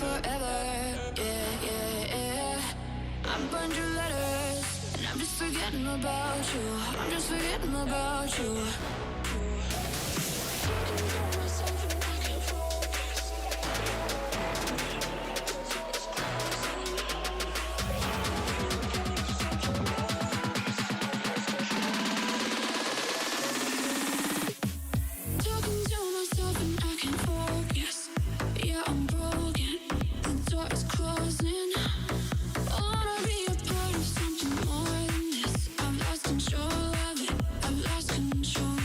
forever, yeah, yeah, yeah. I burned your letters, and I'm just forgetting about you. I'm just forgetting about you. Talking to myself and I can't focus. Yeah, I'm broken. The door is closing. I wanna be a part of something more than this. I've lost control of it. I've lost control.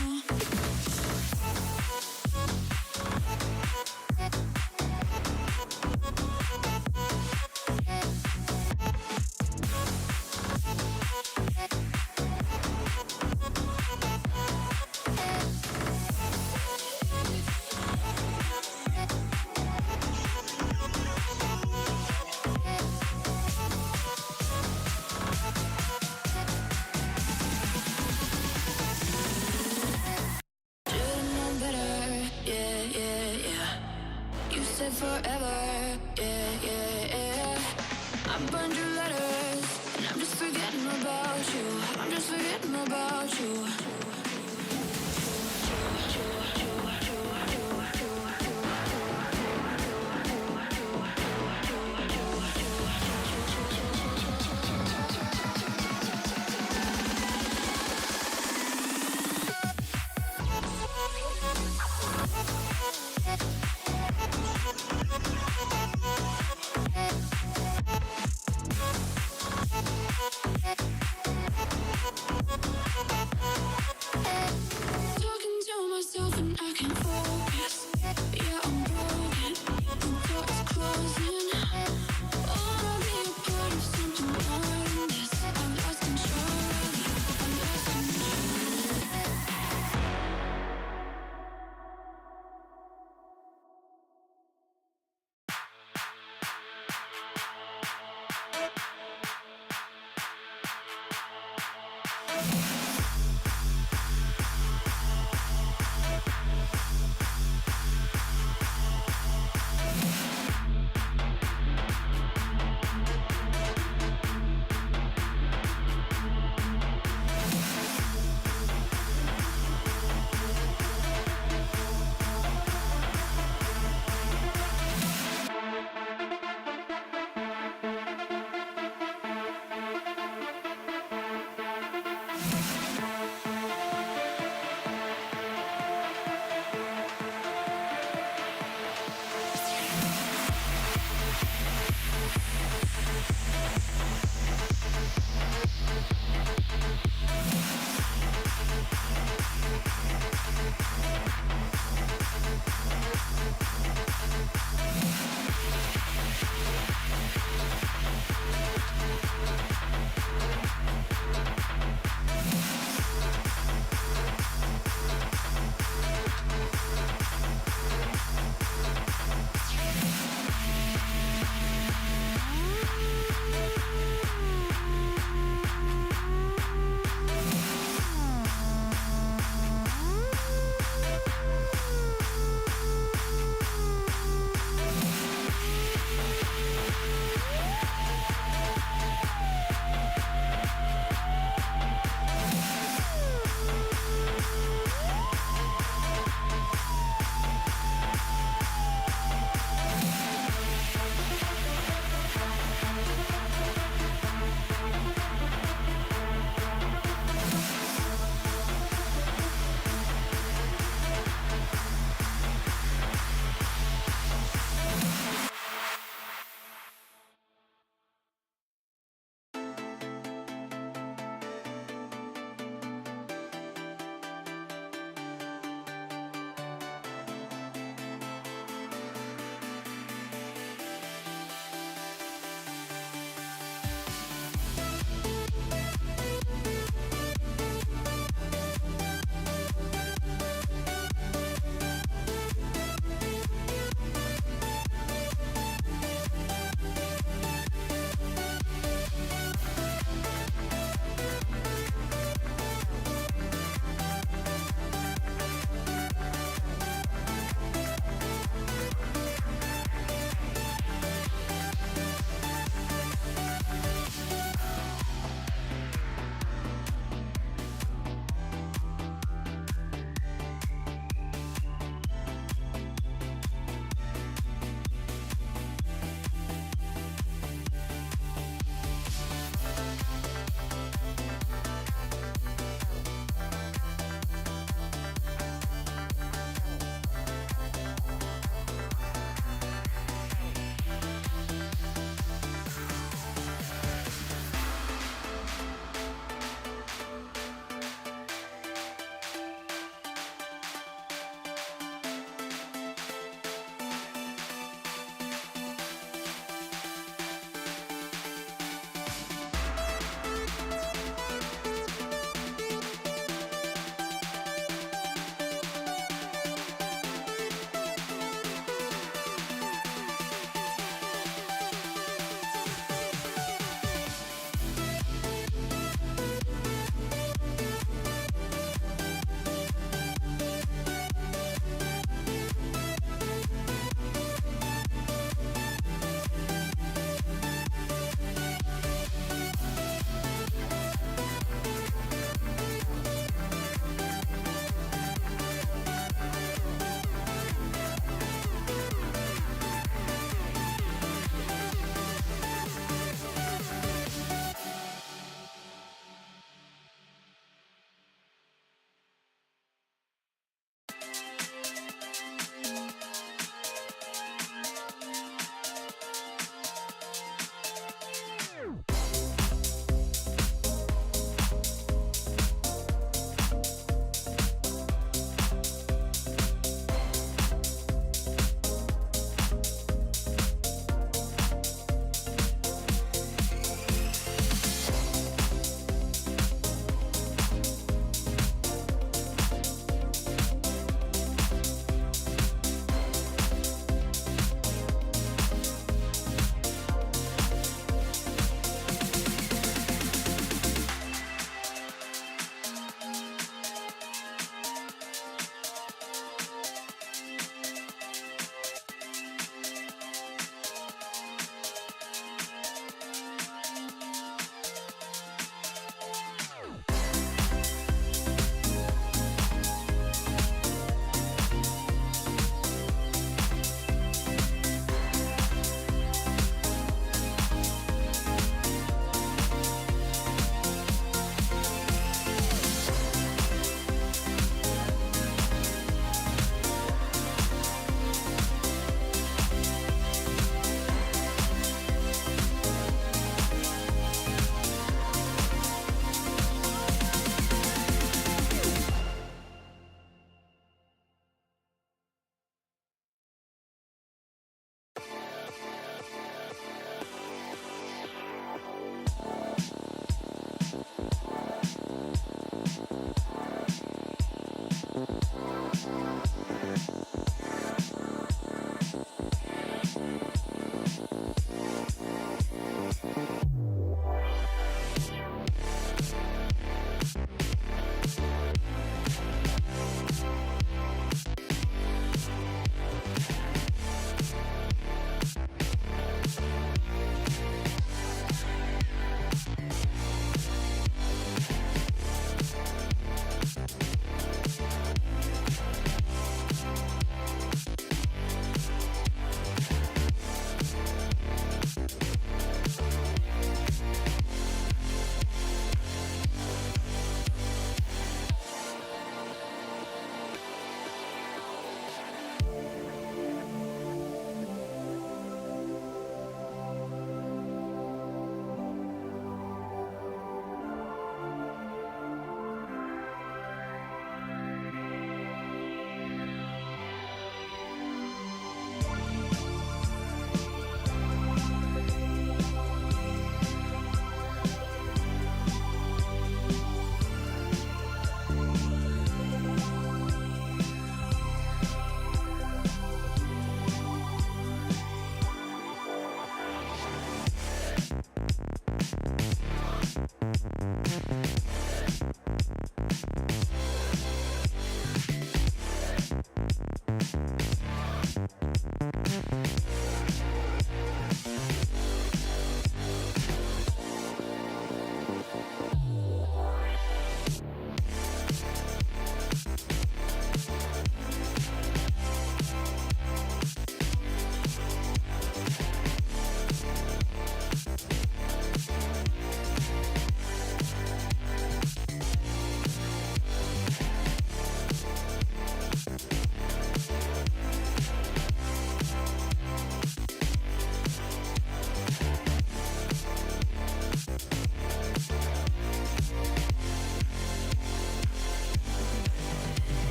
Should've known better, yeah, yeah, yeah. You said forever, yeah, yeah, yeah. I burned your letters, and I'm just forgetting about you. I'm just forgetting about you.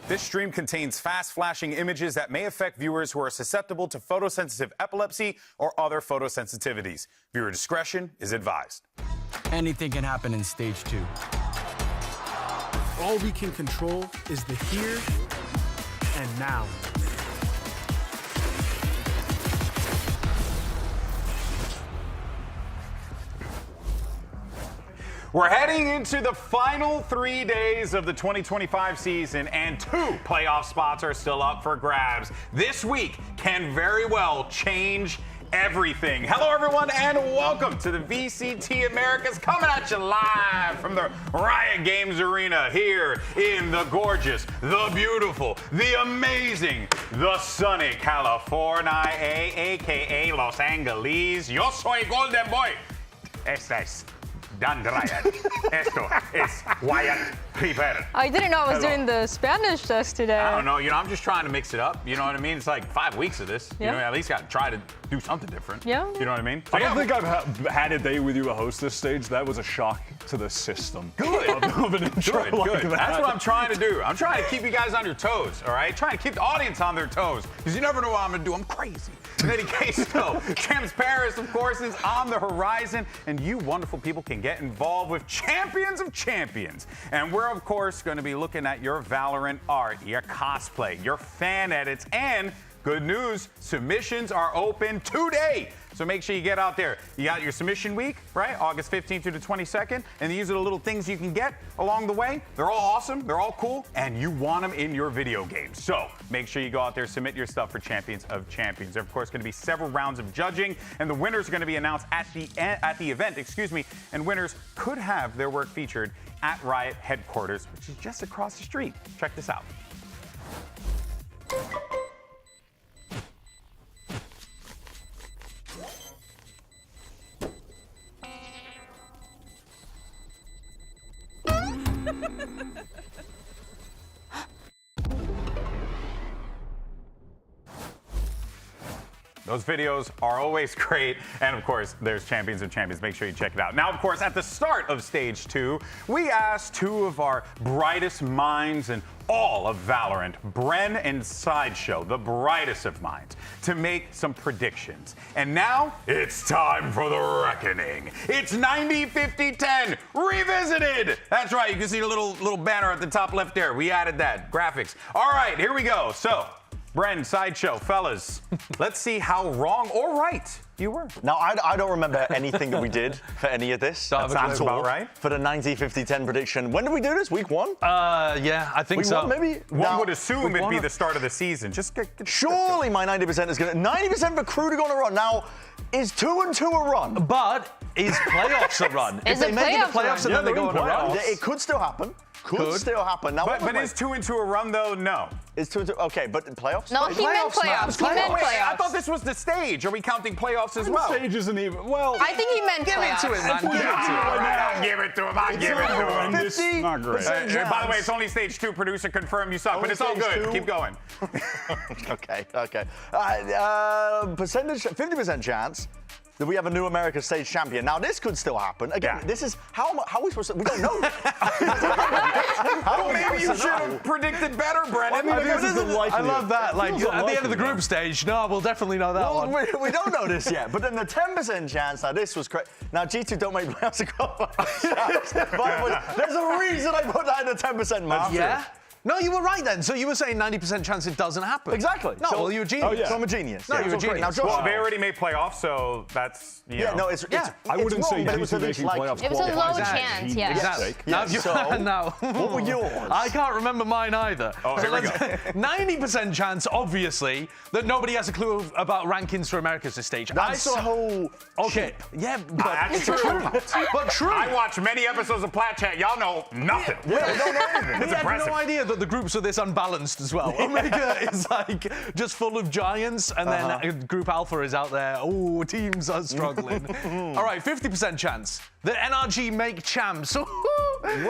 This stream contains fast-flashing images that may affect viewers who are susceptible to photosensitive epilepsy or other photosensitivities. Viewer discretion is advised. Anything can happen in Stage 2. All we can control is the here and now. We're heading into the final 3 days of the 2025 season, and 2 playoff spots are still up for grabs. This week can very well change everything. Hello, everyone, and welcome to the VCT Americas, coming at you live from the Riot Games Arena here in the gorgeous, the beautiful, the amazing, the sunny California, a.k.a. Los Angeles. Yo soy Golden Boy. Esta es Dan Riot. Esto es Wyatt Piper. I didn't know I was Hello. doing the Spanish test today. I don't know, I'm just trying to mix it up. You know what I mean? It's like 5 weeks of this. Yeah. You know, at least got to try to do something different. Yeah. You know what I mean? So, I don't think I've had a day with you to host this stage. That was a shock to the system. Good. Of an intro Good, like good. that. That's what I'm trying to do. I'm trying to keep you guys on your toes, all right? Trying to keep the audience on their toes, because you never know what I'm going to do. I'm crazy. In any case, though, Champs Paris, of course, is on the horizon, and you wonderful people can get involved with Champions of Champions. And we're, of course, going to be looking at your Valorant art, your cosplay, your fan edits, and good news, submissions are open today. So make sure you get out there. You got your submission week, right? August 15th through the 22nd. And these are the little things you can get along the way. They're all awesome. They're all cool. And you want them in your video games. So make sure you go out there, submit your stuff for Champions of Champions. There are, of course, going to be several rounds of judging. And the winners are going to be announced at the event, And winners could have their work featured at Riot headquarters, which is just across the street. Check this out. Those videos are always great. And of course, there's Champions of Champions. Make sure you check it out. Now, of course, at the start of Stage 2, we asked two of our brightest minds in all of Valorant, Bren and Sideshow, the brightest of minds, to make some predictions. And now, it's time for the reckoning. It's 90-50-10 revisited. That's right. You can see the little banner at the top left there. We added that. Graphics. All right, here we go. So, Bren, Sideshow, fellas, let's see how wrong or right you were. Now, I don't remember anything that we did for any of this. That sounds about right. For the 90-50-10 prediction. When did we do this? Week 1? Yeah, I think Week so. 1, maybe? One would assume it'd be the start of the season. Just get Surely my 90% is going to... 90% for crew to go on a run. Now, is 2-2 a run? But is playoffs a run? Is if it they make it to playoffs playoffs and Yeah, then they they're go in on a run. playoffs. Yeah, it could still happen. Could still happen. Now, But is 2-2 a run, though? No. Is 2-2... Okay, but in playoffs? No, he meant playoffs. He meant Wait, I playoffs. thought this was the stage. Are we counting playoffs as well? Stage isn't even... Well... I think he meant Give it playoffs. to him, man. Give it to him. All right, I'll give it to him. I'll give it to him. This is not great. 50% By the way, it's only Stage 2. Producer confirmed you suck, but Only it's all Stage good. 2? Keep going. Okay. Percentage, 50% chance that we have a new Americas Stage champion. Now, this could still happen. Again, Yeah. this is... How are we supposed to... We don't know. Well, maybe you should have predicted better, Brendan. I think this is the I likelihood. love that. Like, Feels at the end of the unlikely, group stage, no, we'll definitely know that Well, one. we don't know this yet, but then the 10% chance, now this was crazy. Now, G2 don't make playoffs to qualify. There's a reason I put that in the 10% mark. Yeah? No, you were right then. So you were saying 90% chance it doesn't happen. Exactly. No, well, you're a genius. Oh, yeah. So I'm a genius. No, you're a so great. genius. Now, Josh, Well, they already made playoffs, so that's, you yeah, know. no, it's I wouldn't wrong, say but it was G2 at least making like... playoffs It was a low qualifies. chance, yeah. Exactly. Yes, Now, yes, you- so, now, what were yours? I can't remember mine either. Oh, here we go. 90% chance, obviously, that nobody has a clue about rankings for Americas Stage. That's the whole... Okay, yeah, but That's it's true. But true. I watched many episodes of Plat Chat. Y'all know nothing. Yeah, we don't know anything. It's We had impressive. no idea that the groups are this unbalanced as well. Omega is like just full of giants, and then Group Alpha is out there. Oh, teams are struggling. All right, 50% chance that NRG make champs.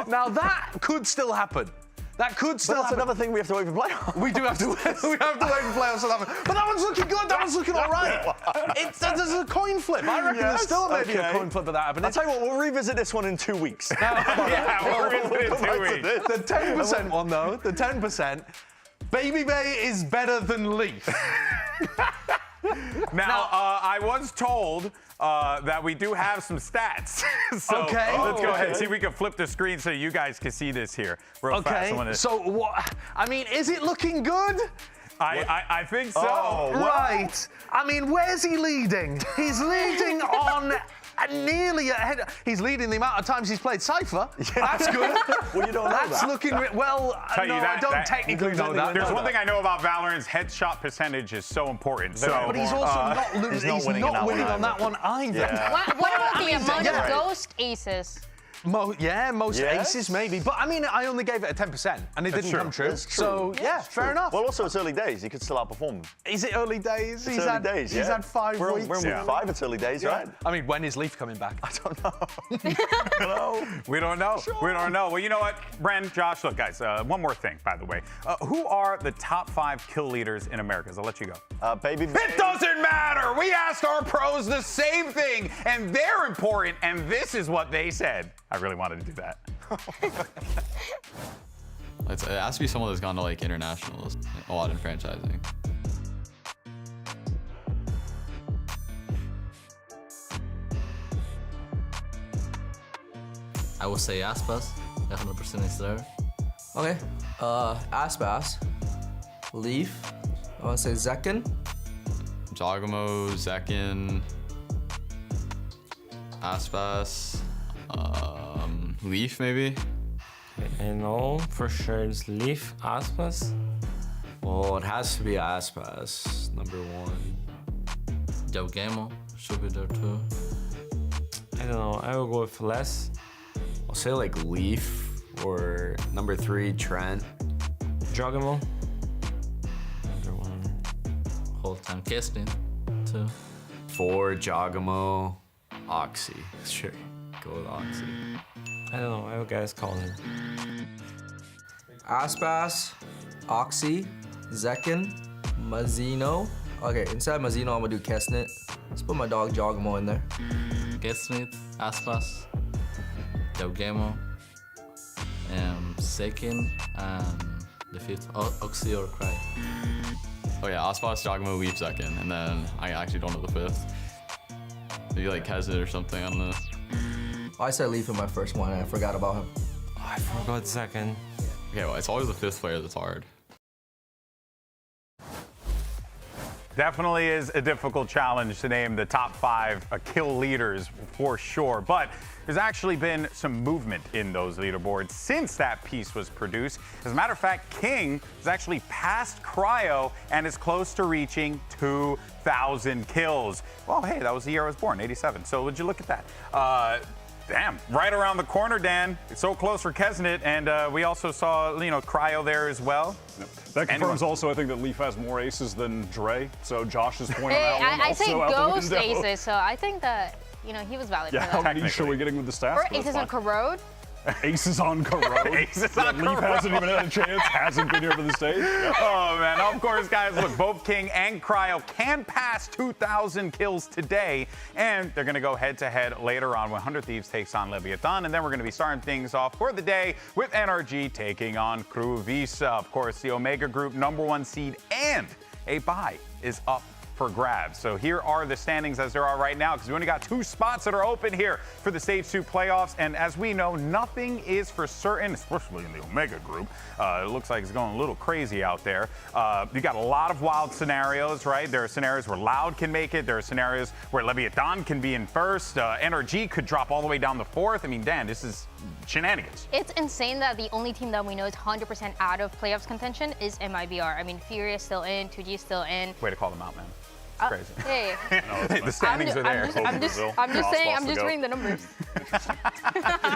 Now that could still happen. That could But still that's happen. another thing we have to wait for playoffs. We do have to wait. We have to wait for playoffs to happen. But that one's looking good. That one's looking all right. There's a coin flip. I reckon there's still maybe a coin flip of that happening. I'll tell you what, we'll revisit this one in 2 weeks. Yeah, we're in it 2 weeks. The 10% one, though, the 10%, Baby Bay is better than Leaf. Now, I was told that we do have some stats. So Okay. let's go ahead and see if we can flip the screen so you guys can see this here real fast. I Okay, wanna- so what? I mean, is it looking good? I think so. Oh, Right. I mean, where's he leading? He's leading on and nearly ahead. He's leading the amount of times he's played Cypher. That's good. Well, you don't know That's that. looking well. Tell you No, that- I don't that- technically know that. There's one thing I know about Valorant's headshot percentage is so important. So, But he's also not losing. he's not He's winning not in that winning one on that either. one either. Yeah. What about the amount yeah. of ghost aces? Most Yes. aces maybe, but I mean, I only gave it a 10%, and it didn't true. come true. That's true. So yeah, fair enough. Well, also, it's early days. He could still outperform. Is it early days? It's early days, He's yeah. had 5 we're weeks. We're in week 5. It's early days, right? I mean, when is Leaf coming back? I don't know. Hello? we don't know. We don't know. Well, you know what, Bren, Josh, look, guys, one more thing, by the way. Who are the top 5 kill leaders in Americas? I'll let you go. Baby. It doesn't matter. We asked our pros the same thing, and they're important, and this is what they said. I really wanted to do that. It has to be someone that's gone to like internationals a lot in franchising. I would say Aspas, 100% is there. Okay, Aspas, Leaf, I want to say Zekken, Jogamo, Zekken, Aspas, Leaf maybe. I know for sure it's Leaf, Aspas. Well, it has to be Aspas, number 1. Jogamo should be there too. I don't know, I will go with less. I'll say like Leaf or number 3, Trent. Jogamo. Number 1. Whole time Kestin too. 4, Jogamo, Oxy. Sure, go with Oxy. I don't know, I will guys call him. Aspas, Oxy, Zekken, Mazzino. Okay, instead of Mazzino, I'm gonna do Kesnit. Let's put my dog Jogamo in there. Kestin, Aspas, Jogamo, Sekin, and the 5th, Oxy or Cry. Oh yeah, Aspas, Jogamo, Leaf, Zekken, and then I actually don't know the 5th. Maybe like Kezit or something, I don't know. I said Leaf in my first one, and I forgot about him. Oh, I forgot second. Okay, well, it's always the 5th player that's hard. Definitely is a difficult challenge to name the top 5 kill leaders for sure, but there's actually been some movement in those leaderboards since that piece was produced. As a matter of fact, King has actually passed Cryo and is close to reaching 2,000 kills. Well, hey, that was the year I was born, 87. So would you look at that? Damn, right around the corner, Dan. It's so close for Kesnit, and we also saw, Cryo there as well. Yep. That confirms also, I think, that Leaf has more aces than Dre. So Josh's point on Hey, that one I say also out the ghost window. aces, so I think that, he was valid Yeah, for how that. niche are we getting with the stats? Or But it's aces on fine. Corrode. Aces on Corrode. Aces on Leaf Corrode. hasn't even had a chance, hasn't been here for the stage. Yeah. Oh, man. Of course, guys, look, both King and Cryo can pass 2,000 kills today, and they're going to go head-to-head later on when 100 Thieves takes on Leviathan, and then we're going to be starting things off for the day with NRG taking on Crew Visa. Of course, the Omega Group #1 seed and a bye is up for grabs. So here are the standings as there are right now, because we only got 2 spots that are open here for the Stage 2 playoffs. And as we know, nothing is for certain, especially in the Omega Group. It looks like it's going a little crazy out there. You got a lot of wild scenarios, right? There are scenarios where Loud can make it. There are scenarios where Leviathan can be in first. NRG could drop all the way down to 4th. I mean, Dan, this is shenanigans. It's insane that the only team that we know is 100% out of playoffs contention is MIBR. I mean, Fury is still in, 2G is still in. Way to call them out, man. It's crazy. Hey, The standings are there. I'm just saying, I'm just reading the numbers.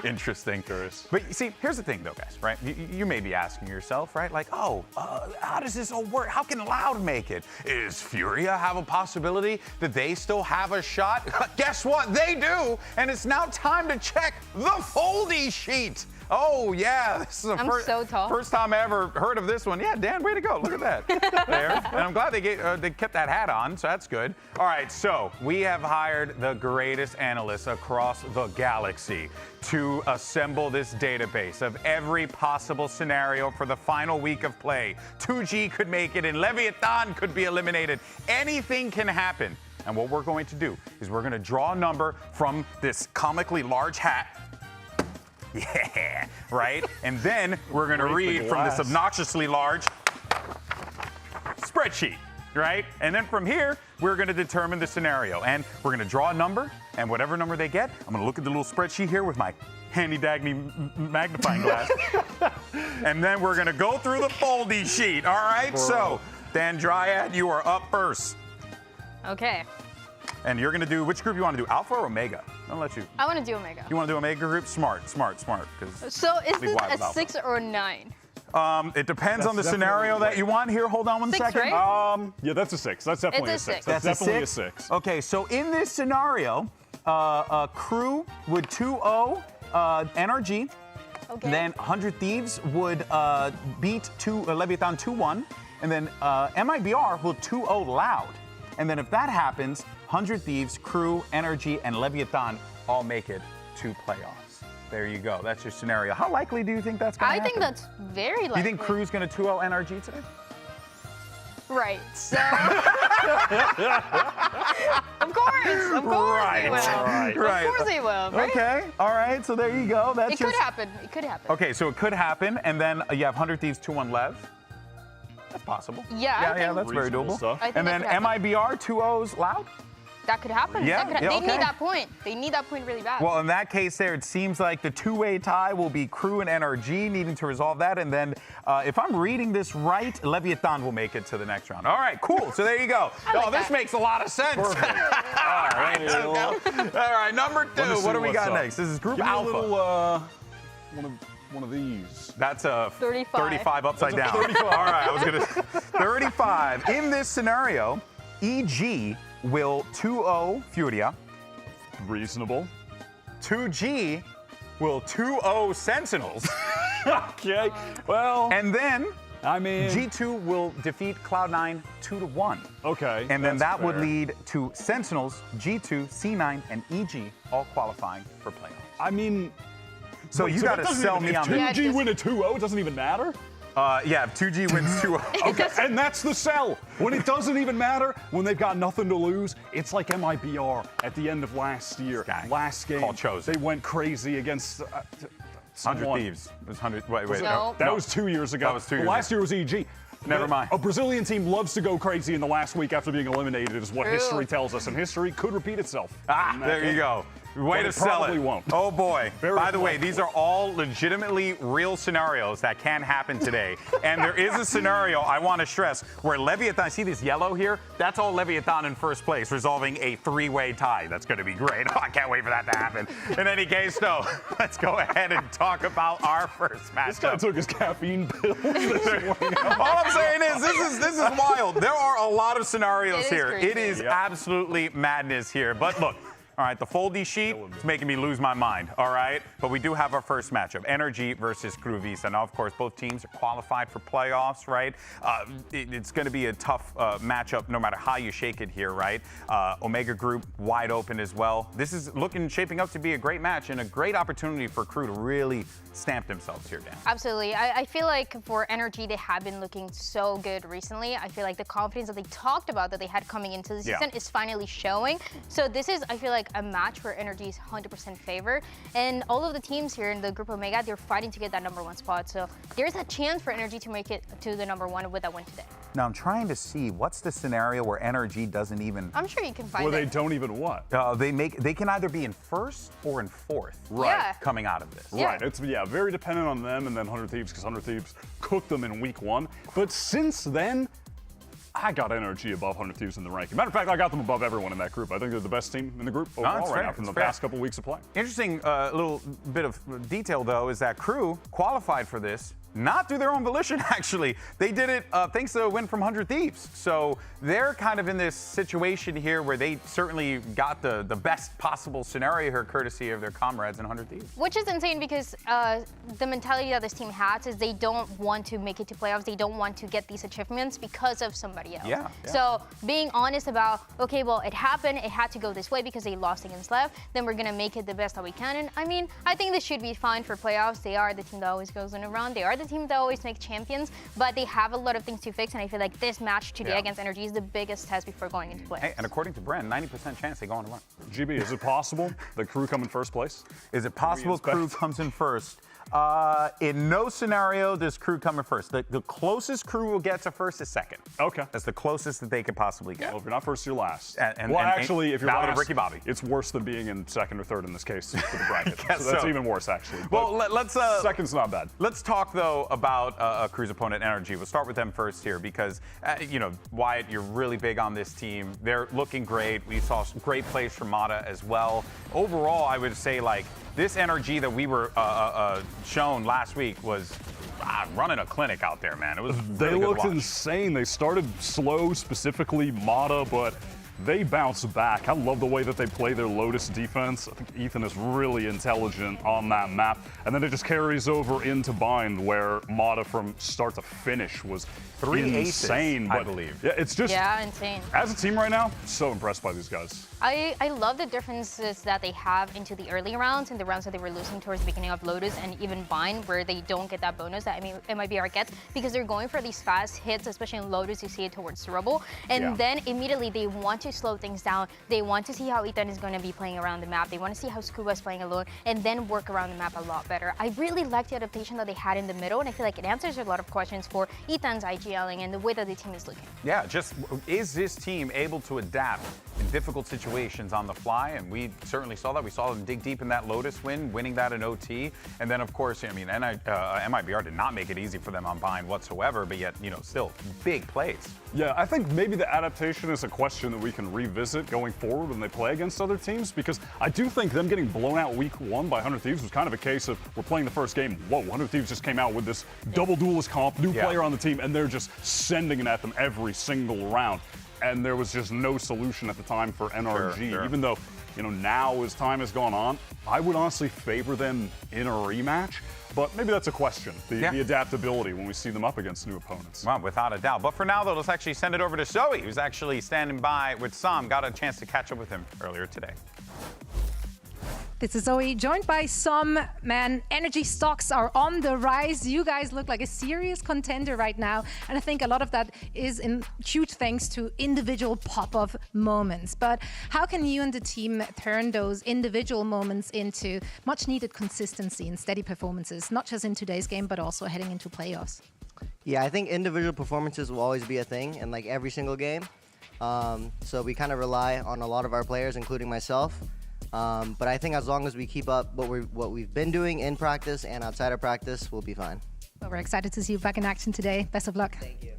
Interesting. But you see, here's the thing though, guys, right? You may be asking yourself, right? Like, how does this all work? How can Loud make it? Is Furia have a possibility that they still have a shot? Guess what? They do. And it's now time to check the foldy sheet. Oh, yeah. This is the so tall. first time I ever heard of this one. Yeah, Dan, way to go. Look at that. There. And I'm glad they kept that hat on, so that's good. All right, so we have hired the greatest analysts across the galaxy to assemble this database of every possible scenario for the final week of play. 2G could make it, and Leviathan could be eliminated. Anything can happen. And what we're going to do is we're going to draw a number from this comically large hat. Yeah, right? And then we're going to read from this obnoxiously large spreadsheet, right? And then from here, we're going to determine the scenario. And we're going to draw a number, And whatever number they get, I'm gonna look at the little spreadsheet here with my handy-dandy magnifying glass. And then we're gonna go through the foldy sheet, all right? So, Dan Dryad, you are up first. Okay. And you're gonna do, which group you wanna do, Alpha or Omega? I'll let you. I want to do Omega. You wanna do Omega group? Smart. Because So is this a 6 or a 9? it depends on the scenario that you want. Here, hold on one 6, second. right? Yeah, that's a 6. That's definitely It's a a 6. 6. That's That's definitely a 6. Okay, so in this scenario, Crew would 2-0 NRG. Okay. Then 100 Thieves would beat Leviathan 2-1. And then MIBR will 2-0 Loud. And then if that happens, 100 Thieves, Crew, NRG, and Leviathan all make it to playoffs. There you go. That's your scenario. How likely do you think that's going to happen? I think that's very likely. You think Crew's going to 2-0 NRG today? Right. So. Of course they will. Right. Of course they will. Right? Okay. All right. So there you go. That's It could happen. It could happen. Okay, so it could happen, and then you have 100 Thieves 2-1 Lev. That's possible. Yeah, I think that's very reasonable doable. stuff. I think And then that could happen. MIBR 2-0s Loud. That could happen. Yeah, They okay. need that point. They need that point really bad. Well, in that case, there it seems like the two-way tie will be Crew and NRG needing to resolve that, and then if I'm reading this right, Leviathan will make it to the next round. All right, cool. So there you go. This makes a lot of sense. All right, all right, number 2. What do we got next? This is Group Give me Alpha. a little, one of these. That's a 35. 35 upside down. 35. All right, I was gonna 35. In this scenario, EG will 2-0 Furia. Reasonable. 2G will 2-0 Sentinels. Okay. Well, And then I mean, G2 will defeat Cloud9 2-1. okay. And then that's that would fair. lead to Sentinels, G2, C9, and EG all qualifying for playoffs. I mean, So wait, you that got to doesn't sell even- me on if that. 2G win a 2-0, it doesn't even matter? Yeah, if 2G wins 2-0. Okay, and that's the sell. When it doesn't even matter, when they've got nothing to lose, it's like MIBR at the end of last year. Guy. Last game, Call Chosen. they went crazy against 100 someone. Thieves. It was 100. Wait. No. That was 2 years ago. That was 2 years Last ago. year was EG. Never mind. A Brazilian team loves to go crazy in the last week after being eliminated, is what True. history tells us, and history could repeat itself. Ah, in that there you game. go. Way But to it sell probably it. won't. Oh boy. Very By the way, likely. these are all legitimately real scenarios that can happen today. And there is a scenario I want to stress where Leviathan, see this yellow here? That's all Leviathan in first place, resolving a 3-way tie. That's going to be great. Oh, I can't wait for that to happen. In any case, though, let's go ahead and talk about our first This guy matchup. took his caffeine pills this morning. All I'm saying is this is wild. There are a lot of scenarios It is here. crazy. It is absolutely madness here. But look, all right, the foldy sheet is making me lose my mind, all right? But we do have our first matchup, NRG versus Crew Visa. Now, of course, both teams are qualified for playoffs, right? It's going to be a tough matchup no matter how you shake it here, right? Omega Group wide open as well. This is shaping up to be a great match and a great opportunity for Crew to really stamp themselves here, Dan. Absolutely. I feel like for NRG, they have been looking so good recently. I feel like the confidence that they talked about that they had coming into the season is finally showing. So this is, I feel like, a match where NRG is 100% favor. And all of the teams here in the Group Omega, they're fighting to get that #1 spot. So there's a chance for NRG to make it to the #1 with that win today. Now, I'm trying to see what's the scenario where NRG doesn't even... I'm sure you can find Where they it. don't even what? They can either be in first or in fourth Yeah. coming out of this. Yeah. Right, it's very dependent on them and then 100 Thieves, because 100 Thieves cooked them in week 1. But since then, I got NRG above 100 Thieves in the ranking. Matter of fact, I got them above everyone in that group. I think they're the best team in the group overall that's right fair, now from the that's fair. past couple weeks of play. Interesting little bit of detail, though, is that Crew qualified for this not through their own volition, actually. They did it thanks to a win from 100 Thieves. So they're kind of in this situation here where they certainly got the best possible scenario here, courtesy of their comrades in 100 Thieves. Which is insane because the mentality that this team has is they don't want to make it to playoffs. They don't want to get these achievements because of somebody else. Yeah. So being honest about, okay, well, it happened. It had to go this way because they lost against LEV. Then we're going to make it the best that we can. And I mean, I think this should be fine for playoffs. They are the team that always goes in a run. They are the team that always make champions, but they have a lot of things to fix. And I feel like this match today against NRG is the biggest test before going into playoffs. Hey, and according to Bren, 90% chance they go on a run. GB, is it possible the Crew come in first place? Is it possible Crew comes in first? In no scenario does crew come in first. The closest crew will get to first is second. Okay. That's the closest that they could possibly get. Well, if you're not first, you're last. And Actually, if you're Valor last, Ricky Bobby. it's worse than being in second or third in this case for the bracket. Guess So that's so. even worse, actually. Well, But let's second's not bad. Let's talk though about Crew's opponent, Energy. We'll start with them first here because Wyatt, you're really big on this team. They're looking great. We saw some great plays from Mata as well. Overall, I would say like this Energy that we were shown last week was running a clinic out there, man. It was They really good looked to watch. insane. They started slow, specifically Mata, but they bounced back. I love the way that they play their Lotus defense. I think Ethan is really intelligent on that map. And then it just carries over into Bind, where Mata from start to finish was 3 insane. aces, I but believe. Yeah, it's just, insane. as a team right now, so impressed by these guys. I love the differences that they have into the early rounds and the rounds that they were losing towards the beginning of Lotus and even Bind, where they don't get that bonus that MIBR gets because they're going for these fast hits, especially in Lotus. You see it towards Rubble, and then immediately they want to slow things down. They want to see how Ethan is going to be playing around the map. They want to see how Scuba is playing alone, and then work around the map a lot better. I really like the adaptation that they had in the middle, and I feel like it answers a lot of questions for Ethan's IGLing and the way that the team is looking. Yeah, just is this team able to adapt in difficult situations on the fly? And we certainly saw that. We saw them dig deep in that Lotus win, winning that in OT. And then, of course, MIBR did not make it easy for them on Bind whatsoever, but yet, still big plays. Yeah, I think maybe the adaptation is a question that we can revisit going forward when they play against other teams, because I do think them getting blown out week 1 by 100 Thieves was kind of a case of we're playing the first game. Whoa, 100 Thieves just came out with this double duelist comp, new player on the team, and they're just sending it at them every single round. And there was just no solution at the time for NRG, Sure. even though, now as time has gone on, I would honestly favor them in a rematch. But maybe that's a question, the adaptability when we see them up against new opponents. Well, without a doubt. But for now, though, let's actually send it over to Zoe, who's actually standing by with Sam. Got a chance to catch up with him earlier today. This is Zoe, joined by some, man, energy stocks are on the rise. You guys look like a serious contender right now. And I think a lot of that is in huge thanks to individual pop-up moments. But how can you and the team turn those individual moments into much needed consistency and steady performances, not just in today's game, but also heading into playoffs? Yeah, I think individual performances will always be a thing in like every single game. So we kind of rely on a lot of our players, including myself. But I think as long as we keep up what we've been doing in practice and outside of practice, we'll be fine. Well, we're excited to see you back in action today. Best of luck. Thank you.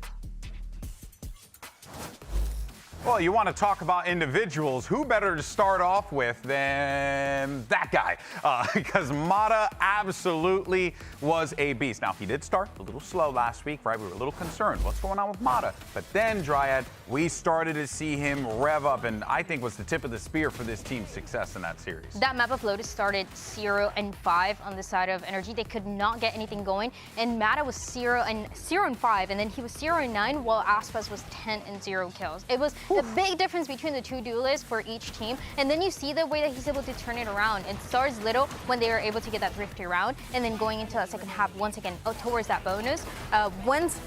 Well, you want to talk about individuals. Who better to start off with than that guy? Because Mata absolutely was a beast. Now, he did start a little slow last week, right? We were a little concerned. What's going on with Mata? But then, Dryad, we started to see him rev up, and I think was the tip of the spear for this team's success in that series. That map of Lotus started 0 and 5 on the side of Energy. They could not get anything going, and Mata was 0 and 5, and then he was 0 and 9, while Aspas was 10 and 0 kills. It was the big difference between the two duelists for each team, and then you see the way that he's able to turn it around. It starts little when they were able to get that thrifty round, and then going into that second half once again towards that bonus. Once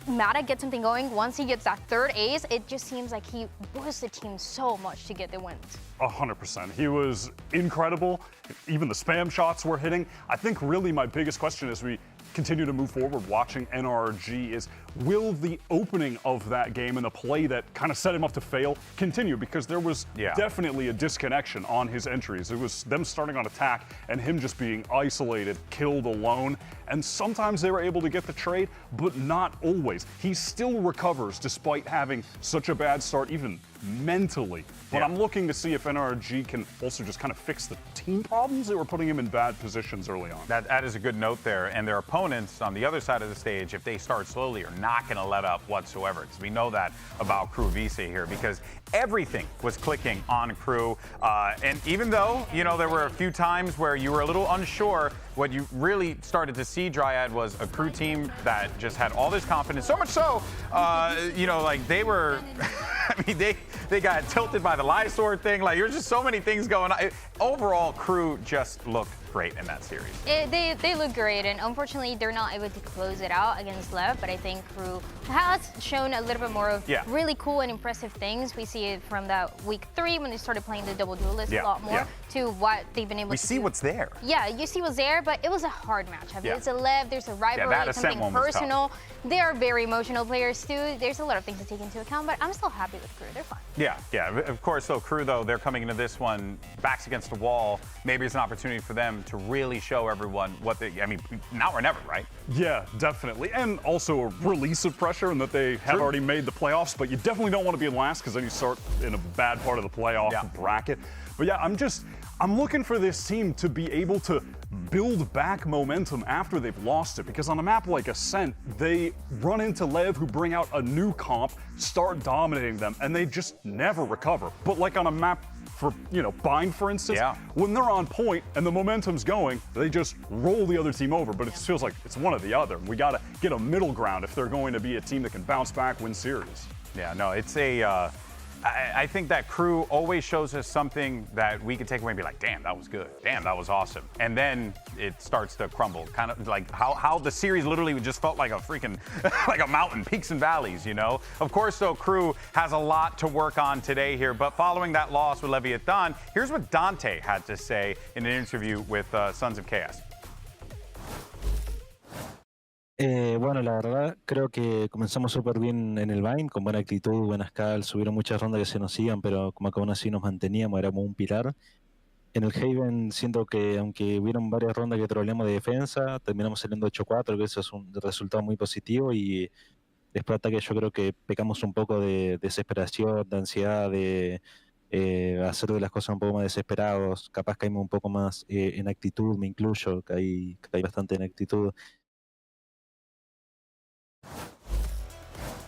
Mata gets something going, once he gets that third ace, it just seems like he pushed the team so much to get the wins. 100%. He was incredible. Even the spam shots were hitting. I think really my biggest question as we continue to move forward watching NRG is, will the opening of that game and the play that kind of set him up to fail continue? Because there was definitely a disconnection on his entries. It was them starting on attack and him just being isolated, killed alone. And sometimes they were able to get the trade, but not always. He still recovers despite having such a bad start, even mentally. But I'm looking to see if NRG can also just kind of fix the team problems that were putting him in bad positions early on. That is a good note there. And their opponents on the other side of the stage, if they start slowly, are not going to let up whatsoever. Because we know that about Crew VC here, because everything was clicking on Crew. And even though, there were a few times where you were a little unsure, what you really started to see, Dryad, was a Crew team that just had all this confidence. So much so, like they were, they got tilted by the Lysor thing. Like, there's just so many things going on. Overall, Crew just looked great in that series. They look great, and unfortunately they're not able to close it out against LEV, but I think Crew has shown a little bit more of really cool and impressive things. We see it from that week 3 when they started playing the double duelist a lot more to what they've been able to do. We see what's there. Yeah, you see what's there, but it was a hard matchup. It's a LEV, there's a rivalry, something personal. They are very emotional players too. There's a lot of things to take into account, but I'm still happy with Crew. They're fine. Yeah. Of course, though, Crew, though, they're coming into this one backs against the wall. Maybe it's an opportunity for them to really show everyone what they, I mean, now or never, right? Yeah, definitely. And also a release of pressure in that they have already made the playoffs, but you definitely don't want to be in last because then you start in a bad part of the playoff bracket. But yeah, I'm looking for this team to be able to build back momentum after they've lost it, because on a map like Ascent, they run into LEV, who bring out a new comp, start dominating them, and they just never recover. But like on a map for, Bind, for instance, when they're on point and the momentum's going, they just roll the other team over, but it feels like it's one or the other. We gotta get a middle ground if they're going to be a team that can bounce back, win series. Yeah, no, it's a, I think that Crew always shows us something that we can take away and be like, damn, that was good. Damn, that was awesome. And then it starts to crumble. Kind of like how the series literally just felt like a freaking, like a mountain, peaks and valleys, Of course, though, Crew has a lot to work on today here. But following that loss with Leviathan, here's what Dante had to say in an interview with Sons of Chaos. Bueno, la verdad, creo que comenzamos súper bien en el Vine, con buena actitud, buenas calls, subieron muchas rondas que se nos iban, pero como que aún así nos manteníamos, éramos un pilar. En el Haven siento que aunque hubieron varias rondas que troleamos de defensa, terminamos saliendo 8-4, que eso es un resultado muy positivo, y después de ataque yo creo que pecamos un poco de desesperación, de ansiedad, de hacer de las cosas un poco más desesperados, capaz caímos un poco más en actitud, me incluyo, caí bastante en actitud.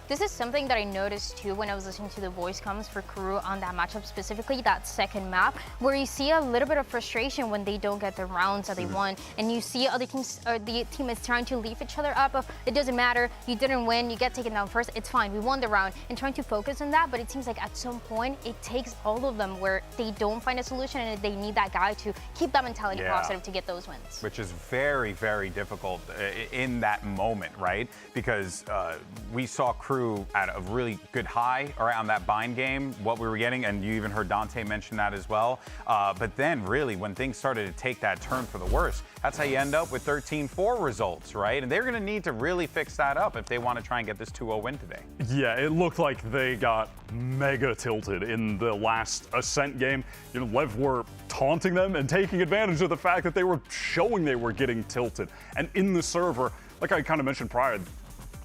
This is something that I noticed too when I was listening to the voice comms for Crew on that matchup, specifically that second map, where you see a little bit of frustration when they don't get the rounds that they want, and you see other teams, or the team is trying to leave each other up of, it doesn't matter, you didn't win, you get taken down first, it's fine, we won the round, and trying to focus on that. But it seems like at some point it takes all of them where they don't find a solution and they need that guy to keep that mentality positive to get those wins. Which is very, very difficult in that moment, right? Because we saw Crew at a really good high around that Bind game, what we were getting, and you even heard Dante mention that as well. But then really when things started to take that turn for the worse, that's how you end up with 13-4 results, right? And they're gonna need to really fix that up if they want to try and get this 2-0 win today. Yeah, it looked like they got mega tilted in the last Ascent game. LEV were taunting them and taking advantage of the fact that they were showing they were getting tilted. And in the server, like I kind of mentioned prior,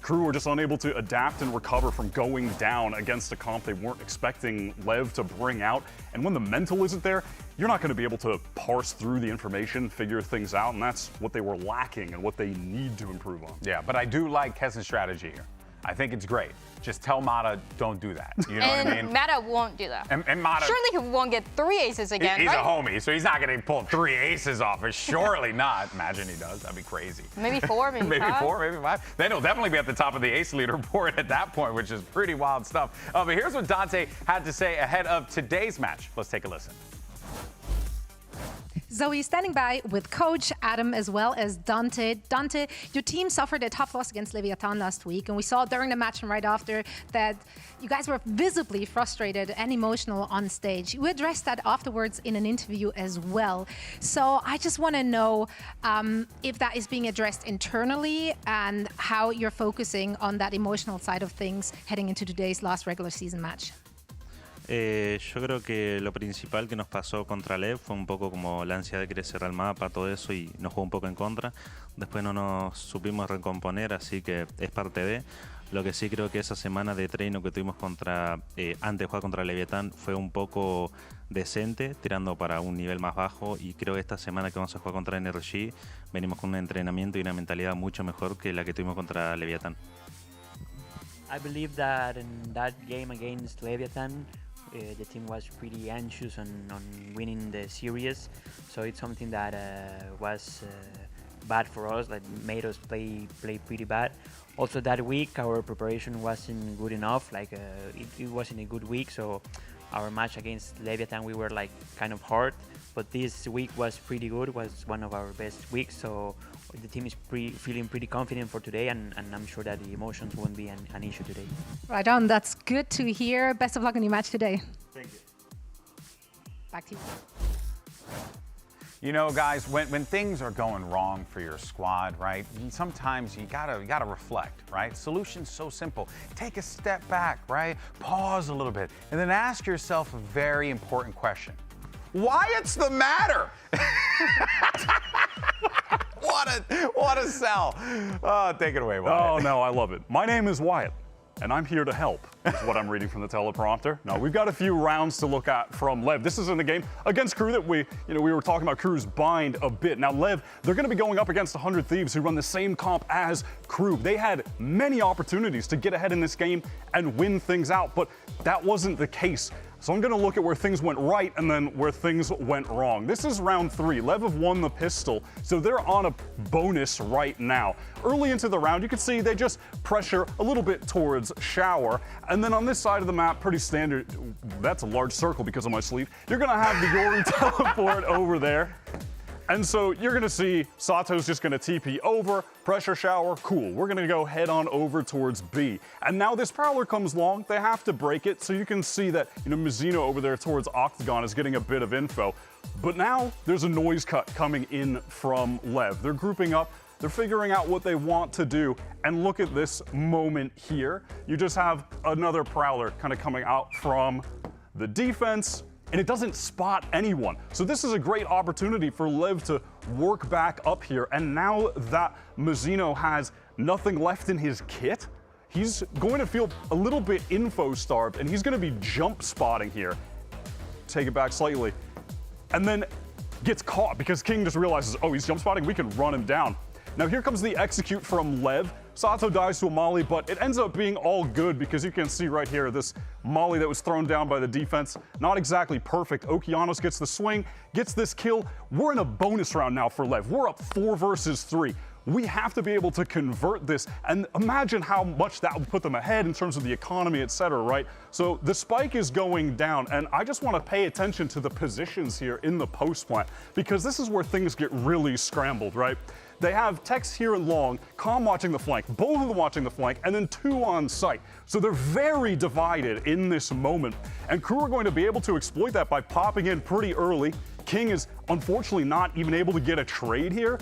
Crew were just unable to adapt and recover from going down against a comp they weren't expecting LEV to bring out. And when the mental isn't there, you're not going to be able to parse through the information, figure things out, and that's what they were lacking and what they need to improve on. Yeah, but I do like Kessen's strategy here. I think it's great. Just tell Mata, don't do that. You know what I mean? Mata won't do that. And Mata, surely he won't get 3 aces again, he's right? a homie, so he's not going to pull 3 aces off. Surely not. Imagine he does. That'd be crazy. Maybe 4, maybe 5. Maybe 4, maybe 5. Then he'll definitely be at the top of the ace leaderboard at that point, which is pretty wild stuff. But here's what Dante had to say ahead of today's match. Let's take a listen. Zoe standing by with Coach Adam as well as Dante. Dante, your team suffered a tough loss against Leviathan last week, and we saw during the match and right after that you guys were visibly frustrated and emotional on stage. You addressed that afterwards in an interview as well. So I just want to know if that is being addressed internally and how you're focusing on that emotional side of things heading into today's last regular season match. Yo creo que lo principal que nos pasó contra LEV fue un poco como la ansiedad de querer cerrar el mapa, todo eso, y nos jugó un poco en contra. Después no nos supimos recomponer, así que es parte de. Lo que sí creo que esa semana de treino que tuvimos antes de jugar contra Leviathan fue un poco decente, tirando para un nivel más bajo, y creo que esta semana que vamos a jugar contra NRG venimos con un entrenamiento y una mentalidad mucho mejor que la que tuvimos contra Leviathan. I believe that in that game against Leviathan, the team was pretty anxious on winning the series, so it's something that was bad for us, that made us play pretty bad. Also that week our preparation wasn't good enough, like it wasn't a good week, so our match against Leviathan, we were like kind of hard, but this week was pretty good. Was one of our best weeks, so the team is feeling pretty confident for today, and I'm sure that the emotions won't be an issue today. Right on. That's good to hear. Best of luck in your match today. Thank you. Back to you. You know, guys, when things are going wrong for your squad, right? Sometimes you gotta reflect, right? Solution's so simple. Take a step back, right? Pause a little bit, and then ask yourself a very important question: Wyatt's the matter? What a sell! Oh, take it away, Wyatt. Oh no, I love it. My name is Wyatt, and I'm here to help, is what I'm reading from the teleprompter. Now, we've got a few rounds to look at from LEV. This is in the game against Crew that we were talking about Crew's bind a bit. Now, LEV, they're gonna be going up against 100 Thieves who run the same comp as Crew. They had many opportunities to get ahead in this game and win things out, but that wasn't the case. So I'm gonna look at where things went right and then where things went wrong. This is round 3. LEV have won the pistol, so they're on a bonus right now. Early into the round, you can see they just pressure a little bit towards Shower. And then on this side of the map, pretty standard, that's a large circle because of my sleeve, you're gonna have the Yori teleport over there. And so you're gonna see Sato's just gonna TP over, pressure Shower, cool. We're gonna go head on over towards B. And now this Prowler comes along, they have to break it, so you can see that, Mizzino over there towards Octagon is getting a bit of info. But now there's a noise cut coming in from LEV. They're grouping up, they're figuring out what they want to do, and look at this moment here. You just have another Prowler kind of coming out from the defense, and it doesn't spot anyone. So this is a great opportunity for LEV to work back up here. And now that Mizzino has nothing left in his kit, he's going to feel a little bit info starved, and he's going to be jump spotting here. Take it back slightly. And then gets caught because King just realizes, oh, he's jump spotting, we can run him down. Now here comes the execute from LEV. Sato dies to a molly, but it ends up being all good because you can see right here this molly that was thrown down by the defense. Not exactly perfect. Okeanos gets the swing, gets this kill. We're in a bonus round now for LEV. We're up 4 versus 3. We have to be able to convert this, and imagine how much that would put them ahead in terms of the economy, etc., right? So the spike is going down, and I just want to pay attention to the positions here in the post plant because this is where things get really scrambled, right? They have Tex here and Long, Com watching the flank, both of them watching the flank, and then 2 on site. So they're very divided in this moment. And Crew are going to be able to exploit that by popping in pretty early. King is unfortunately not even able to get a trade here.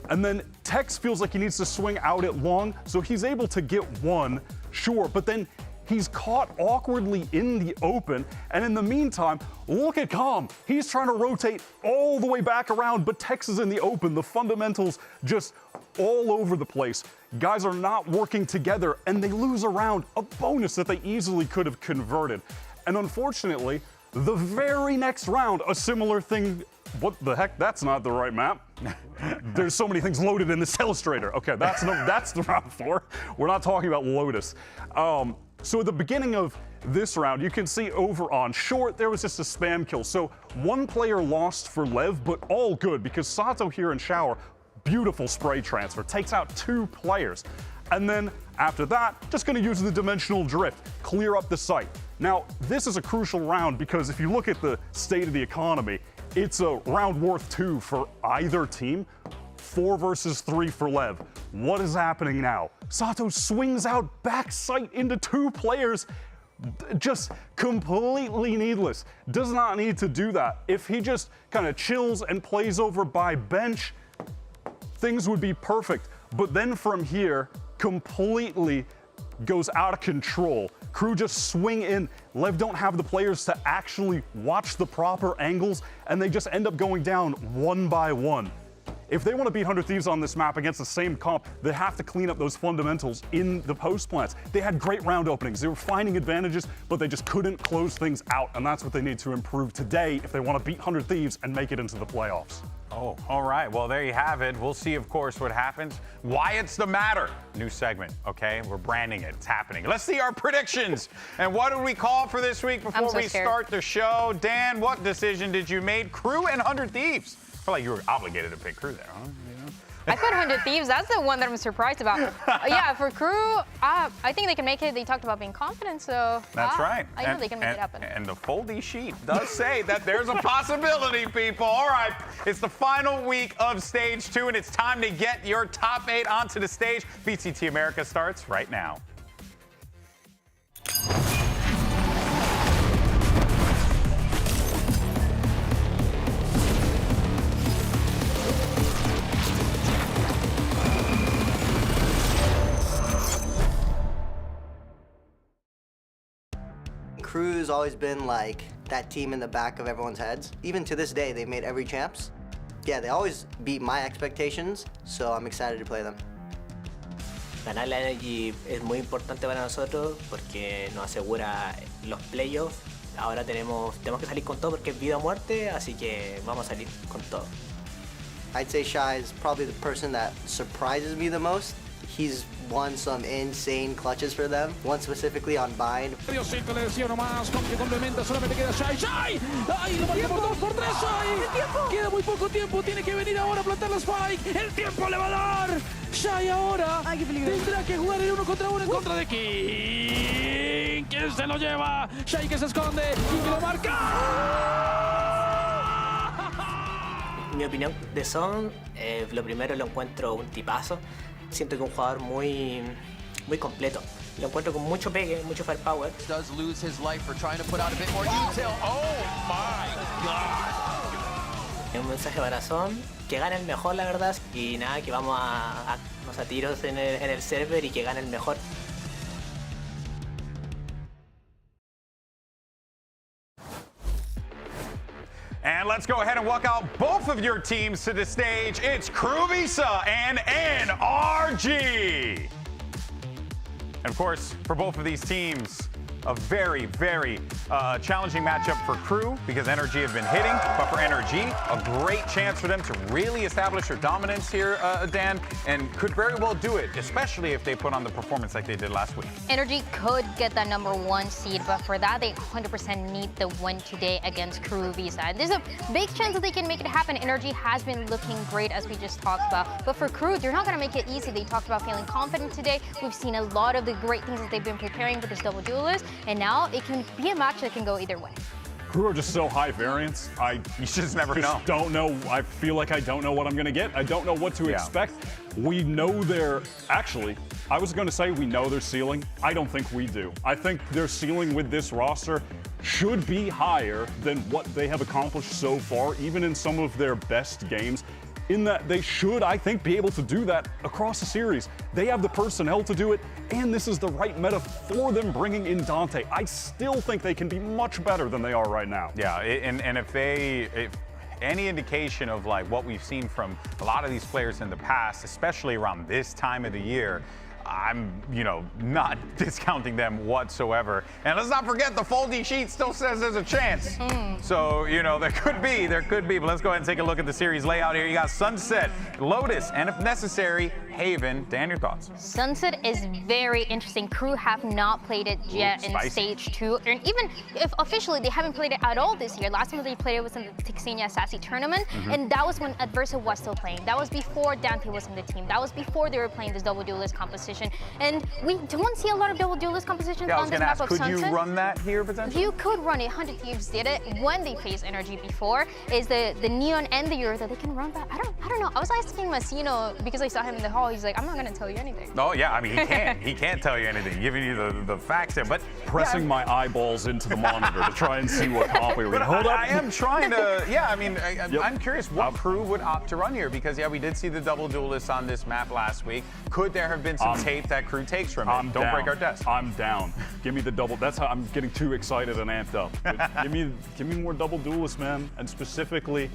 And then Tex feels like he needs to swing out at Long, so he's able to get 1, sure, but then he's caught awkwardly in the open, and in the meantime, look at Com. He's trying to rotate all the way back around, but Tex is in the open. The fundamentals just all over the place. Guys are not working together, and they lose a round, a bonus that they easily could have converted. And unfortunately, the very next round, a similar thing. What the heck? That's not the right map. There's so many things loaded in this illustrator. Okay, that's the round 4. We're not talking about Lotus. So at the beginning of this round, you can see over on short, there was just a spam kill. So 1 player lost for LEV, but all good because Sato here in Shower, beautiful spray transfer, takes out 2 players. And then after that, just gonna use the dimensional drift, clear up the site. Now, this is a crucial round because if you look at the state of the economy, it's a round worth 2 for either team. 4 versus 3 for LEV. What is happening now? Sato swings out back sight into 2 players. Just completely needless. Does not need to do that. If he just kind of chills and plays over by bench, things would be perfect. But then from here, completely goes out of control. Crew just swing in. LEV don't have the players to actually watch the proper angles, and they just end up going down 1 by 1. If they want to beat 100 Thieves on this map against the same comp, they have to clean up those fundamentals in the post plants. They had great round openings. They were finding advantages, but they just couldn't close things out, and that's what they need to improve today if they want to beat 100 Thieves and make it into the playoffs. Oh, all right. Well, there you have it. We'll see, of course, what happens. Wyatt's the matter. New segment, okay? We're branding it. It's happening. Let's see our predictions. And what did we call for this week before we start the show? Dan, what decision did you make? Crew and 100 Thieves. I feel like you were obligated to pick Crew there, huh? I put 100 Thieves. That's the one that I'm surprised about. Yeah, for Crew, I think they can make it. They talked about being confident, so that's right. I know they can make it happen. And the foldy sheet does say that there's a possibility, people. All right, it's the final week of Stage 2, and it's time to get your top 8 onto the stage. VCT America starts right now. Crew's always been like that team in the back of everyone's heads. Even to this day, they've made every champs. Yeah, they always beat my expectations, so I'm excited to play them. Ganar la Energy es muy importante para nosotros porque nos asegura los playoffs. Ahora tenemos que salir con todo porque es vida o muerte, así que vamos a salir con todo. I'd say Shy is probably the person that surprises me the most. He's won some insane clutches for them, one specifically on Bind. Diosito le decía nomás, con que complementa, solamente queda Shy. ¡Shy! ¡Ay, lo marca por 2 por 3, Shy! Queda muy poco tiempo, tiene que venir ahora a plantar la Spike. ¡El tiempo le va a dar! Shy ahora tendrá que jugar el 1 contra 1 en contra de King. ¿Quién se lo lleva? Shy que se esconde, King lo marca. Mi opinión de Son, lo primero lo encuentro un tipazo. Siento que es un jugador muy completo. Lo encuentro con mucho pegue, mucho firepower. Does lose his life for trying to put out a bit more util. Oh my God. Un mensaje para Son, que gane el mejor, la verdad. Y nada, que vamos a tiros en el server y que gane el mejor. And let's go ahead and walk out both of your teams to the stage. It's Crew Visa and NRG. And of course, for both of these teams, a very, very challenging matchup for Crew because NRG have been hitting, but for NRG, a great chance for them to really establish their dominance here, Dan, and could very well do it, especially if they put on the performance like they did last week. NRG could get that #1 seed, but for that, they 100% need the win today against Crew Visa. And there's a big chance that they can make it happen. NRG has been looking great, as we just talked about, but for Crew, they're not going to make it easy. They talked about feeling confident today. We've seen a lot of the great things that they've been preparing for this double duelist. And now it can be a match that can go either way. Crew are just so high variance. You just never know. Don't know. I feel like I don't know what I'm going to get. I don't know what to expect. We know actually, I was going to say we know their ceiling. I don't think we do. I think their ceiling with this roster should be higher than what they have accomplished so far, even in some of their best games. In that they should, I think, be able to do that across the series. They have the personnel to do it, and this is the right meta for them bringing in Dante. I still think they can be much better than they are right now. Yeah, and if any indication of like what we've seen from a lot of these players in the past, especially around this time of the year, I'm, not discounting them whatsoever. And let's not forget the foldy sheet still says there's a chance. So, there could be. But let's go ahead and take a look at the series layout here. You got Sunset, Lotus, and if necessary, Haven. Dan, your thoughts? Sunset is very interesting. Crew have not played it yet in Stage 2. And even if officially they haven't played it at all this year. Last time they played it was in the Texenia Sassy tournament. And that was when Adversa was still playing. That was before Dante was in the team. That was before they were playing this double duelist competition. And we don't see a lot of double duelist competitions on this map of Sunset. Could you run that here potentially? You could run it. 100 Thieves did it when they faced NRG before. Is the Neon and the Euro that they can run that? I don't know. I was asking Massino because I saw him in the hall. He's like, I'm not gonna tell you anything. Oh yeah, I mean he can't tell you anything, giving you the facts there. But pressing my eyeballs into the monitor to try and see what comp we were gonna hold up. I am trying to. Yeah, I mean I'm curious what Crew would opt to run here because we did see the double duelists on this map last week. Could there have been some tape that Crew takes from it? Don't break our desk. I'm down. Give me the double. That's how I'm getting too excited and amped up. Give me more double duelists, man. And specifically,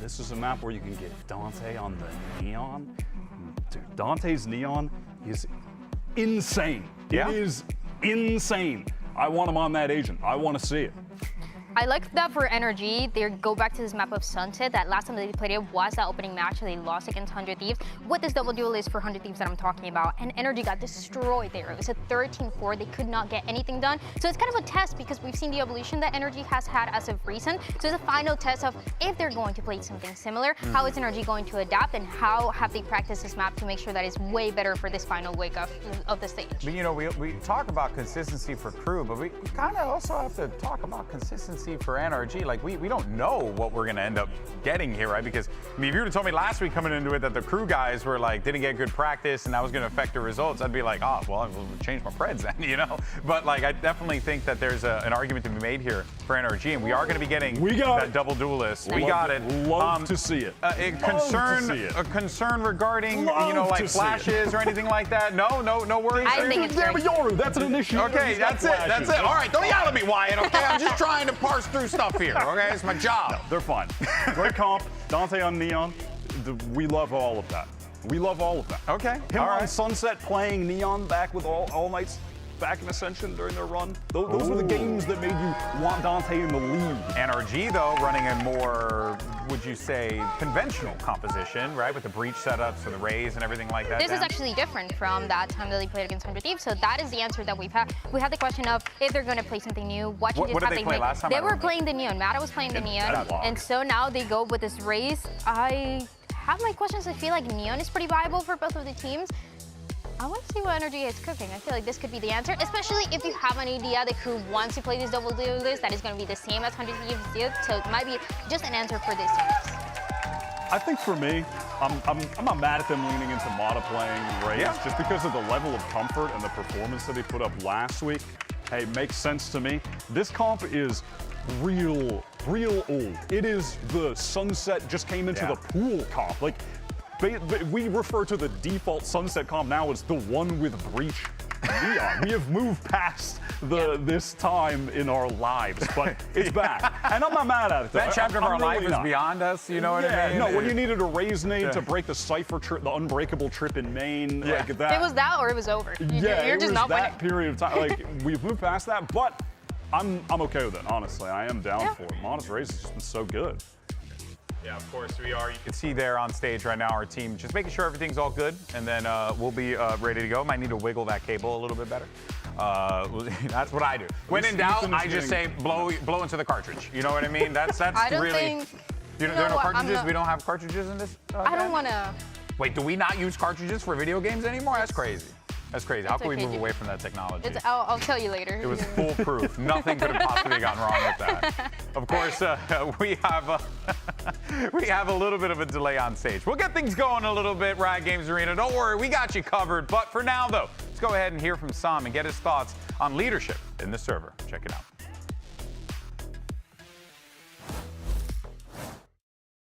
this is a map where you can get Dante on the Neon. Dude, Dante's Neon is insane. Yeah. It is insane. I want him on that agent. I want to see it. I like that for Energy. They go back to this map of Sunset. That last time that they played it was that opening match. They lost against 100 Thieves. With this double duel is for 100 Thieves that I'm talking about. And Energy got destroyed there. It was a 13-4. They could not get anything done. So it's kind of a test because we've seen the evolution that Energy has had as of recent. So it's a final test of if they're going to play something similar, how is Energy going to adapt, and how have they practiced this map to make sure that it's way better for this final week of the stage. But you know, we talk about consistency for Crew, but we kind of also have to talk about consistency for NRG. Like, we don't know what we're going to end up getting here, right? Because, I mean, if you would have told me last week coming into it that the Crew guys were like, didn't get good practice and that was going to affect the results, I'd be like, oh, well, I'll change my preds then, you know? But, like, I definitely think that there's an argument to be made here for NRG, and we are going to be getting that double duelist. We got it. Love to see it. A concern regarding, you know, like flashes or anything like that? No worries. I think it's very... That's an issue. Okay, that's it. All right, don't yell at me, Wyatt, okay? I'm just trying to parse through stuff here, okay? It's my job. No, they're fine. Great comp. Dante on Neon. We love all of that. We love all of that. Okay. Him on Sunset playing Neon back with all Knights back in Ascension during their run. Those were the games that made you want Dante in the lead. NRG, though, running a more, would you say, conventional composition, right? With the breach setups for the Rays and everything like that. This is actually different from that time that they played against 100 Thieves. So that is the answer that we've had. We had the question of if they're going to play something new, what changes did have they they play made? last time? They were playing the Neon. Mata was playing the Neon. And so now they go with this Rays. I have my questions. I feel like Neon is pretty viable for both of the teams. I want to see what Energy is cooking. I feel like this could be the answer, especially if you have an idea the Crew wants to play this double duelist that is going to be the same as 100 Thieves did. So it might be just an answer for this series. I think for me, I'm not mad at them leaning into Mata playing Rays just because of the level of comfort and the performance that they put up last week. Hey, makes sense to me. This comp is real old. It is the Sunset just came into the pool comp. Like, we refer to the default Sunset comp now as the one with breach Neon. We have moved past this time in our lives, but it's back. And I'm not mad at it, though. That chapter of our life is beyond us, you know what I mean? No, when you needed a Raze name to break the Cypher trip, the unbreakable trip in Maine, like that. It was that or it was over. You're just not winning. That period of time. Like, we've moved past that, but I'm okay with it, honestly. I am down for it. Modest Raze has just been so good. Yeah, of course we are. You can see there on stage right now our team just making sure everything's all good, and then we'll be ready to go. Might need to wiggle that cable a little bit better. That's what I do. When in doubt, I just say blow into the cartridge. You know what I mean? That's I don't really. think. There are no cartridges. We don't have cartridges in this. I don't want to. Wait, do we not use cartridges for video games anymore? That's crazy. That's crazy. How can we move away from that technology? I'll tell you later. It was foolproof. Nothing could have possibly gone wrong with that. Of course, we have a little bit of a delay on stage. We'll get things going a little bit, Riot Games Arena. Don't worry, we got you covered. But for now, though, let's go ahead and hear from Sam and get his thoughts on leadership in the server. Check it out.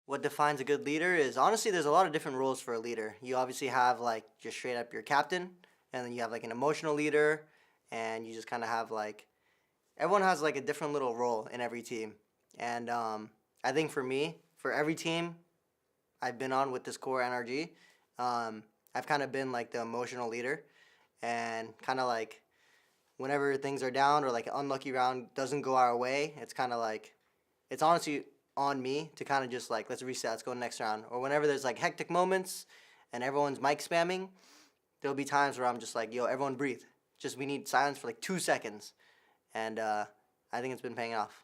What defines a good leader is, honestly, there's a lot of different roles for a leader. You obviously have, like, just straight up your captain, and then you have, like, an emotional leader, and you just kind of have, like, everyone has, like, a different little role in every team. And I think for me, for every team I've been on with this core NRG, I've kind of been, like, the emotional leader, and kind of, like, whenever things are down or, like, an unlucky round doesn't go our way, it's kind of, like, it's honestly on me to kind of just like, let's reset, let's go next round. Or whenever there's like hectic moments and everyone's mic spamming, there'll be times where I'm just like, yo, everyone breathe. Just we need silence for like 2 seconds. And I think it's been paying off.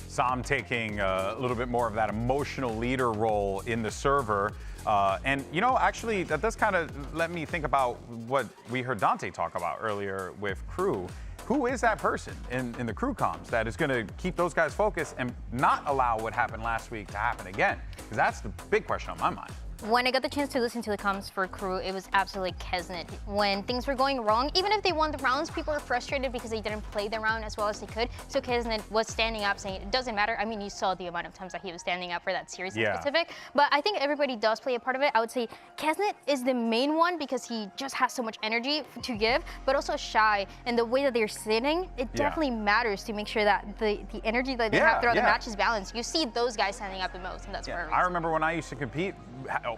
Sam taking a little bit more of that emotional leader role in the server. And, you know, actually, that does kind of let me think about what we heard Dante talk about earlier with Crew. Who is that person in the Crew comms that is going to keep those guys focused and not allow what happened last week to happen again? Because that's the big question on my mind. When I got the chance to listen to the comms for Crew, it was absolutely Kesnet. When things were going wrong, even if they won the rounds, people were frustrated because they didn't play the round as well as they could. So Kesnet was standing up saying, it doesn't matter. I mean, you saw the amount of times that he was standing up for that series in specific. But I think everybody does play a part of it. I would say Kesnet is the main one because he just has so much energy to give, but also Shy. And the way that they're sitting, it definitely matters to make sure that the energy that they have throughout the match is balanced. You see those guys standing up the most, and that's where I remember when I used to compete,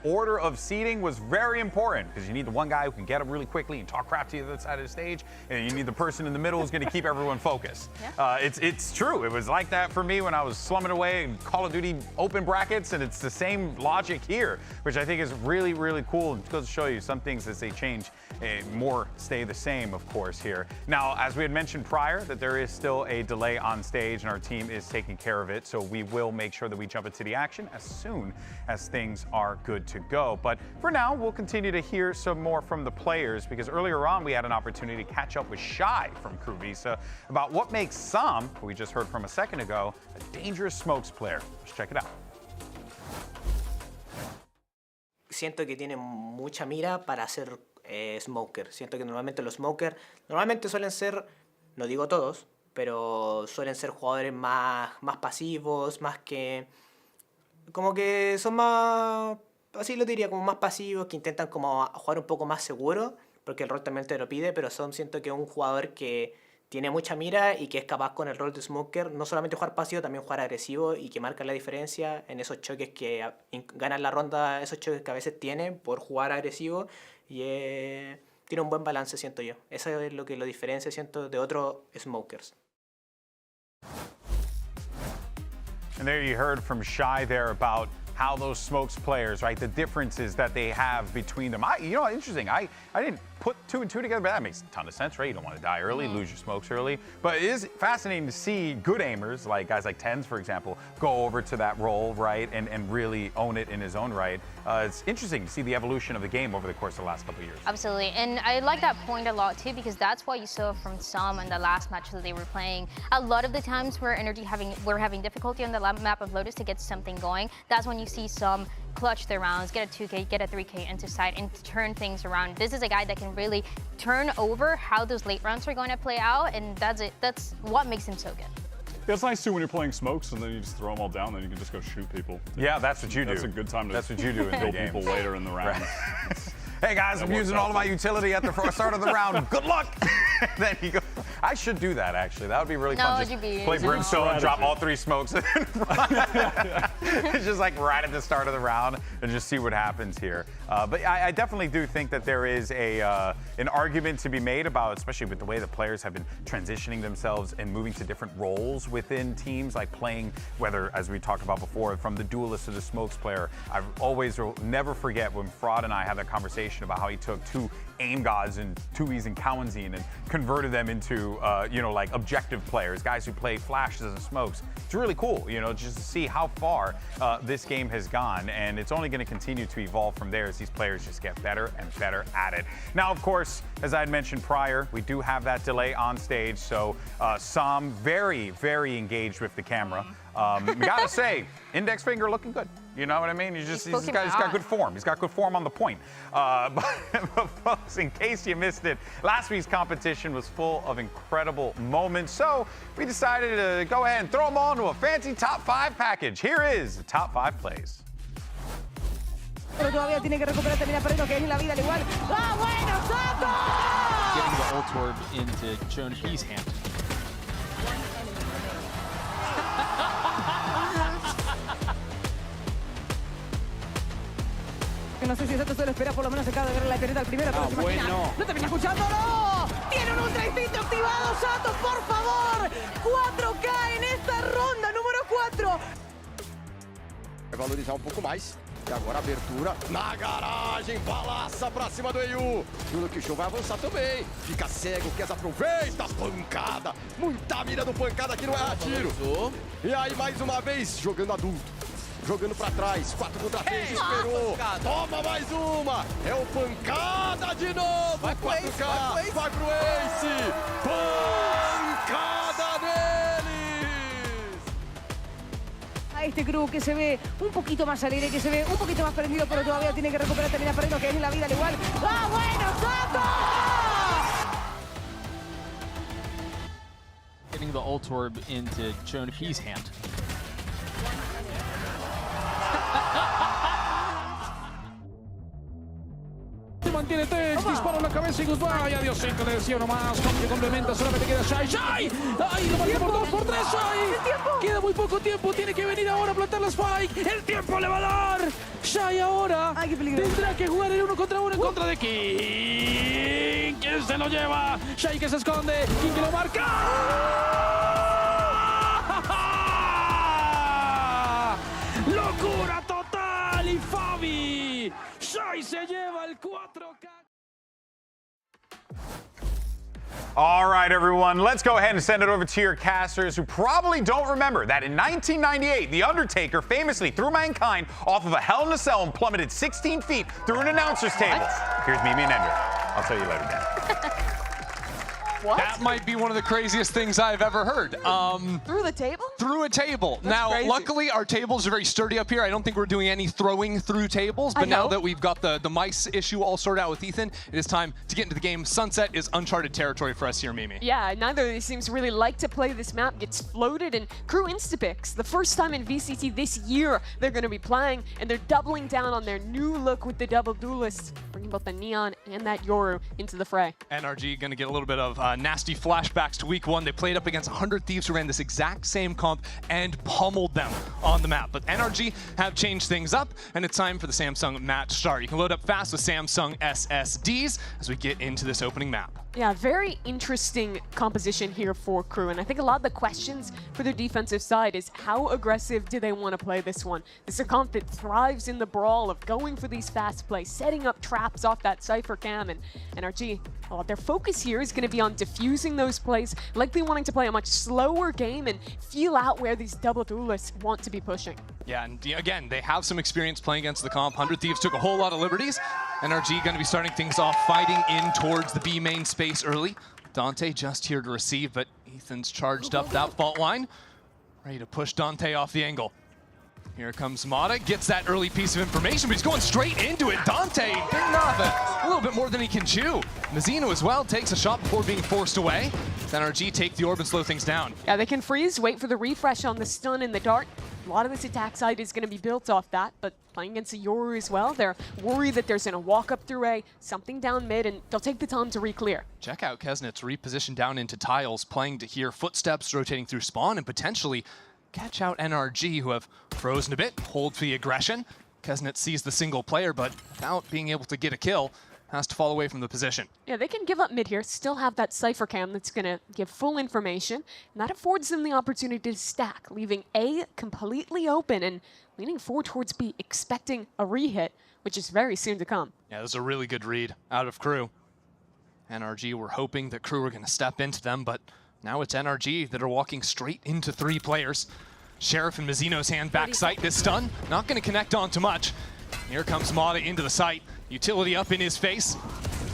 order of seating was very important because you need the one guy who can get up really quickly and talk crap to the other side of the stage, and you need the person in the middle who's going to keep everyone focused. Yeah. It's true. It was like that for me when I was slumming away in Call of Duty open brackets, and it's the same logic here, which I think is really, really cool. It goes to show you some things as they change, more stay the same, of course, here. Now, as we had mentioned prior, that there is still a delay on stage, and our team is taking care of it, so we will make sure that we jump into the action as soon as things are good to go. But for now, we'll continue to hear some more from the players, because earlier on we had an opportunity to catch up with Shy from Crew Visa about what makes Sam, who we just heard from a second ago, a dangerous smokes player. Let's check it out. Siento que tiene mucha mira para ser smoker. Siento que normalmente los smokers suelen ser, no digo todos, pero suelen ser jugadores más pasivos, más que... como que son más... así lo diría, como más pasivos, que intentan como jugar un poco más seguro, porque el rol también te lo pide, pero siento que es un jugador que tiene mucha mira y que es capaz con el rol de smoker no solamente jugar pasivo, también jugar agresivo, y que marca la diferencia en esos choques que ganan la ronda, esos choques que a veces tiene por jugar agresivo, y tiene un buen balance, siento yo. Eso es lo que lo diferencia, siento, de otros smokers. And there you heard from Shy there about how those smokes players, right, the differences that they have between them. You know, interesting, I didn't put 2 and 2 together, but that makes a ton of sense, right? You don't want to die early, lose your smokes early. But it is fascinating to see good aimers, like guys like Tens, for example, go over to that role, right, and really own it in his own right. It's interesting to see the evolution of the game over the course of the last couple of years. Absolutely, and I like that point a lot too, because that's what you saw from Sam in the last match that they were playing. A lot of the times where we're having difficulty on the map of Lotus to get something going, that's when you see Sam clutch the rounds, get a 2K, get a 3K into side, and turn things around. This is a guy that can really turn over how those late rounds are going to play out, and that's it. That's what makes him so good. Yeah, it's nice too when you're playing smokes and then you just throw them all down, then you can just go shoot people. Yeah, that's what you do. That's a good time to That's what you do in kill the game. people later in the round. Right. Hey guys, I'm using all of my utility at the start of the round. Good luck. Then you go. I should do that actually. That would be really fun. Just play Brimstone and drop all 3 smokes in front. It's just like right at the start of the round and just see what happens here. But I definitely do think that there is an argument to be made about, especially with the way the players have been transitioning themselves and moving to different roles within teams, like playing, whether, as we talked about before, from the duelist to the smokes player. I always will never forget when Fraud and I had that conversation about how he took 2 aim gods and 2Es and Cowanzine and converted them into, you know, like objective players, guys who play flashes and smokes. It's really cool, you know, just to see how far this game has gone, and it's only going to continue to evolve from there as these players just get better and better at it. Now, of course, as I had mentioned prior, we do have that delay on stage, so Sam very, very engaged with the camera. Gotta say, index finger looking good. You know what I mean? He's got good form. He's got good form on the point. But folks, in case you missed it, last week's competition was full of incredible moments. So we decided to go ahead and throw them all into a fancy top 5 package. Here is the top 5 plays. Pero todavía tiene que recuperar, termina perdiendo, que es la vida al igual. ¡Ah, bueno, Sato! Getting the ult orb into Jonapi's hand. No sé si Sato se lo espera, por lo menos se acaba de ver la eternidad al primero, pero se imagina. Bueno. ¡No termina escuchándolo! ¡Tiene un ultra instinto activado, Sato, por favor! 4K en esta ronda, número 4. Vai valorizar um pouco mais. E agora a abertura na garagem, balaça pra cima do EU. E o Luke Show vai avançar também. Fica cego, Kes aproveita, pancada. Muita mira do pancada aqui no tiro. E aí, mais uma vez, jogando adulto. Jogando pra trás, 4 contra 3, esperou. Toma mais uma. É o pancada de novo. Vai 4K, vai pro Ace. Pancada deles. A este crew que se ve un poquito más alegre, que se ve un poquito más prendido, pero todavía tiene que recuperar, termina perdiendo, que es la vida al igual. ¡Ah, bueno, Sato! Getting the ult orb into Jonapi's hand. Se mantiene Tech, disparo en la cabeza y goodbye. Adiosito, le decía uno más. Compre complementa, solamente queda Shai. ¡Shai! ¡Ay, lo marca por 2 por 3! ¡Shai! Queda muy poco tiempo, tiene que venir ahora a plantar la Spike. ¡El tiempo le va a dar! Shai ahora tendrá que jugar el 1 contra 1 en contra de King. ¿Quién se lo lleva? Shai que se esconde. King que lo marca. ¡Locura total! Y Fabi, Shai se lleva el 4K. All right, everyone, let's go ahead and send it over to your casters who probably don't remember that in 1998, The Undertaker famously threw Mankind off of a Hell in a Cell and plummeted 16 feet through an announcer's table. Here's Mimi and Ender. I'll tell you later, Dan. What? That might be one of the craziest things I've ever heard. Through the table? Through a table. That's now, crazy. luckily, our tables are very sturdy up here. I don't think we're doing any throwing through tables. But now that we've got the mice issue all sorted out with Ethan, it is time to get into the game. Sunset is uncharted territory for us here, Mimi. Yeah, neither of these teams really like to play this map. Gets floated, and Crew Instapicks, the first time in VCT this year they're going to be playing, and they're doubling down on their new look with the double duelists, bringing both the Neon and that Yoru into the fray. NRG going to get a little bit of nasty flashbacks to week 1. They played up against 100 Thieves who ran this exact same comp and pummeled them on the map. But NRG have changed things up, and it's time for the Samsung match start. You can load up fast with Samsung SSDs as we get into this opening map. Yeah, very interesting composition here for Crew, and I think a lot of the questions for their defensive side is how aggressive do they want to play this one? This is a comp that thrives in the brawl of going for these fast plays, setting up traps off that Cypher cam, and NRG, well, their focus here is going to be on diffusing those plays, likely wanting to play a much slower game and feel out where these double duelists want to be pushing. Yeah, and again, they have some experience playing against the comp. 100 Thieves took a whole lot of liberties. NRG going to be starting things off, fighting in towards the B main space early. Dante just here to receive, but Ethan's charged up that fault line. Ready to push Dante off the angle. Here comes Mata, gets that early piece of information, but he's going straight into it. Dante getting off it a little bit more than he can chew. Mazzino as well takes a shot before being forced away. NRG take the orb and slow things down. Yeah, they can freeze, wait for the refresh on the stun and the dart. A lot of this attack side is going to be built off that, but playing against the Yoru as well, they're worried that there's going to walk up through A, something down mid, and they'll take the time to re-clear. Check out Kesnitz repositioned down into tiles, playing to hear footsteps rotating through spawn and potentially catch out NRG, who have frozen a bit, hold for the aggression. Kesnitz sees the single player, but without being able to get a kill, has to fall away from the position. Yeah, they can give up mid here, still have that Cypher cam that's going to give full information, and that affords them the opportunity to stack, leaving A completely open and leaning forward towards B, expecting a re-hit, which is very soon to come. Yeah, this is a really good read out of Crew. NRG were hoping that Crew were going to step into them, but now it's NRG that are walking straight into 3 players. Sheriff and Mazzino's hand back sight. This stun, not going to connect on to much. Here comes Mata into the site. Utility up in his face.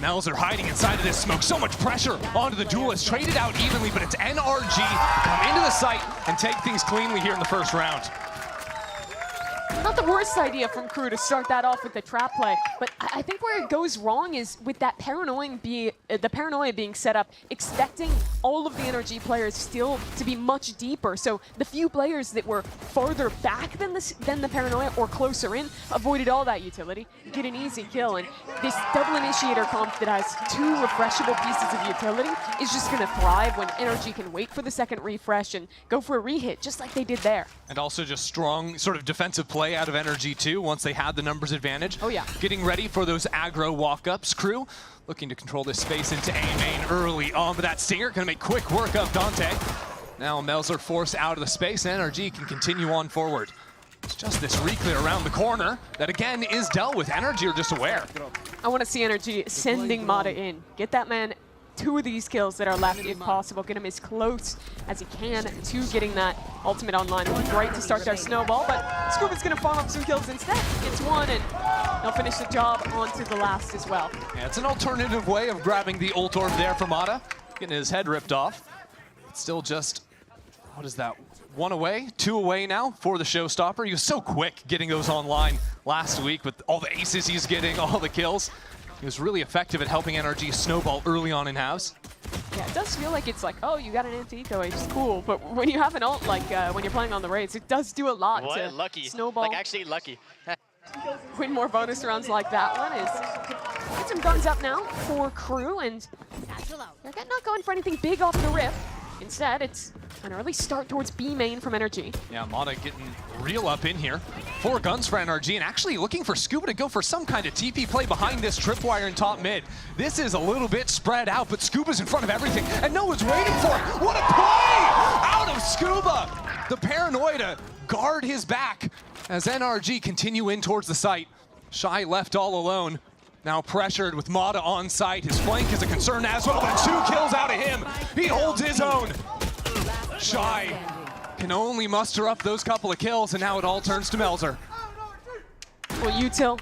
Mel's are hiding inside of this smoke. So much pressure onto the duelist. Traded out evenly, but it's NRG come into the site and take things cleanly here in the first round. Not the worst idea from Crew to start that off with the trap play, but I think where it goes wrong is with that paranoia being set up, expecting all of the NRG players still to be much deeper. So the few players that were farther back than the paranoia or closer in avoided all that utility, get an easy kill. And this double initiator comp that has 2 refreshable pieces of utility is just going to thrive when NRG can wait for the second refresh and go for a re-hit, just like they did there. And also just strong sort of defensive play out of NRG too, once they had the numbers advantage. Oh yeah. Getting ready for those aggro walk-ups. Crew looking to control this space into A main early on, but that Stinger gonna make quick work of Dante. Now Melzer forced out of the space, and NRG can continue on forward. It's just this re-clear around the corner that again is dealt with. NRG are just aware. I want to see NRG sending Mata in. Get that man 2 of these kills that are left if possible. Get him as close as he can to getting that ultimate online. It would be great to start their snowball, but Scoop is going to farm up some kills instead. Gets 1, and they'll finish the job onto the last as well. Yeah, it's an alternative way of grabbing the ult orb there for Mata. Getting his head ripped off. It's still just, what is that? 1 away, 2 away now for the showstopper. He was so quick getting those online last week with all the aces he's getting, all the kills. He was really effective at helping NRG snowball early on in halves. Yeah, it does feel like it's like, oh, you got an anti-eco, it's cool. But when you have an ult, like when you're playing on the raids, it does do a lot to lucky. snowball. Like, actually lucky. win more bonus rounds like that one. Is get some guns up now for Crew, and they're not going for anything big off the rip. Instead, it's an early start towards B main from NRG. Yeah, Mata getting real up in here. 4 guns for NRG, and actually looking for Scuba to go for some kind of TP play behind this tripwire in top mid. This is a little bit spread out, but Scuba's in front of everything, and no one's waiting for it. What a play out of Scuba! The paranoia to guard his back as NRG continue in towards the site. Shy left all alone. Now pressured with Mata on site. His flank is a concern as well, but 2 kills out of him. He holds his own. Shy can only muster up those couple of kills, and now it all turns to Melzer. Well, Util,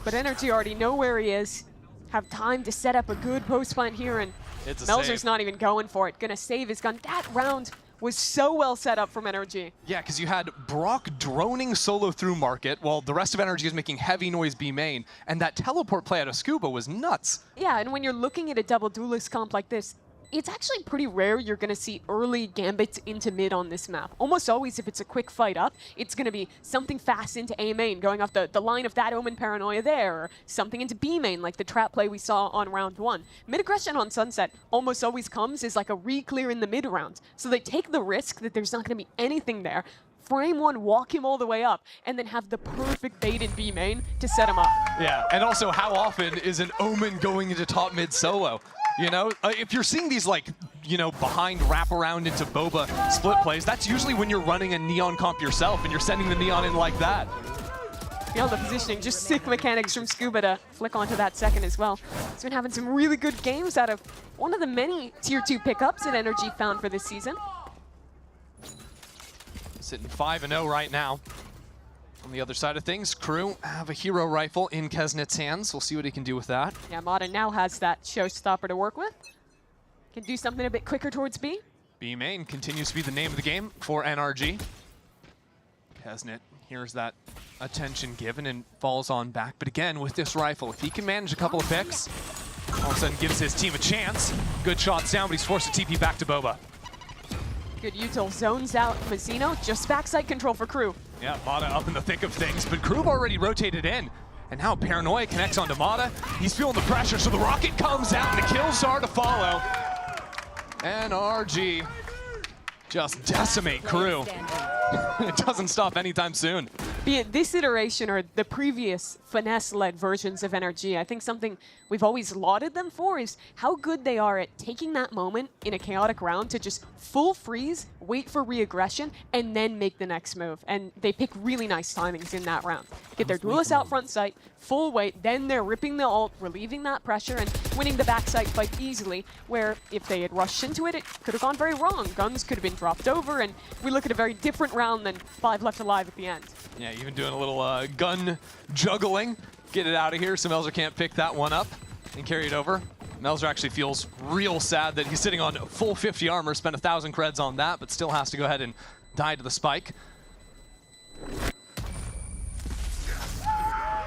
but NRG already know where he is. Have time to set up a good post plant here, and Melzer's not even going for it. Gonna save his gun. That round was so well set up from NRG. Yeah, because you had Brock droning solo through market while the rest of NRG is making heavy noise B main, and that teleport play out of Scuba was nuts. Yeah, and when you're looking at a double duelist comp like this, it's actually pretty rare you're going to see early gambits into mid on this map. Almost always, if it's a quick fight up, it's going to be something fast into A main, going off the line of that Omen Paranoia there, or something into B main, like the trap play we saw on round 1. Mid aggression on Sunset almost always comes as like a re-clear in the mid round. So they take the risk that there's not going to be anything there, frame one, walk him all the way up, and then have the perfect bait in B main to set him up. Yeah, and also how often is an Omen going into top mid solo? You know, if you're seeing these like, you know, behind wraparound into Boba split plays, that's usually when you're running a Neon comp yourself and you're sending the Neon in like that. Beyond the positioning, just sick mechanics from Scuba to flick onto that second as well. He's been having some really good games out of one of the many tier 2 pickups that NRG found for this season. Sitting 5-0 right now. On the other side of things, Crew have a hero rifle in Kesnet's hands. We'll see what he can do with that. Yeah, Mata now has that showstopper to work with. Can do something a bit quicker towards B. B main continues to be the name of the game for NRG. Kesnet hears that attention given and falls on back. But again, with this rifle, if he can manage a couple of picks, all of a sudden gives his team a chance. Good shots down, but he's forced to TP back to Boba. Good util, zones out Mazzino, just backside control for Crew. Yeah, Mata up in the thick of things, but Crew already rotated in. And now Paranoia connects onto Mata. He's feeling the pressure, so the rocket comes out and the kills are to follow. NRG just decimate Crew. It doesn't stop anytime soon. Be it this iteration or the previous finesse-led versions of NRG, I think something we've always lauded them for is how good they are at taking that moment in a chaotic round to just full freeze, wait for re-aggression, and then make the next move. And they pick really nice timings in that round. Get their duelist out front sight, full wait, then they're ripping the ult, relieving that pressure, and winning the backside fight easily, where if they had rushed into it, it could have gone very wrong. Guns could have been dropped over, and we look at a very different round than 5 left alive at the end. Yeah, even doing a little gun juggling. Get it out of here so Melzer can't pick that one up and carry it over. Melzer actually feels real sad that he's sitting on full 50 armor, spent 1,000 creds on that, but still has to go ahead and die to the spike.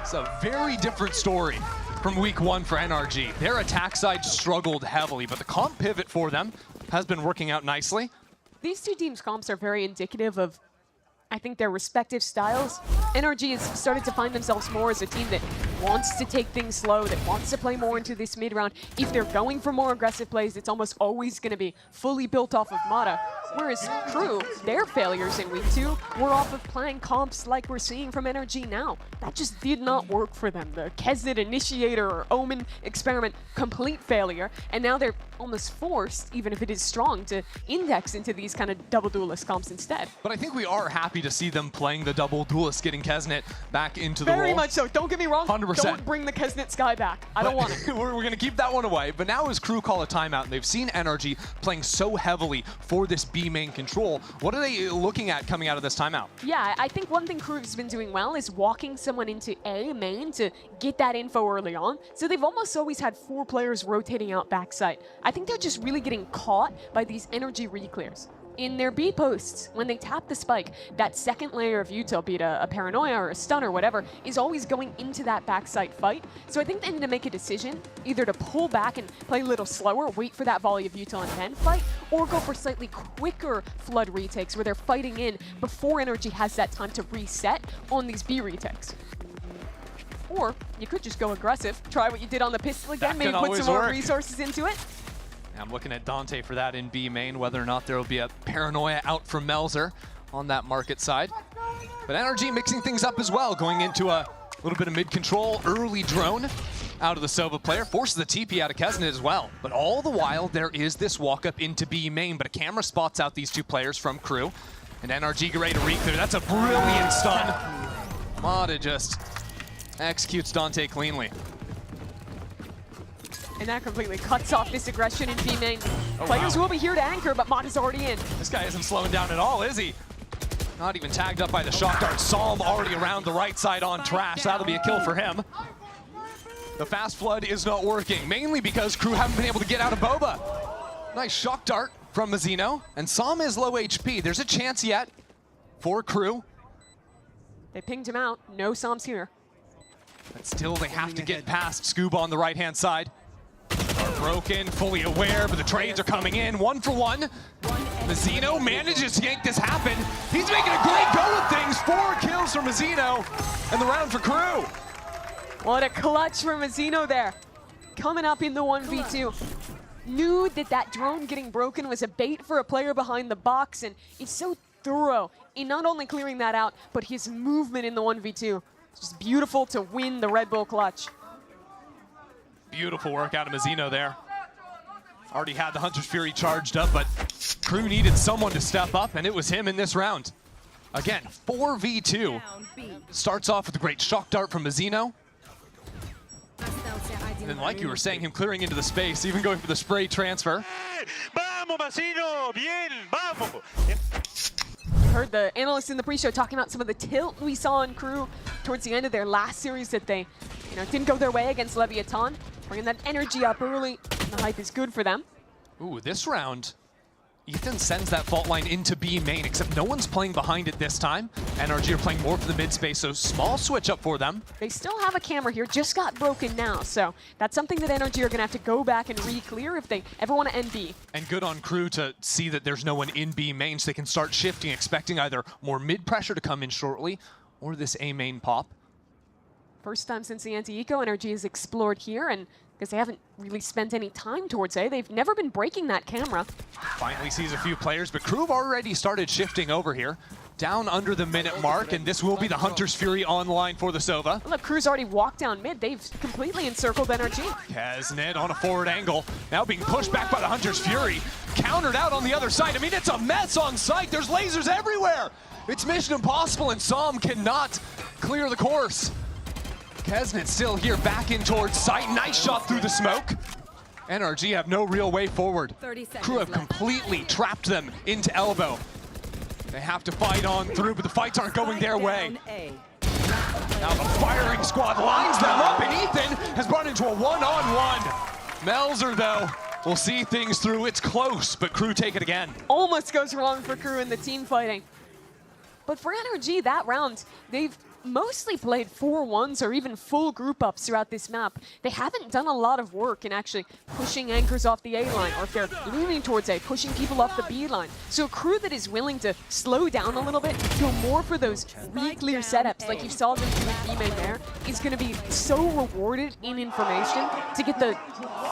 It's a very different story from week 1 for NRG. Their attack side struggled heavily, but the comp pivot for them has been working out nicely. These two teams' comps are very indicative of, I think, their respective styles. NRG has started to find themselves more as a team that wants to take things slow, that wants to play more into this mid-round. If they're going for more aggressive plays, it's almost always going to be fully built off of Mata. Whereas Crew, their failures in week 2 were off of playing comps like we're seeing from NRG now. That just did not work for them. The Kesnet Initiator or Omen experiment, complete failure. And now they're almost forced, even if it is strong, to index into these kind of double duelist comps instead. But I think we are happy to see them playing the double duelist, getting Kesnet back into the role. Very much so. Don't get me wrong. 100%. Don't bring the Kesnet Sky back. I don't want it. We're going to keep that one away. But now as Crew call a timeout, and they've seen NRG playing so heavily for this B main control. What are they looking at coming out of this timeout? Yeah, I think one thing Crew's been doing well is walking someone into A main to get that info early on. So they've almost always had 4 players rotating out backside. I think they're just really getting caught by these NRG reclears. in their B posts. When they tap the spike, that second layer of util, be it a paranoia or a stun or whatever, is always going into that backside fight. So I think they need to make a decision, either to pull back and play a little slower, wait for that volley of util and then fight, or go for slightly quicker flood retakes where they're fighting in before Energy has that time to reset on these B retakes. Or you could just go aggressive, try what you did on the pistol again, maybe put some more resources into it. I'm looking at Dante for that in B main, whether or not there will be a paranoia out from Melzer on that market side. But Energy mixing things up as well, going into a little bit of mid-control, early drone out of the Sova player, forces the TP out of Kesnet as well. But all the while, there is this walk-up into B main, but a camera spots out these two players from Crew. And NRG get ready to re-clear. That's a brilliant stun. Mata just executes Dante cleanly. And that completely cuts off this aggression in B main. Players will be here to anchor, but Mata's already in. This guy isn't slowing down at all, is he? Not even tagged up by the shock dart. Psalm already around the right side on Trash. That'll be a kill for him. The fast flood is not working, mainly because Crew haven't been able to get out of Boba. Nice shock dart from Mazzino, and Psalm is low HP. There's a chance yet for Crew. They pinged him out. No Psalms here. But still, they have to get past Scuba on the right-hand side. Broken, fully aware, but the trades are coming in. 1 for 1. Mazzino manages to make this happen. He's making a great go of things. 4 kills for Mazzino, and the round for Crew. What a clutch for Mazzino there. Coming up in the 1v2. Knew that drone getting broken was a bait for a player behind the box, and he's so thorough in not only clearing that out, but his movement in the 1v2. It's just beautiful to win the Red Bull clutch. Beautiful work out of Mazzino there. Already had the Hunter's Fury charged up, but Crew needed someone to step up, and it was him in this round. Again, 4v2. Starts off with a great shock dart from Mazzino. And then, like you were saying, him clearing into the space, even going for the spray transfer. Vamos, Mazzino, bien, vamos. Heard the analysts in the pre-show talking about some of the tilt we saw in Crew towards the end of their last series that they didn't go their way against Leviathan. Bringing that energy up early, the hype is good for them. Ooh, this round, Ethan sends that fault line into B main, except no one's playing behind it this time. NRG are playing more for the mid space, so small switch up for them. They still have a camera here, just got broken now, so that's something that NRG are gonna have to go back and re-clear if they ever want to end B. And good on Crew to see that there's no one in B main, so they can start shifting, expecting either more mid pressure to come in shortly, or this A main pop. First time since the anti-eco, NRG has explored here, and because they haven't really spent any time towards A, they've never been breaking that camera. Finally sees a few players, but Crew have already started shifting over here. Down under the minute mark, and this will be the Hunter's Fury online for the Sova. Look, Crew's already walked down mid. They've completely encircled NRG. Kesnet on a forward angle, now being pushed back by the Hunter's Fury. Countered out on the other side. I mean, it's a mess on site. There's lasers everywhere. It's mission impossible, and Psalm cannot clear the course. Kesnet still here, back in towards site. Nice shot through the smoke. NRG have no real way forward. Crew have completely trapped them into elbow. They have to fight on through, but the fights aren't going their way. Now the firing squad lines them up, and Ethan has brought into a one-on-one. Melzer, though, will see things through. It's close, but Crew take it again. Almost goes wrong for Crew in the team fighting. But for NRG, that round, they've mostly played 4-1s or even full group ups throughout this map. They haven't done a lot of work in actually pushing anchors off the A line, or if they're leaning towards A, pushing people off the B line. So a Crew that is willing to slow down a little bit, go more for those re-clear setups like you saw them do with B-main there, is going to be so rewarded in information to get the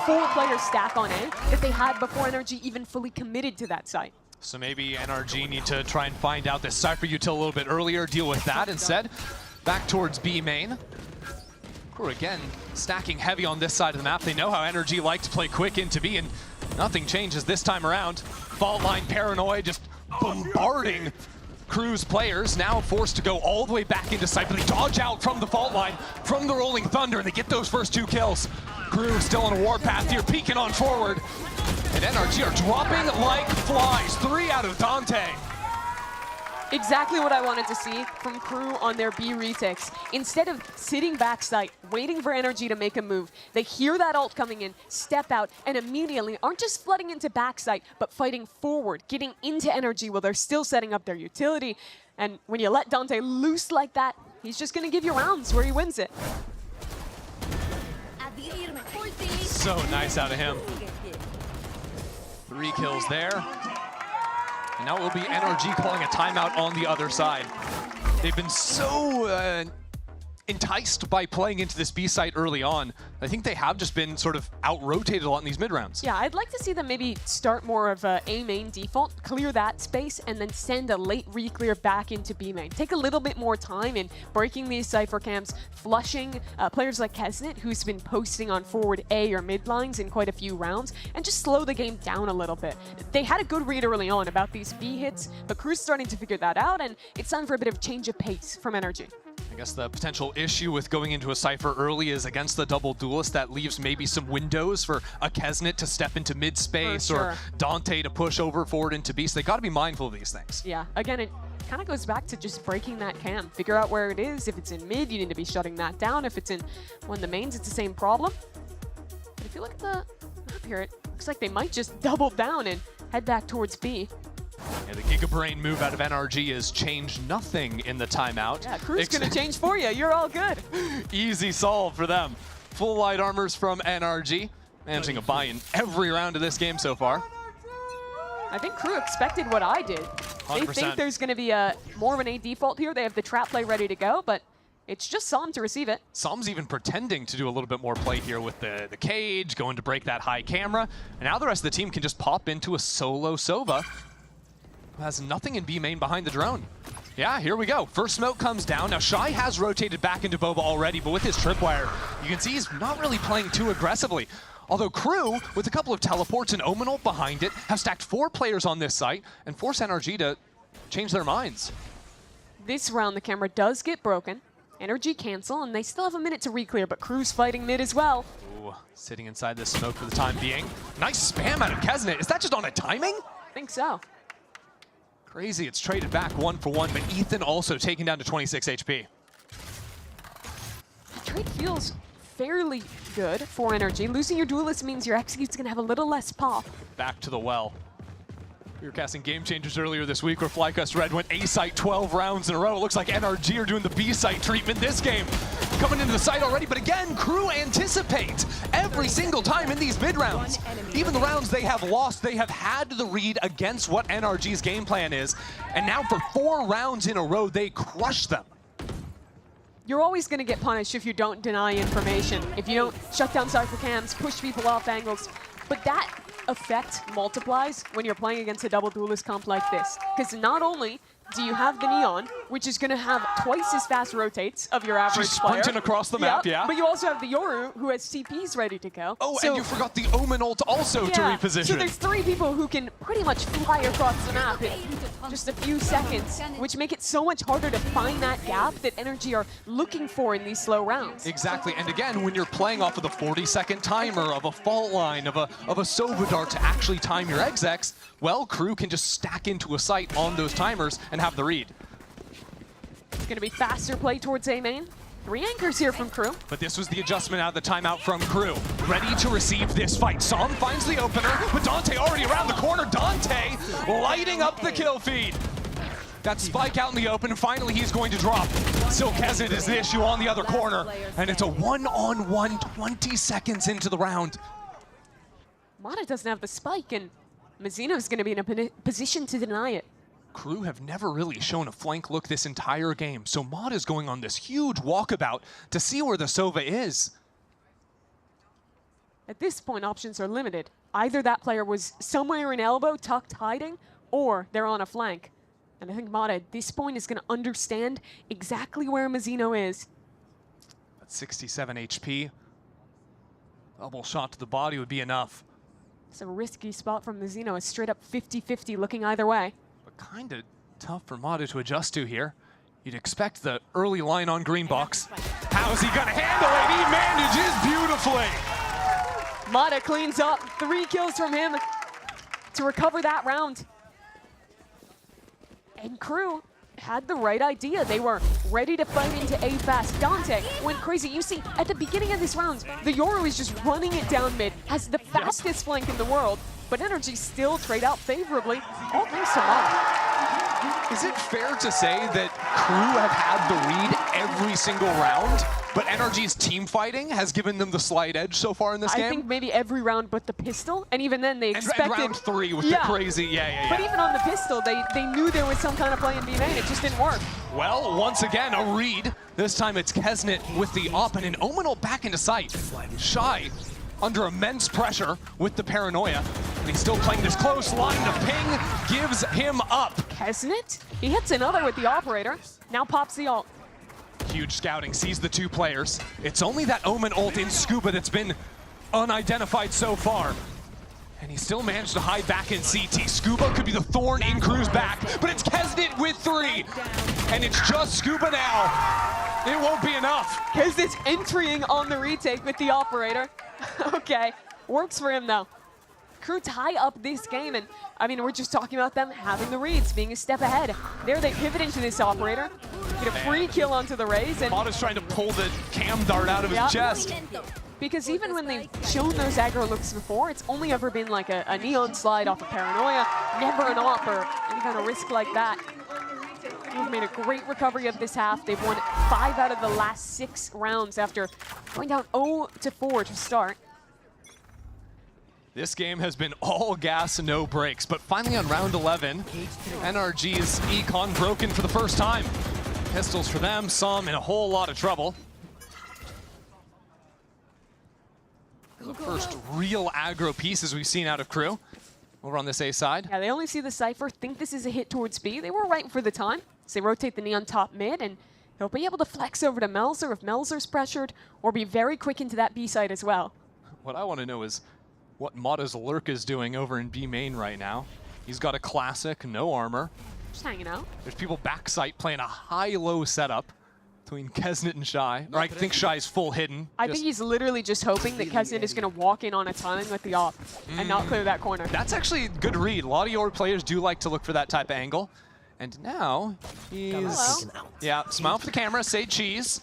4-player stack on A that they had before NRG even fully committed to that site. So maybe NRG need to try and find out this Cypher util a little bit earlier, deal with that instead. Back towards B main. Crew again stacking heavy on this side of the map. They know how NRG like to play quick into B, and nothing changes this time around. Fault line paranoia just bombarding Crew's players, now forced to go all the way back into sight, but they dodge out from the fault line, from the Rolling Thunder, and they get those first 2 kills. Crew still on a warpath here, peeking on forward. And NRG are dropping like flies. 3 out of Dante. Exactly what I wanted to see from Crew on their B retakes. Instead of sitting backside, waiting for Energy to make a move, they hear that ult coming in, step out, and immediately aren't just flooding into backside, but fighting forward, getting into Energy while they're still setting up their utility. And when you let Dante loose like that, he's just going to give you rounds where he wins it. So nice out of him. 3 kills there. And now it will be NRG calling a timeout on the other side. They've been so enticed by playing into this B site early on. I think they have just been sort of out-rotated a lot in these mid-rounds. Yeah, I'd like to see them maybe start more of a main default, clear that space, and then send a late re-clear back into B main. Take a little bit more time in breaking these Cypher camps, flushing players like Kesnet, who's been posting on forward A or mid lines in quite a few rounds, and just slow the game down a little bit. They had a good read early on about these B hits, but Crew's starting to figure that out, and it's time for a bit of change of pace from Energy. I guess the potential issue with going into a Cypher early is against the double duelist. That leaves maybe some windows for a Kesnet to step into mid space or Dante to push over forward into B. So they got to be mindful of these things. Yeah, again, it kind of goes back to just breaking that cam. Figure out where it is. If it's in mid, you need to be shutting that down. If it's in one of the mains, it's the same problem. But if you look at the map here, it looks like they might just double down and head back towards B. Yeah, the Giga Brain move out of NRG has changed nothing in the timeout. Yeah, Crew's gonna change for you. You're all good. Easy solve for them. Full light armors from NRG, managing a buy in every round of this game so far. I think Crew expected what I did. 100%. They think there's gonna be more of an A default here. They have the trap play ready to go, but it's just Som to receive it. Som's even pretending to do a little bit more play here with the cage, going to break that high camera. And now the rest of the team can just pop into a solo Sova, who has nothing in B main behind the drone. Yeah, here we go. First smoke comes down. Now Shy has rotated back into Boba already, but with his tripwire, you can see he's not really playing too aggressively. Although Crew, with a couple of teleports and Omen ult behind it, have stacked 4 players on this site and force NRG to change their minds. This round, the camera does get broken. Energy cancel, and they still have a minute to re-clear, but Crew's fighting mid as well. Ooh, sitting inside this smoke for the time being. Nice spam out of Kesnet. Is that just on a timing? I think so. Crazy, it's traded back 1 for 1, but Ethan also taken down to 26 HP. The trade feels fairly good for Energy. Losing your duelist means your execute's gonna have a little less pop. Back to the well. We were casting Game Changers earlier this week where Flycust Red went A site 12 rounds in a row. It looks like NRG are doing the B site treatment this game. Coming into the site already, but again, Crew anticipate every single time in these mid rounds. Even the rounds they have lost, they have had the read against what NRG's game plan is. And now for 4 rounds in a row, they crush them. You're always going to get punished if you don't deny information, if you don't shut down cypher cams, push people off angles. But that effect multiplies when you're playing against a double duelist comp like this. Because not only do you have the Neon, which is going to have twice as fast rotates of your average She's player. sprinting across the map, yeah. But you also have the Yoru, who has CPs ready to go. Oh, and you forgot the Omen ult also to reposition. So there's 3 people who can pretty much fly across the map in just a few seconds, which make it so much harder to find that gap that Energy are looking for in these slow rounds. Exactly, and again, when you're playing off of the 40-second timer of a fault line, of a Sova dart to actually time your execs, well, Crew can just stack into a site on those timers and have the read. It's going to be faster play towards A main. 3 anchors here from Crew. But this was the adjustment out of the timeout from Crew. Ready to receive this fight. Som finds the opener, but Dante already around the corner. Dante lighting up the kill feed. That spike out in the open, finally he's going to drop. Still Kesnet is the issue on the other corner, and it's a 1-on-1 20 seconds into the round. Mata doesn't have the spike, and Mazzino's going to be in a position to deny it. Crew have never really shown a flank look this entire game, so Mod is going on this huge walkabout to see where the Sova is. At this point, options are limited. Either that player was somewhere in elbow, tucked, hiding, or they're on a flank. And I think Mata at this point is going to understand exactly where Mazzino is. At 67 HP, double shot to the body would be enough. It's a risky spot from Mazzino, a straight up 50-50 looking either way. Kind of tough for Mata to adjust to here. You'd expect the early line on green box. How's he gonna handle it? He manages beautifully. Mata cleans up, 3 kills from him to recover that round. And Crew had the right idea. They were ready to fight into A fast. Dante went crazy. You see, at the beginning of this round, the Yoru is just running it down mid, has the fastest flank in the world, but Energy still trade out favorably, all thanks to Mata. Is it fair to say that Crew have had the read every single round, but Energy's team fighting has given them the slight edge so far in this game? I think maybe every round but the pistol, and even then they expected... And round 3 with the crazy, yeah. But even on the pistol, they knew there was some kind of play in B main, it just didn't work. Well, once again, a read. This time it's Kesnet with the op, and an Omenal back into sight. Shy under immense pressure with the paranoia, and he's still playing this close line. The ping gives him up. Kesnet? He hits another with the operator, now pops the ult. Huge scouting, sees the 2 players. It's only that Omen ult in Scuba that's been unidentified so far. And he still managed to hide back in CT. Scuba could be the thorn in Crew's back, but it's Kesnet with 3. And it's just Scuba now. It won't be enough. Kesnet's entering on the retake with the operator. Okay, works for him though. Crew tie up this game, and I mean, we're just talking about them having the reads, being a step ahead. There they pivot into this operator, get a free kill onto the Raze, and Mata's trying to pull the cam dart out of his chest. Because even when they've shown those aggro looks before, it's only ever been like a neon slide off of Paranoia, never an op or any kind of risk like that. They've made a great recovery of this half. They've won 5 out of the last 6 rounds after going down 0-4 to start. This game has been all gas and no brakes, but finally on round 11, NRG's econ broken for the first time. Pistols for them, some in a whole lot of trouble. The first real aggro pieces we've seen out of Crew over on this A side. Yeah, they only see the Cypher, think this is a hit towards B. They were right for the time. So they rotate the Neon top mid, and they'll be able to flex over to Melzer if Melzer's pressured, or be very quick into that B side as well. What I want to know is what Mata's Lurk is doing over in B main right now. He's got a classic, no armor. Just hanging out. There's people backside playing a high-low setup between Kesnet and Shy. Or I think Shy's full hidden. I think he's literally just hoping that Kesnet is going to walk in on a timing with the op and not clear that corner. That's actually a good read. A lot of your players do like to look for that type of angle. And now he's... Yeah, smile for the camera, say cheese.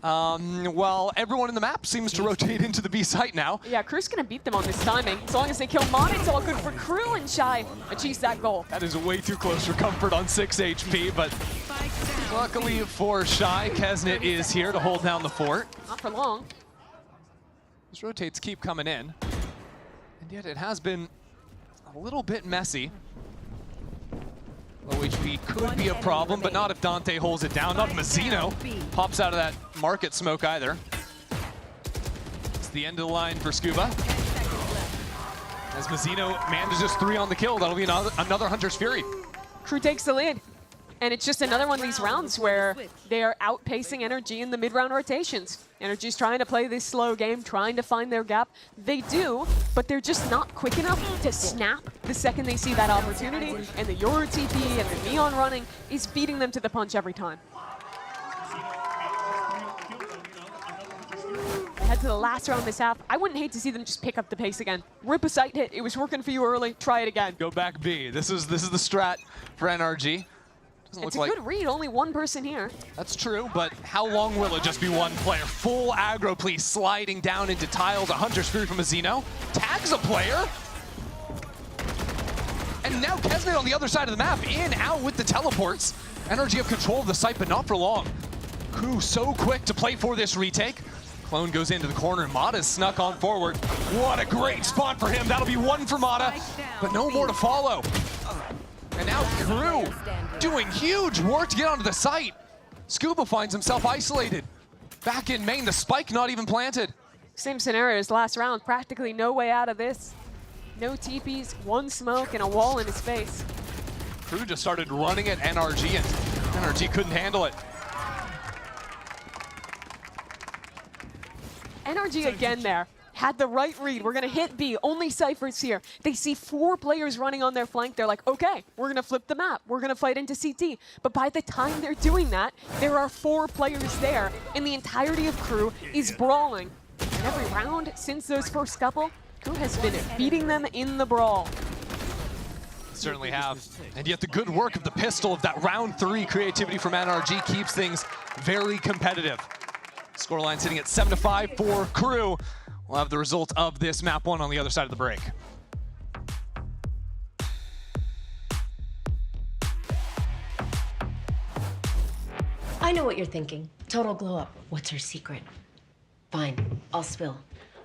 Well, everyone in the map seems to rotate into the B site now. Yeah, Crew's going to beat them on this timing. As long as they kill Mon, it's all good for Crew, and Shy achieves that goal. That is way too close for comfort on 6 HP, but luckily for Shy, Kesnet is here to hold down the fort. Not for long. These rotates keep coming in, and yet it has been a little bit messy. Low HP could be a problem, but not if Dante holds it down. Not if Mazzino pops out of that market smoke either. It's the end of the line for Scuba. As Mazzino manages 3 on the kill, that'll be another Hunter's Fury. Crew takes the lead. And it's just another one of these rounds where they are outpacing Energy in the mid-round rotations. Energy's trying to play this slow game, trying to find their gap. They do, but they're just not quick enough to snap the second they see that opportunity. And the Yoru TP and the Neon running is beating them to the punch every time. Head to the last round this half. I wouldn't hate to see them just pick up the pace again. Rip a sight hit. It was working for you early. Try it again. Go back B. This is the strat for NRG. It's a good read, only one person here. That's true, but how long will it just be one player? Full aggro, please, sliding down into tiles. A Hunter's Fury from Mazzino. Tags a player. And now Kesnet on the other side of the map, in, out with the teleports. Energy have control of the site, but not for long. Crew so quick to play for this retake. Clone goes into the corner, and Mata's snuck on forward. What a great spot for him. That'll be 1 for Mata, but no more to follow. And now Crew doing huge work to get onto the site. Scuba finds himself isolated. Back in main, the spike not even planted. Same scenario as last round, practically no way out of this. No TPs, 1 smoke, and a wall in his face. Crew just started running at NRG, and NRG couldn't handle it. NRG again there. Had the right read. We're going to hit B. Only Cypher's here. They see 4 players running on their flank. They're like, okay, we're going to flip the map. We're going to fight into CT. But by the time they're doing that, there are 4 players there, and the entirety of Crew is brawling. And every round since those first couple, Crew has been beating them in the brawl. Certainly have. And yet the good work of the pistol of that round 3 creativity from NRG keeps things very competitive. Scoreline sitting at 7-5 for Crew. We'll have the result of this map 1 on the other side of the break. I know what you're thinking. Total glow up. What's her secret? Fine, I'll spill.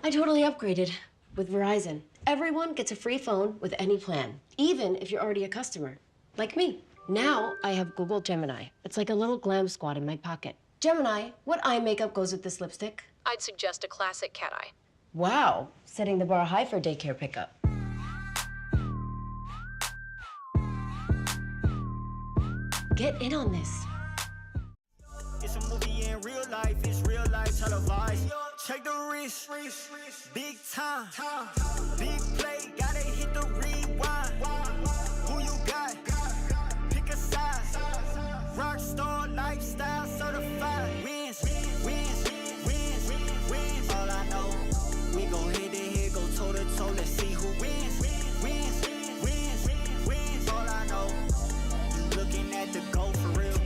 I totally upgraded with Verizon. Everyone gets a free phone with any plan, even if you're already a customer, like me. Now I have Google Gemini. It's like a little glam squad in my pocket. Gemini, what eye makeup goes with this lipstick? I'd suggest a classic cat eye. Wow, setting the bar high for daycare pickup. Get in on this. It's a movie in real life, it's real life televised. Check the wrist, big time, big play, gotta hit the rewind. Who you got? Pick a side. Rockstar lifestyle certified. Wins. All I know, we gon' hit the head, go toe to toe. Let's see who wins. All I know, you looking at the goal for real.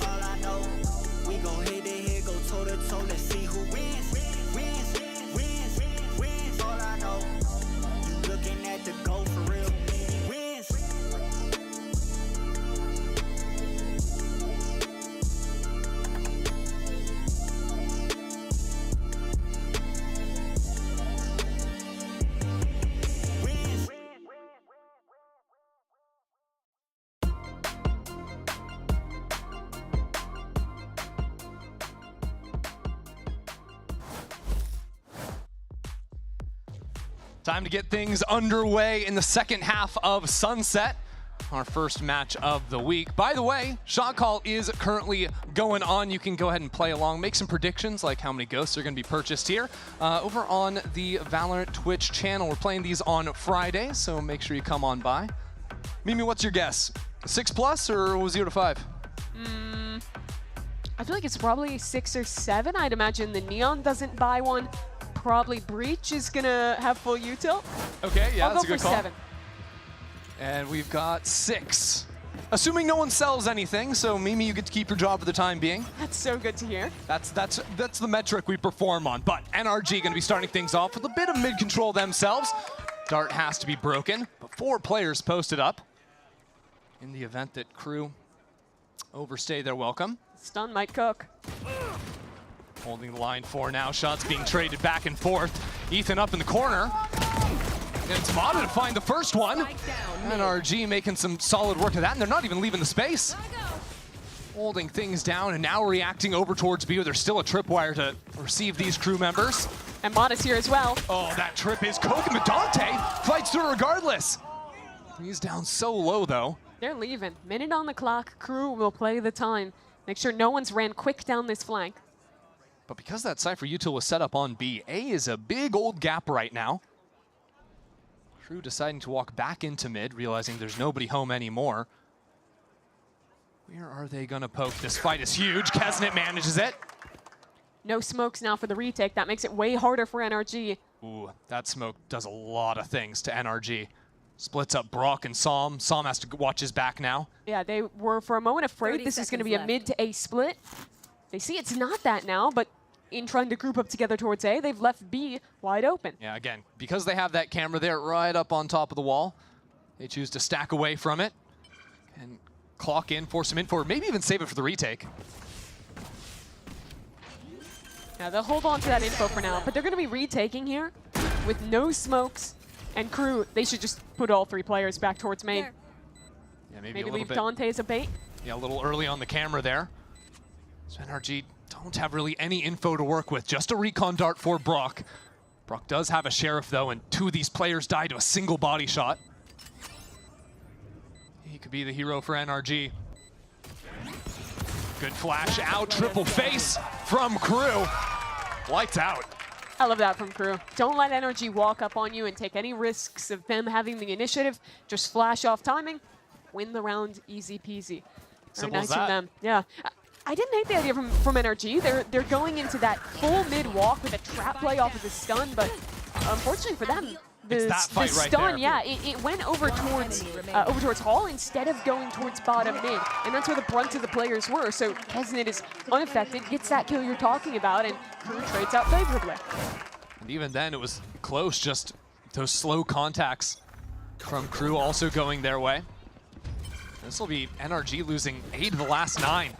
All I know, we gon' hit the head, go toe to toe. Let's see who wins. All I know, you looking at the goal for real. Time to get things underway in the second half of Sunset, our first match of the week. By the way, shot call is currently going on. You can go ahead and play along, make some predictions like how many ghosts are going to be purchased here over on the VALORANT Twitch channel. We're playing these on Friday, so make sure you come on by. Mimi, what's your guess? 6+ or 0 to 5? I feel like it's probably 6 or 7. I'd imagine the Neon doesn't buy one. Probably Breach is gonna have full util. Okay, yeah, that's a I'll go good for call. 7. And we've got 6. Assuming no one sells anything, so Mimi, you get to keep your job for the time being. That's so good to hear. That's the metric we perform on. But NRG gonna be starting things off with a bit of mid-control themselves. Dart has to be broken, but 4 players posted up in the event that Crew overstay their welcome. Stun might cook. Holding the line for now. Shots being traded back and forth. Ethan up in the corner. And it's Mata to find the first one. NRG making some solid work of that, and they're not even leaving the space. Holding things down and now reacting over towards B. There's still a tripwire to receive these crew members. And Mata's here as well. Oh, that trip is cooking, but Dante fights through regardless. He's down so low, though. They're leaving. Minute on the clock. Crew will play the time. Make sure no one's ran quick down this flank. But because that Cypher util was set up on B, A is a big old gap right now. Crew deciding to walk back into mid, realizing there's nobody home anymore. Where are they gonna poke? This fight is huge. Kesnet manages it. No smokes now for the retake. That makes it way harder for NRG. Ooh, that smoke does a lot of things to NRG. Splits up Brock and Psalm. Psalm has to watch his back now. Yeah, they were for a moment afraid this is gonna be a mid to A split. They see it's not that now, but in trying to group up together towards A, they've left B wide open. Yeah, again, because they have that camera there right up on top of the wall, they choose to stack away from it and clock in, force some info, or maybe even save it for the retake. Yeah, they'll hold on to that info for now, but they're going to be retaking here with no smokes. And Crew, they should just put all 3 players back towards main. Yeah, maybe leave Dante as a bait. Yeah, a little early on the camera there. So NRG don't have really any info to work with, just a recon dart for Brock. Brock does have a Sheriff though, and 2 of these players died to a single body shot. He could be the hero for NRG. Good flash out, triple face from Crew. Lights out. I love that from Crew. Don't let NRG walk up on you and take any risks of them having the initiative. Just flash off timing, win the round easy peasy. Very nice from them. Yeah. I didn't hate the idea from NRG. They're going into that full mid walk with a trap play off of the stun, but unfortunately for them, It's the that fight right stun, there. yeah, it went over towards Hall instead of going towards bottom mid, and that's where the brunt of the players were. So Kesnet is unaffected, gets that kill you're talking about, and Crew trades out favorably. And even then, it was close, just those slow contacts from Crew also going their way. This will be NRG losing 8 of the last 9.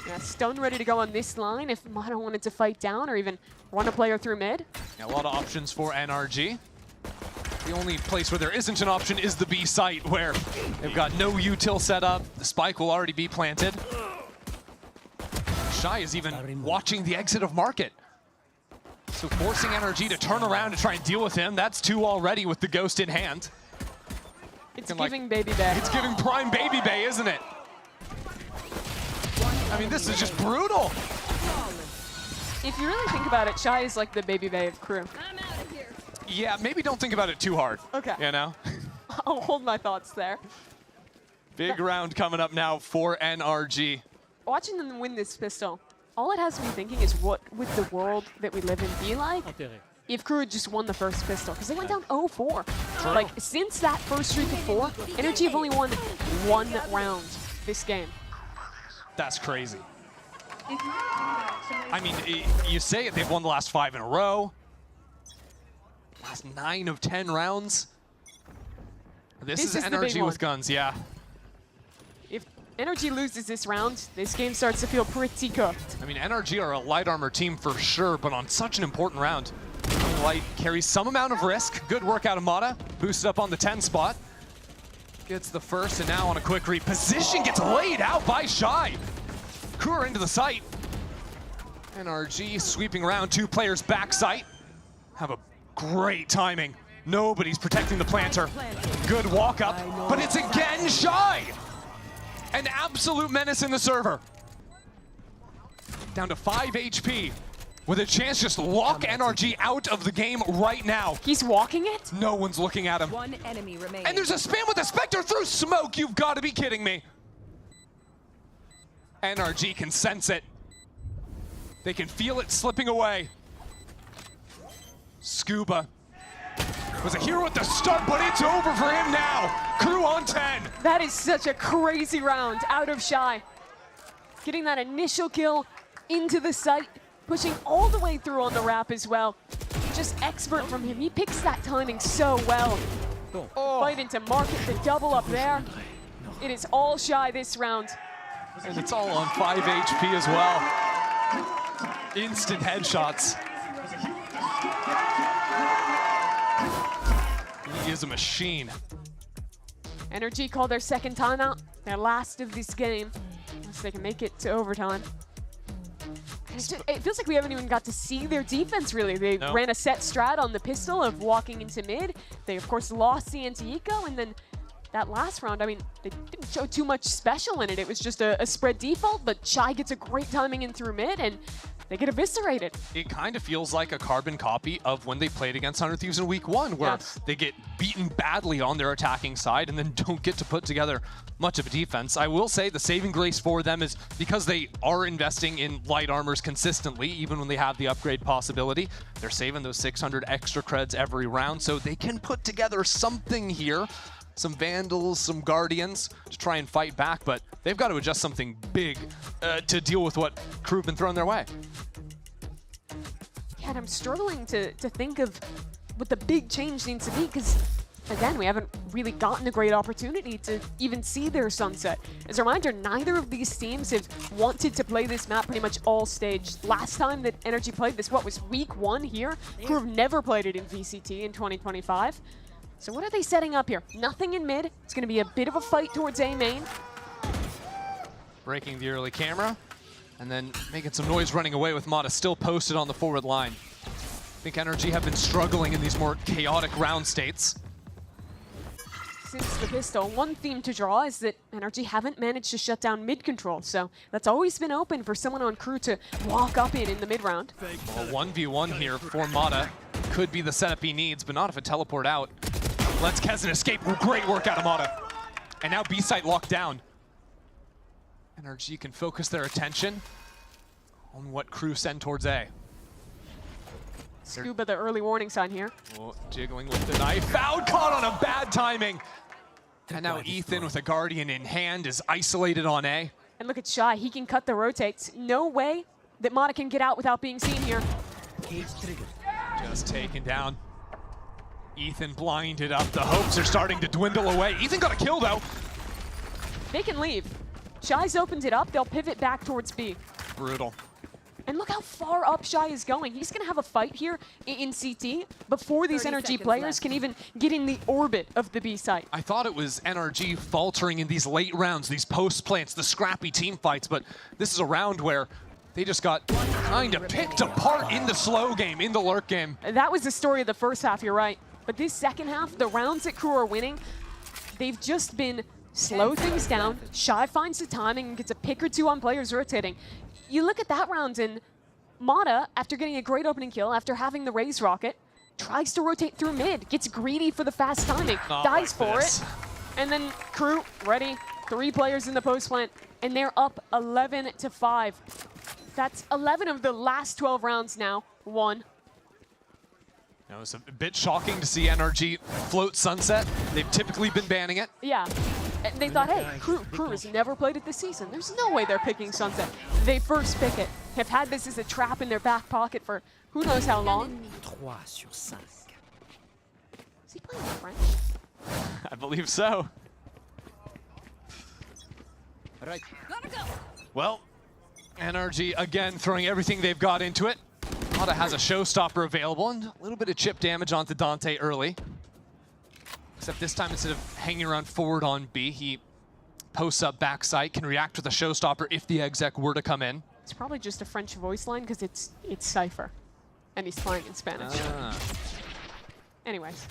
Yeah, stun ready to go on this line if Mata wanted to fight down or even run a player through mid. Yeah, a lot of options for NRG. The only place where there isn't an option is the B site, where they've got no util set up. The spike will already be planted. Shy is even watching the exit of market. So forcing NRG to turn around to try and deal with him. That's 2 already with the ghost in hand. It's giving Baby Bay. It's giving prime Baby Bay, isn't it? I mean, this is just brutal. If you really think about it, Shy is like the Baby Bay of Crew. Yeah, maybe don't think about it too hard. Okay. You know? I'll hold my thoughts there. Big round coming up now for NRG. Watching them win this pistol, all it has me thinking is what would the world that we live in be like if Crew had just won the first pistol, because they went down 0-4. Like, since that first streak of 4, NRG have only won 1 round this game. That's crazy. I mean, you say it, they've won the last 5 in a row. Last 9 of 10 rounds. This is NRG with guns, yeah. If NRG loses this round, this game starts to feel pretty cooked. I mean, NRG are a light armor team for sure, but on such an important round, Light carries some amount of risk. Good work out of Mata. Boosted up on the 10 spot. Gets the first, and now on a quick reposition, gets laid out by Shy. Crew are into the site. NRG sweeping around 2 players back site. Have a great timing. Nobody's protecting the planter. Good walk up, but it's again Shy. An absolute menace in the server. Down to 5 HP. With a chance to just lock NRG out of the game right now. He's walking it? No one's looking at him. 1 enemy remaining. And there's a spam with the Spectre through smoke. You've got to be kidding me. NRG can sense it. They can feel it slipping away. Scuba was a hero at the start, but it's over for him now. Crew on 10. That is such a crazy round out of Shy. Getting that initial kill into the site, pushing all the way through on the wrap as well. Just expert from him. He picks that timing so well. Fight into market, the double up there. It is all Shy this round. And it's all on 5 HP as well. Instant headshots. He is a machine. NRG called their second timeout, their last of this game, unless they can make it to overtime. It feels like we haven't even got to see their defense, really. They ran a set strat on the pistol of walking into mid. They, of course, lost the anti-eco, and then that last round, I mean, they didn't show too much special in it. It was just a spread default, but Shy gets a great timing in through mid, and they get eviscerated. It kind of feels like a carbon copy of when they played against 100 Thieves in week 1, where they get beaten badly on their attacking side and then don't get to put together much of a defense. I will say the saving grace for them is because they are investing in light armors consistently, even when they have the upgrade possibility. They're saving those 600 extra creds every round, so they can put together something here. Some Vandals, some Guardians to try and fight back, but they've got to adjust something big to deal with what Crew have been throwing their way. Yeah, and I'm struggling to think of what the big change needs to be, because again, we haven't really gotten a great opportunity to even see their sunset. As a reminder, neither of these teams have wanted to play this map pretty much all stage. Last time that NRG played this, what was week 1 here? Crew have never played it in VCT in 2025. So what are they setting up here? Nothing in mid. It's going to be a bit of a fight towards A main. Breaking the early camera, and then making some noise running away with Mata still posted on the forward line. I think NRG have been struggling in these more chaotic round states. Since the pistol, one theme to draw is that NRG haven't managed to shut down mid control, so that's always been open for someone on Crew to walk up in the mid round. Well, 1v1 here for Mata. Could be the setup he needs, but not if it teleport out. Lets Kesnet escape. Great work out of Mata. And now B-site locked down. NRG can focus their attention on what Crew send towards A. Scuba, the early warning sign here. Oh, jiggling with the knife. Foul caught on a bad timing. And now Ethan with a Guardian in hand is isolated on A. And look at Shy, he can cut the rotates. No way that Mata can get out without being seen here. Just taken down. Ethan blinded up. The hopes are starting to dwindle away. Ethan got a kill though. They can leave. Shy's opened it up, they'll pivot back towards B. Brutal. And look how far up Shy is going. He's gonna have a fight here in CT before these NRG players can even get in the orbit of the B site. I thought it was NRG faltering in these late rounds, these post plants, the scrappy team fights, but this is a round where they just got kind of picked apart in the slow game, in the lurk game. That was the story of the first half, you're right. But this second half, the rounds that Crew are winning, they've just been slow things down. Shy finds the timing and gets a pick or two on players rotating. You look at that round and Mata, after getting a great opening kill, after having the Raise Rocket, tries to rotate through mid, gets greedy for the fast timing, dies for it. And then Crew, ready, 3 players in the post plant, and they're up 11-5. That's 11 of the last 12 rounds now, won. It was a bit shocking to see NRG float Sunset. They've typically been banning it. Yeah. And they thought, hey, Crew has never played it this season. There's no way they're picking Sunset. They first pick it. Have had this as a trap in their back pocket for who knows how long. Is he playing French? I believe so. Well, NRG again throwing everything they've got into it. Mata has a showstopper available and a little bit of chip damage onto Dante early. Except this time, instead of hanging around forward on B, he posts up backside, can react with a showstopper if the exec were to come in. It's probably just a French voice line because it's Cypher, and he's playing in Spanish. Anyways.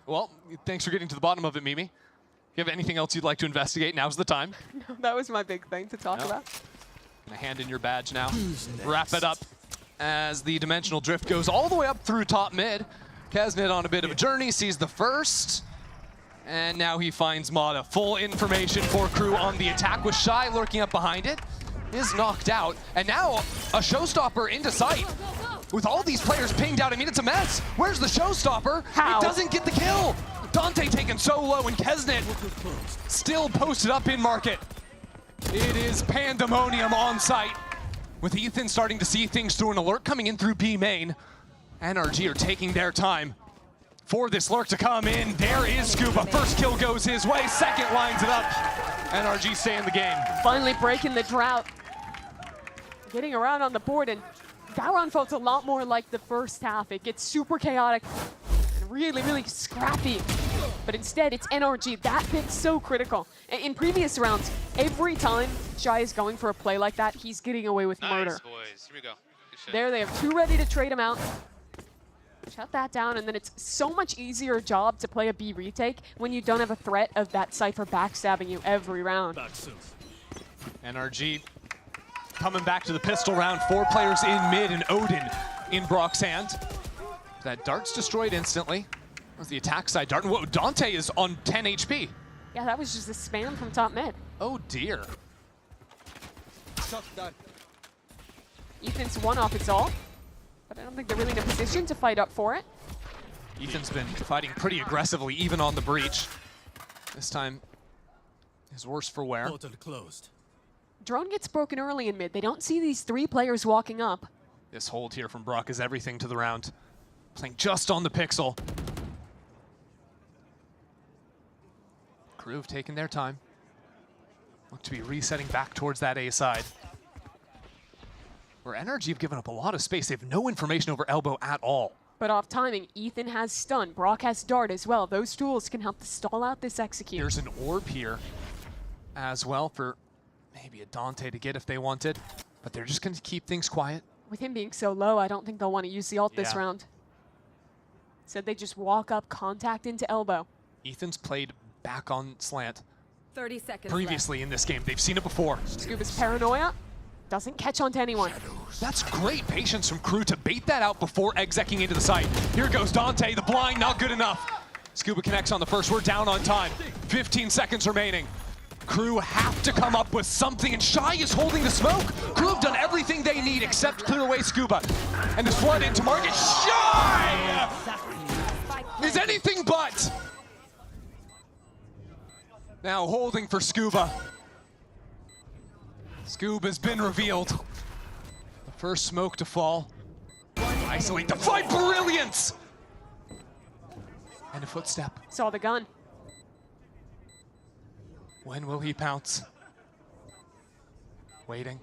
Well, thanks for getting to the bottom of it, Mimi. If you have anything else you'd like to investigate, now's the time. No, that was my big thing to talk about. Gonna hand in your badge now. Wrap it up as the dimensional drift goes all the way up through top mid. Kesnet on a bit of a journey, sees the first. And now he finds Mata. Full information for Crew on the attack with Shy lurking up behind it. Is knocked out. And now a showstopper into sight. With all these players pinged out, I mean, it's a mess. Where's the showstopper? How? It doesn't get the kill. Dante taken so low and Kesnet still posted up in market. It is pandemonium on site. With Ethan starting to see things through an alert coming in through B main. NRG are taking their time for this lurk to come in. There is Scuba. First kill goes his way. Second lines it up. NRG stay in the game. Finally breaking the drought. Getting around on the board, and that round felt a lot more like the first half. It gets super chaotic and really, really scrappy. But instead, it's NRG. That pick's so critical. In previous rounds, every time Shy is going for a play like that, he's getting away with murder. Boys. Here we go. There, they have 2 ready to trade him out. Shut that down, and then it's so much easier job to play a B retake when you don't have a threat of that Cypher backstabbing you every round. NRG coming back to the pistol round. 4 players in mid and Odin in Brock's hand. That dart's destroyed instantly. That was the attack side dart. Whoa, Dante is on 10 HP. Yeah, that was just a spam from top mid. Oh dear. Ethan's one off its all, but I don't think they're really in a position to fight up for it. Ethan's been fighting pretty aggressively, even on the breach. This time, is worse for wear. Drone gets broken early in mid. They don't see these 3 players walking up. This hold here from Brock is everything to the round. Playing just on the pixel. Crew have taken their time. Look to be resetting back towards that A side. Where NRG have given up a lot of space. They have no information over elbow at all. But off timing, Ethan has stun. Brock has dart as well. Those tools can help to stall out this execute. There's an orb here as well for maybe a Dante to get if they wanted. But they're just going to keep things quiet. With him being so low, I don't think they'll want to use the ult this round. Said they just walk up, contact into elbow. Ethan's played back on slant 30 seconds previously in this game. They've seen it before. Scuba's paranoia doesn't catch on to anyone. That's great patience from Crew to bait that out before execing into the site. Here goes Dante, the blind, not good enough. Scuba connects on the first, we're down on time. 15 seconds remaining. Crew have to come up with something, and Shy is holding the smoke. Crew have done everything they need except clear away Scuba. And his flood into market. Shy is anything but. Now holding for Scuba. Scoob has been revealed. The first smoke to fall. Isolate the fight, brilliance! And a footstep. Saw the gun. When will he pounce? Waiting,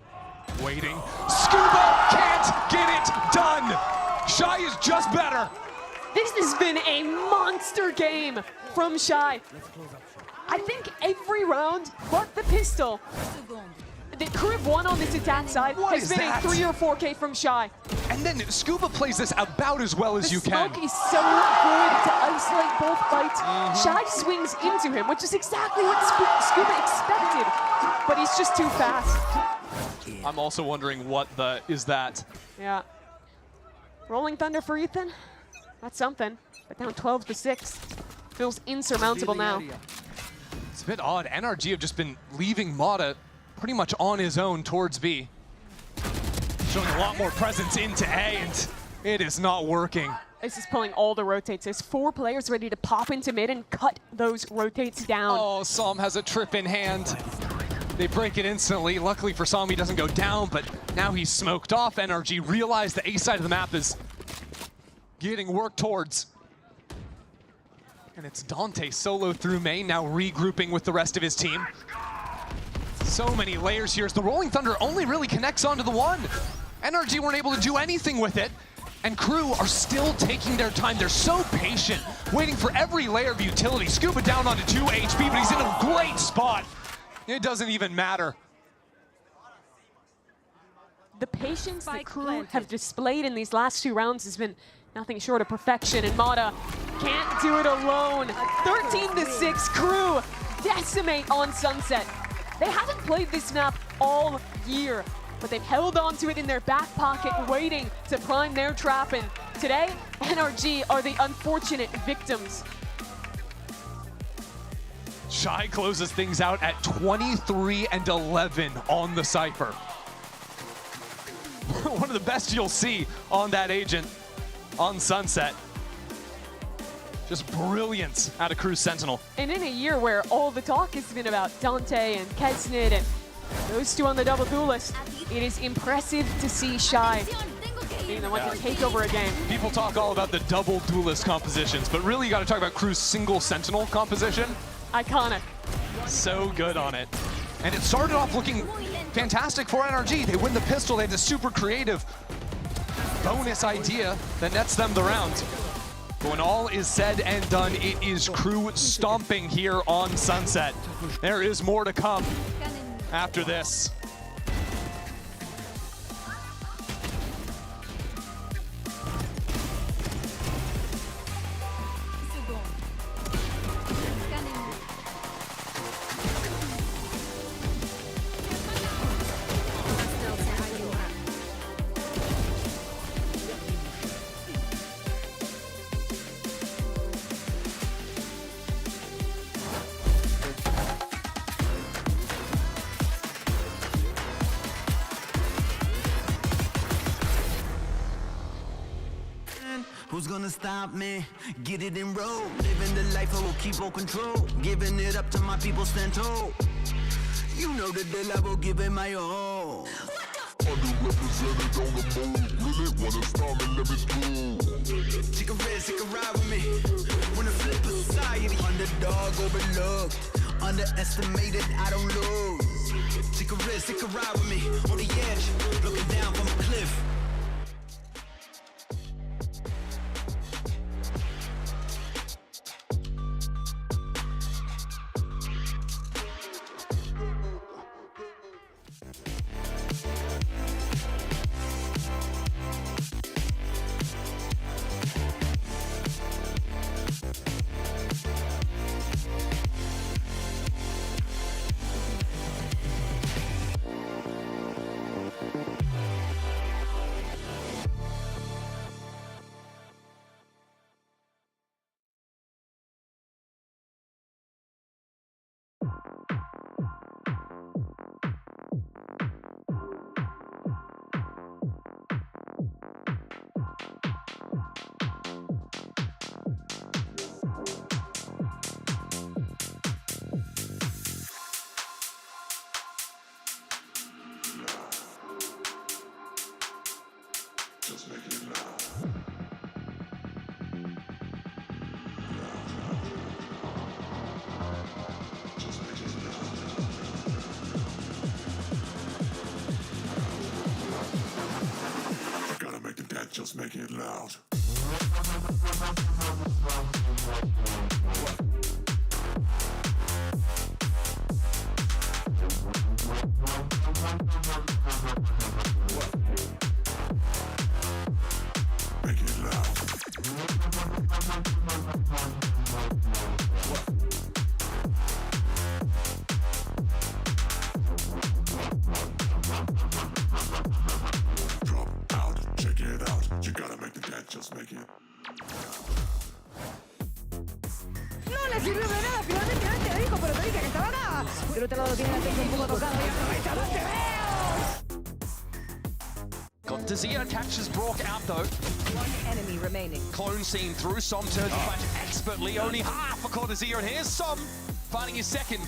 waiting. Scuba can't get it done! Shy is just better. This has been a monster game from Shy. I think every round but the pistol that Crew have won on this attack side has been a 3 or 4K from Shy. And then Scuba plays this about as well as you can. The smoke is so good to isolate both fights. Shy swings into him, which is exactly what Scuba expected, but he's just too fast. I'm also wondering what is that? Yeah. Rolling Thunder for Ethan? That's something, but down 12-6. Feels insurmountable now. It's a bit odd. NRG have just been leaving Mata pretty much on his own towards B. Showing a lot more presence into A, and it is not working. This is pulling all the rotates. There's 4 players ready to pop into mid and cut those rotates down. Oh, Psalm has a trip in hand. They break it instantly. Luckily for Psalm, he doesn't go down, but now he's smoked off. NRG realized the A side of the map is getting worked towards. And it's Dante solo through main, now regrouping with the rest of his team. So many layers here as the Rolling Thunder only really connects onto the one. NRG weren't able to do anything with it, and Crew are still taking their time. They're so patient, waiting for every layer of utility. Scuba down onto 2 HP, but he's in a great spot. It doesn't even matter. The patience that Crew have displayed in these last 2 rounds has been nothing short of perfection, and Mata can't do it alone. 13-6, Crew decimate on Sunset. They haven't played this map all year, but they've held on to it in their back pocket, waiting to prime their trap, and today, NRG are the unfortunate victims. Shy closes things out at 23-11 on the Cypher. One of the best you'll see on that agent on Sunset. Just brilliance out of Crew's Sentinel. And in a year where all the talk has been about Dante and Kesnit and those 2 on the double duelist, it is impressive to see Shy being the one to take over a game. People talk all about the double duelist compositions, but really you got to talk about Crew's single Sentinel composition. Iconic. So good on it. And it started off looking fantastic for NRG. They win the pistol, they have this super creative bonus idea that nets them the round. But when all is said and done, it is Crew stomping here on Sunset. There is more to come after this. Who's gonna stop me? Get it in road. Living the life I will keep on control. Giving it up to my people stand tall. You know the deal, I will give it my all. Underrepresented on the move. Really wanna start me, let me through. Take a risk, take a ride with me. Wanna flip a society. Underdog overlooked. Underestimated, I don't lose. Take a risk, take a ride with me. On the edge, looking down from a cliff. just make it loud. Make it loud. Drop out, check it out. You gotta make the dance, just make it. No le sirvió de nada, finalmente antes dijo, pero te dije que estaba acá. Del otro lado tiene la atención un poco tocado y aprovecha, ¡no te veo! Got Desir attaches Brock out though. One enemy remaining. Clone seen through. Som turns the flash expertly. Only half for Corrode, and here's Som finding his second.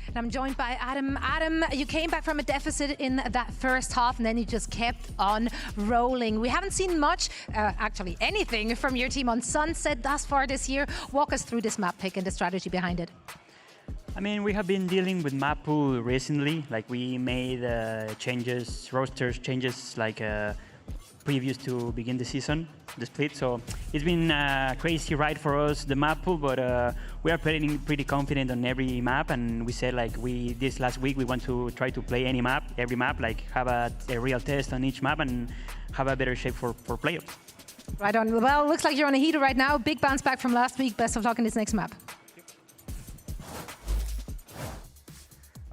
And I'm joined by Adam. Adam, you came back from a deficit in that first half, and then you just kept on rolling. We haven't seen much, actually anything, from your team on Sunset thus far this year. Walk us through this map pick and the strategy behind it. I mean, we have been dealing with map pool recently. Like, we made rosters changes, like previous to begin the season, the split. So it's been a crazy ride for us, the map pool, but we are pretty confident on every map. And we said, like, this last week, we want to try to play every map, like have a real test on each map and have a better shape for playoffs. Right on. Well, looks like you're on a heater right now. Big bounce back from last week. Best of luck in this next map.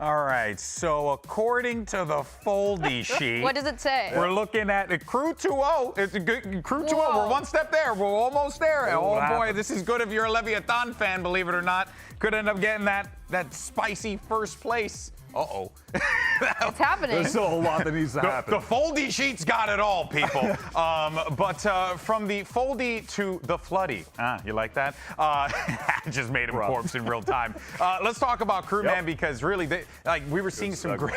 All right, so according to the foldy sheet, What does it say? We're looking at Crew 2-0. It's a good Crew 2-0. We're one step there. We're almost there. Oh boy, this is good if you're a Leviathan fan, believe it or not. Could end up getting that spicy first place. Uh-oh. It's happening. There's still a lot that needs to happen. The foldy sheet's got it all, people. But from the foldy to the floody. You like that? I just made him corpse in real time. Let's talk about Crew, man, because really, we were seeing some great...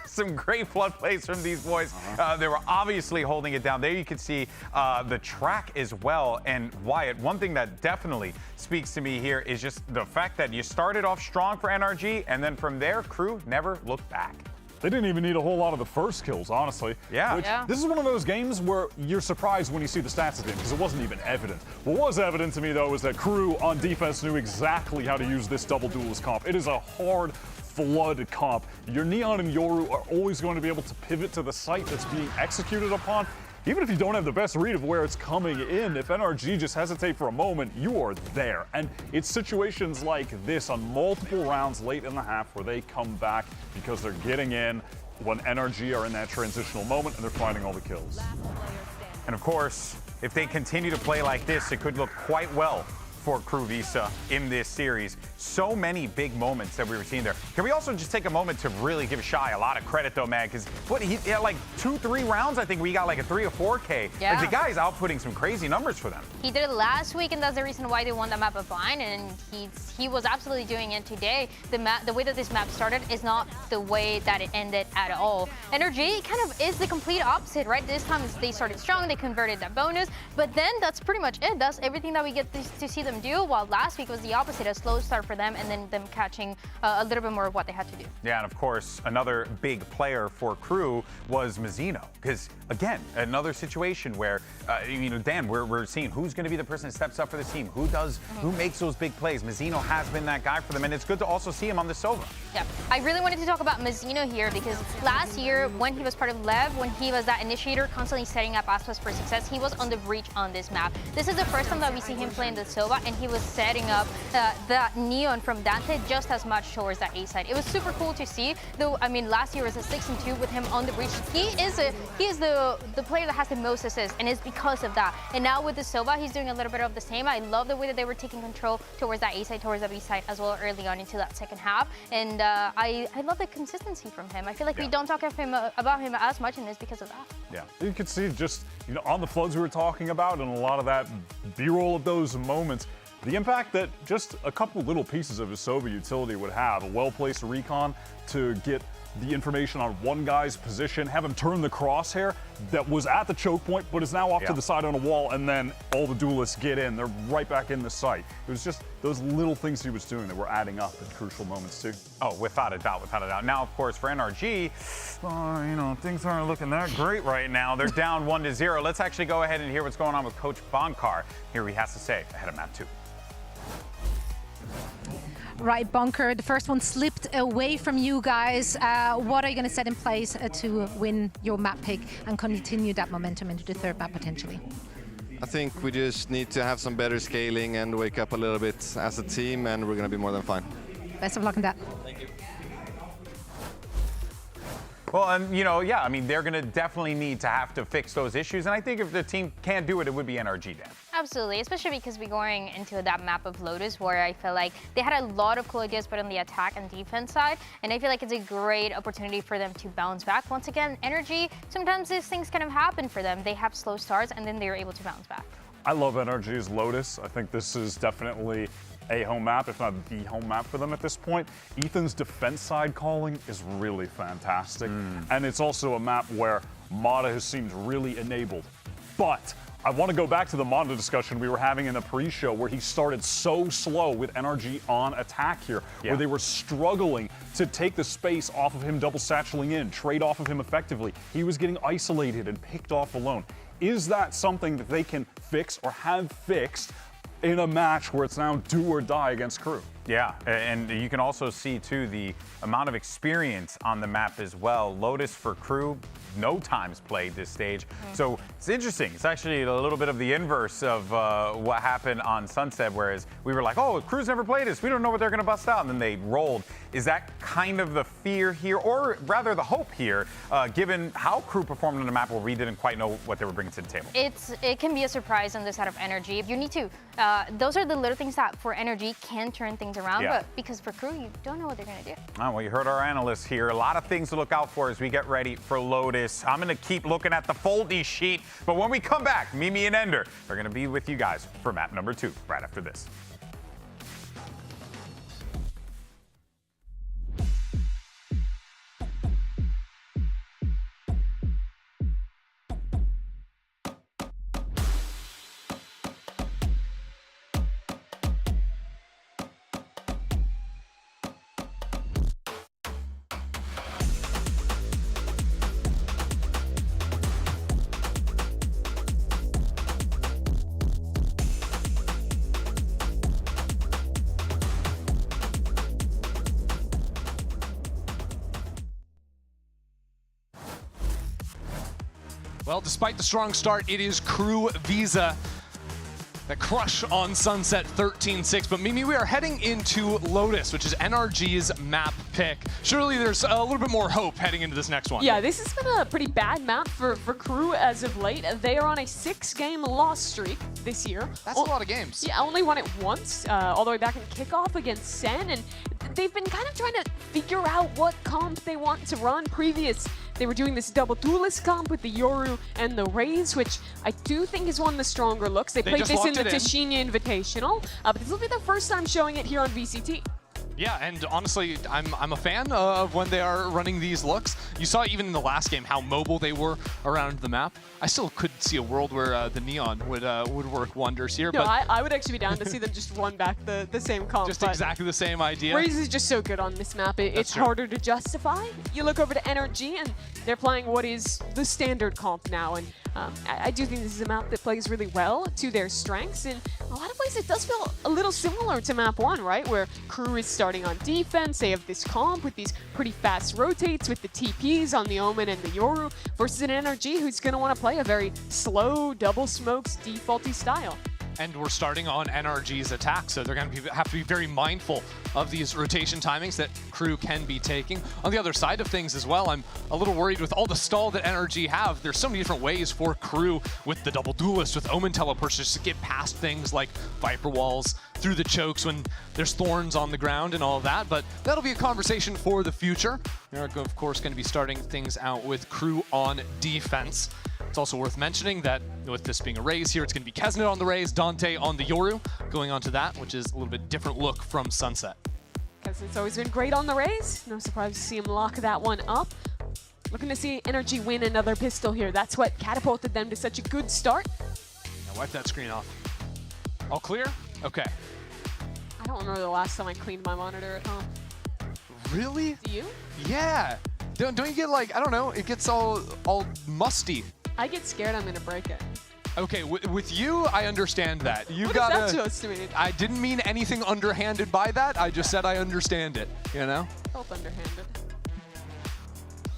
Some great flood plays from these boys. They were obviously holding it down. There you can see the track as well. And Wyatt, one thing that definitely speaks to me here is just the fact that you started off strong for NRG, and then from there, Crew never looked back. They didn't even need a whole lot of the first kills, honestly. Yeah. This is one of those games where you're surprised when you see the stats at the end, because it wasn't even evident. What was evident to me, though, is that Crew on defense knew exactly how to use this double duelist comp. It is a hard flood comp. Your Neon and Yoru are always going to be able to pivot to the site that's being executed upon. Even if you don't have the best read of where it's coming in, if NRG just hesitate for a moment, you are there. And it's situations like this on multiple rounds late in the half where they come back because they're getting in when NRG are in that transitional moment and they're finding all the kills. And of course, if they continue to play like this, it could look quite well for Crew Visa in this series. So many big moments that we were seeing there. Can we also just take a moment to really give Shy a lot of credit, though, man? Because he had like 2-3 rounds, I think we got like a 3 or 4K. Yeah. Like, the guy's outputting some crazy numbers for them. He did it last week, and that's the reason why they won the map of Vine, and he was absolutely doing it today. The way that this map started is not the way that it ended at all. NRG kind of is the complete opposite, right? This time they started strong, they converted that bonus, but then that's pretty much it. That's everything that we get to see them do, while last week was the opposite, a slow start for them, and then them catching a little bit more of what they had to do. Yeah, and of course, another big player for Crew was Mazzino. Because, again, another situation where, Dan, we're seeing who's going to be the person that steps up for the team, who makes those big plays. Mazzino has been that guy for them, and it's good to also see him on the Sova. Yeah, I really wanted to talk about Mazzino here because last year, when he was part of LEV, when he was that initiator, constantly setting up Aspas for success, he was on the breach on this map. This is the first time that we see him play in the Sova, and he was setting up the Neon from Dante just as much towards that A side. It was super cool to see, though. I mean, last year was a 6-2 with him on the breach. He is the player that has the most assists, and it's because of that. And now with the Sova, he's doing a little bit of the same. I love the way that they were taking control towards that A side, towards the B side as well early on into that second half. And I love the consistency from him. I feel like we don't talk about him as much in this because of that. Yeah, you can see just on the floods we were talking about and a lot of that B-roll of those moments, the impact that just a couple little pieces of his Sova utility would have, a well-placed recon to get the information on one guy's position, have him turn the crosshair that was at the choke point, but is now off to the side on a wall, and then all the duelists get in. They're right back in the site. It was just those little things he was doing that were adding up at crucial moments too. Oh, without a doubt, without a doubt. Now, of course, for NRG, you know, things aren't looking that great right now. They're down 1-0. Let's actually go ahead and hear what's going on with Coach Bonkar. Here he has to say ahead of map 2. Right, Bunker, the first one slipped away from you guys. What are you going to set in place to win your map pick and continue that momentum into the third map potentially? I think we just need to have some better scaling and wake up a little bit as a team, and we're going to be more than fine. Best of luck in that. Thank you. Well, and, you know, yeah, I mean, they're going to definitely need to have to fix those issues. And I think if the team can't do it, it would be NRG then. Absolutely, especially because we're going into that map of Lotus where I feel like they had a lot of cool ideas put on the attack and defense side. And I feel like it's a great opportunity for them to bounce back. Once again, NRG, sometimes these things kind of happen for them. They have slow starts and then they're able to bounce back. I love NRG's Lotus. I think this is definitely a home map, if not the home map for them at this point. Ethan's defense side calling is really fantastic. And it's also a map where Mata has seemed really enabled. But I want to go back to the Mata discussion we were having in the pre-show where he started so slow with NRG on attack here, where they were struggling to take the space off of him double satcheling in, trade off of him effectively. He was getting isolated and picked off alone. Is that something that they can fix or have fixed in a match where it's now do or die against Crew? Yeah, and you can also see, too, the amount of experience on the map as well. Lotus for Crew, no times played this stage. So it's interesting. It's actually a little bit of the inverse of what happened on Sunset, whereas we were like, oh, Crew's never played this. We don't know what they're going to bust out. And then they rolled. Is that kind of the fear here, or rather the hope here, given how Crew performed on the map where we didn't quite know what they were bringing to the table? It can be a surprise on this side of NRG. You need to, those are the little things that for NRG can turn things around, but because for Crew, you don't know what they're going to do. Oh, well, you heard our analysts here. A lot of things to look out for as we get ready for Lotus. I'm going to keep looking at the foldy sheet, but when we come back, Mimi and Ender are going to be with you guys for map number 2 right after this. Well, despite the strong start, it is Crew Visa that crush on Sunset 13-6. But Mimi, we are heading into Lotus, which is NRG's map pick. Surely there's a little bit more hope heading into this next one. Yeah, this has been a pretty bad map for Crew as of late. They are on a 6-game loss streak this year. That's a lot of games. Yeah, only won it once, all the way back in kickoff against Sen. And they've been kind of trying to figure out what comp they want to run. They were doing this double duelist comp with the Yoru and the Raze, which I do think is one of the stronger looks. They played this in the Tashinya Invitational, but this will be their first time showing it here on VCT. Yeah, and honestly, I'm a fan of when they are running these looks. You saw even in the last game how mobile they were around the map. I still could see a world where the Neon would work wonders here. No, but I would actually be down to see them just run back the same comp. Just exactly the same idea. Raze is just so good on this map. It's harder to justify. You look over to NRG, and they're playing what is the standard comp now. And I do think this is a map that plays really well to their strengths. In a lot of ways, it does feel a little similar to map 1, right? Where Crew is starting on defense. They have this comp with these pretty fast rotates with the TPs on the Omen and the Yoru versus an NRG who's going to want to play a very slow, double smokes, defaulty style. And we're starting on NRG's attack, so they're going to have to be very mindful of these rotation timings that Crew can be taking. On the other side of things as well, I'm a little worried with all the stall that NRG have. There's so many different ways for Crew with the double duelist, with Omen teleports, just to get past things like Viper walls, through the chokes when there's thorns on the ground and all of that, but that'll be a conversation for the future. They're, of course, going to be starting things out with Crew on defense. It's also worth mentioning that with this being a Raze here, it's going to be Kesnet on the Raze, Dante on the Yoru, going on to that, which is a little bit different look from Sunset. because it's always been great on the Rays. No surprise to see him lock that one up. Looking to see Energy win another pistol here. That's what catapulted them to such a good start. Now wipe that screen off. All clear? Okay. I don't remember the last time I cleaned my monitor at home. Really? Do you? Yeah. Don't you get like, I don't know, it gets all musty. I get scared I'm going to break it. Okay, with you, I understand that. You What gotta, is that supposed to mean? I didn't mean anything underhanded by that. I just said I understand it, you know? Felt underhanded.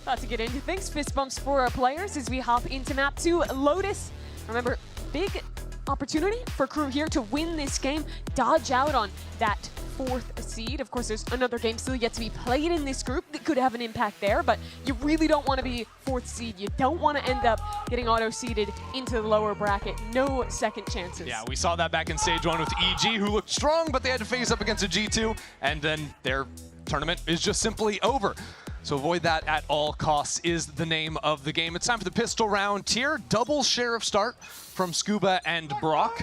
About to get into things. Fist bumps for our players as we hop into map 2. Lotus. Remember, big opportunity for Crew here to win this game. Dodge out on that 4th seed. Of course, there's another game still yet to be played in this group that could have an impact there, but you really don't want to be 4th seed. You don't want to end up getting auto-seeded into the lower bracket. No second chances. Yeah, we saw that back in Stage 1 with EG, who looked strong, but they had to face up against a G2, and then their tournament is just simply over. So avoid that at all costs is the name of the game. It's time for the pistol round tier. Double sheriff start from Scuba and Brock.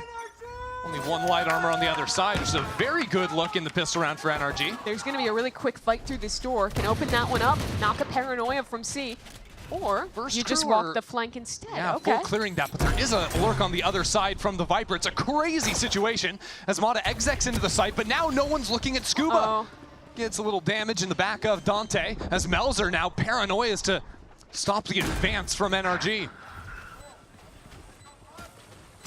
Only one light armor on the other side, which is a very good look in the pistol round for NRG. There's going to be a really quick fight through this door. Can open that one up, knock a Paranoia from C, or you just walk the flank instead. Yeah, okay. full clearing that, but there is a lurk on the other side from the Viper. It's a crazy situation as Mata execs into the site, but now no one's looking at Scuba. Gets a little damage in the back of Dante as Melzer now paranoias to stop the advance from NRG.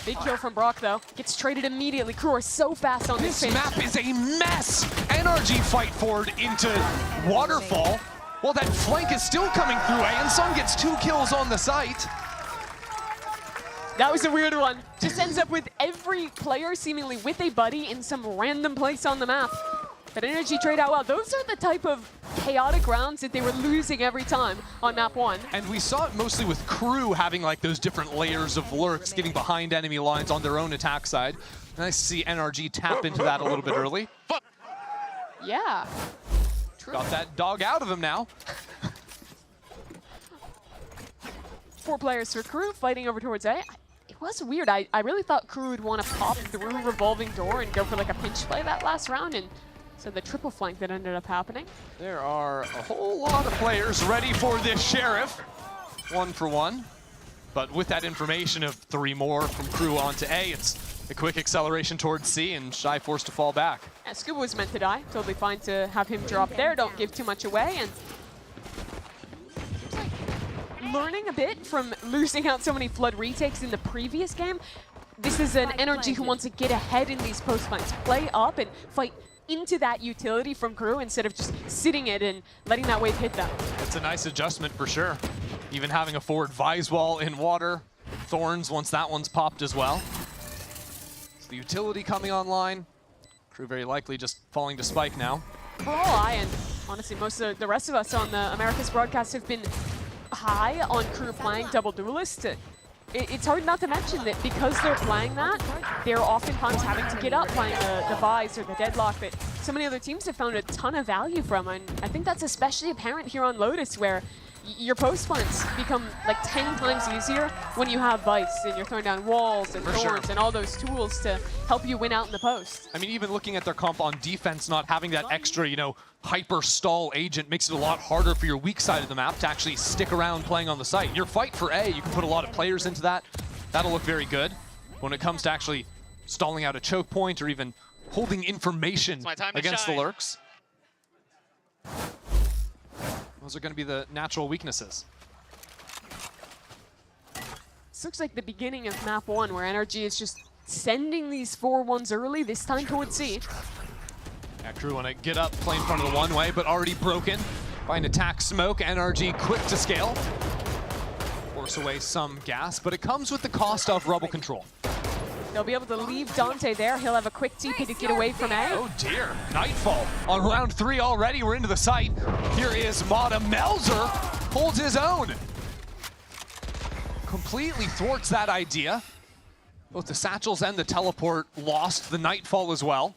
Big kill from Brock, though. Gets traded immediately. Crew are so fast on this This map is a mess. NRG fight forward into Waterfall. Well, that flank is still coming through. Sun gets 2 kills on the site. That was a weird one. Just ends up with every player seemingly with a buddy in some random place on the map. But Energy trade out well. Those are the type of chaotic rounds that they were losing every time on map 1. And we saw it mostly with Crew having like those different layers of lurks, getting behind enemy lines on their own attack side. Nice to see NRG tap into that a little bit early. Yeah. True. Got that dog out of him now. 4 players for Crew fighting over towards A. It was weird. I really thought Crew would want to pop through revolving door and go for like a pinch play that last round, and so the triple flank that ended up happening. There are a whole lot of players ready for this Sheriff. 1 for 1. But with that information of 3 more from Crew onto A, it's a quick acceleration towards C, and Shy forced to fall back. Yeah, Scuba was meant to die. Totally fine to have him drop there. Don't give too much away. And seems like learning a bit from losing out so many Flood retakes in the previous game. This is an Energy who wants to get ahead in these post fights, play up and fight into that utility from Crew instead of just sitting it and letting that wave hit them. It's a nice adjustment for sure. Even having a forward Vise wall in water. Thorns once that one's popped as well. So the utility coming online. Crew very likely just falling to Spike now. For all I, and honestly most of the rest of us on the Americas broadcast have been high on Crew playing double duelist. It's hard not to mention that because they're playing that, they're oftentimes having to get up playing the Vise or the Deadlock that so many other teams have found a ton of value from. And I think that's especially apparent here on Lotus, where your post fights become like 10 times easier when you have Vice and you're throwing down walls and thorns and all those tools to help you win out in the post. I mean, even looking at their comp on defense, not having that extra, you know, hyper stall agent makes it a lot harder for your weak side of the map to actually stick around playing on the site. Your fight for A, you can put a lot of players into that. That'll look very good. When it comes to actually stalling out a choke point or even holding information against the lurks, those are going to be the natural weaknesses. This looks like the beginning of map 1 where Energy is just sending these 4-1s early, this time towards C. Yeah, Crew want to get up, play in front of the one-way, but already broken by an attack smoke. NRG quick to scale. Force away some gas, but it comes with the cost of rubble control. They'll be able to leave Dante there. He'll have a quick TP to get away from A. Oh dear, Nightfall on round 3 already. We're into the site. Here is Mata. Melzer holds his own. Completely thwarts that idea. Both the satchels and the teleport lost. The Nightfall as well.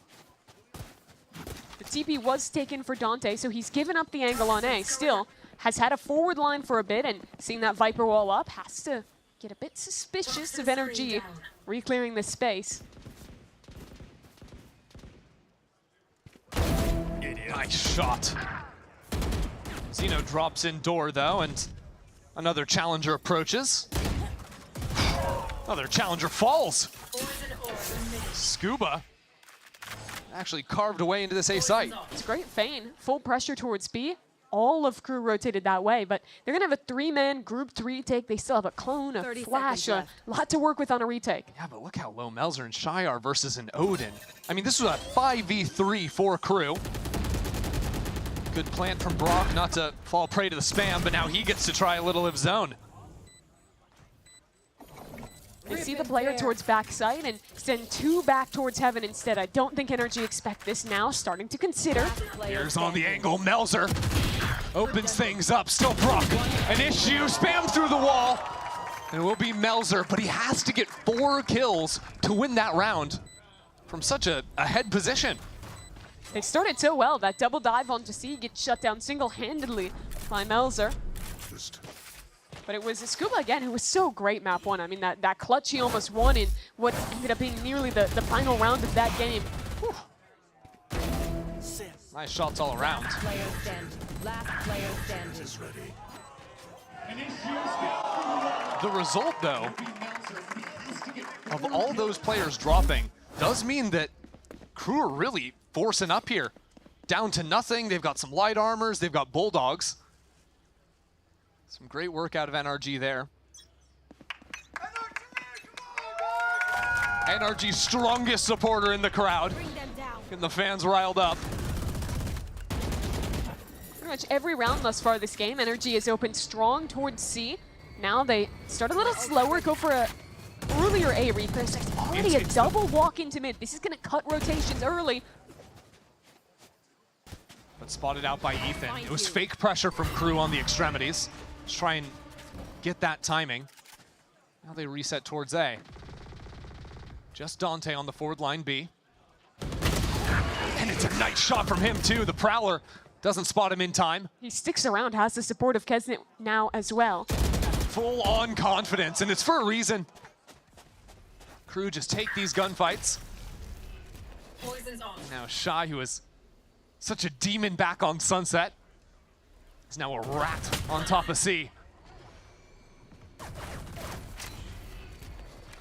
The TP was taken for Dante, so he's given up the angle on A. Still has had a forward line for a bit, and seeing that Viper wall up, has to get a bit suspicious of Energy reclearing the space. Nice shot. Zeno drops in door though, and another challenger approaches. Another challenger falls. Scuba actually carved away into this A site. It's a great feint. Full pressure towards B. All of crew rotated that way, but they're gonna have a 3-man group 3 take. They still have a clone, a flash, a lot to work with on a retake. Yeah, but look how low Melzer and Shy are versus an Odin. I mean, this was a 5v3 for crew. Good plant from Brock not to fall prey to the spam, but now he gets to try a little of zone. They see the player towards backside and send 2 back towards heaven instead. I don't think Energy expect this now, starting to consider. Here's on the angle, Melzer opens things up, still Brock. An issue, spam through the wall. And it will be Melzer, but he has to get 4 kills to win that round from such a head position. They started so well. That double dive onto C gets shut down single-handedly by Melzer. But it was Scuba again who was so great map 1. I mean, that clutch he almost won in what ended up being nearly the final round of that game. Whew. Nice shots all around. Last player standing. The result, though, of all those players dropping does mean that crew are really forcing up here. Down to nothing. They've got some light armors. They've got bulldogs. Some great work out of NRG there. NRG's strongest supporter in the crowd. Getting the fans riled up. Pretty much every round thus far this game, Energy has opened strong towards C. Now they start a little slower, go for a earlier A repair. So it's already a double walk into mid. This is going to cut rotations early. But spotted out by Ethan. It was fake pressure from crew on the extremities. Let's try and get that timing. Now they reset towards A. Just Dante on the forward line B. And it's a nice shot from him too. The Prowler doesn't spot him in time. He sticks around, has the support of Kesnet now as well. Full on confidence, and it's for a reason. Crew just take these gunfights. Now Shy, who is such a demon back on Sunset, is now a rat on top of C.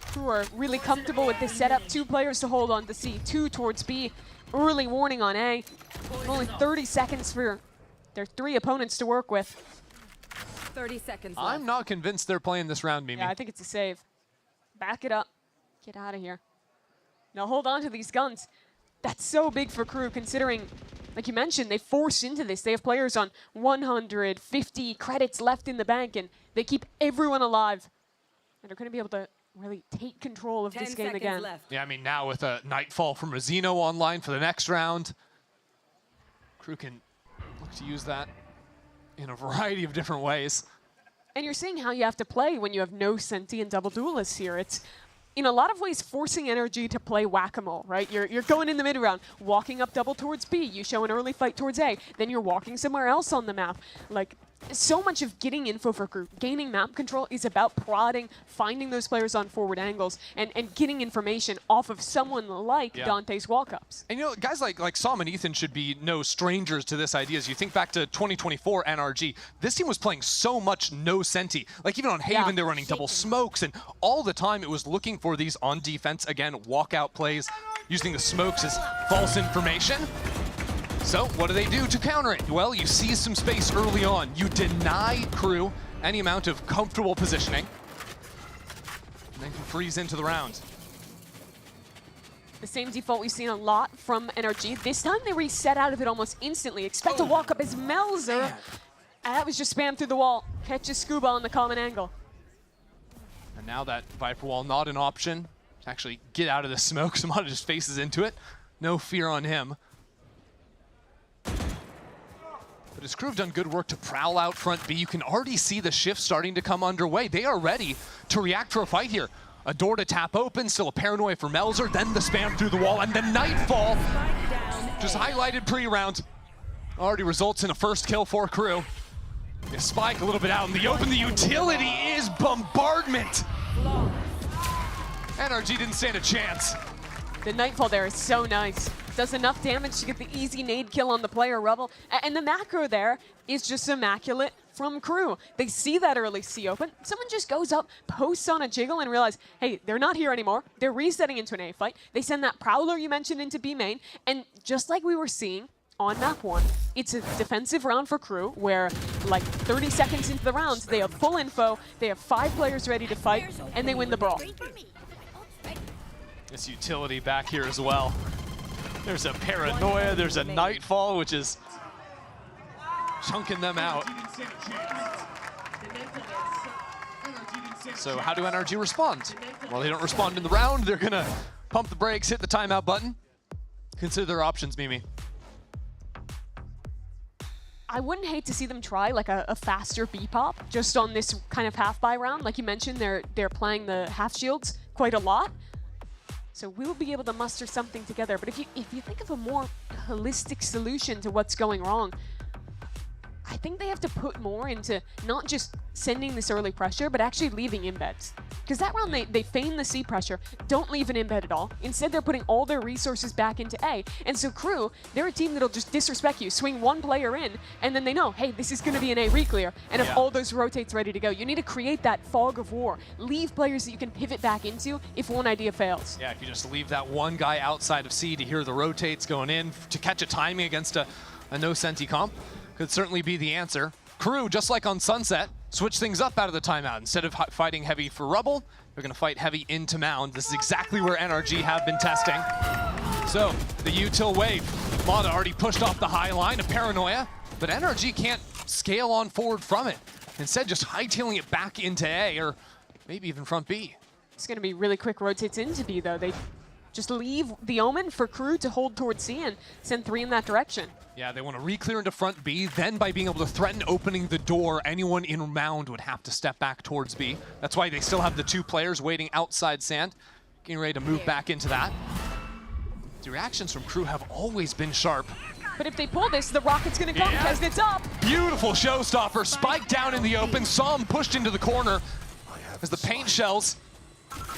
Crew are really comfortable with this setup. 2 players to hold on to C, 2 towards B. Early warning on A. Only 30 seconds for their 3 opponents to work with. 30 seconds left. I'm not convinced they're playing this round, Mimi. Yeah, I think it's a save. Back it up. Get out of here. Now hold on to these guns. That's so big for crew considering, like you mentioned, they forced into this. They have players on 150 credits left in the bank, and they keep everyone alive. And they're going to be able to really take control of this game again. Left. Yeah, I mean, now with a Nightfall from Rosino online for the next round, crew can look to use that in a variety of different ways. And you're seeing how you have to play when you have no Senti and double duelists here. It's, in a lot of ways, forcing Energy to play whack-a-mole, right? You're going in the mid-round, walking up double towards B, you show an early fight towards A, then you're walking somewhere else on the map. Like, so much of getting info for crew, gaining map control is about prodding, finding those players on forward angles, and getting information off of someone like Dante's walk-ups. And you know, guys like Sam and Ethan should be no strangers to this idea. As you think back to 2024 NRG, this team was playing so much no Senti. Like even on Haven, they're running double smokes, and all the time it was looking for these on defense, again, walkout plays, using the smokes as false information. So what do they do to counter it? Well, you seize some space early on. You deny crew any amount of comfortable positioning. And then can freeze into the round. The same default we've seen a lot from NRG. This time they reset out of it almost instantly. Expect to walk up as Melzer. And that was just spam through the wall. Catches Scuba on the common angle. And now that Viper Wall not an option to actually get out of the smoke. Samada just faces into it. No fear on him. But his crew have done good work to prowl out front B. You can already see the shift starting to come underway. They are ready to react for a fight here. A door to tap open, still a paranoia for Melzer, then the spam through the wall, and the Nightfall, just highlighted pre-round, already results in a first kill for crew. They spike a little bit out in the open. The utility is Bombardment. NRG didn't stand a chance. The Nightfall there is so nice. Does enough damage to get the easy nade kill on the player Rebel. And the macro there is just immaculate from Crew. They see that early C open. Someone just goes up, posts on a jiggle, and realize, hey, they're not here anymore. They're resetting into an A fight. They send that Prowler you mentioned into B main. And just like we were seeing on map 1, it's a defensive round for Crew where, like 30 seconds into the rounds, they have full info, they have 5 players ready to fight, and they win the brawl. This utility back here as well. There's a Paranoia, there's a Nightfall, which is chunking them out. So how do NRG respond? Well, they don't respond in the round. They're gonna pump the brakes, hit the timeout button. Consider their options, Mimi. I wouldn't hate to see them try like a faster B-pop just on this kind of half-buy round. Like you mentioned, they're playing the half shields quite a lot. So we'll be able to muster something together. But if you think of a more holistic solution to what's going wrong, I think they have to put more into not just sending this early pressure, but actually leaving embeds. Because that round, they feign the C pressure, don't leave an embed at all. Instead, they're putting all their resources back into A. And so Crew, they're a team that'll just disrespect you, swing one player in, and then they know, hey, this is going to be an A reclear, and have all those rotates ready to go. You need to create that fog of war. Leave players that you can pivot back into if one idea fails. Yeah, if you just leave that one guy outside of C to hear the rotates going in, to catch a timing against a no senti comp, could certainly be the answer. Crew, just like on Sunset, switch things up out of the timeout. Instead of fighting heavy for Rubble, they're going to fight heavy into Mound. This is exactly where NRG have been testing. So, the util wave. Mata already pushed off the high line of Paranoia, but NRG can't scale on forward from it. Instead, just hightailing it back into A, or maybe even front B. It's going to be really quick rotates into B, though. They just leave the Omen for Crew to hold towards C and send 3 in that direction. Yeah, they want to re-clear into front B, then by being able to threaten opening the door, anyone in Mound would have to step back towards B. That's why they still have the 2 players waiting outside Sand, getting ready to move back into that. The reactions from Crew have always been sharp. But if they pull this, the rocket's going to come. Kesnit's up. Beautiful showstopper, spike down in the open, saw him pushed into the corner as the paint shells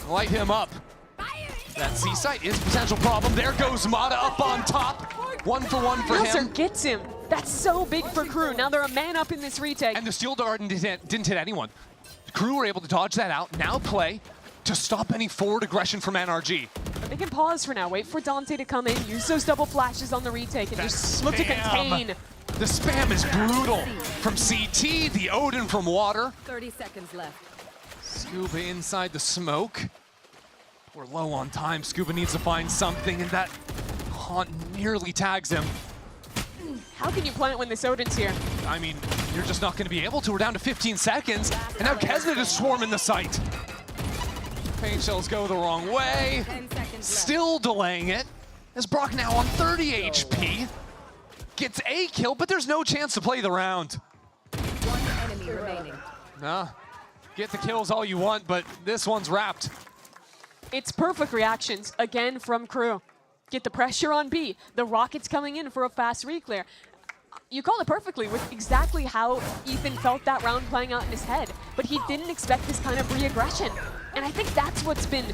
light him up. That C site is a potential problem. There goes Mata up on top. 1 for 1 for him. Gets him. That's so big for Crew. Now they're a man up in this retake. And the Steel Dart didn't hit anyone. The Crew were able to dodge that out. Now play to stop any forward aggression from NRG. They can pause for now. Wait for Dante to come in. Use those double flashes on the retake and just look to contain. The spam is brutal. From CT, the Odin from water. 30 seconds left. Scuba inside the smoke. We're low on time. Scuba needs to find something, and that Haunt nearly tags him. How can you plant when this Odin's here? I mean, you're just not going to be able to. We're down to 15 seconds, and now Kesnit is swarming the site. Paint shells go the wrong way. Still delaying it, as Brock now on 30 HP. Gets a kill, but there's no chance to play the round. 1 enemy remaining. Get the kills all you want, but this one's wrapped. It's perfect reactions, again, from Crew. Get the pressure on B. The Rocket's coming in for a fast reclear. You called it perfectly with exactly how Ethan felt that round playing out in his head, but he didn't expect this kind of re-aggression. And I think that's what's been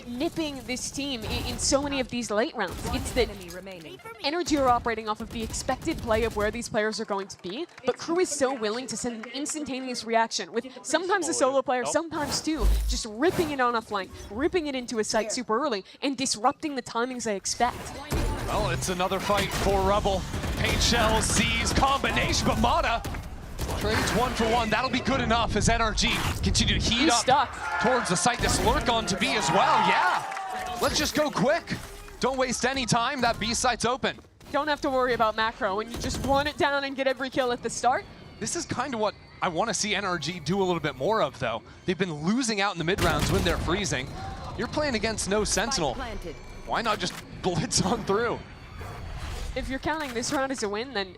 nipping this team in so many of these late rounds. It's that NRG are operating off of the expected play of where these players are going to be, but Crew is so willing to send an instantaneous reaction with sometimes a solo player, sometimes 2, just ripping it on a flank, ripping it into a site super early, and disrupting the timings they expect. Well, it's another fight for Rebel. Paint shells, Z's, combination, but Mata trades 1 for 1. That'll be good enough as NRG continue to heat up towards the site. This lurk on to B as well. Yeah, let's just go quick. Don't waste any time. That B site's open. Don't have to worry about macro when you just run it down and get every kill at the start. This is kind of what I want to see NRG do a little bit more of, though. They've been losing out in the mid rounds when they're freezing. You're playing against no Sentinel. Why not just blitz on through? If you're counting this round as a win, then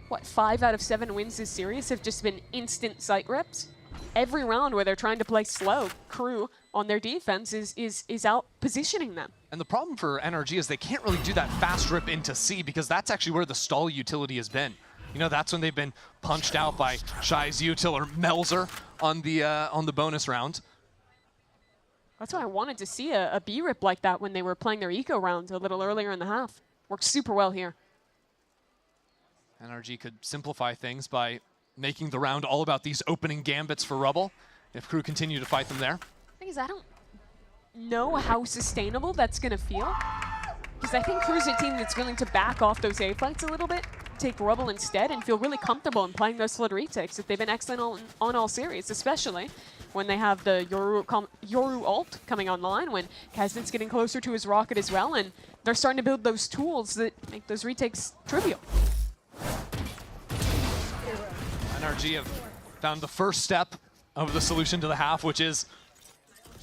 what, 5 out of 7 wins this series have just been instant site reps? Every round where they're trying to play slow, Crew on their defense is out positioning them. And the problem for NRG is they can't really do that fast rip into C because that's actually where the stall utility has been. You know, that's when they've been punched out by Shy's util or Melzer on the bonus round. That's why I wanted to see a B-rip like that when they were playing their eco round a little earlier in the half. Worked super well here. NRG could simplify things by making the round all about these opening gambits for Rubble if Crew continue to fight them there. The thing is, I don't know how sustainable that's going to feel. Because I think Crew's a team that's willing to back off those A fights a little bit, take Rubble instead, and feel really comfortable in playing those flood retakes that they've been excellent on all series, especially when they have the Yoru ult coming online, when Kaznet's getting closer to his rocket as well, and they're starting to build those tools that make those retakes trivial. NRG have found the first step of the solution to the half, which is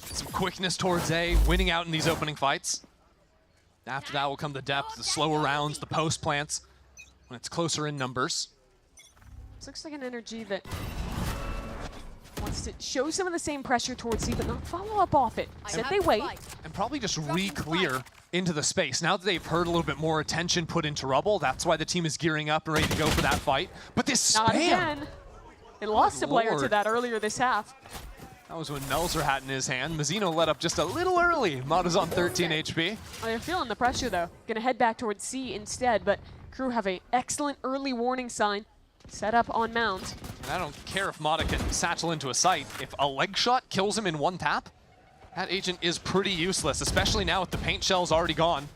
some quickness towards A, winning out in these opening fights. After that will come the depth, the slower rounds, the post plants, when it's closer in numbers. This looks like an NRG that wants to show some of the same pressure towards C, but not follow up off it. Said they wait. And probably just re-clear into the space. Now that they've heard a little bit more attention put into Rubble, that's why the team is gearing up and ready to go for that fight. But this spam! Not again. They lost a player to that earlier this half. That was when Melzer had in his hand. Mazzino let up just a little early. Mod is on 13 HP. Oh, they're feeling the pressure, though. Gonna head back towards C instead, but Crew have an excellent early warning sign set up on Mount. And I don't care if Mata can satchel into a site. If a leg shot kills him in one tap, that agent is pretty useless, especially now with the paint shells already gone.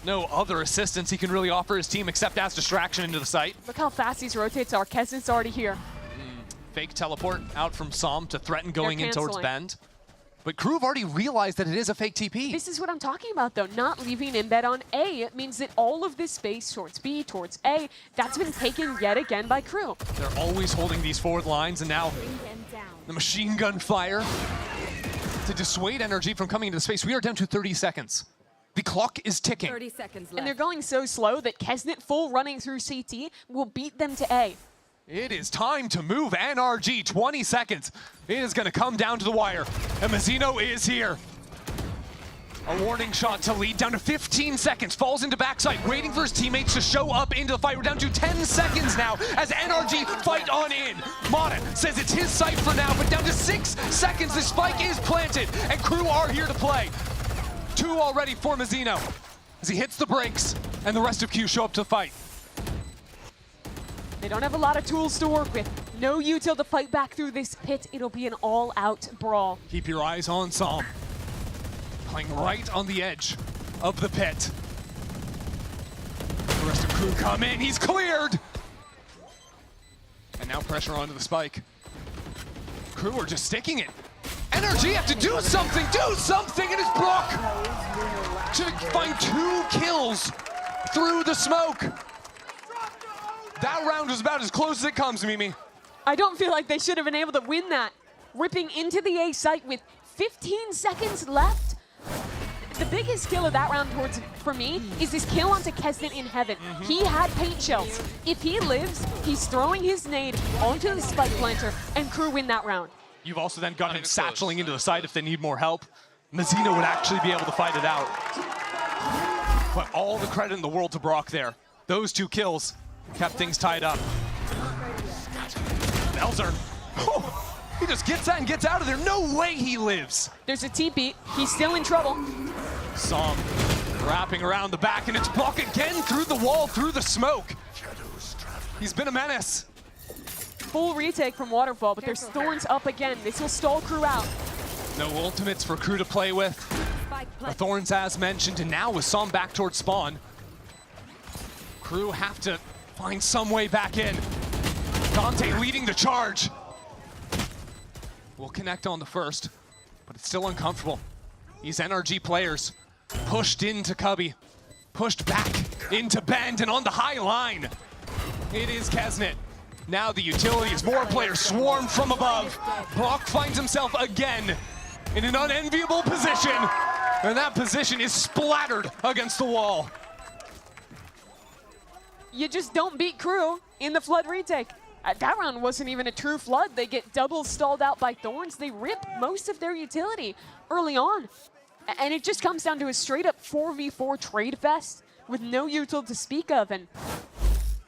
No other assistance he can really offer his team except as distraction into the site. Look how fast these rotates are. Kesnet's already here. Fake teleport out from Som to threaten going in towards Bend. But Crew have already realized that it is a fake TP. This is what I'm talking about, though. Not leaving embed on A. It means that all of this space towards B, towards A, that's been taken yet again by Crew. They're always holding these forward lines, and now the machine gun fire to dissuade NRG from coming into the space. We are down to 30 seconds. The clock is ticking. 30 seconds left. And they're going so slow that Kesnet full running through CT will beat them to A. It is time to move NRG, 20 seconds. It is gonna come down to the wire, and Mazzino is here. A warning shot to lead, down to 15 seconds, falls into backside, waiting for his teammates to show up into the fight. We're down to 10 seconds now as NRG fight on in. Mata says it's his site for now, but down to 6 seconds, the spike is planted, and Crew are here to play. 2 already for Mazzino as he hits the brakes, and the rest of Q show up to the fight. They don't have a lot of tools to work with. No util to fight back through this pit. It'll be an all-out brawl. Keep your eyes on Som. Playing right on the edge of the pit. The rest of Crew come in. He's cleared! And now pressure onto the spike. Crew are just sticking it. NRG have to do something! Do something! And it's Brock to find 2 kills through the smoke. That round was about as close as it comes, Mimi. I don't feel like they should have been able to win that. Ripping into the A site with 15 seconds left. The biggest kill of that round for me is this kill onto Kesnet in heaven. He had paint shells. If he lives, he's throwing his nade onto the spike planter, and Crew win that round. You've also then got him satcheling into the site if they need more help. Mazzino would actually be able to fight it out. But all the credit in the world to Brock there. Those 2 kills kept things tied up. Melzer, he just gets that and gets out of there. No way he lives. There's a TP. He's still in trouble. Som wrapping around the back, and it's Brock again through the wall, through the smoke. He's been a menace. Full retake from Waterfall, but there's Thorns up again. This will stall Crew out. No ultimates for Crew to play with. The Thorns, as mentioned, and now with Som back towards spawn. Crew have to find some way back in. Dante leading the charge. Will connect on the first, but it's still uncomfortable. These NRG players pushed into Cubby, pushed back into Bend, and on the high line, it is Kesnet. Now the utility is more players swarm from above. Brock finds himself again in an unenviable position, and that position is splattered against the wall. You just don't beat Crew in the flood retake. That round wasn't even a true flood. They get double stalled out by Thorns. They rip most of their utility early on. And it just comes down to a straight up 4v4 trade fest with no util to speak of. And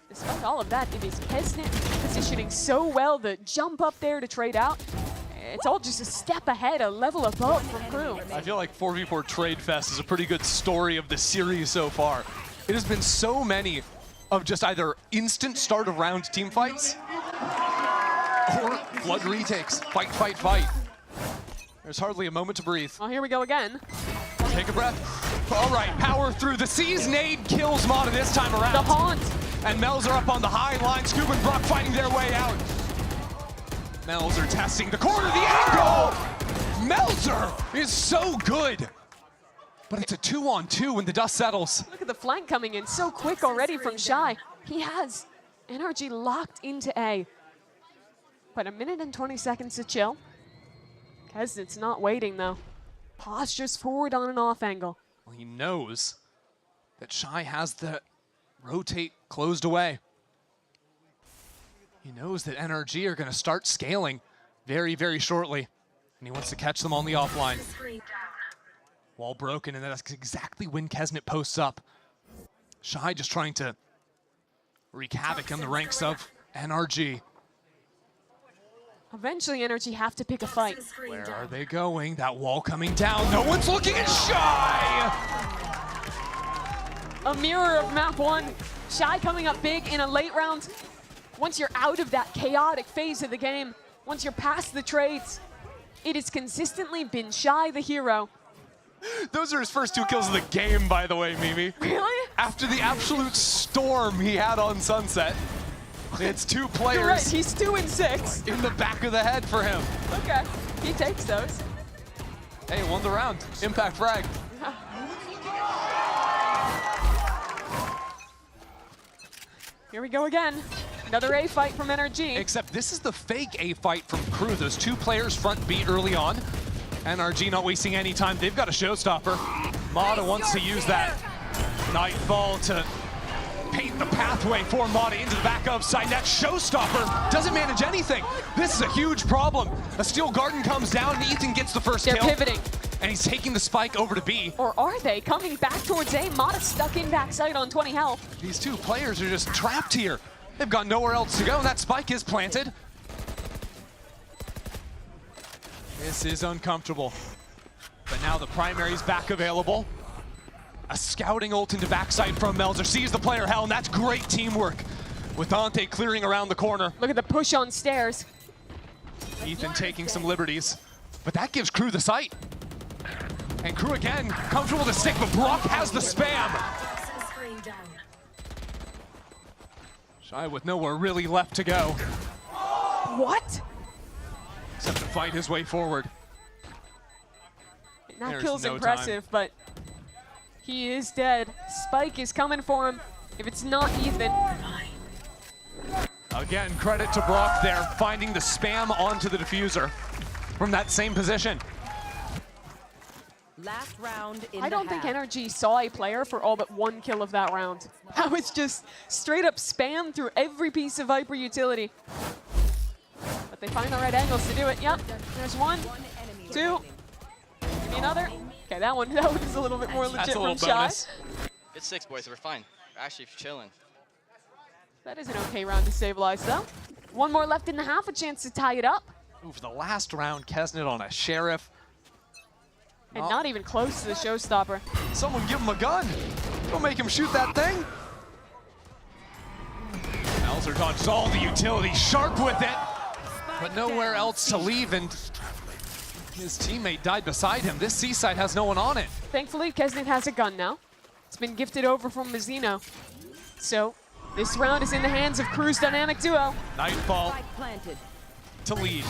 despite all of that, it is Kesnet positioning so well to jump up there to trade out. it's all just a step ahead, a level above from Crew. I feel like 4v4 Trade Fest is a pretty good story of the series so far. It has been so many of just either instant start of round team fights or flood retakes. Fight, fight, fight. There's hardly a moment to breathe. Well, here we go again. Take a breath. All right, power through. The C's nade kills Mata this time around. The haunt. And Melzer up on the high line. Scuba and Brock fighting their way out. Melzer testing the corner, the angle! Melzer is so good. But it's a 2-on-2 when the dust settles. Look at the flank coming in so quick already from Shy. He has NRG locked into A. But a minute and 20 seconds to chill. Kesnit's not waiting though. Postures forward on an off angle. Well, he knows that Shy has the rotate closed away. He knows that NRG are going to start scaling very, very shortly. And he wants to catch them on the offline. Wall broken, and that's exactly when Kesnit posts up. Shy just trying to wreak havoc on the ranks of NRG. Eventually, NRG have to pick a fight. Where are they going? That wall coming down. No one's looking at Shy! A mirror of map 1. Shy coming up big in a late round. Once you're out of that chaotic phase of the game, once you're past the trades, it has consistently been Shy the hero. Those are his first 2 kills of the game, by the way, Mimi. Really? After the absolute storm he had on Sunset. It's 2 players. You're right, he's 2 and 6. In the back of the head for him. Okay, he takes those. Hey, won the round. Impact frag. Here we go again. Another A fight from NRG. Except this is the fake A fight from Crew. Those 2 players front beat early on. NRG not wasting any time. They've got a showstopper. Mata wants to use that Nightfall to paint the pathway for Mata into the back of side. That showstopper doesn't manage anything. This is a huge problem. A steel garden comes down and Ethan gets the first kill. They're pivoting. And he's taking the spike over to B. Or are they coming back towards A? Mata stuck in backside on 20 health. These 2 players are just trapped here. They've got nowhere else to go, and that spike is planted. This is uncomfortable. But now the primary's back available. A scouting ult into backside from Melzer. Sees the player hell, and that's great teamwork. With Dante clearing around the corner. Look at the push on stairs. Ethan taking some liberties. But that gives Crew the sight. And Crew again, comfortable to stick, but Brock has the spam. Shy with nowhere really left to go. What? Except to fight his way forward. That There's kill's no impressive, time. but he is dead. Spike is coming for him. If it's not Ethan. Again, credit to Brock there, finding the spam onto the diffuser from that same position. Last round in I don't think NRG saw a player for all but 1 kill of that round. That was just straight up spam through every piece of Viper utility. But they find the right angles to do it. Yep, there's 1, 2, maybe another. Okay, that one is a little bit more legit from Shy. It's 6, boys, so we're fine. We're actually chilling. That is an okay round to stabilize, though. 1 more left in the half, a chance to tie it up. Ooh, for the last round, Kesnit on a Sheriff. And not even close to the showstopper. Someone give him a gun. Don't make him shoot that thing. Melzer dodges all the utility, sharp with it, but nowhere else to leave, and his teammate died beside him. This C-side has no one on it. Thankfully, Kesnit has a gun now. It's been gifted over from Mazzino. So, this round is in the hands of Crew's dynamic duo. Nightfall to lead.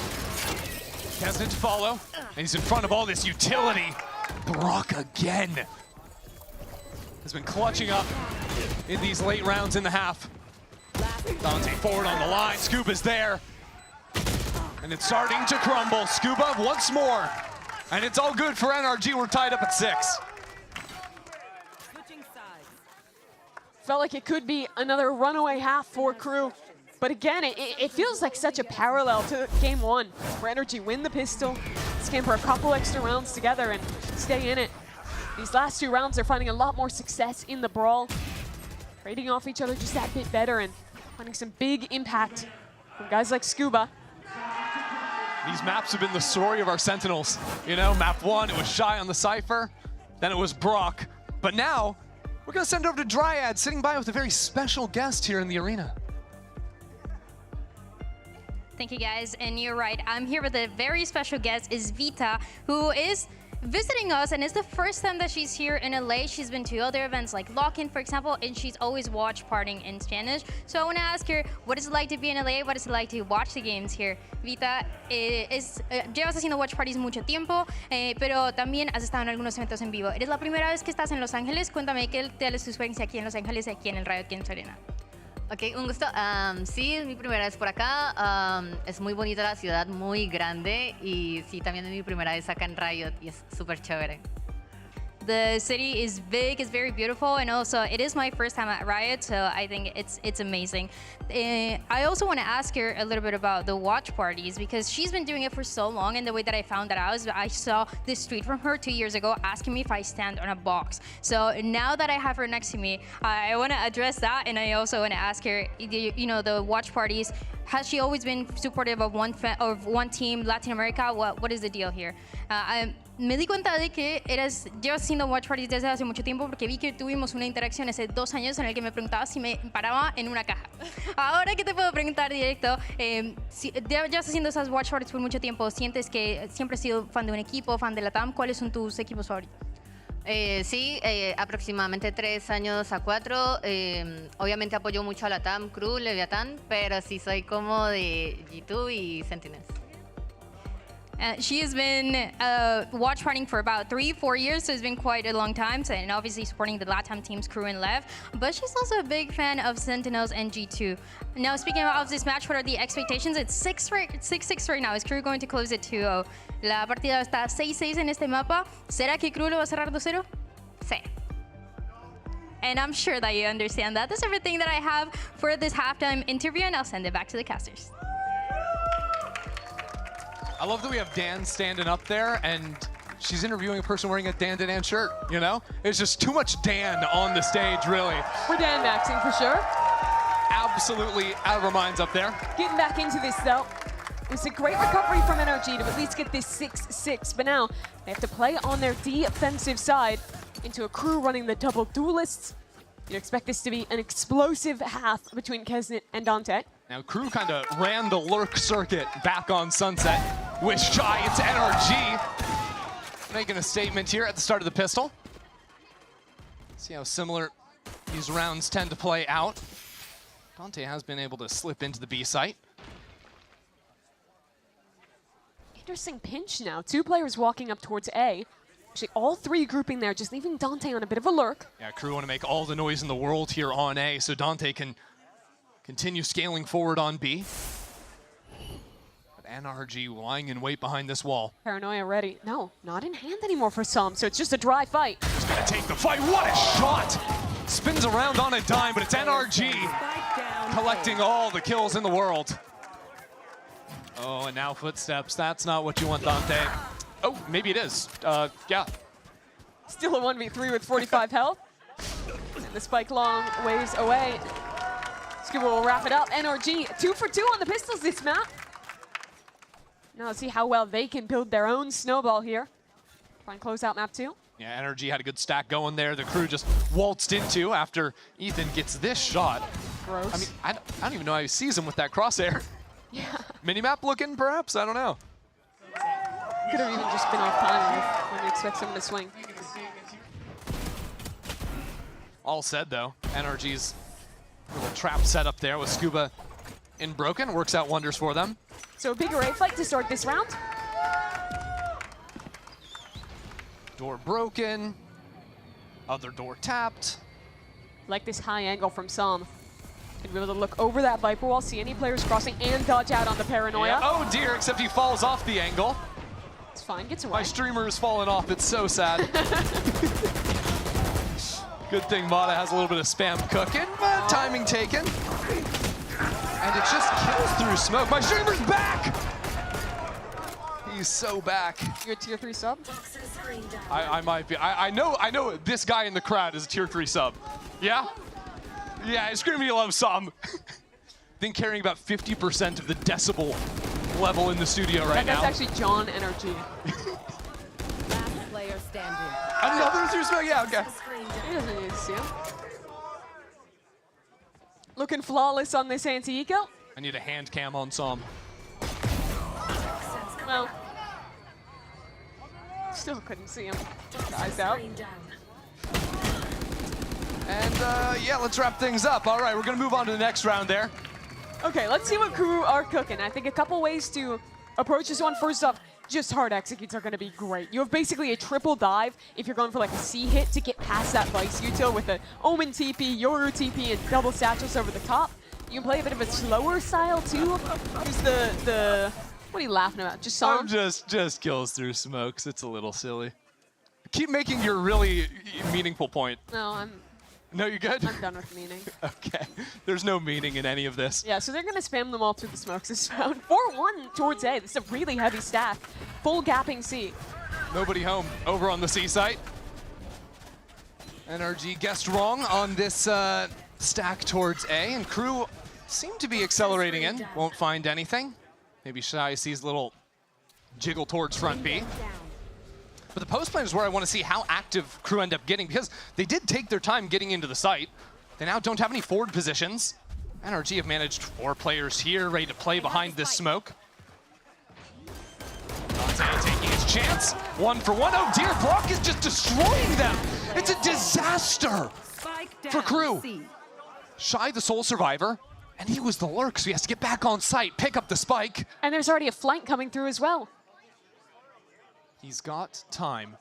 Kesnit to follow, and he's in front of all this utility. Brock again has been clutching up in these late rounds in the half. Dante forward on the line, Scuba's there. And it's starting to crumble. Scuba once more, and it's all good for NRG. We're tied up at 6. Felt like it could be another runaway half for Crew. But again, it feels like such a parallel to game 1, where NRG win the pistol, scamper a couple extra rounds together and stay in it. These last 2 rounds, they're finding a lot more success in the brawl, trading off each other just that bit better and finding some big impact from guys like Scuba. These maps have been the story of our Sentinels. You know, map 1, it was Shy on the Cypher, then it was Brock, but now we're gonna send it over to Dryad, sitting by with a very special guest here in the arena. Thank you, guys. And you're right. I'm here with a very special guest, is Vita, who is visiting us, and it's the first time that she's here in LA. She's been to other events like Lock-In, for example, and she's always watched partying in Spanish. So I want to ask her, what is it like to be in LA? What is it like to watch the games here? Vita, llevas haciendo watch parties mucho tiempo, pero también has estado en algunos eventos en vivo. ¿Eres la primera vez que estás en Los Ángeles? Cuéntame qué tal es tu experiencia aquí en Los Ángeles y aquí en el Riot Games Arena. Ok, un gusto. Sí, es mi primera vez por acá. Es muy bonita la ciudad, muy grande. Y sí, también es mi primera vez acá en Riot y es súper chévere. The city is big, it's very beautiful, and also it is my first time at Riot, so I think it's amazing. I also want to ask her a little bit about the watch parties, because she's been doing it for so long, and the way that I found that out is I saw this tweet from her 2 years ago asking me if I stand on a box. So now that I have her next to me, I want to address that, and I also want to ask her, you know, the watch parties, has she always been supportive of one team, Latin America? What is the deal here? Me di cuenta de que llevas haciendo watch parties desde hace mucho tiempo, porque vi que tuvimos una interacción hace 2 años en el que me preguntaba si me paraba en una caja. Ahora que te puedo preguntar directo, si llevas haciendo esas watch parties por mucho tiempo, ¿sientes que siempre has sido fan de un equipo, fan de la TAM? ¿Cuáles son tus equipos favoritos? Sí, aproximadamente 3 años a 4. Obviamente apoyo mucho a la TAM, Crew, Leviathan, pero sí soy como de G2 y Sentinels. She has been watch partying for about 3-4 years, so it's been quite a long time, and obviously supporting the LATAM teams, Crew and LEV, but she's also a big fan of Sentinels and G2. Now, speaking of this match, what are the expectations? It's 6-6 right now. Is Crew going to close it 2-0? La partida está 6-6 en este mapa. ¿Será que Crew lo va a cerrar 2-0? Sí. And I'm sure that you understand that. That's everything that I have for this halftime interview, and I'll send it back to the casters. I love that we have Dan standing up there, and she's interviewing a person wearing a Dan shirt, you know? It's just too much Dan on the stage, really. We're Dan maxing for sure. Absolutely out of our minds up there. Getting back into this, though. It's a great recovery from NRG to at least get this 6-6, but now they have to play on their defensive side into a Crew running the double duelists. You'd expect this to be an explosive half between Kesnet and Dante. Now, Crew kind of ran the lurk circuit back on Sunset with Shy. It's NRG making a statement here at the start of the pistol. See how similar these rounds tend to play out. Dante has been able to slip into the B site. Interesting pinch now. 2 players walking up towards A. Actually, all 3 grouping there, just leaving Dante on a bit of a lurk. Yeah, Crew want to make all the noise in the world here on A, so Dante can continue scaling forward on B. But NRG lying in wait behind this wall. Paranoia ready. No, not in hand anymore for some, so it's just a dry fight. He's gonna take the fight. What a shot! Spins around on a dime, but it's NRG collecting all the kills in the world. Oh, and now footsteps. That's not what you want, Dante. Oh, maybe it is. Yeah. Still a 1v3 with 45 health. And the spike long ways away. Scuba will wrap it up. NRG 2 for 2 on the pistols this map. Now let's see how well they can build their own snowball here. Try and close out map 2. Yeah, NRG had a good stack going there. The Crew just waltzed into after Ethan gets this shot. Gross. I mean, I don't even know how he sees him with that crosshair. Yeah. Minimap looking, perhaps? I don't know. Could have even just been off timing when you expect someone to swing. All said, though. NRG's little trap set up there with Scuba in broken. Works out wonders for them. So a big array fight to start this round. Door broken. Other door tapped. Like this high angle from Som. Gonna be able to look over that Viper wall, see any players crossing, and dodge out on the Paranoia. Yeah. Oh dear, except he falls off the angle. It's fine, gets away. My streamer has fallen off, it's so sad. Good thing Mata has a little bit of spam cooking, but timing taken. And it just kills through smoke. My streamer's back! He's so back. You're a tier 3 sub? I might be. I know this guy in the crowd is a tier 3 sub. Yeah? Yeah, Screaming love Som. I think carrying about 50% of the decibel level in the studio right now. That's actually John Energy. Last player standing. Another through smoke. Yeah, okay. He doesn't need to see him. Looking flawless on this anti-eco. I need a hand cam on Som. Well, still couldn't see him. Eyes out. And yeah, let's wrap things up. All right, we're gonna move on to the next round there. Okay, let's see what crew are cooking. I think a couple ways to approach this one. First off, just hard executes are gonna be great. You have basically a triple dive if you're going for like a C hit to get past that Vice util with an Omen TP, Yoru TP, and double satchels over the top. You can play a bit of a slower style too. Use the what are you laughing about? Just Som? Just kills through smokes. It's a little silly. Keep making your really meaningful point. No, No, you're good? I'm done with meaning. Okay. There's no meaning in any of this. Yeah, so they're going to spam them all through the smokes this round. 4-1 towards A. This is a really heavy stack. Full gapping C. Nobody home over on the C site. NRG guessed wrong on this stack towards A, and crew seem to be accelerating in. Won't find anything. Maybe Shy sees a little jiggle towards front B. But the post plan is where I want to see how active crew end up getting, because they did take their time getting into the site. They now don't have any forward positions. NRG have managed 4 players here, ready to play behind this smoke. Dante taking his chance. 1 for 1. Oh dear, Brock is just destroying them. It's a disaster for crew. Shy, the sole survivor, and he was the lurk, so he has to get back on site, pick up the spike. And there's already a flank coming through as well. He's got time.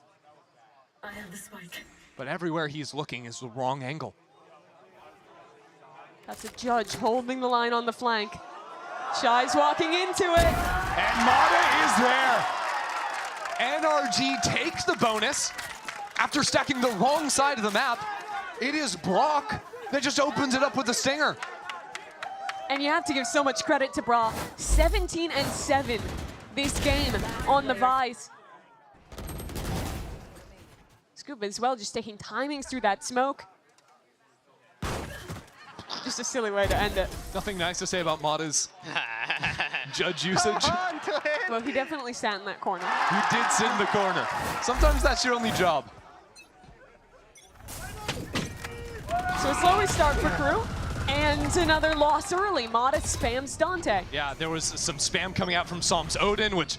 I have the spike. But everywhere he's looking is the wrong angle. That's a Judge holding the line on the flank. Shy's walking into it. And Mata is there. NRG takes the bonus after stacking the wrong side of the map. It is Brock that just opens it up with a stinger. And you have to give so much credit to Brock. 17-7 this game on the Vice. Scoop as well, just taking timings through that smoke. Just a silly way to end it. Nothing nice to say about Mata's Judge usage. Well, he definitely sat in that corner. He did sit in the corner. Sometimes that's your only job. So a slower start for crew. And another loss early. Mata spams Dante. Yeah, there was some spam coming out from Som's Odin, which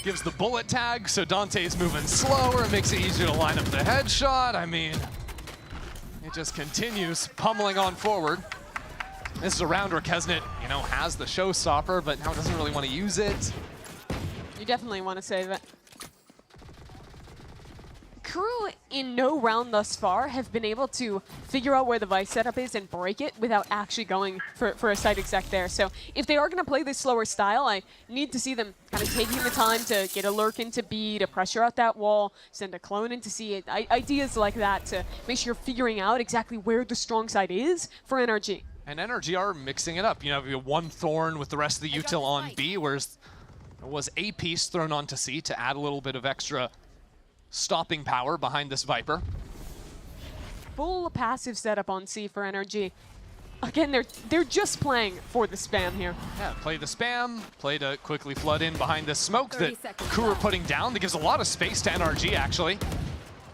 gives the bullet tag, so Dante's moving slower. It makes it easier to line up the headshot. I mean, it just continues pummeling on forward. This is a round where Kesnet, you know, has the showstopper, but now doesn't really want to use it. You definitely want to save it. Crew in no round thus far have been able to figure out where the Vice setup is and break it without actually going for a site exec there. So if they are going to play this slower style, I need to see them kind of taking the time to get a lurk into B, to pressure out that wall, send a clone into C, ideas like that to make sure you're figuring out exactly where the strong side is for NRG. And NRG are mixing it up. You know, you have one Thorn with the rest of the util on B, whereas there was a piece thrown onto C to add a little bit of extra stopping power behind this Viper. Full passive setup on C for NRG. Again, they're just playing for the spam here. Yeah, play the spam, play to quickly flood in behind this smoke that crew are putting down. That gives a lot of space to NRG, actually,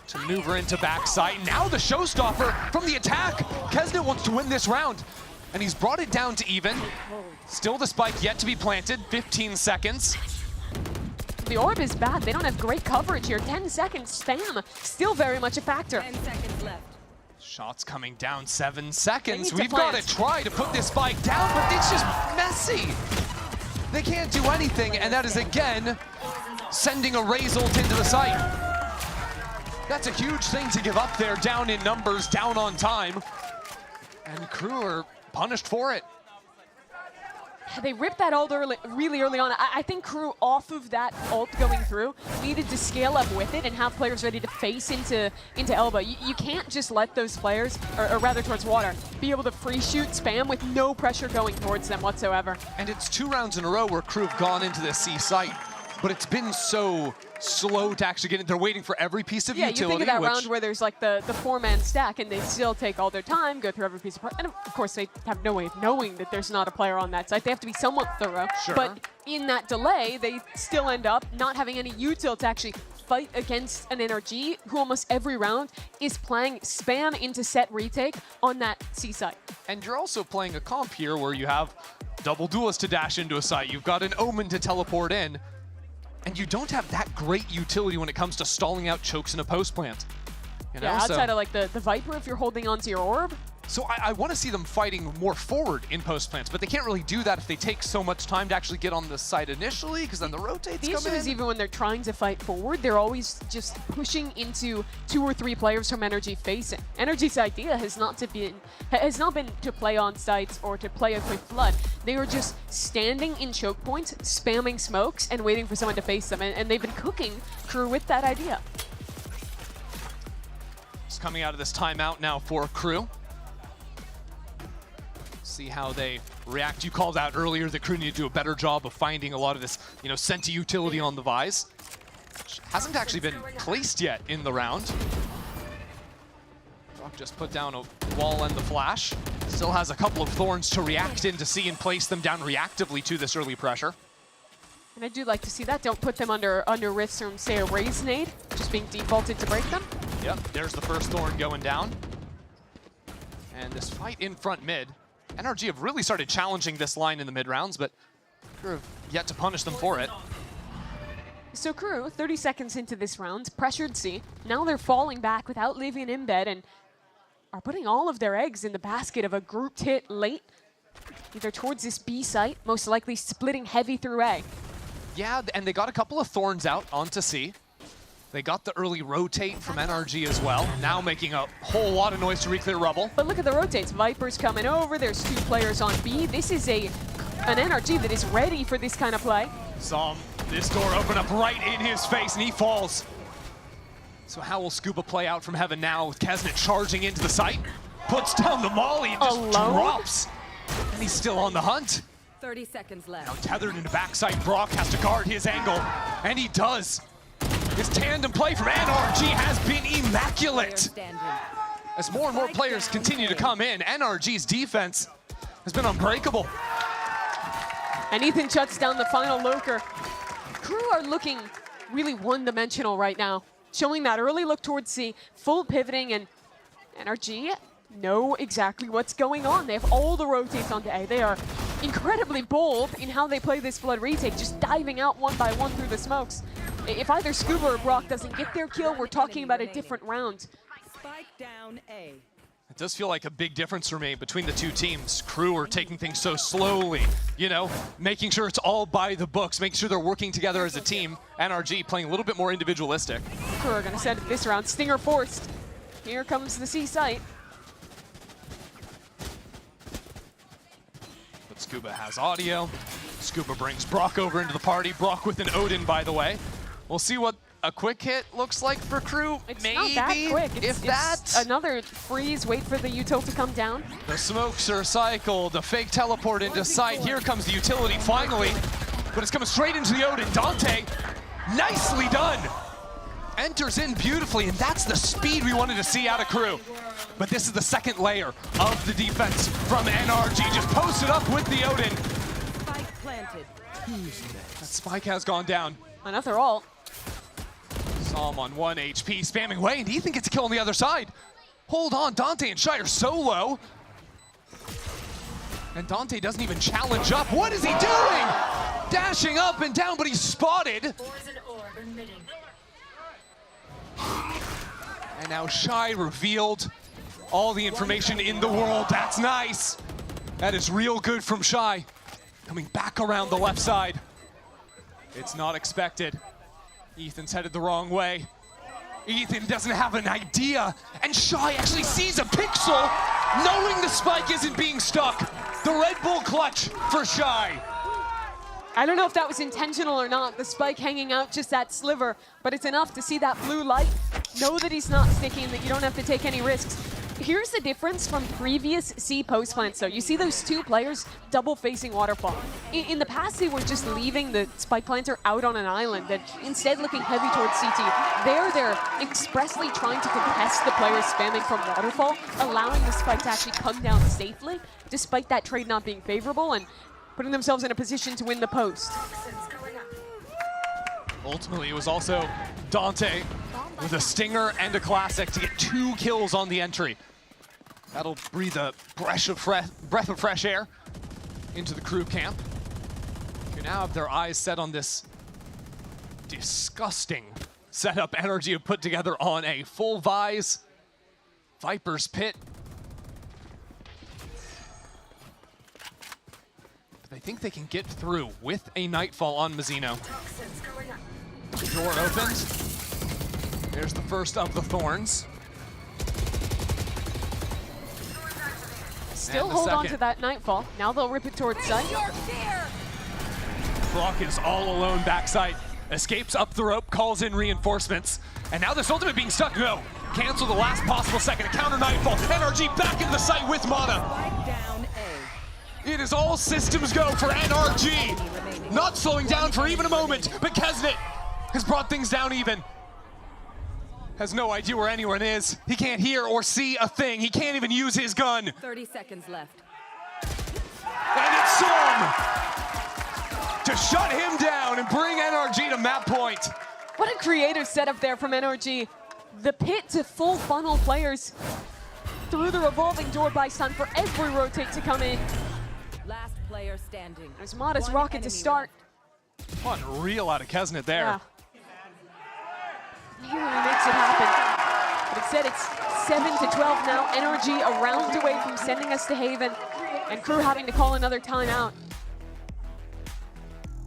to maneuver into backside. Now the showstopper from the attack. Kesnet wants to win this round, and he's brought it down to even. Still the spike yet to be planted, 15 seconds. The orb is bad. They don't have great coverage here. 10 seconds spam, still very much a factor. 10 seconds left. Shots coming down, 7 seconds. We've got to try to put this spike down, but it's just messy. They can't do anything, and that is again sending a Razult into the site. That's a huge thing to give up there, down in numbers, down on time. And crew are punished for it. They ripped that ult really early on. I think crew off of that ult going through needed to scale up with it and have players ready to face into Elba. You can't just let those players, or rather towards water, be able to free shoot spam with no pressure going towards them whatsoever. And it's 2 rounds in a row where crew have gone into this C site but it's been so slow to actually get in. They're waiting for every piece of utility. Yeah, you think of that round where there's like the four-man stack, and they still take all their time, go through every piece of and of course they have no way of knowing that there's not a player on that side. They have to be somewhat thorough. Sure. But in that delay, they still end up not having any util to actually fight against an NRG who almost every round is playing spam into set retake on that C site. And you're also playing a comp here where you have double duelists to dash into a site. You've got an Omen to teleport in. And you don't have that great utility when it comes to stalling out chokes in a post plant. You know? Yeah, outside of like the Viper if you're holding onto your orb. So I want to see them fighting more forward in post plants, but they can't really do that if they take so much time to actually get on the site initially, because then the rotates The come issue in. is even when they're trying to fight forward, they're always just pushing into 2 or 3 players from Energy facing. Energy's idea has not been to play on sites or to play a quick flood. They are just standing in choke points, spamming smokes, and waiting for someone to face them. And they've been cooking Crew with that idea. Just coming out of this timeout now for Crew. See how they react. You called out earlier that Crew need to do a better job of finding a lot of this, Senti utility on the Vise. Which hasn't actually been placed yet in the round. Rock just put down a wall and the flash. Still has a couple of thorns to react in to see and place them down reactively to this early pressure. And I do like to see that. Don't put them under rifts from, say, a raise nade, just being defaulted to break them. Yep, there's the first thorn going down. And this fight in front mid. NRG have really started challenging this line in the mid rounds, but Crew have yet to punish them for it. So Crew, 30 seconds into this round, pressured C. Now they're falling back without leaving an embed and are putting all of their eggs in the basket of a grouped hit late, either towards this B site, most likely splitting heavy through A. Yeah, and they got a couple of thorns out onto C. They got the early rotate from NRG as well, now making a whole lot of noise to re-clear rubble. But look at the rotates. Viper's coming over. There's 2 players on B. This is an NRG that is ready for this kind of play. Saw this door open up right in his face, and he falls. So how will Scuba play out from heaven now with Kesnet charging into the site? Puts down the molly and just drops. And he's still on the hunt. 30 seconds left. Now tethered into backside, Brock has to guard his angle, and he does. His tandem play from NRG has been immaculate. As more and more players continue to come in, NRG's defense has been unbreakable. And Ethan shuts down the final lurker. Crew are looking really one-dimensional right now, showing that early look towards C, full pivoting, and NRG know exactly what's going on. They have all the rotates onto A. They are incredibly bold in how they play this flood retake, just diving out one by one through the smokes. If either Scuba or Brock doesn't get their kill, we're talking about a different round. Spike down A. It does feel like a big difference for me between the two teams. Crew are taking things so slowly, making sure it's all by the books, making sure they're working together as a team. NRG playing a little bit more individualistic. Crew are going to send it this round. Stinger forced. Here comes the C site. But Scuba has audio. Scuba brings Brock over into the party. Brock with an Odin, by the way. We'll see what a quick hit looks like for Crew. It's maybe, not that quick. It's another freeze, wait for the util to come down. The smokes are cycled, a fake teleport into sight. Here comes the utility finally, but it's coming straight into the Odin. Dante, nicely done. Enters in beautifully, and that's the speed we wanted to see out of Crew. But this is the second layer of the defense from NRG. Just posted up with the Odin. Spike planted. That spike has gone down. Another ult. Saw him on 1 HP, spamming away, and Ethan gets a kill on the other side. Hold on, Dante and Shy are so low. And Dante doesn't even challenge up. What is he doing? Dashing up and down, but he's spotted. And now Shy revealed all the information in the world. That's nice. That is real good from Shy. Coming back around the left side. It's not expected. Ethan's headed the wrong way. Ethan doesn't have an idea, and Shy actually sees a pixel, knowing the spike isn't being stuck. The Red Bull clutch for Shy. I don't know if that was intentional or not, the spike hanging out just that sliver, but it's enough to see that blue light, know that he's not sticking, that you don't have to take any risks. Here's the difference from previous C post plants, though. You see those two players double facing Waterfall. In the past, they were just leaving the spike planter out on an island and instead looking heavy towards CT. They're expressly trying to contest the players spamming from Waterfall, allowing the spike to actually come down safely, despite that trade not being favorable, and putting themselves in a position to win the post. Ultimately, it was also Dante with a stinger and a classic to get 2 kills on the entry. That'll breathe a breath of fresh air into the crew camp, who now have their eyes set on this disgusting setup NRG have put together on a full Vise Viper's Pit. But they think they can get through with a Nightfall on Mazzino. Door opened. There's the first of the Thorns. Still hold on to that Nightfall. Now they'll rip it towards site. Brock is all alone backside. Escapes up the rope, calls in reinforcements. And now this ultimate being stuck. No. Cancel the last possible second. A counter Nightfall. NRG back into the site with mana. It is all systems go for NRG. Not slowing down for even a moment, but Kesnet has brought things down even. Has no idea where anyone is. He can't hear or see a thing. He can't even use his gun. 30 seconds left. And it's Som to shut him down and bring NRG to map point. What a creative setup there from NRG. The pit to full funnel players through the revolving door by Sun for every rotate to come in. Last player standing. There's Modest Rocket to start. Unreal out of Kesnet there. Yeah. He really makes it happen. But instead, it's 7-12 now. NRG a round away from sending us to Haven, and Crew having to call another timeout.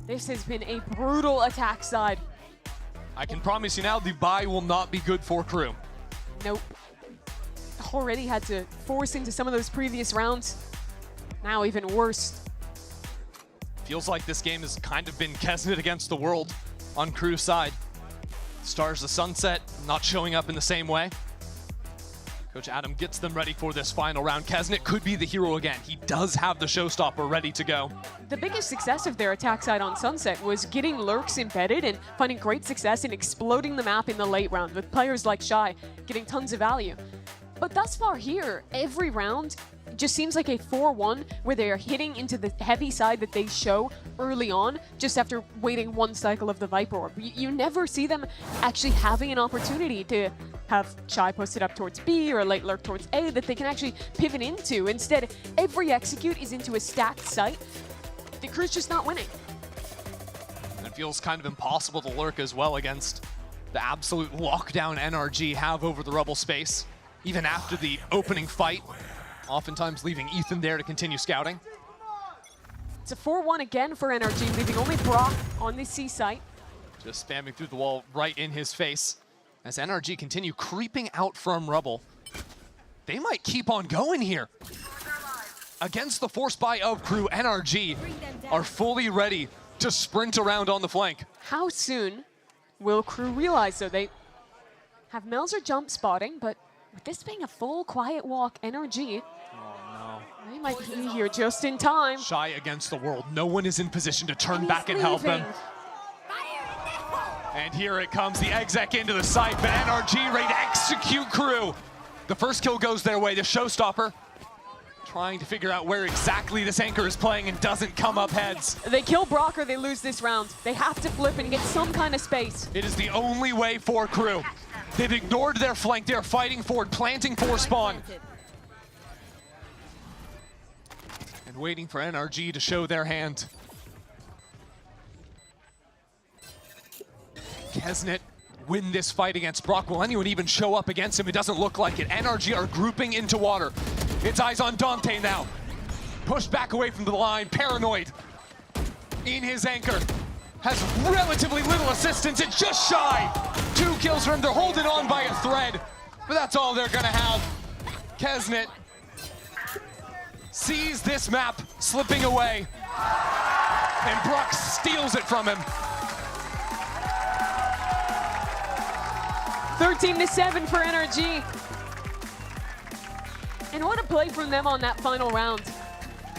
This has been a brutal attack side. I can promise you now, the bye will not be good for Crew. Nope. Already had to force into some of those previous rounds. Now even worse. Feels like this game has kind of been Kesnet against the world on Crew's side. Stars the Sunset not showing up in the same way. Coach Adam gets them ready for this final round. Kesnet could be the hero again. He does have the showstopper ready to go. The biggest success of their attack side on Sunset was getting lurks embedded and finding great success in exploding the map in the late round with players like Shy getting tons of value. But thus far here, every round just seems like a 4-1 where they're hitting into the heavy side that they show early on just after waiting one cycle of the Viper Orb. You never see them actually having an opportunity to have Shy posted up towards B or a late lurk towards A that they can actually pivot into. Instead, every execute is into a stacked site. The Crew's just not winning. And it feels kind of impossible to lurk as well against the absolute lockdown NRG have over the Rebel space, even after the opening fight. Oftentimes leaving Ethan there to continue scouting. It's a 4-1 again for NRG, leaving only Brock on the C site. Just spamming through the wall right in his face. As NRG continue creeping out from Rebel. They might keep on going here. Against the force buy of Crew, NRG are fully ready to sprint around on the flank. How soon will Crew realize, though? They have Melzer jump spotting, but with this being a full quiet walk, NRG, they might be here just in time. Shy against the world. No one is in position to turn back and help them. And here it comes, the exec into the site, but NRG ready to execute Crew. The first kill goes their way, the showstopper. Trying to figure out where exactly this anchor is playing and doesn't come up heads. They kill Brock or they lose this round. They have to flip and get some kind of space. It is the only way for Crew. They've ignored their flank. They're fighting forward, planting for spawn. And waiting for NRG to show their hand. Kesnet win this fight against Brock. Will anyone even show up against him? It doesn't look like it. NRG are grouping into water. It's eyes on Dante now. Pushed back away from the line, paranoid. In his anchor. Has relatively little assistance. It's just Shy. 2 kills for him. They're holding on by a thread. But that's all they're gonna have. Kesnet sees this map slipping away. And Brock steals it from him. 13-7 for NRG. And what a play from them on that final round.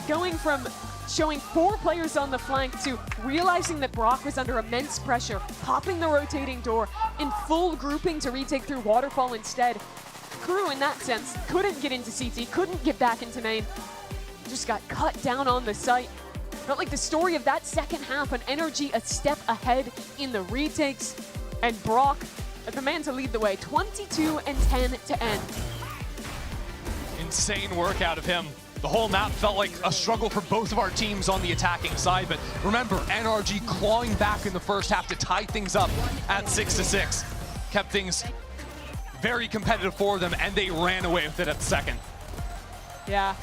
Going from showing 4 players on the flank to realizing that Brock was under immense pressure, popping the rotating door, in full grouping to retake through Waterfall instead. Crew, in that sense, couldn't get into CT, couldn't get back into main. Just got cut down on the site. Felt like the story of that second half, an Energy a step ahead in the retakes, and Brock, the man to lead the way, 22-10 to end. Insane work out of him. The whole map felt like a struggle for both of our teams on the attacking side, but remember, NRG clawing back in the first half to tie things up at 6-6. Kept things very competitive for them, and they ran away with it at the second. Yeah,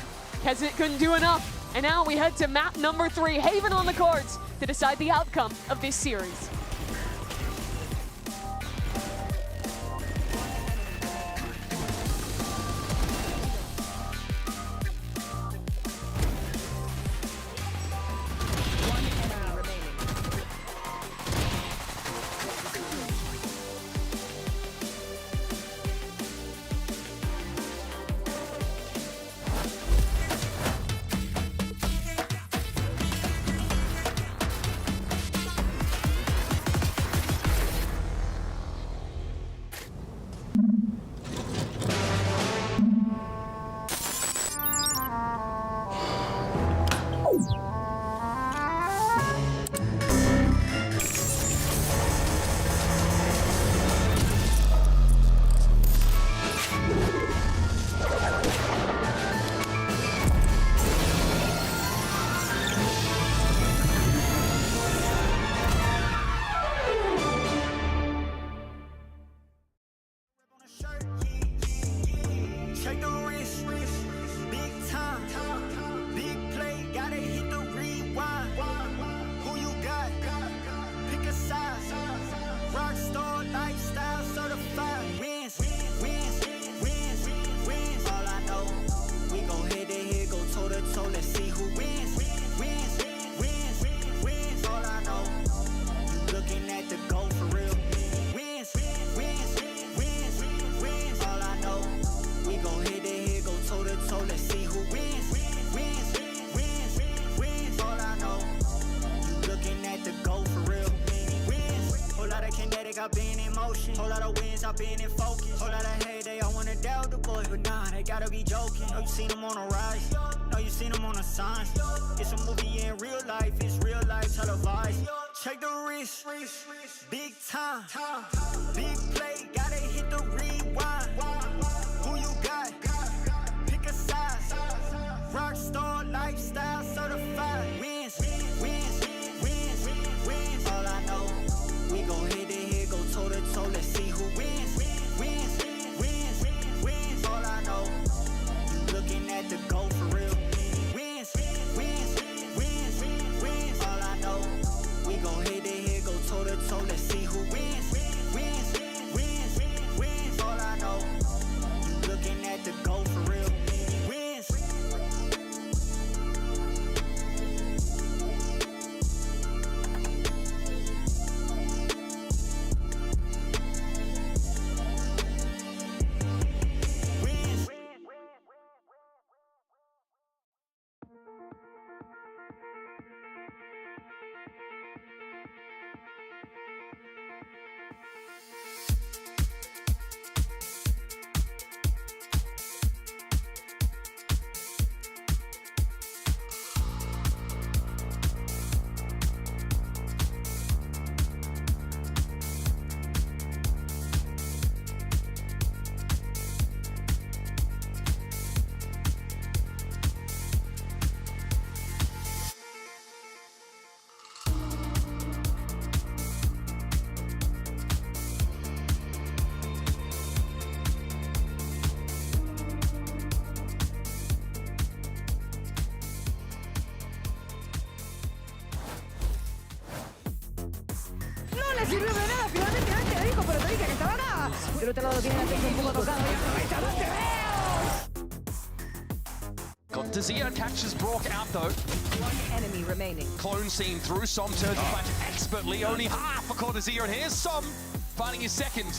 Kezit couldn't do enough. And now we head to map number 3, Haven on the cards, to decide the outcome of this series. Check the wrist, big time, big play, gotta hit the rewind. Who you got? Pick a side. Rockstar lifestyle certified. Wins, wins, wins, wins. All I know, we gon' head to head, go toe to toe. Let's see who wins. Wins, wins, wins. All I know, you looking at the goal for real. Wins, wins, wins, wins. All I know. We go head to head, go toe to toe, let's see who wins. Wins, wins, wins, all I know. You looking at the goal for real. Wins, whole lot of kinetic, I've been in motion. Whole lot of wins, I've been in focus. Whole lot of hate, they all wanna doubt the boys, but nah, they gotta be joking. Know you seen them on the rise, know you seen them on the signs. It's a movie in real life, it's real life televised. Check the wrist, big time, big play, gotta hit the rewind. Who you got? Pick a side. Rockstar lifestyle certified. Wins, wins, wins, wins. All I know, we go head to head, go toe to toe. Let's see who wins. Wins, wins, wins. All I know, you looking at the goal for real. Wins, wins, wins, wins. All I know, we go head to head, go toe to toe. Let's see who wins. Wins, wins, wins. All I know. Looking at the goal for real. Wins. le sirvió de nada, finalmente Dante le dijo, pero te dije que estaba nada. Del otro lado tiene la atención un poco tocado y aprovecha Dante. Got Dazio catches Brock out though. One enemy remaining. Clone seen through. Som turns the flash expertly. Only half for Corrode, and here's Som finding his second.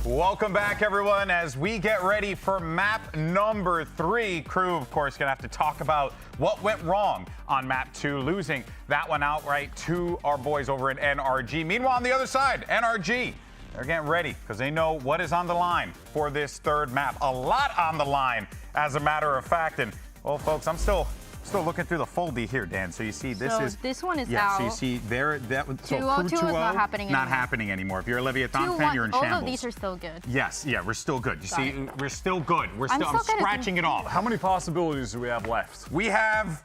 Welcome back, everyone, as we get ready for map number 3. Crew, of course, gonna have to talk about what went wrong on map 2, losing that one outright to our boys over at NRG. Meanwhile, on the other side, NRG, they're getting ready because they know what is on the line for this third map. A lot on the line, as a matter of fact. And, well, folks, I'm still looking through the foldy here, Dan. So you see, this one is yeah, out. so you see there, so 2-0 Crew is not happening anymore. Not happening anymore. If you're a Leviathan fan, you're in shambles. All of these are still good. Yes, yeah, we're still good. You see, we're still good. I'm scratching it off. How many possibilities do we have left? We have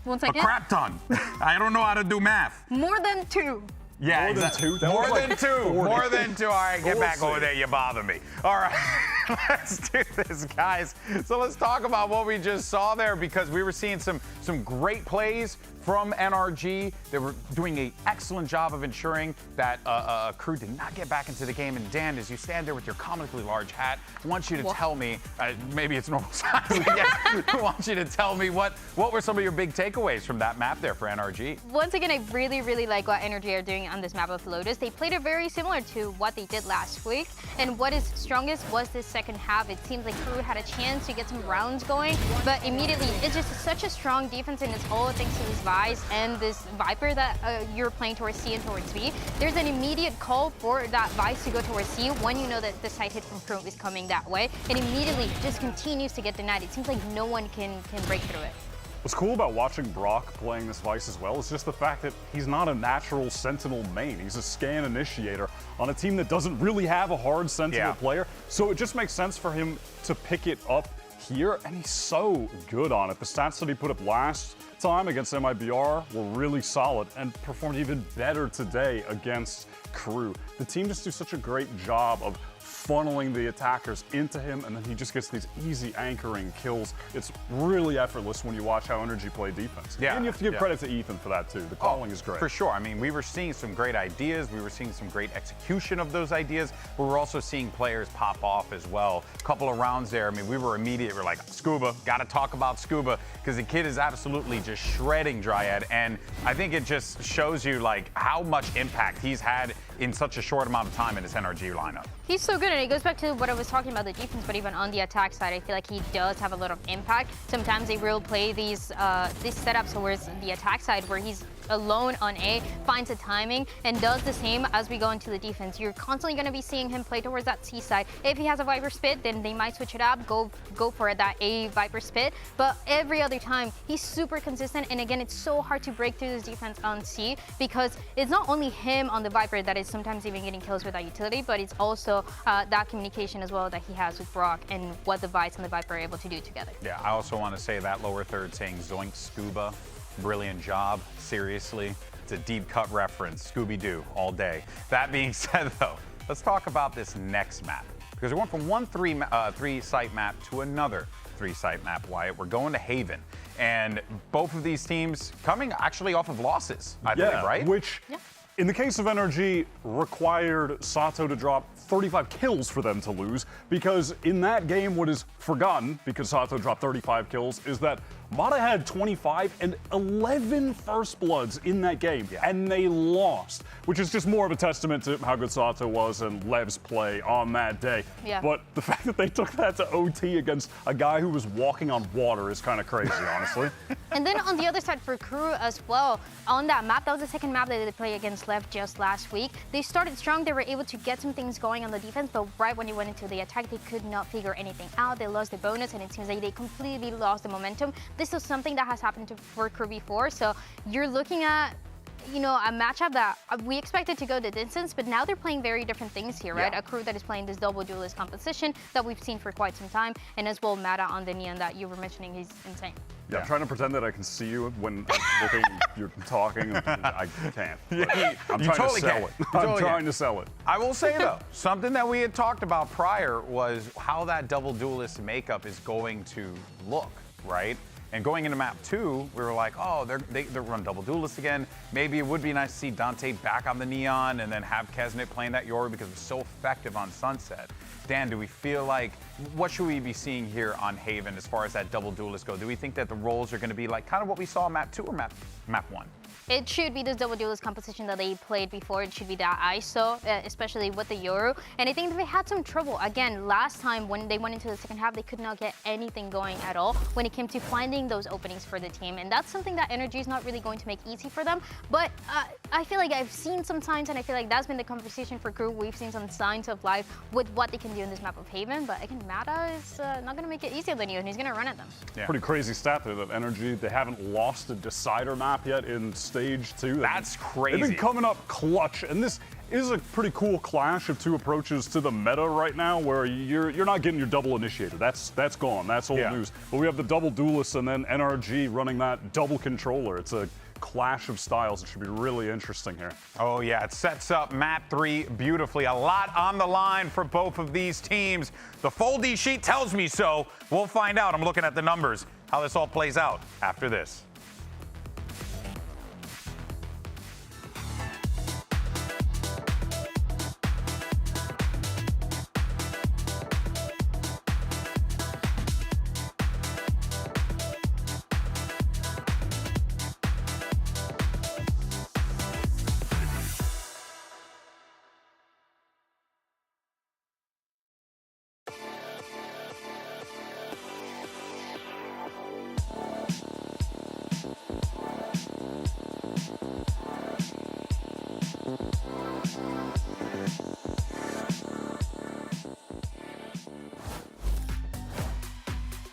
1 a second. crap ton. I don't know how to do math. More than 2. Yeah, more than 2? More than 2. More than 2. All right, get back over there. You bother me. All right, let's do this, guys. So let's talk about what we just saw there, because we were seeing some great plays from NRG. They were doing an excellent job of ensuring that Crew did not get back into the game. And Dan, as you stand there with your comically large hat, I want you to tell me, maybe it's normal size, I guess. I want you to tell me what were some of your big takeaways from that map there for NRG? Once again, I really, really like what NRG are doing on this map of Lotus. They played it very similar to what they did last week. And what is strongest was this second half. It seems like Crew had a chance to get some rounds going, but immediately it's just such a strong defense, and it's all thanks to this Vice and this Viper that you're playing towards C and towards B. There's an immediate call for that Vice to go towards C when you know that the side hit from Crew is coming that way, and immediately just continues to get denied. It seems like no one can break through it. What's cool about watching Brock playing this Vice as well is just the fact that he's not a natural Sentinel main. He's a scan initiator on a team that doesn't really have a hard Sentinel player. So it just makes sense for him to pick it up here, and he's so good on it. The stats that he put up last time against MIBR were really solid and performed even better today against Crew. The team just do such a great job of funneling the attackers into him, and then he just gets these easy anchoring kills. It's really effortless when you watch how NRG play defense. Yeah, and you have to give credit to Ethan for that too. The calling is great. For sure. I mean, we were seeing some great ideas. We were seeing some great execution of those ideas. We were also seeing players pop off as well. A couple of rounds there, I mean, we were immediate. We're like, Scuba, got to talk about Scuba, because the kid is absolutely just shredding Dryad. And I think it just shows you like how much impact he's had in such a short amount of time in his NRG lineup. He's so good, and it goes back to what I was talking about, the defense, but even on the attack side, I feel like he does have a lot of impact. Sometimes they will play these setups towards the attack side where he's alone on A, finds the timing, and does the same as we go into the defense. You're constantly going to be seeing him play towards that C side. If he has a Viper Spit, then they might switch it up, go for that A Viper Spit. But every other time, he's super consistent, and again, it's so hard to break through this defense on C, because it's not only him on the Viper that is sometimes even getting kills with that utility, but it's also that communication as well that he has with Brock and what the Vice and the Viper are able to do together. Yeah, I also want to say that lower third saying Zoink Scuba, brilliant job, seriously. It's a deep cut reference, Scooby-Doo, all day. That being said though, let's talk about this next map, because we're going from one three-site map to another three-site map, Wyatt. We're going to Haven, and both of these teams coming actually off of losses, I believe, right? Which, in the case of NRG, required Sato to drop 35 kills for them to lose, because in that game, what is forgotten, because Sato dropped 35 kills, is that Mata had 25 and 11 First Bloods in that game, and they lost, which is just more of a testament to how good Sato was and LEV's play on that day. Yeah. But the fact that they took that to OT against a guy who was walking on water is kind of crazy, honestly. And then on the other side for Crew as well, on that map, that was the second map that they played against LEV just last week. They started strong, they were able to get some things going on the defense, but right when you went into the attack, they could not figure anything out. They lost the bonus, and it seems like they completely lost the momentum. This is something that has happened for Crew before, so you're looking at a matchup that we expected to go the distance, but now they're playing very different things here, right? A Crew that is playing this double duelist composition that we've seen for quite some time, and as well Mata on the Neon that you were mentioning, he's insane. Yeah, I'm trying to pretend that I can see you when I'm looking, you're talking. I can't. I'm trying to sell it. I'm trying to sell it. I will say, though, something that we had talked about prior was how that double duelist makeup is going to look, right? And going into map 2, we were like, oh, they're run double duelist again. Maybe it would be nice to see Dante back on the Neon and then have Kesnit playing that Yoru because it was so effective on Sunset. Dan, do we feel like, what should we be seeing here on Haven as far as that double duelist go? Do we think that the roles are going to be like kind of what we saw in map 2 or map 1? it should be this double duelist composition that they played before. It should be that ISO, especially with the Yoru. And I think that they had some trouble. Again, last time when they went into the second half, they could not get anything going at all when it came to finding those openings for the team. And that's something that Energy is not really going to make easy for them. But I feel like I've seen some signs, and I feel like that's been the conversation for Crew. We've seen some signs of life with what they can do in this map of Haven. But again, Mata is not going to make it easier than you, and he's going to run at them. Yeah. Pretty crazy stat there that Energy, they haven't lost a decider map yet in Stage 2. That's crazy. They've been coming up clutch, and this is a pretty cool clash of two approaches to the meta right now, where you're not getting your double initiator. That's gone. That's old news. But we have the double duelist and then NRG running that double controller. It's a clash of styles. It should be really interesting here. Oh yeah, it sets up map 3 beautifully. A lot on the line for both of these teams. The foldy sheet tells me so. We'll find out. I'm looking at the numbers, how this all plays out after this.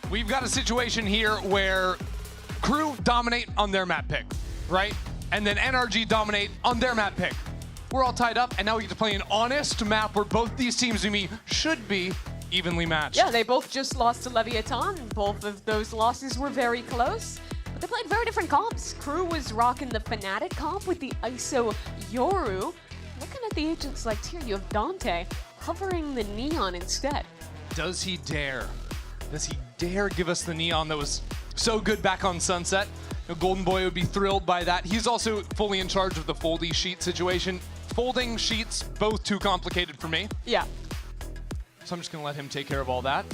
We've got a situation here where Crew dominate on their map pick, right? And then NRG dominate on their map pick. We're all tied up, and now we get to play an honest map where both these teams to me should be evenly matched. Yeah, they both just lost to Leviathan. Both of those losses were very close, but they played very different comps. Crew was rocking the Fnatic comp with the ISO Yoru. Looking at the agents like here, you have Dante hovering the Neon instead. Does he dare? Does he dare give us the Neon that was so good back on Sunset? Golden Boy would be thrilled by that. He's also fully in charge of the foldy sheet situation. Folding sheets, both too complicated for me. Yeah. So I'm just gonna let him take care of all that.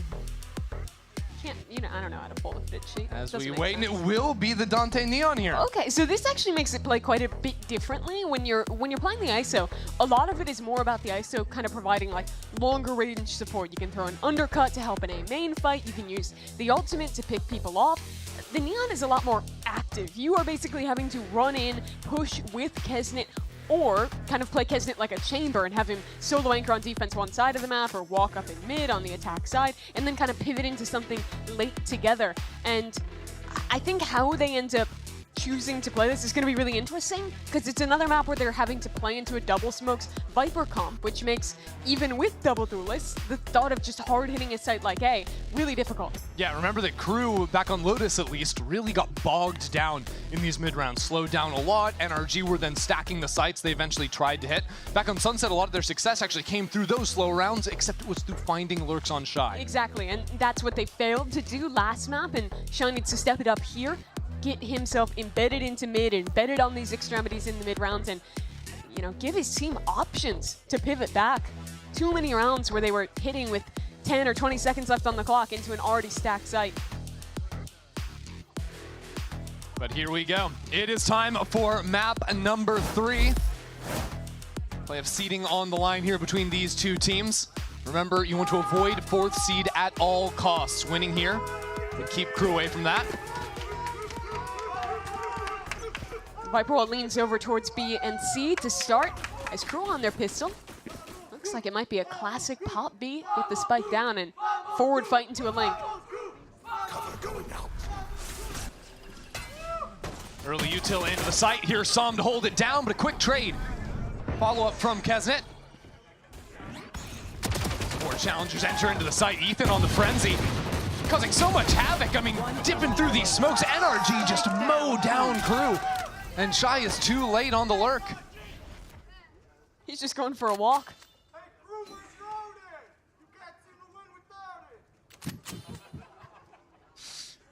Can't, I don't know how to fold a fit sheet. As we wait, and it will be the Dante Neon here. Okay, so this actually makes it play quite a bit differently when you're playing the ISO. A lot of it is more about the ISO kind of providing like longer range support. You can throw an undercut to help in a main fight. You can use the ultimate to pick people off. The Neon is a lot more active. You are basically having to run in, push with Kesnet, or kind of play Kesnet like a chamber and have him solo anchor on defense one side of the map or walk up in mid on the attack side and then kind of pivot into something late together. And I think how they end up choosing to play this is going to be really interesting because it's another map where they're having to play into a double smokes Viper comp, which makes, even with double duelists, the thought of just hard hitting a site like A really difficult. Yeah, remember that Crew, back on Lotus at least, really got bogged down in these mid-rounds, slowed down a lot. NRG were then stacking the sites they eventually tried to hit. Back on Sunset, a lot of their success actually came through those slow rounds, except it was through finding lurks on Shy. Exactly, and that's what they failed to do last map, and Shy needs to step it up here, get himself embedded into mid, embedded on these extremities in the mid rounds, and give his team options to pivot back. Too many rounds where they were hitting with 10 or 20 seconds left on the clock into an already stacked site. But here we go. It is time for map number 3. Play of seeding on the line here between these two teams. Remember, you want to avoid 4th seed at all costs. Winning here would keep Crew away from that. Viper leans over towards B and C to start as Crew on their pistol. Looks like it might be a classic pop B with the spike down and forward fight into a link. Early util into the site here, Som to hold it down, but a quick trade. Follow up from Kesnet. 4 challengers enter into the site. Ethan on the frenzy, causing so much havoc. I mean, dipping through these smokes. NRG just mow down Crew. And Shy is too late on the lurk. He's just going for a walk.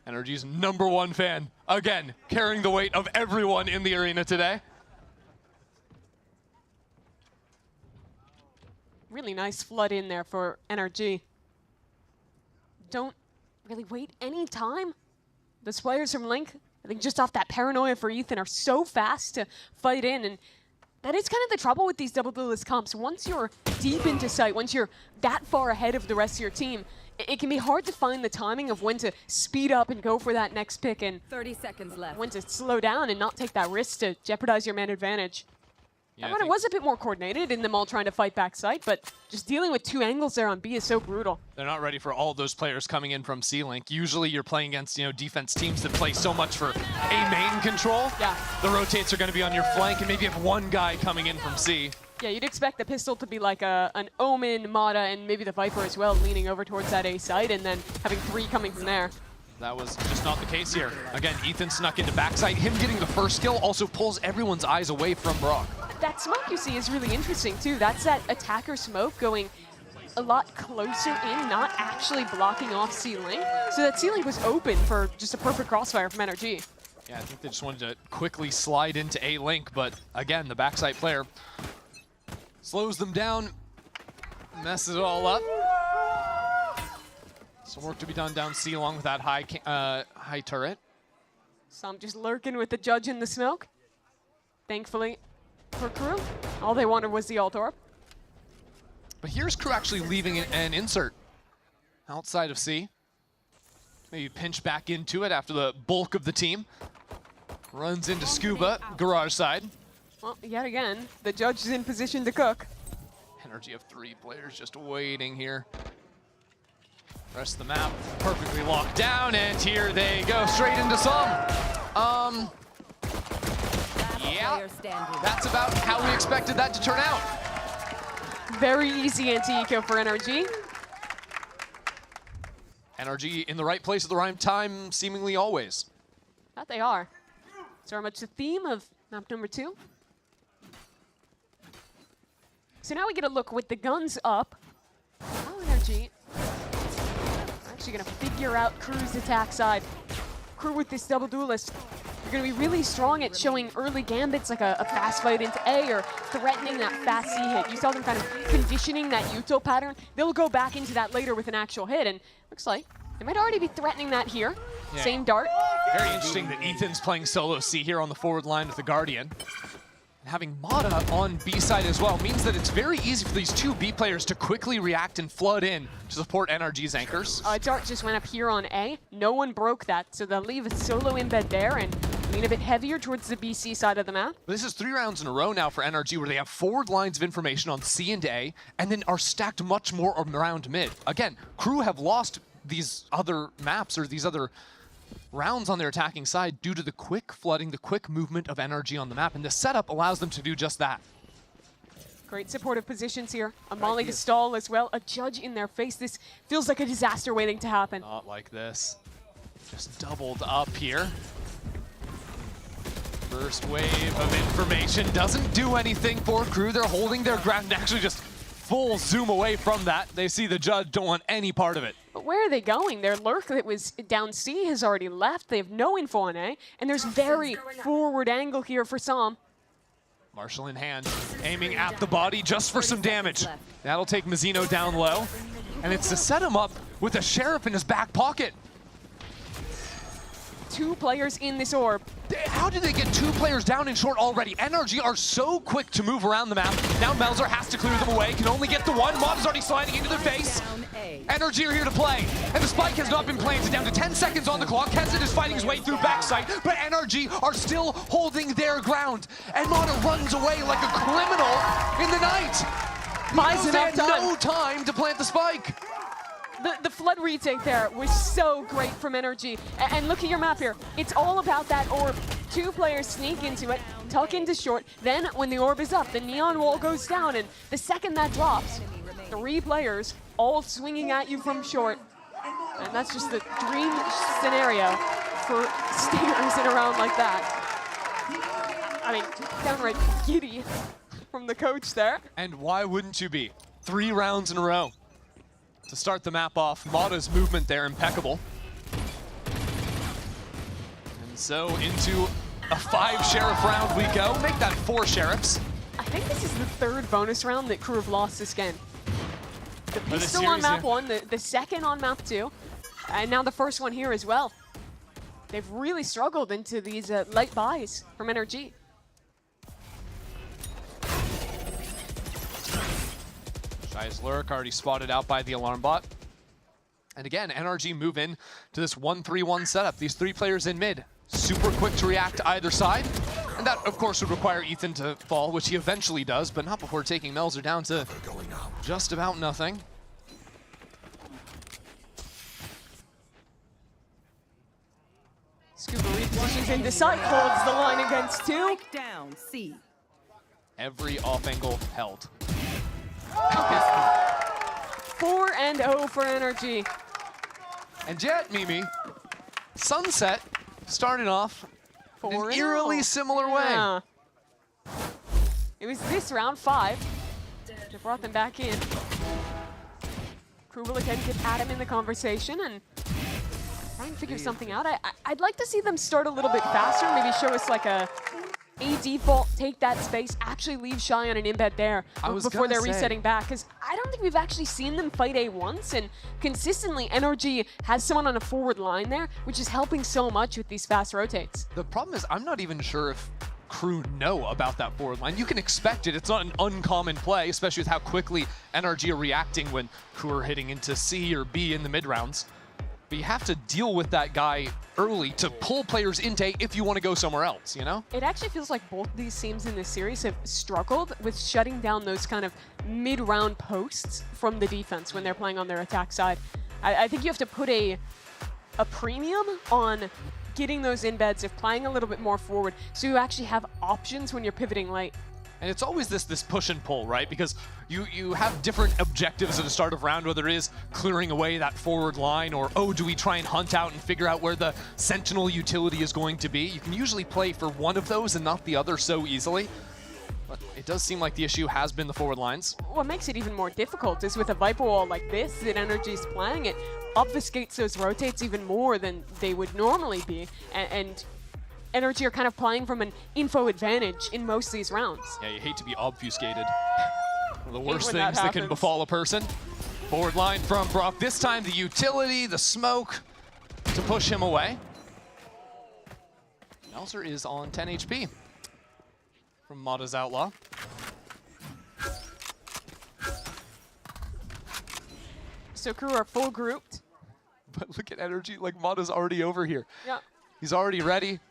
NRG's #1 fan, again, carrying the weight of everyone in the arena today. Really nice flood in there for NRG. Don't really wait any time. The players from Link, think just off that paranoia for Ethan, are so fast to fight in. And that is kind of the trouble with these double duelist comps. Once you're deep into sight, once you're that far ahead of the rest of your team, it can be hard to find the timing of when to speed up and go for that next pick and 30 seconds left. When to slow down and not take that risk to jeopardize your man advantage. Yeah, That was a bit more coordinated in them all trying to fight back site, but just dealing with 2 angles there on B is so brutal. They're not ready for all those players coming in from C-Link. Usually you're playing against, defense teams that play so much for A main control. Yeah. The rotates are going to be on your flank, and maybe you have one guy coming in from C. Yeah, you'd expect the pistol to be like an Omen, Mata, and maybe the Viper as well, leaning over towards that A site, and then having 3 coming from there. That was just not the case here. Again, Ethan snuck into backside. Him getting the first kill also pulls everyone's eyes away from Brock. That smoke you see is really interesting too. That's that attacker smoke going a lot closer in, not actually blocking off C-Link. So that C-Link was open for just a perfect crossfire from NRG. Yeah, I think they just wanted to quickly slide into A-Link, but again, the backside player slows them down, messes it all up. Some work to be done down C along with that high turret. Some just lurking with the judge in the smoke. Thankfully for Crew, all they wanted was the ult orb. But here's Crew actually leaving an insert outside of C. Maybe pinch back into it after the bulk of the team runs into Scuba, garage side. Well, yet again, the judge is in position to cook. Energy of 3 players just waiting here. Rest of the map perfectly locked down, and here they go, straight into some. Yeah, that's about how we expected that to turn out. Very easy anti-eco for NRG. NRG in the right place at the right time, seemingly always. That they are. It's very much the theme of map number 2. So now we get a look with the guns up. How NRG actually gonna figure out Crew's attack side. Crew with this double duelist, you're gonna be really strong at showing early gambits like a fast fight into A or threatening that fast C hit. You saw them kind of conditioning that util pattern. They'll go back into that later with an actual hit, and looks like they might already be threatening that here. Yeah. Same dart. Very interesting that Ethan's playing solo C here on the forward line with the Guardian. And having Mata on B side as well means that it's very easy for these 2 B players to quickly react and flood in to support NRG's anchors. Dart just went up here on A. No one broke that, so they'll leave a solo embed there and lean a bit heavier towards the BC side of the map. This is 3 rounds in a row now for NRG where they have forward lines of information on C and A, and then are stacked much more around mid. Again, Crew have lost these other maps or these other rounds on their attacking side due to the quick flooding, the quick movement of NRG on the map, and the setup allows them to do just that. Great supportive positions here. A Molly to stall as well. A judge in their face. This feels like a disaster waiting to happen. Not like this. Just doubled up here. First wave of information doesn't do anything for Crew. They're holding their ground and actually just full zoom away from that. They see the judge, don't want any part of it. But where are they going? Their lurk that was down C has already left. They have no info on A, and there's very forward angle here for Som. Marshall in hand, aiming at the body just for some damage. That'll take Mazzino down low, and it's to set him up with a Sheriff in his back pocket. 2 players in this orb. How did they get 2 players down in short already? NRG are so quick to move around the map. Now Melzer has to clear them away, can only get the 1. Mata's already sliding into their face. NRG are here to play, and the spike has not been planted. Down to 10 seconds on the clock. Kezin is fighting his way through backside, but NRG are still holding their ground. And Mata runs away like a criminal in the night. Buys enough time. No time to plant the spike. The flood retake there was so great from NRG. And look at your map here. It's all about that orb. 2 players sneak into it, tuck into short. Then when the orb is up, the neon wall goes down. And the second that drops, 3 players all swinging at you from short. And that's just the dream scenario for stayers in a round like that. I mean, downright giddy from the coach there. And why wouldn't you be? 3 rounds in a row. To start the map off, Mata's movement there impeccable. And so into a 5 Sheriff round we go. Make that 4 Sheriffs. I think this is the 3rd bonus round that Crew have lost this game. The pistol on map 1, the second on map 2, and now the first one here as well. they've really struggled into these light buys from NRG. Shy's Lurk already spotted out by the alarm bot. And again, NRG move in to this 1-3-1 setup. These 3 players in mid, super quick to react to either side. And that, of course, would require Ethan to fall, which he eventually does, but not before taking Melzer down to just about nothing. Scuba repositions into site, holds the line against 2. Down, C. Every off angle held. 4-0 for NRG. And yet, Mimi, Sunset started off in an eerily similar way. It was this round 5 that brought them back in. Crew will again get Adam in the conversation and try and figure something out. I'd like to see them start a little bit faster, maybe show us like a default, take that space, actually leave Shy on an embed there before they're resetting back, because I don't think we've actually seen them fight A once, and consistently NRG has someone on a forward line there, which is helping so much with these fast rotates. The problem is I'm not even sure if Crew know about that forward line. You can expect it. It's not an uncommon play, especially with how quickly NRG are reacting when Crew are hitting into C or B in the mid rounds. But you have to deal with that guy early to pull players into A if you want to go somewhere else, you know? It actually feels like both these teams in this series have struggled with shutting down those kind of mid-round posts from the defense when they're playing on their attack side. I think you have to put a premium on getting those embeds of playing a little bit more forward so you actually have options when you're pivoting late. And it's always this push and pull, right? Because you have different objectives at the start of round, whether it is clearing away that forward line or, oh, do we try and hunt out and figure out where the Sentinel utility is going to be? You can usually play for one of those and not the other so easily. But it does seem like the issue has been the forward lines. What makes it even more difficult is with a Viper wall like this that NRG's playing, it obfuscates those rotates even more than they would normally be. And NRG are kind of playing from an info advantage in most of these rounds. Yeah, you hate to be obfuscated. One of the worst things that can befall a person. Forward line from Brock. This time the utility, the smoke to push him away. Melzer is on 10 HP from Mata's Outlaw. So Crew are full grouped. But look at NRG, like Mata's already over here. Yeah. He's already ready.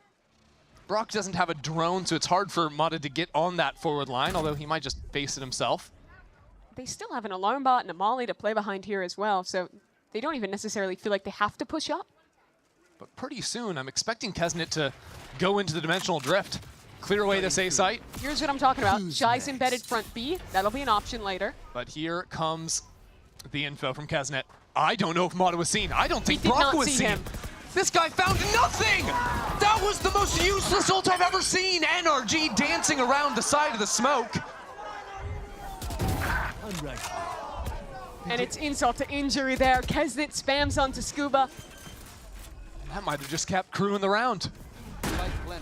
Brock doesn't have a drone, so it's hard for Mata to get on that forward line, although he might just face it himself. They still have an alarm bot and a molly to play behind here as well, so they don't even necessarily feel like they have to push up. But pretty soon, I'm expecting Kesnet to go into the dimensional drift, clear away this A site. Here's what I'm talking about. Shy's embedded front B. That'll be an option later. But here comes the info from Kesnet. I don't know if Mata was seen. I don't think Brock was seen. This guy found nothing! That was the most useless ult I've ever seen! NRG dancing around the side of the smoke. And it's insult to injury there. Kesnet spams onto Scuba. That might have just kept Crew in the round.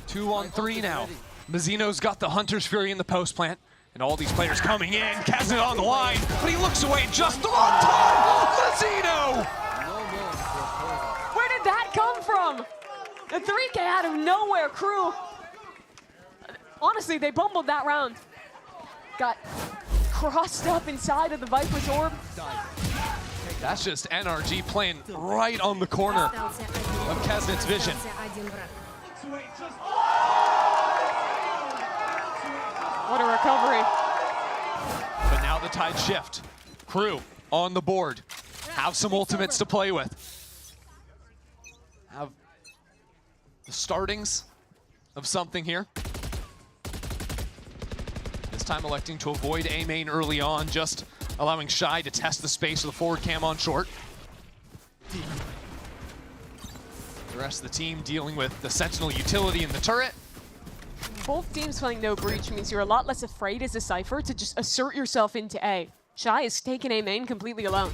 2-on-3 now. Mazzino's got the Hunter's Fury in the post plant. And all these players coming in. Kesnet on the line, but he looks away just the wrong time! Mazzino! Where did that come from? The 3K out of nowhere. Crew, honestly, they bumbled that round. Got crossed up inside of the Viper's orb. That's just NRG playing right on the corner of Kesnet's vision. What a recovery. But now the tide shift. Crew on the board. Have some ultimates to play with. Have the startings of something here. This time electing to avoid A main early on, just allowing Shy to test the space with the forward cam on short. The rest of the team dealing with the Sentinel utility in the turret. Both teams playing no breach means you're a lot less afraid as a Cypher to just assert yourself into A. Shy is taking A main completely alone.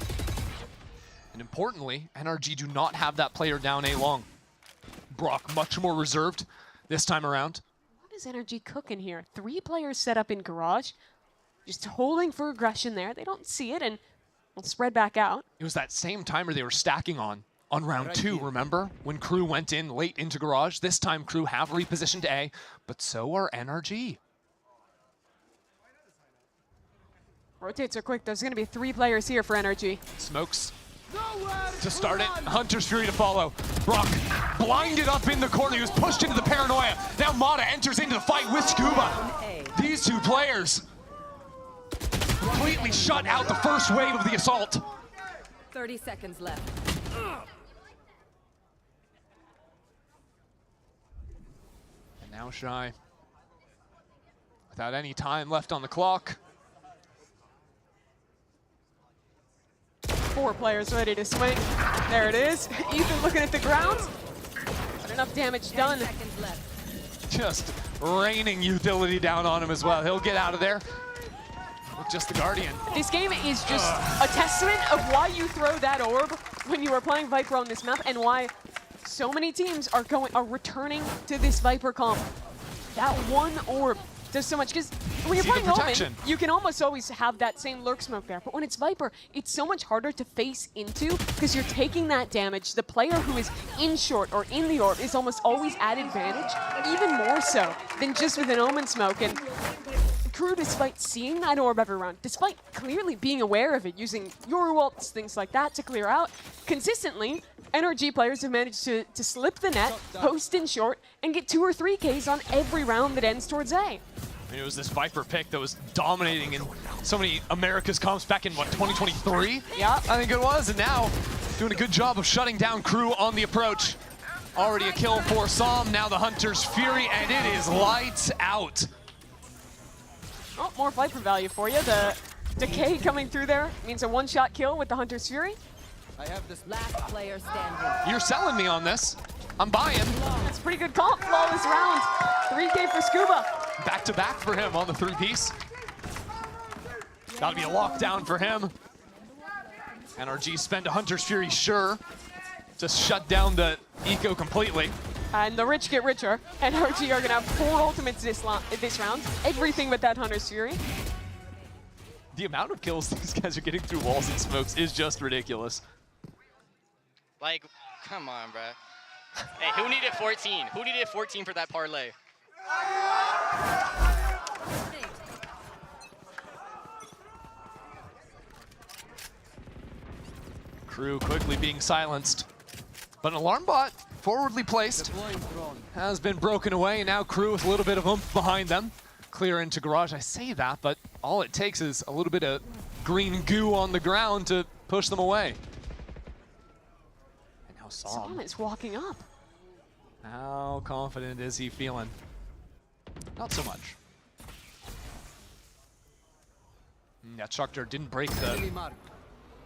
And importantly, NRG do not have that player down A long. Brock much more reserved this time around. What is NRG cooking here? 3 players set up in garage, just holding for aggression there. They don't see it and will spread back out. It was that same timer they were stacking on on round 2, remember? When Crew went in late into Garage. This time Crew have repositioned A, but so are NRG. Rotates are quick. There's going to be 3 players here for NRG. Smokes to start it. Hunter's Fury to follow. Brock blinded up in the corner. He was pushed into the paranoia. Now Mata enters into the fight with Scuba. These 2 players completely shut out the first wave of the assault. 30 seconds left. And now Shy, without any time left on the clock. 4 players ready to swing. There it is. Ethan looking at the ground. But enough damage done. Just raining utility down on him as well. He'll get out of there with just the Guardian. This game is just a testament of why you throw that orb when you are playing Viper on this map and why so many teams are returning to this Viper comp. That one orb does so much, because when you're playing Omen, you can almost always have that same lurk smoke there. But when it's Viper, it's so much harder to face into because you're taking that damage. The player who is in short or in the orb is almost always at advantage, even more so than just with an Omen smoke. And Crew, despite seeing that orb every round, despite clearly being aware of it, using your ults, things like that to clear out, consistently, NRG players have managed to slip the net, post in short, and get 2 or 3 Ks on every round that ends towards A. I mean, it was this Viper pick that was dominating in so many Americas comps back in, what, 2023? Yeah. I think it was, and now doing a good job of shutting down Crew on the approach. Already a kill for Som, now the Hunter's Fury, and it is lights out. Oh, more Viper value for you. The decay coming through there means a 1-shot kill with the Hunter's Fury. I have this last player standing. You're selling me on this. I'm buying. That's a pretty good comp. Flawless round. 3K for Scuba. Back to back for him on the 3-piece. Gotta be a lockdown for him. NRG spend a Hunter's Fury, sure, to shut down the eco completely. And the rich get richer. NRG are gonna have 4 ultimates this round. Everything but that Hunter's Fury. The amount of kills these guys are getting through walls and smokes is just ridiculous. Like, come on, bruh. Hey, who needed 14? Who needed 14 for that parlay? Crew quickly being silenced. But an alarm bot, forwardly placed, has been broken away, and now Crew with a little bit of oomph behind them. Clear into Garage. I say that, but all it takes is a little bit of green goo on the ground to push them away. And now Som is walking up. How confident is he feeling? Not so much. That Structure didn't break the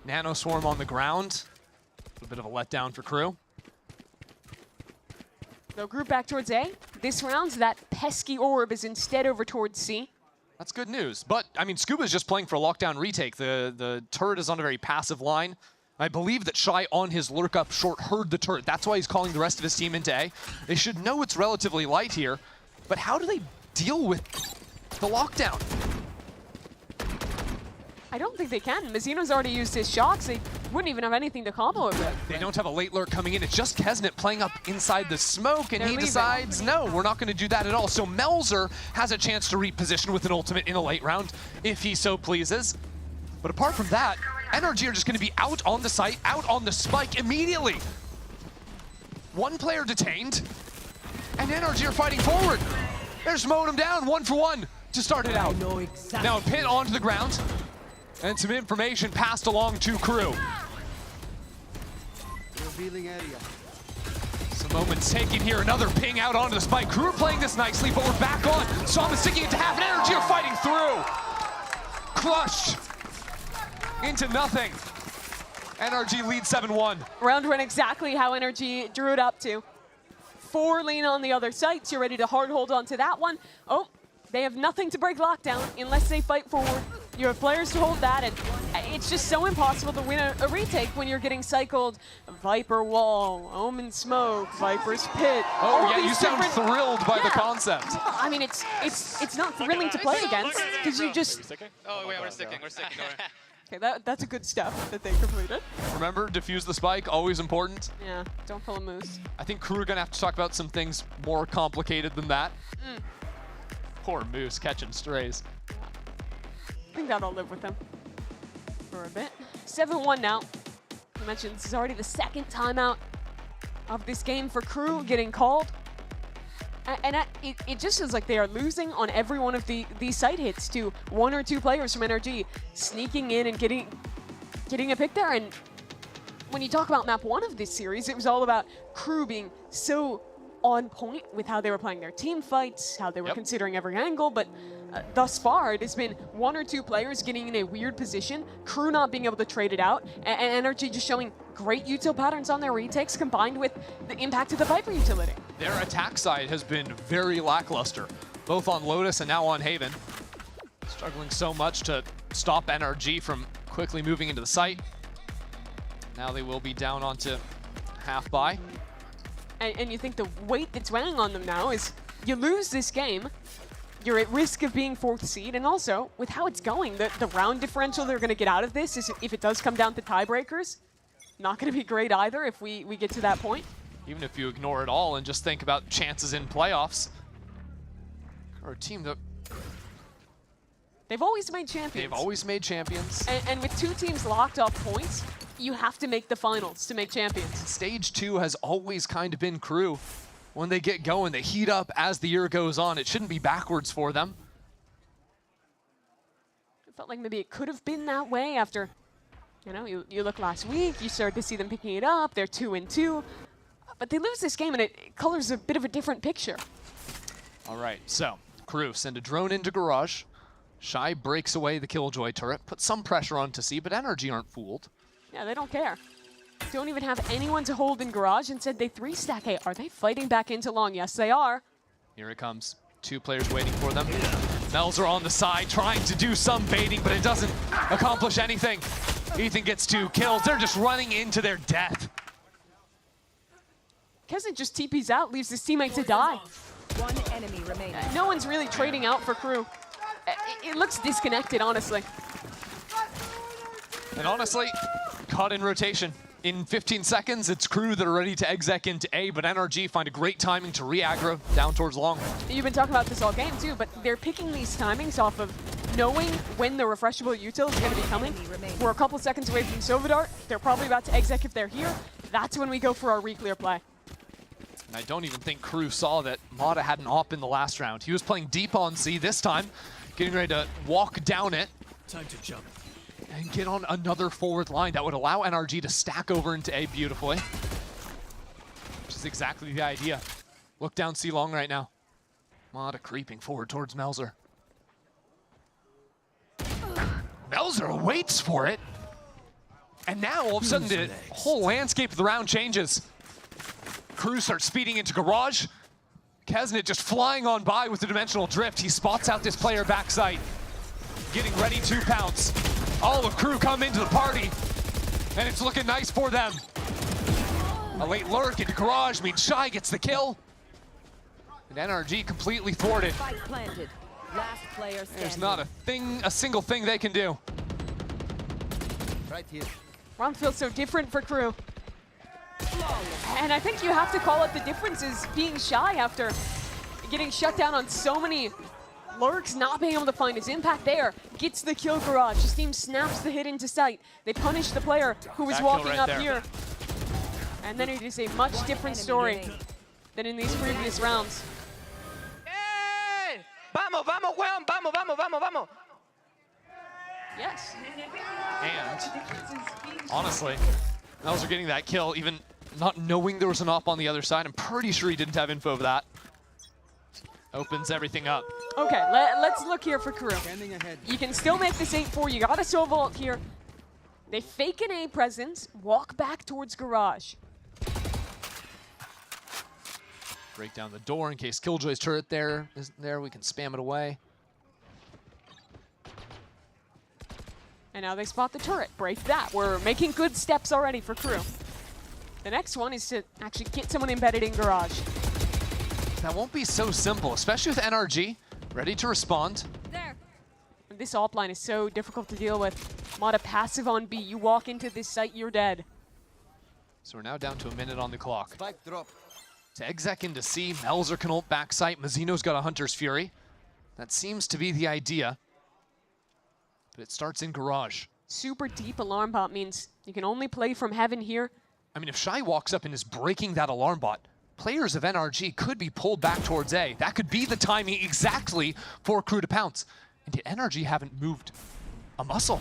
Nano Swarm on the ground. A bit of a letdown for Crew. They'll group back towards A. This round, that pesky orb is instead over towards C. That's good news. But, I mean, Scuba's just playing for a lockdown retake. The turret is on a very passive line. I believe that Shy on his lurk up short heard the turret. That's why he's calling the rest of his team into A. They should know it's relatively light here. But how do they deal with the lockdown? I don't think they can. Mazzino's already used his shocks. They wouldn't even have anything to combo it with. They don't have a late lurk coming in. It's just Kesnet playing up inside the smoke, and he decides, no, we're not going to do that at all. So Melzer has a chance to reposition with an ultimate in a late round, if he so pleases. But apart from that, NRG are just going to be out on the site, out on the spike immediately. One player detained, and NRG are fighting forward. They're just mowing him down 1 for 1 to start it out. Now a pin onto the ground. And some information passed along to Crew. Revealing area. Some moments taken here. Another ping out onto the spike. Crew are playing this nicely, but we're back on. Som is sticking it to half, and NRG are fighting through. Crushed into nothing. NRG leads 7-1. Round 1 exactly how NRG drew it up to. 4 lean on the other sites. You're ready to hard hold on to that one. Oh, they have nothing to break lockdown unless they fight forward. You have players to hold that, and it's just so impossible to win a retake when you're getting cycled Viper Wall, Omen Smoke, Viper's Pit. Oh yeah, you sound thrilled by the concept. I mean, it's not thrilling to play against because you just. Oh wait, we're sticking. Okay, that's a good step that they completed. Remember, defuse the spike, always important. Yeah, don't pull a moose. I think Crew are gonna have to talk about some things more complicated than that. Poor Moose catching strays. I think that'll live with them for a bit. 7-1 now. I mentioned this is already the second timeout of this game for Crew getting called. And it just feels like they are losing on every one of these site hits to one or two players from NRG sneaking in and getting a pick there. And when you talk about map 1 of this series, it was all about Crew being so on point with how they were playing their team fights, how they were considering every angle, but thus far it has been one or two players getting in a weird position, Crew not being able to trade it out, and NRG just showing great util patterns on their retakes combined with the impact of the Viper utility. Their attack side has been very lackluster, both on Lotus and now on Haven. Struggling so much to stop NRG from quickly moving into the site. Now they will be down onto half buy. And you think the weight that's weighing on them now is you lose this game, you're at risk of being 4th seed, and also with how it's going, the round differential they're going to get out of this is if it does come down to tiebreakers, not going to be great either if we get to that point. Even if you ignore it all and just think about chances in playoffs, or a team that they've always made champions. They've always made champions. And with two teams locked off points, you have to make the finals to make champions. Stage 2 has always kind of been Crew. When they get going, they heat up as the year goes on. It shouldn't be backwards for them. It felt like maybe it could have been that way after, you know, you look last week, you started to see them picking it up. They're 2-2. But they lose this game and it colors a bit of a different picture. All right, so Crew send a drone into Garage. Shy breaks away the Killjoy turret, puts some pressure on to see, but NRG aren't fooled. Yeah, they don't care. Don't even have anyone to hold in Garage, and said they 3-stack. Hey, are they fighting back into long? Yes, they are. Here it comes. 2 players waiting for them. Melzer on the side, trying to do some baiting, but it doesn't accomplish anything. Ethan gets 2 kills. They're just running into their death. Kesnet just TPs out, leaves his teammate to die. One enemy remaining. No one's really trading out for Crew. It looks disconnected, honestly. And honestly, caught in rotation. In 15 seconds, it's Crew that are ready to exec into A, but NRG find a great timing to re-aggro down towards long. You've been talking about this all game too, but they're picking these timings off of knowing when the refreshable util is going to be coming. We're a couple seconds away from Sovidart. They're probably about to exec if they're here. That's when we go for our re-clear play. And I don't even think Crew saw that Mata had an op in the last round. He was playing deep on C this time, getting ready to walk down it. Time to jump. And get on another forward line that would allow NRG to stack over into A beautifully. Which is exactly the idea. Look down C long right now. Mata creeping forward towards Melzer. Melzer waits for it. And now all of a sudden the whole landscape of the round changes. Crew starts speeding into Garage. Kesnet just flying on by with the dimensional drift. He spots out this player backside. Getting ready to pounce. All of Crew come into the party, and it's looking nice for them. A late lurk into Garage means Shy gets the kill. And NRG completely thwarted. Spike planted. Last player standing. There's not a single thing they can do. Right here. Round feels so different for Crew. And I think you have to call it the difference is being Shy after getting shut down on so many lurks, not being able to find his impact there. Gets the kill Garage. His team snaps the hit into sight. They punish the player who was walking up here. And then it is a much different story than in these previous rounds. Hey! Vamos, vamos, weón! Vamos, vamos, vamos, vamos! Yes. And honestly, Melzer getting that kill, even not knowing there was an op on the other side. I'm pretty sure he didn't have info of that. Opens everything up. Okay, let's look here for Crew. You can still make this 8-4. You got a Soul Vault here. They fake an A presence, walk back towards Garage. Break down the door in case Killjoy's turret there isn't there. We can spam it away. And now they spot the turret. Break that. We're making good steps already for Crew. The next one is to actually get someone embedded in Garage. That won't be so simple, especially with NRG ready to respond. There. this offline is so difficult to deal with. Mata passive on B. You walk into this site, you're dead. So we're now down to a minute on the clock. Spike drop. To exec into C, Melzer can ult backside. Mazzino's got a Hunter's Fury. That seems to be the idea. But it starts in garage. Super deep alarm bot means you can only play from heaven here. I mean, if Shy walks up and is breaking that alarm bot, players of NRG could be pulled back towards A. That could be the timing exactly for Crew to pounce. And yet NRG haven't moved a muscle.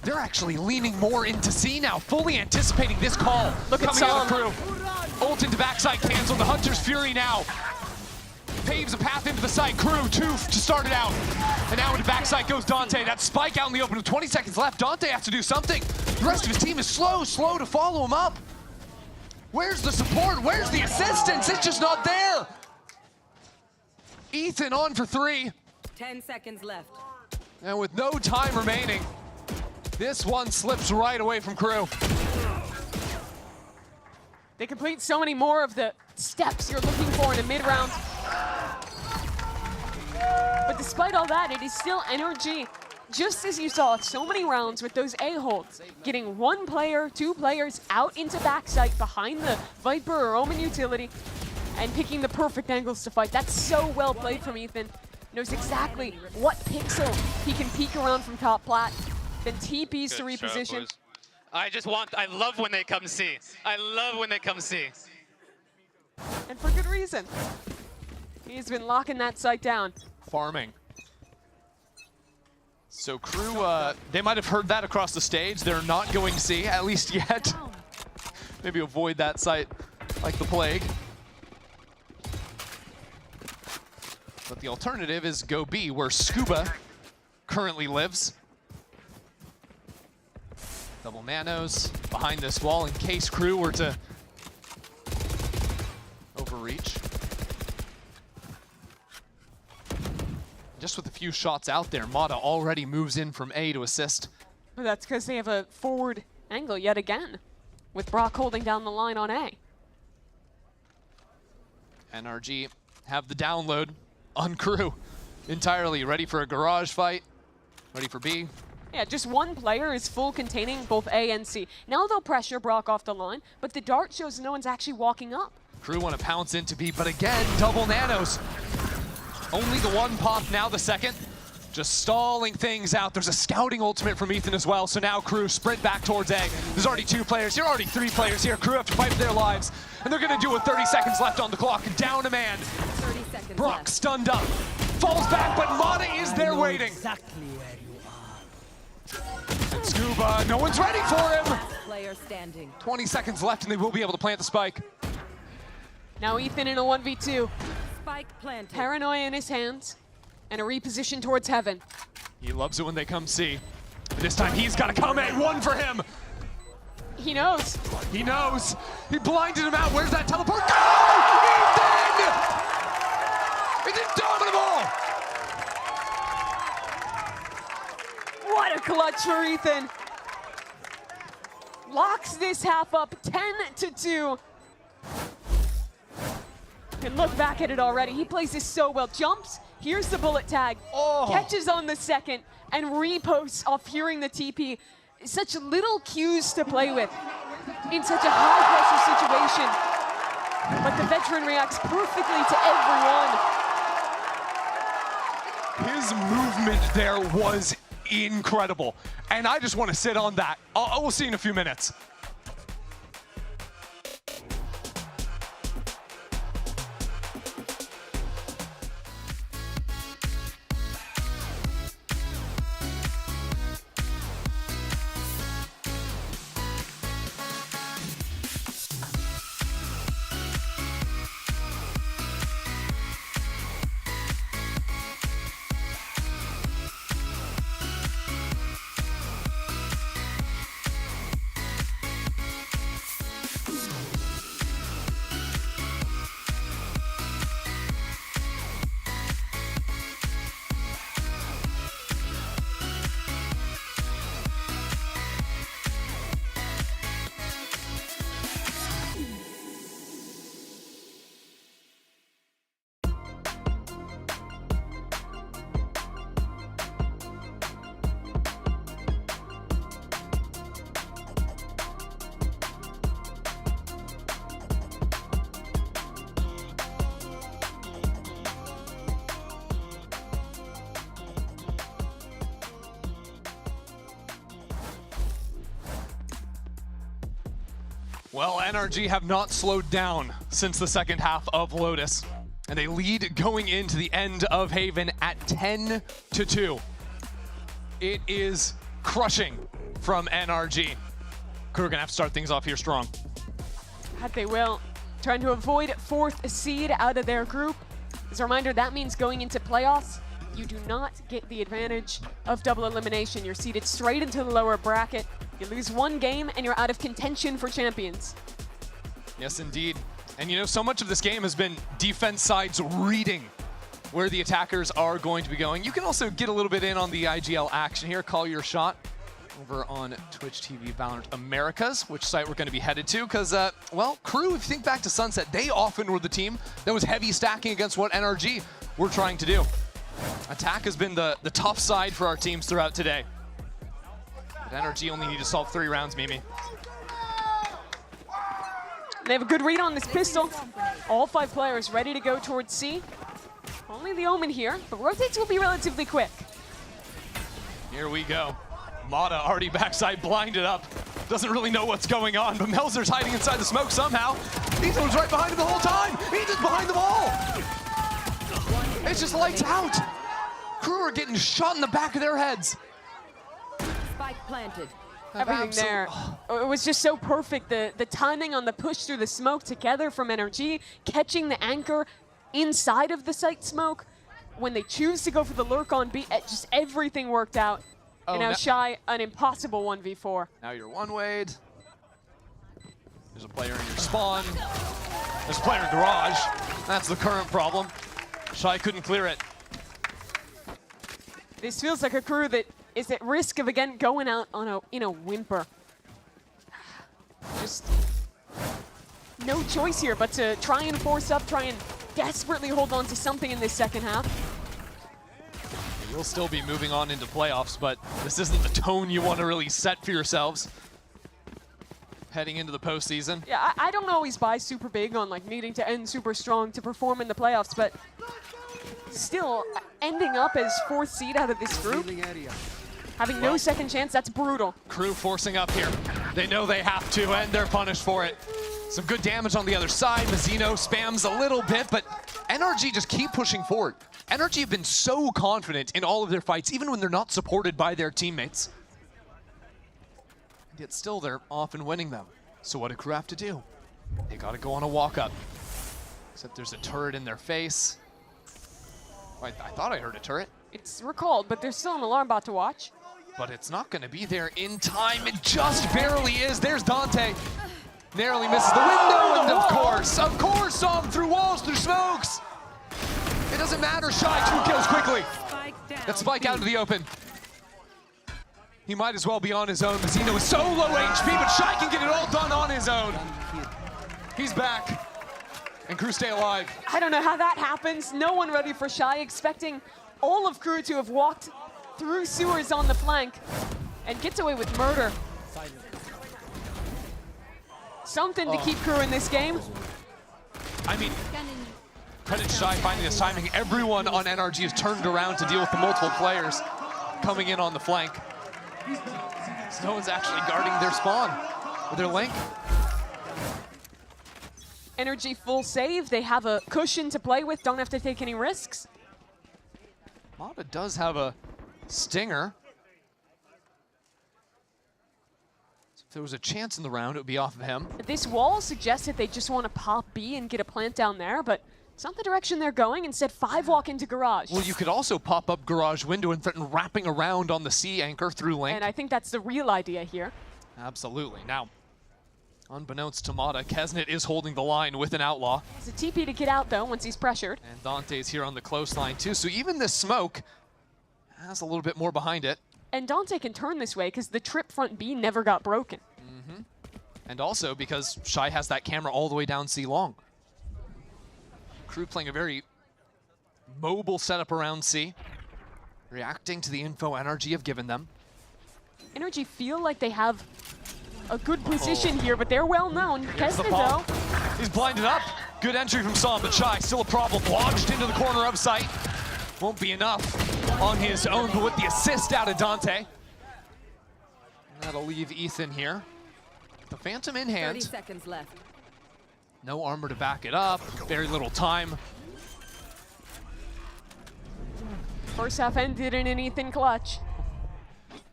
They're actually leaning more into C now, fully anticipating this call. Look at coming out of Som. Crew. Ult into backside, cancel. The Hunter's Fury now paves a path into the site. Crew, two to start it out. And now into backside goes Dante. That spike out in the open with 20 seconds left. Dante has to do something. The rest of his team is slow to follow him up. Where's the support? Where's the assistance? It's just not there. Ethan on for 3. 10 seconds left. And with no time remaining, this one slips right away from Crew. They complete so many more of the steps you're looking for in a mid-round. But despite all that, it is still NRG. Just as you saw so many rounds with those A-holds, getting 1 player, 2 players out into backside behind the Viper or Omen utility and picking the perfect angles to fight. That's so well played from Ethan. Knows exactly what pixel he can peek around from top plat, then TPs to reposition. I love when they come C. I love when they come C. And for good reason. He's been locking that site down. Farming. So Crew, they might have heard that across the stage. They're not going C, at least yet. Maybe avoid that site like the plague. But the alternative is go B, where Scuba currently lives. Double nanos behind this wall in case Crew were to overreach. Just with a few shots out there, Mata already moves in from A to assist. But that's because they have a forward angle yet again, with Brock holding down the line on A. NRG have the download on Crew entirely, ready for a garage fight, ready for B. Yeah, just 1 player is full containing both A and C. Now they'll pressure Brock off the line, but the dart shows no one's actually walking up. Crew want to pounce into B, but again, double nanos. Only the 1 pop, now the 2nd. Just stalling things out. There's a scouting ultimate from Ethan as well, so now Crew sprint back towards A. There's already 2 players here, already 3 players here. Crew have to fight for their lives, and they're gonna do it with 30 seconds left on the clock. Down a man. 30 seconds Brock left. stunned up. Falls back, but Mata is there waiting. Exactly where you are. And Scuba, no one's ready for him. Player standing. 20 seconds left, and they will be able to plant the spike. Now Ethan in a 1v2. Spike planted. Paranoia in his hands, and a reposition towards heaven. He loves it when they come C. But this time he's got to come A. 1 for him. He knows. He knows. He blinded him out. Where's that teleport? Go! Ethan! It's indomitable! What a clutch for Ethan. Locks this half up 10-2. And look back at it already. He plays this so well. Jumps, here's the bullet tag, catches on the 2nd, and reposts off hearing the TP. Such little cues to play with in such a high-pressure situation. But the veteran reacts perfectly to everyone. His movement there was incredible. And I just want to sit on that. We'll see in a few minutes. Well, NRG have not slowed down since the second half of Lotus, and they lead going into the end of Haven at 10-2. It is crushing from NRG. Crew are gonna have to start things off here strong. That they will. Trying to avoid 4th seed out of their group. As a reminder, that means going into playoffs, you do not get the advantage of double elimination. You're seeded straight into the lower bracket. You lose one game and you're out of contention for champions. Yes, indeed. And you know, so much of this game has been defense sides reading where the attackers are going to be going. You can also get a little bit in on the IGL action here. Call your shot over on Twitch TV VALORANT Americas, which site we're going to be headed to, because, well, Crew, if you think back to Sunset, they often were the team that was heavy stacking against what NRG were trying to do. Attack has been the tough side for our teams throughout today. But NRG only need to solve 3 rounds, Mimi. They have a good read on this pistol. All 5 players ready to go towards C. Only the Omen here, but rotates will be relatively quick. Here we go. Mata already backside blinded up. Doesn't really know what's going on, but Melzer's hiding inside the smoke somehow. Ethan was right behind him the whole time. Ethan's behind them all. It's just lights out. Crew are getting shot in the back of their heads. Spike planted. Everything there. It was just so perfect. The timing on the push through the smoke together from NRG, catching the anchor inside of the site smoke. When they choose to go for the lurk on B, just everything worked out. And now Shy, an impossible 1v4. Now you're one-wayed. There's a player in your spawn. There's a player in garage. That's the current problem. Shy couldn't clear it. This feels like a crew that is at risk of, again, going out on in a whimper. Just no choice here but to try and force up, try and desperately hold on to something in this second half. You'll still be moving on into playoffs, but this isn't the tone you want to really set for yourselves heading into the postseason. Yeah, I don't always buy super big on like needing to end super strong to perform in the playoffs, but still ending up as 4th seed out of this group, having no second chance, that's brutal. Crew forcing up here. They know they have to, and they're punished for it. Some good damage on the other side. Mazzino spams a little bit, but NRG just keep pushing forward. NRG have been so confident in all of their fights, even when they're not supported by their teammates. And yet still, they're often winning them. So what do Crew have to do? They gotta go on a walk-up. Except there's a turret in their face. I thought I heard a turret. It's recalled, but there's still an alarm bot to watch. But it's not gonna be there in time. It just barely is. There's Dante. Narrowly misses the window, and of course, through walls, through smokes. It doesn't matter, Shy 2 kills quickly. That spike out into the open. He might as well be on his own. Mazzino is so low HP, but Shy can get it all done on his own. He's back, and Crew stay alive. I don't know how that happens. No one ready for Shy, expecting all of Crew to have walked through sewers on the flank and gets away with murder. Something to keep Crew in this game. I mean, credit Shy finding his timing. Everyone on NRG has turned around to deal with the multiple players coming in on the flank. So no one's actually guarding their spawn or their link. NRG full save. They have a cushion to play with, don't have to take any risks. Mata does have a stinger. If there was a chance in the round, it would be off of him. This wall suggested they just want to pop B and get a plant down there, but it's not the direction they're going. Instead, 5 walk into garage. Well, you could also pop up garage window and threaten wrapping around on the C anchor through link. And I think that's the real idea here. Absolutely. Now, unbeknownst to Mata, Kesnet is holding the line with an outlaw. It's a TP to get out, though, once he's pressured. And Dante's here on the close line, too. So even this smoke has a little bit more behind it. And Dante can turn this way because the trip front B never got broken. And also because Shy has that camera all the way down C long. Crew playing a very mobile setup around C, reacting to the info NRG have given them. NRG feel like they have a good position here, but they're well known. Kesnet, though. He's blinded up. Good entry from Som, but Shy still a problem. Launched into the corner of sight. Won't be enough on his own, but with the assist out of Dante. That'll leave Ethan here. The Phantom in hand. 30 seconds left. No armor to back it up. Very little time. First half ended in an Ethan clutch.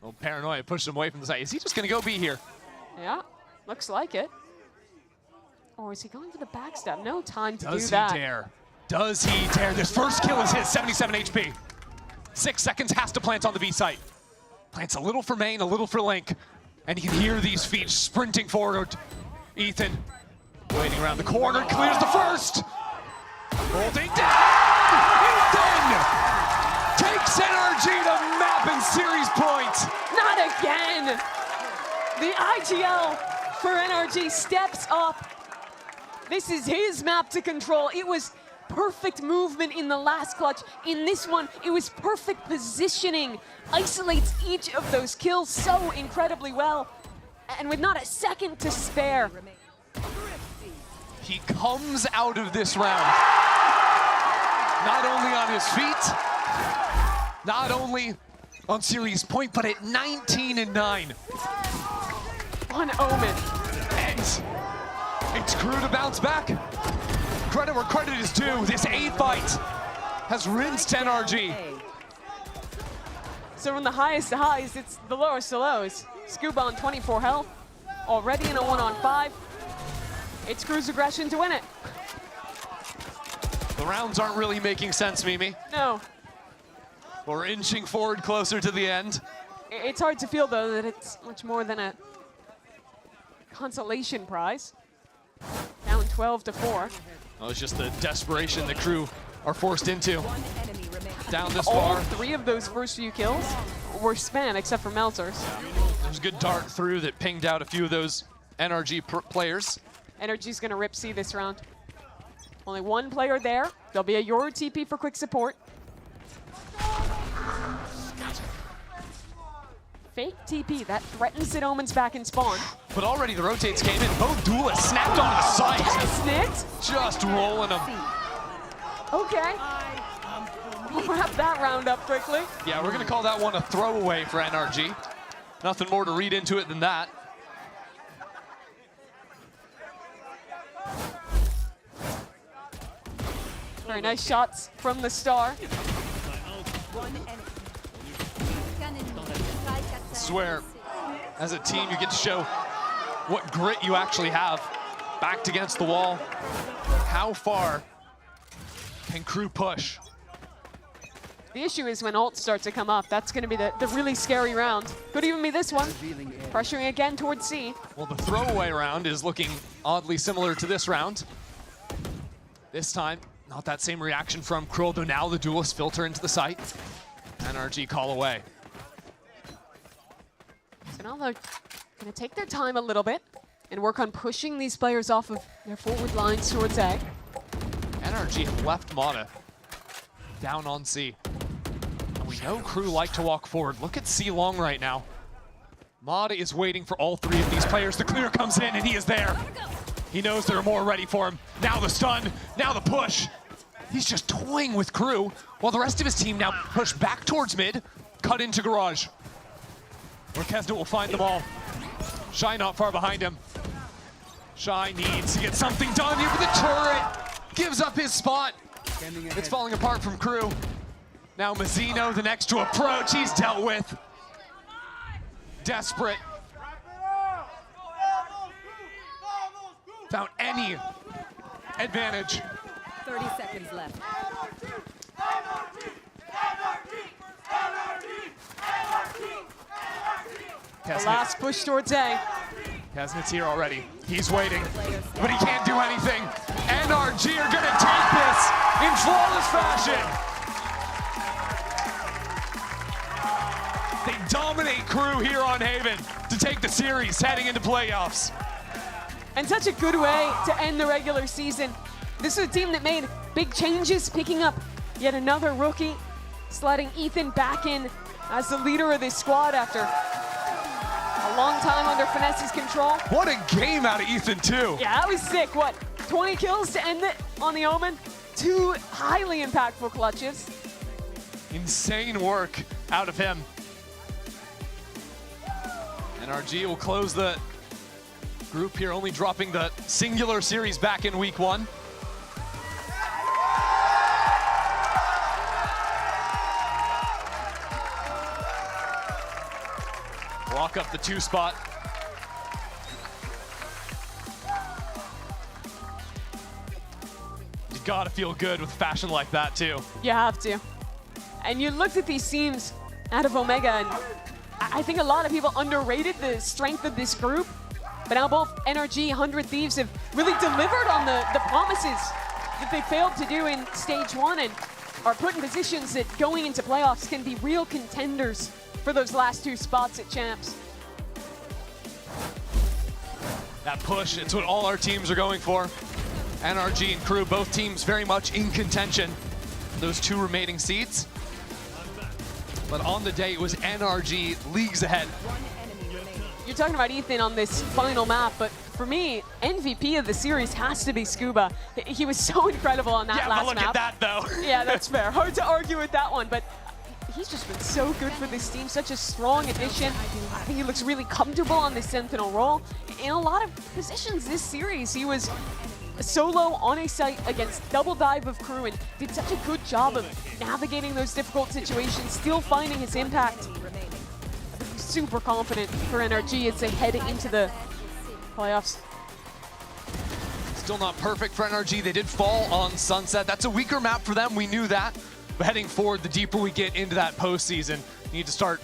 Well, Paranoia pushed him away from the side. Is he just going to go B here? Yeah, looks like it. Or is he going for the backstab? No time to do Does that. he dare? Does he dare? This first kill is his, 77 HP. 6 seconds, has to plant on the B site. Plants a little for main, a little for Link. And you can hear these feet sprinting forward. Ethan, waiting around the corner, clears the first. Holding down! Ethan takes NRG to map and series point. Not again! The IGL for NRG steps up. This is his map to control. It was perfect movement in the last clutch. In this one, it was perfect positioning. Isolates each of those kills so incredibly well. And with not a second to spare. He comes out of this round not only on his feet, not only on series point, but at 19-9. On Omen. And it's Crew to bounce back. Credit where credit is due. This A fight has rinsed NRG. So from the highest to highs, it's the lowest to lows. Scuba on 24 health, already in a 1-on-5. It's Crew's aggression to win it. The rounds aren't really making sense, Mimi. No. We're inching forward closer to the end. It's hard to feel, though, that it's much more than a consolation prize. Down 12-4. Well, it's just the desperation the Crew are forced into. Down this All far. 3 of those first few kills were spam, except for Meltzer's. There's a good dart through that pinged out a few of those NRG players. NRG's gonna rip C this round. Only 1 player there. There'll be a Yoru TP for quick support. Fake TP, that threatens Sid Omen's back in spawn. But already the rotates came in. Both duelists snapped on the site. Snicked. Just rolling them. Okay. We'll wrap that round up quickly. Yeah, we're gonna call that one a throwaway for NRG. Nothing more to read into it than that. Very nice shots from the star. I swear, as a team, you get to show what grit you actually have. Backed against the wall. How far can Crew push? The issue is when ults start to come up, that's going to be the really scary round. Could even be this one. Pressuring again towards C. Well, the throwaway round is looking oddly similar to this round. This time, not that same reaction from Corrode, though now the duelists filter into the site. NRG call away. So now they're going to take their time a little bit and work on pushing these players off of their forward lines towards A. NRG have left Mata down on C. And we know Crew like to walk forward. Look at C long right now. Mata is waiting for all 3 of these players. The clear comes in and he is there. He knows there are more ready for him. Now the stun, now the push. He's just toying with Crew while the rest of his team now push back towards mid, cut into garage. Where Kesnet will find them all. Shy not far behind him. Shy needs to get something done here with the turret. Gives up his spot. It's falling apart from Crew. Now Mazzino, the next to approach. He's dealt with. Desperate. Without any advantage. 30 seconds left. The last push towards A. Kesnet's here already. He's waiting, but he can't do anything. NRG are gonna take this in flawless fashion. They dominate Crew here on Haven to take the series heading into playoffs. And such a good way to end the regular season. This is a team that made big changes, picking up yet another rookie, sliding Ethan back in as the leader of this squad after a long time under Finesse's control. What a game out of Ethan, too. Yeah, that was sick. What, 20 kills to end it on the Omen? 2 highly impactful clutches. Insane work out of him. NRG will close the Group here only dropping the singular series back in week 1. Lock up the 2 spot. You gotta feel good with fashion like that too. You have to. And you looked at these teams out of Omega, and I think a lot of people underrated the strength of this group. But now both NRG, 100 Thieves have really delivered on the promises that they failed to do in Stage 1 and are put in positions that going into playoffs can be real contenders for those last 2 spots at Champs. That push, it's what all our teams are going for. NRG and Crew, both teams very much in contention. Those 2 remaining seats. But on the day, it was NRG leagues ahead. You're talking about Ethan on this final map, but for me, MVP of the series has to be Scuba. He was so incredible on that last map. Yeah, but look at that, though. Yeah, that's fair. Hard to argue with that one, but he's just been so good for this team, such a strong addition. I think he looks really comfortable on this Sentinel role. In a lot of positions this series, he was solo on a site against double dive of Crew and did such a good job of navigating those difficult situations, still finding his impact. Super confident for NRG as they head into the playoffs. Still not perfect for NRG. They did fall on Sunset. That's a weaker map for them. We knew that. But heading forward, the deeper we get into that postseason, you need to start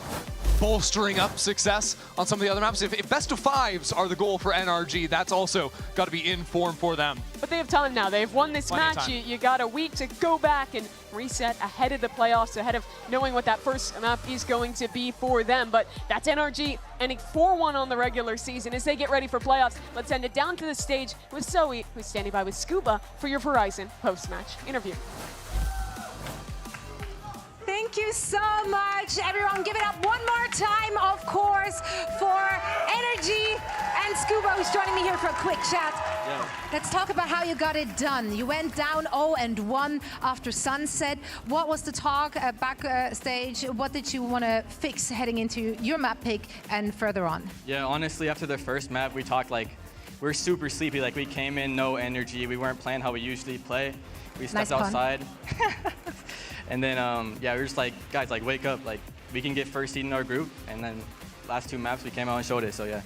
bolstering up success on some of the other maps. If best of 5s are the goal for NRG, that's also got to be in form for them. But they have time now. They've won this match. You got a week to go back and reset ahead of the playoffs, ahead of knowing what that first map is going to be for them. But that's NRG ending 4-1 on the regular season as they get ready for playoffs. Let's send it down to the stage with Zoe, who's standing by with Scuba for your Verizon post-match interview. Thank you so much, everyone. Give it up one more time, of course, for NRG and Scuba, who's joining me here for a quick chat. Yeah. Let's talk about how you got it done. You went down 0-1 after Sunset. What was the talk backstage? What did you want to fix heading into your map pick and further on? Yeah, honestly, after the first map, we talked like we were super sleepy. Like we came in, no energy. We weren't playing how we usually play. We stepped outside. And then, yeah, we were just like, guys, like, wake up. Like, we can get first seed in our group. And then last 2 maps, we came out and showed it, so yeah.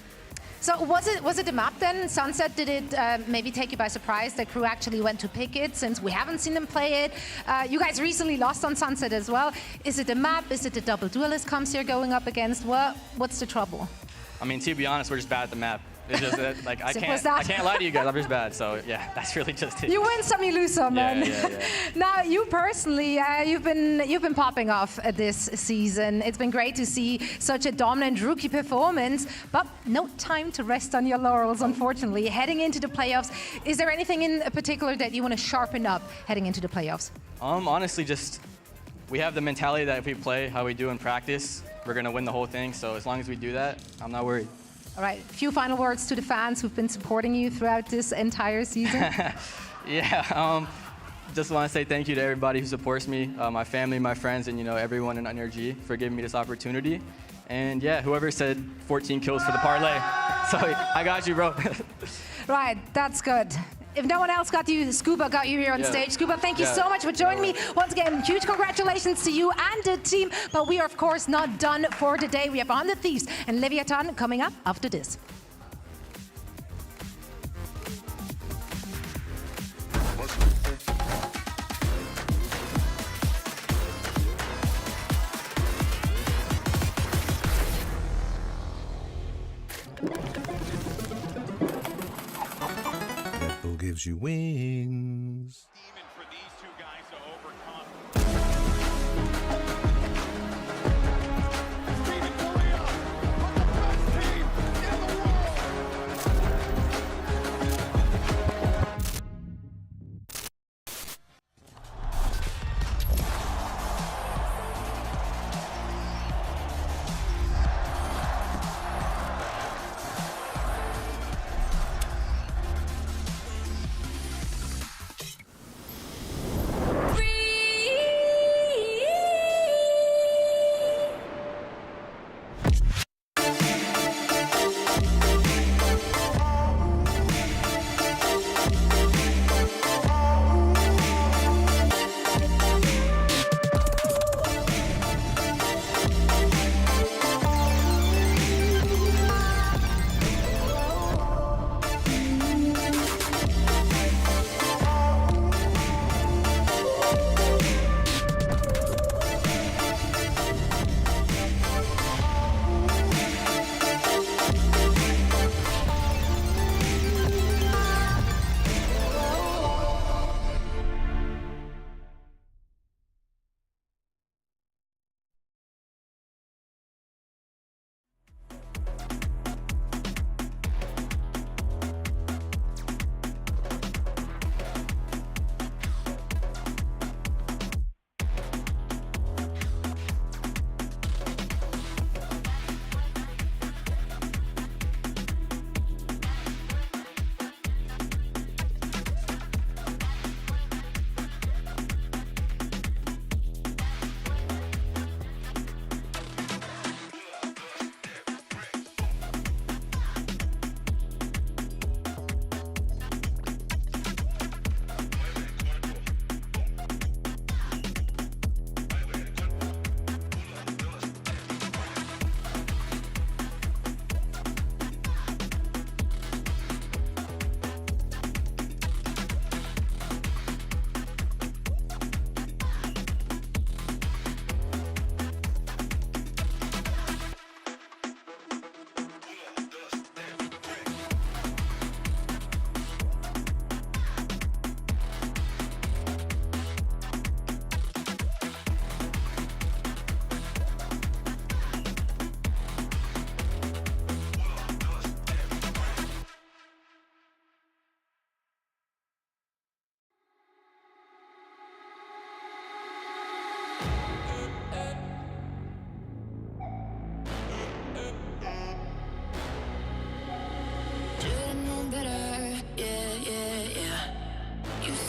So was it the map then? Sunset, did it maybe take you by surprise that Crew actually went to pick it, since we haven't seen them play it? You guys recently lost on Sunset as well. Is it the map? Is it the double duelist comps you're going up against? What's the trouble? I mean, to be honest, we're just bad at the map. It's just that, like, I can't lie to you guys, I'm just bad. So yeah, that's really just it. You win some, you lose some, man. Yeah. Now, you personally, you've been popping off this season. It's been great to see such a dominant rookie performance, but no time to rest on your laurels, unfortunately. Heading into the playoffs, is there anything in particular that you want to sharpen up heading into the playoffs? Honestly, just we have the mentality that if we play how we do in practice, we're gonna win the whole thing. So as long as we do that, I'm not worried. All right, a few final words to the fans who've been supporting you throughout this entire season. Yeah, just want to say thank you to everybody who supports me, my family, my friends, and everyone in NRG for giving me this opportunity. And yeah, whoever said 14 kills for the parlay. So I got you, bro. Right, that's good. If no one else got you, Scuba got you here on stage. Scuba, thank you so much for joining me. Once again, huge congratulations to you and the team. But we are, of course, not done for today. We have 100 Thieves and Leviathan coming up after this. Gives you wings.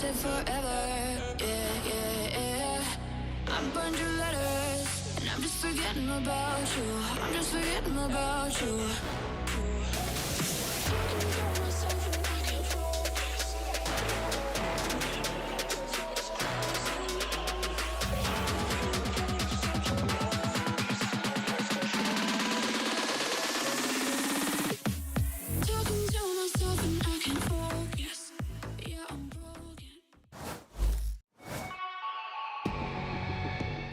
said forever. Yeah, yeah, yeah. I burned your letters, and I'm just forgetting about you. I'm just forgetting about you.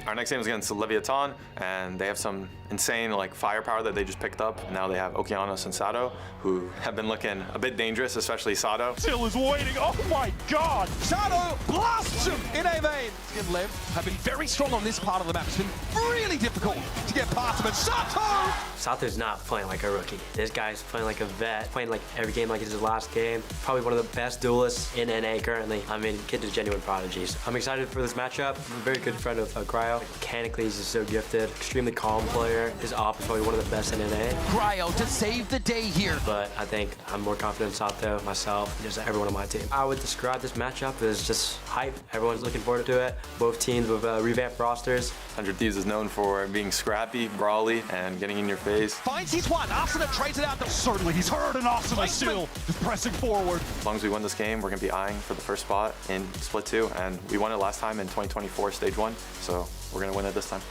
Our next game is against Leviathan, and they have some insane firepower that they just picked up. Now they have Okeanos and Sato, who have been looking a bit dangerous, especially Sato. Still is waiting. Oh my God! Sato blasts him in A main. And LEV have been very strong on this part of the map. It's been really difficult to get past him. And Sato! Sato's not playing like a rookie. This guy's playing like a vet, playing like every game like it's his last game. Probably one of the best duelists in NA currently. I mean, kid is genuine prodigies. I'm excited for this matchup. I'm a very good friend of Cryo. Mechanically, he's just so gifted. Extremely calm player. His op is probably one of the best in NA. Cryo to save the day here. But I think I'm more confident in Sato, myself, and just everyone on my team. I would describe this matchup as just hype. Everyone's looking forward to it. Both teams with revamped rosters. 100 Thieves is known for being scrappy, brawly, and getting in your face. Finds his one. Asuna trades it out. Certainly, he's heard, and Asuna still just pressing forward. As long as we win this game, we're going to be eyeing for the first spot in Split 2, and we won it last time in 2024 Stage 1, so we're going to win it this time.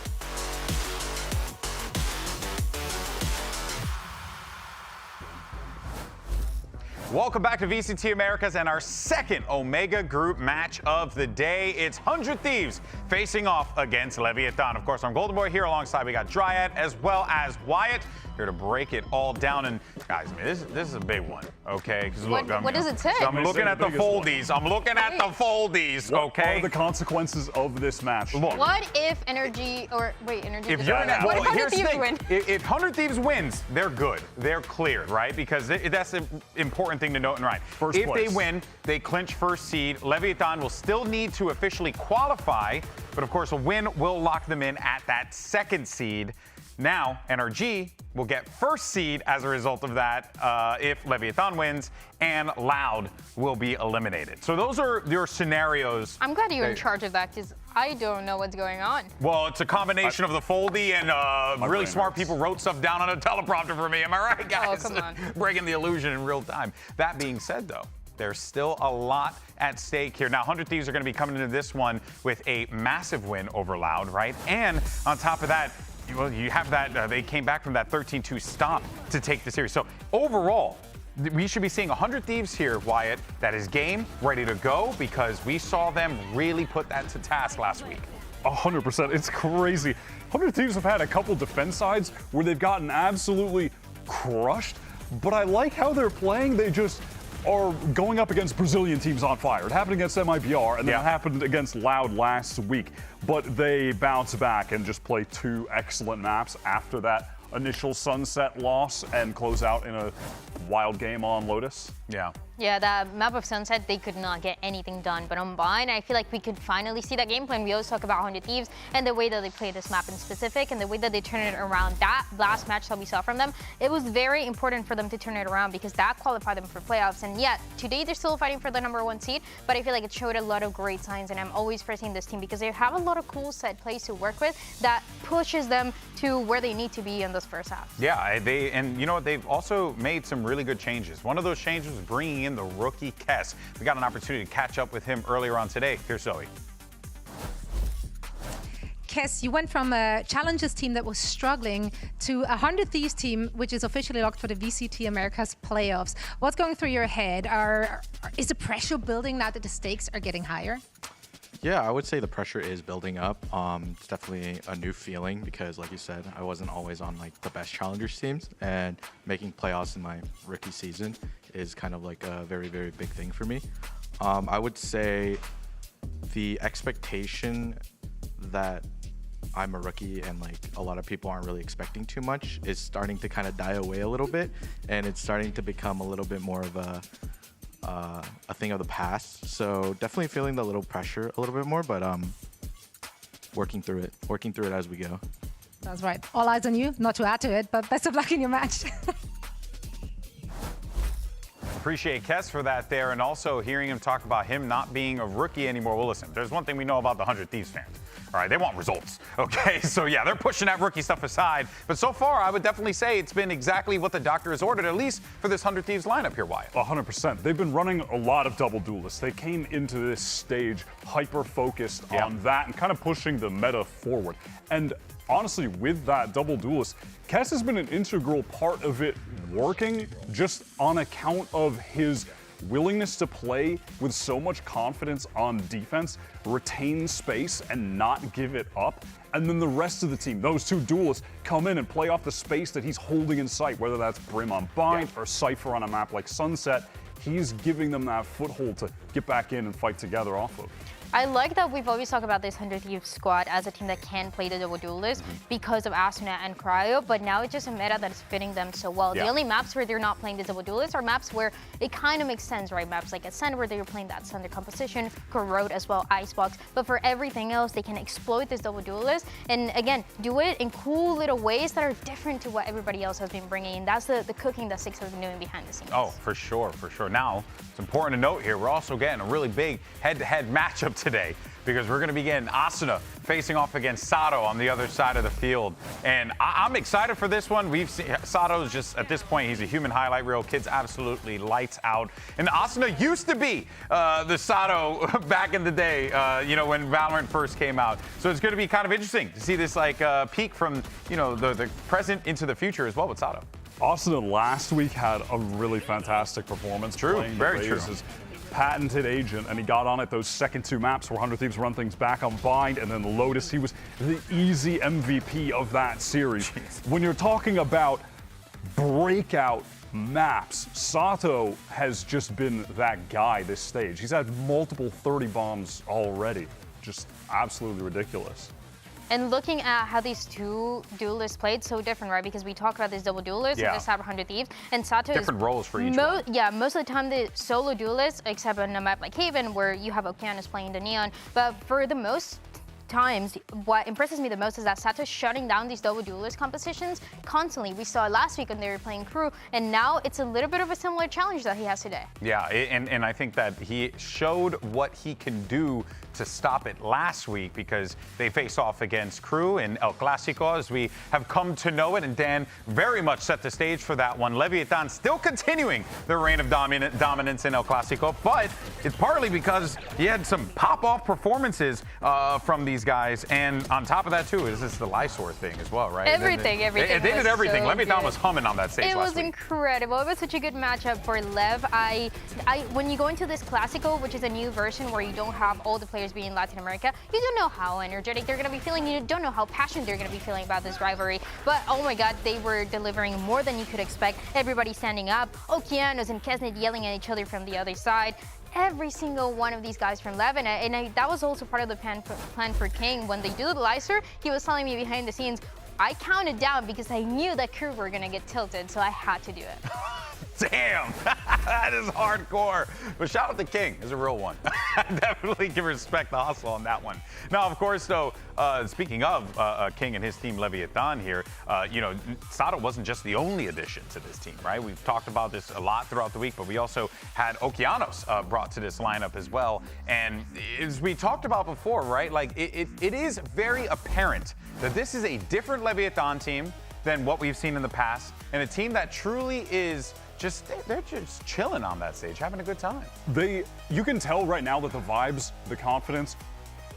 Welcome back to VCT Americas and our second Omega Group match of the day. It's 100 Thieves facing off against Leviathan. Of course, I'm Golden Boy here alongside. We got Dryad as well as Wyatt here to break it all down. And guys, I mean, this is a big one, okay? Because look, what does it say? So I'm looking at the foldies. I'm looking at the foldies, okay? What are the consequences of this match? Look. What if Energy, or wait, Energy, If you're what if 100 here's the Thieves thing. win? If 100 Thieves wins, they're good. They're cleared, right? Because that's an important thing to note and right. If they win, they clinch first seed. Leviathan will still need to officially qualify, but of course a win will lock them in at that second seed. Now, NRG will get first seed as a result of that if Leviathan wins, and Loud will be eliminated. So those are your scenarios. I'm glad you're in charge of that, because I don't know what's going on. Well, it's a combination of the foldy and really smart people wrote stuff down on a teleprompter for me. Am I right, guys? Oh, come on. Breaking the illusion in real time. That being said, though, there's still a lot at stake here. Now, 100 Thieves are going to be coming into this one with a massive win over Loud, right? And on top of that, well, you have that, they came back from that 13-2 stop to take the series. So overall, we should be seeing 100 Thieves here, Wyatt, that is game, ready to go, because we saw them really put that to task last week. 100%. It's crazy. 100 Thieves have had a couple defense sides where they've gotten absolutely crushed, but I like how they're playing. They just are going up against Brazilian teams on fire. It happened against MIBR, and then it happened against Loud last week. But they bounce back and just play two excellent maps after that initial Sunset loss and close out in a wild game on Lotus. Yeah. Yeah, that map of Sunset, they could not get anything done. But on Vine, I feel like we could finally see that game plan. We always talk about 100 Thieves and the way that they play this map in specific and the way that they turn it around. That last match that we saw from them, it was very important for them to turn it around because that qualified them for playoffs. And yet, today they're still fighting for the #1 seed, but I feel like it showed a lot of great signs. And I'm always praising this team because they have a lot of cool set plays to work with that pushes them to where they need to be in this first half. Yeah, and you know what? They've also made some really good changes. One of those changes was bringing in the rookie Kess. We got an opportunity to catch up with him earlier on today. Here's Zoe. Kess, you went from a Challengers team that was struggling to a 100 Thieves team, which is officially locked for the VCT Americas playoffs. What's going through your head? Is the pressure building now that the stakes are getting higher? Yeah, I would say the pressure is building up. It's definitely a new feeling because, like you said, I wasn't always on like the best Challengers teams, and making playoffs in my rookie season is kind of like a very, very big thing for me. I would say the expectation that I'm a rookie and like a lot of people aren't really expecting too much is starting to kind of die away a little bit, and it's starting to become a little bit more of a thing of the past. So definitely feeling the little pressure a little bit more, but working through it as we go. That's right. All eyes on you, not to add to it, but best of luck in your match. Appreciate Kess for that there, and also hearing him talk about him not being a rookie anymore. Well, listen, there's one thing we know about the 100 Thieves fans. All right, they want results, okay? So, yeah, they're pushing that rookie stuff aside. But so far, I would definitely say it's been exactly what the doctor has ordered, at least for this 100 Thieves lineup here, Wyatt. 100%. They've been running a lot of double duelists. They came into this stage hyper-focused on that and kind of pushing the meta forward. And honestly, with that double duelist, Kess has been an integral part of it working just on account of his willingness to play with so much confidence on defense, retain space, and not give it up. And then the rest of the team, those two duelists, come in and play off the space that he's holding in sight, whether that's Brim on Bind or Cypher on a map like Sunset. He's giving them that foothold to get back in and fight together off of. I like that we've always talked about this 100 Thieves squad as a team that can play the double duelist because of Asuna and Cryo, but now it's just a meta that is fitting them so well. The only maps where they're not playing the double duelist are maps where it kind of makes sense, right? Maps like Ascend where they're playing that Thunder composition, Corrode as well, Icebox, but for everything else, they can exploit this double duelist and again, do it in cool little ways that are different to what everybody else has been bringing in. That's the cooking that Six has been doing behind the scenes. Oh, for sure, for sure. Now, it's important to note here, we're also getting a really big head-to-head matchup today because we're going to be getting Asuna facing off against Sato on the other side of the field. And I'm excited for this one. We've seen Sato's just, at this point, he's a human highlight reel. Kid's absolutely lights out. And Asuna used to be the Sato back in the day, you know, when Valorant first came out. So it's going to be kind of interesting to see this like peak from, you know, the present into the future as well with Sato. Asuna last week had a really fantastic performance. True, very true. His patented agent, and he got on it those second two maps where 100 Thieves run things back on Bind, and then the Lotus, he was the easy MVP of that series. Jeez. When you're talking about breakout maps, Sato has just been that guy this stage. He's had multiple 30 bombs already. Just absolutely ridiculous. And looking at how these two duelists played, so different, right? Because we talk about this double duelist and this 100 Thieves, and Sato different roles for each one. Yeah, most of the time the solo duelist, except on a map like Haven, where you have Okeanos playing the Neon. But for the most times, what impresses me the most is that Sato's shutting down these double duelist compositions constantly. We saw it last week when they were playing Crew, and now it's a little bit of a similar challenge that he has today. Yeah, and I think that he showed what he can do to stop it last week because they face off against Crew in El Clasico as we have come to know it, and Dan very much set the stage for that one. Leviathan still continuing their reign of dominance in El Clasico, but it's partly because he had some pop-off performances from these guys, and on top of that too, is this the Lysor thing as well, right? Everything. They did everything. So Leviathan was humming on that stage It last was week. incredible. It was such a good matchup for Lev. When you go into this Clasico, which is a new version where you don't have all the players being in Latin America, you don't know how energetic they're going to be feeling. You don't know how passionate they're going to be feeling about this rivalry. But oh my God, they were delivering more than you could expect. Everybody standing up. Okeanos and Kesnet yelling at each other from the other side. Every single one of these guys from LEV, and that was also part of the plan for King. When they do the Lysor, he was telling me behind the scenes, I counted down because I knew that Crew were going to get tilted, so I had to do it. Damn, that is hardcore. But shout out to King, is a real one. Definitely give respect the hustle on that one. Now, of course, though, speaking of King and his team Leviathan here, you know, Sato wasn't just the only addition to this team, right? We've talked about this a lot throughout the week, but we also had Okeanos brought to this lineup as well. And as we talked about before, right, like it is very apparent that this is a different Leviathan team than what we've seen in the past, and a team that truly is they're just chilling on that stage, having a good time. You can tell right now that the vibes, the confidence,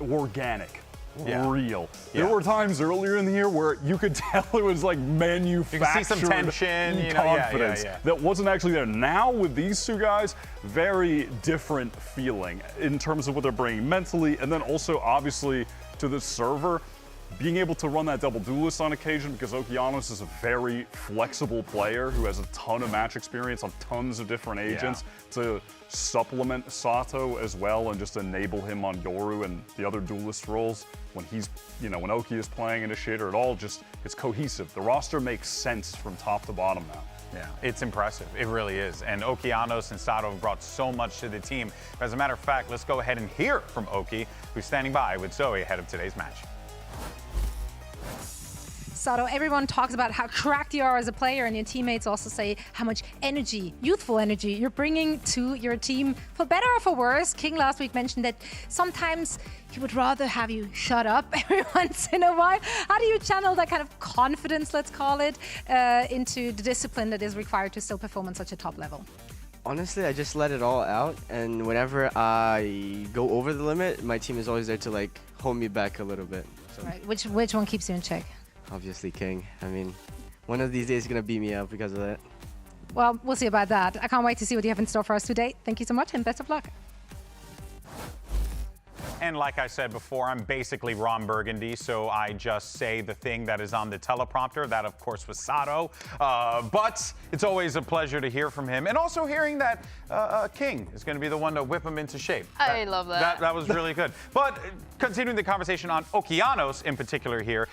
organic, real. There were times earlier in the year where you could tell it was like manufactured. You can see some tension, you know, confidence that wasn't actually there. Now with these two guys, very different feeling in terms of what they're bringing mentally, and then also obviously to the server. Being able to run that double duelist on occasion, because Okeanos is a very flexible player who has a ton of match experience on tons of different agents to supplement Sato as well and just enable him on Yoru and the other duelist roles when he's, you know, when Oki is playing Initiator, it all just, it's cohesive. The roster makes sense from top to bottom now. Yeah, it's impressive. It really is. And Okeanos and Sato have brought so much to the team. As a matter of fact, let's go ahead and hear from Oki, who's standing by with Zoe ahead of today's match. Sato, everyone talks about how cracked you are as a player, and your teammates also say how much energy, youthful energy, you're bringing to your team, for better or for worse. King last week mentioned that sometimes he would rather have you shut up every once in a while. How do you channel that kind of confidence, let's call it, into the discipline that is required to still perform on such a top level? Honestly, I just let it all out, and whenever I go over the limit, my team is always there to like hold me back a little bit. So. Right. Which one keeps you in check? Obviously King. I mean, one of these days he's gonna beat me up because of that. Well, we'll see about that. I can't wait to see what you have in store for us today. Thank you so much and best of luck. And like I said before, I'm basically Ron Burgundy, so I just say the thing that is on the teleprompter. That, of course, was Sato. But it's always a pleasure to hear from him. And also hearing that King is going to be the one to whip him into shape. I love that. That was really good. But continuing the conversation on Okeanos in particular here,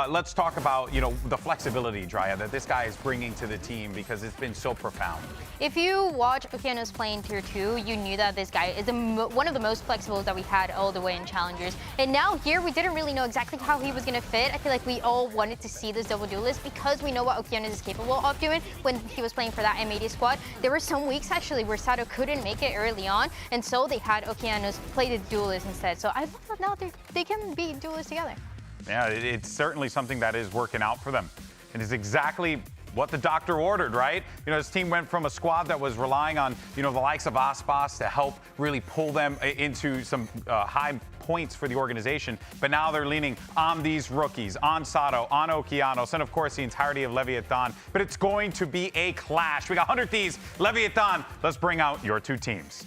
let's talk about, you know, the flexibility, Drya, that this guy is bringing to the team because it's been so profound. If you watch Okeanos play in Tier 2, you knew that this guy is one of the most flexible that we had all the way in Challengers. And now here, we didn't really know exactly how he was going to fit. I feel like we all wanted to see this double duelist because we know what Okeanos is capable of doing when he was playing for that M80 squad. There were some weeks, actually, where Sato couldn't make it early on, and so they had Okeanos play the duelist instead. So I love that now they can be duelists together. Yeah, it's certainly something that is working out for them. It is exactly what the doctor ordered, right? You know, his team went from a squad that was relying on, you know, the likes of Aspas to help really pull them into some high points for the organization, but now they're leaning on these rookies, on Sato, on Okeanos, and of course the entirety of Leviathan. But it's going to be a clash. We got 100 Thieves, Leviathan. Let's bring out your two teams.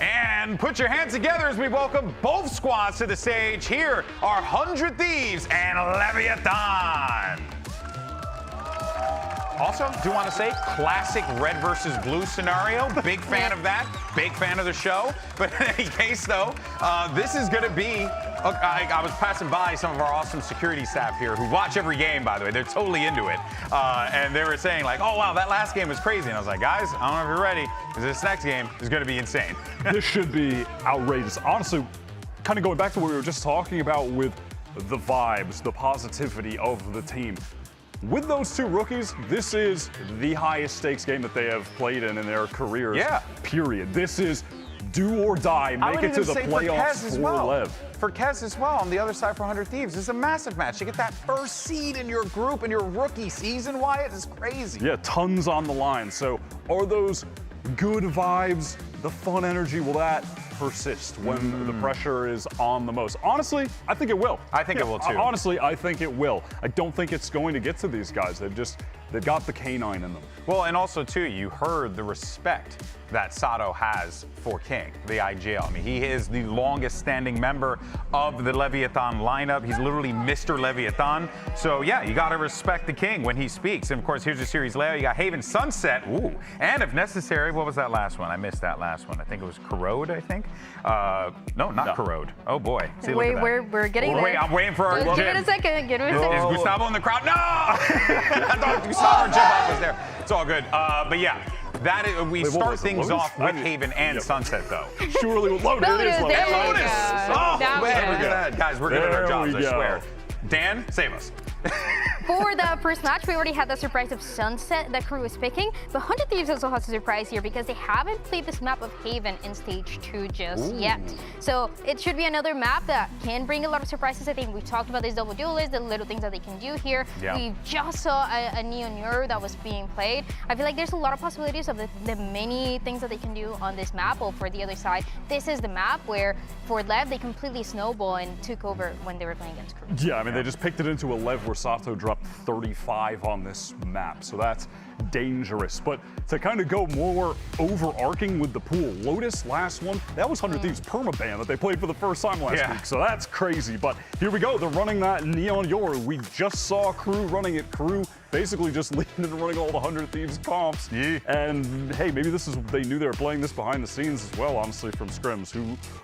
And put your hands together as we welcome both squads to the stage. Here are 100 Thieves and Leviathan. Also, do want to say, classic red versus blue scenario. Big fan of that. Big fan of the show. But in any case, though, this is going to be... I was passing by some of our awesome security staff here who watch every game, by the way. They're totally into it. And they were saying, like, oh, wow, that last game was crazy. And I was like, guys, I don't know if you're ready, because this next game is going to be insane. This should be outrageous. Honestly, kind of going back to what we were just talking about with the vibes, the positivity of the team. With those two rookies, this is the highest stakes game that they have played in their careers, period. This is do or die, make it to the playoffs for LEV. For Kez as well, on the other side for 100 Thieves, it's a massive match. To get that first seed in your group in your rookie season, Wyatt, is crazy. Yeah, tons on the line. So are those good vibes, the fun energy, will that persist when the pressure is on the most? Honestly, I think it will. I think it will too. Honestly, I think it will. I don't think it's going to get to these guys. They've got the canine in them. Well, and also too, you heard the respect that Sato has for King, the IGL. I mean, he is the longest standing member of the Leviathan lineup. He's literally Mr. Leviathan. So yeah, you gotta respect the King when he speaks. And of course, here's your series layout. You got Haven Sunset, ooh. And if necessary, what was that last one? I missed that last one. I think it was Corrode, I think. No, not Corrode. Oh boy. See, Wait, we're getting there. Wait, I'm waiting for our Give it a second, give it a second. Is Gustavo in the crowd? No! I thought Gustavo jump off was there. It's all good. But yeah. That is, we start things off with Haven and Sunset, though. Surely with Lotus. Lotus, And Lotus! Oh, man, we're good at that. Guys, we're good at our jobs, I swear. Dan, save us. For the first match, we already had the surprise of Sunset that Crew was picking, but 100 Thieves also has a surprise here because they haven't played this map of Haven in Stage 2 just yet. So it should be another map that can bring a lot of surprises. I think we talked about these double duelists, the little things that they can do here. Yeah. We just saw a Neon Euro that was being played. I feel like there's a lot of possibilities of the many things that they can do on this map. Or for the other side, this is the map where for LEV, they completely snowball and took over when they were playing against Crew. Yeah, I mean, they just picked it into a LEV where Sato dropped 35 on this map, so that's dangerous. But to kind of go more overarching with the pool, Lotus last one, that was 100 Thieves permaban that they played for the first time last week, so that's crazy. But here we go, they're running that Neon Yor. We just saw Crew running it. Crew basically just leading and running all the 100 Thieves comps. Yeah. And hey, maybe this is, they knew they were playing this behind the scenes as well, honestly, from scrims.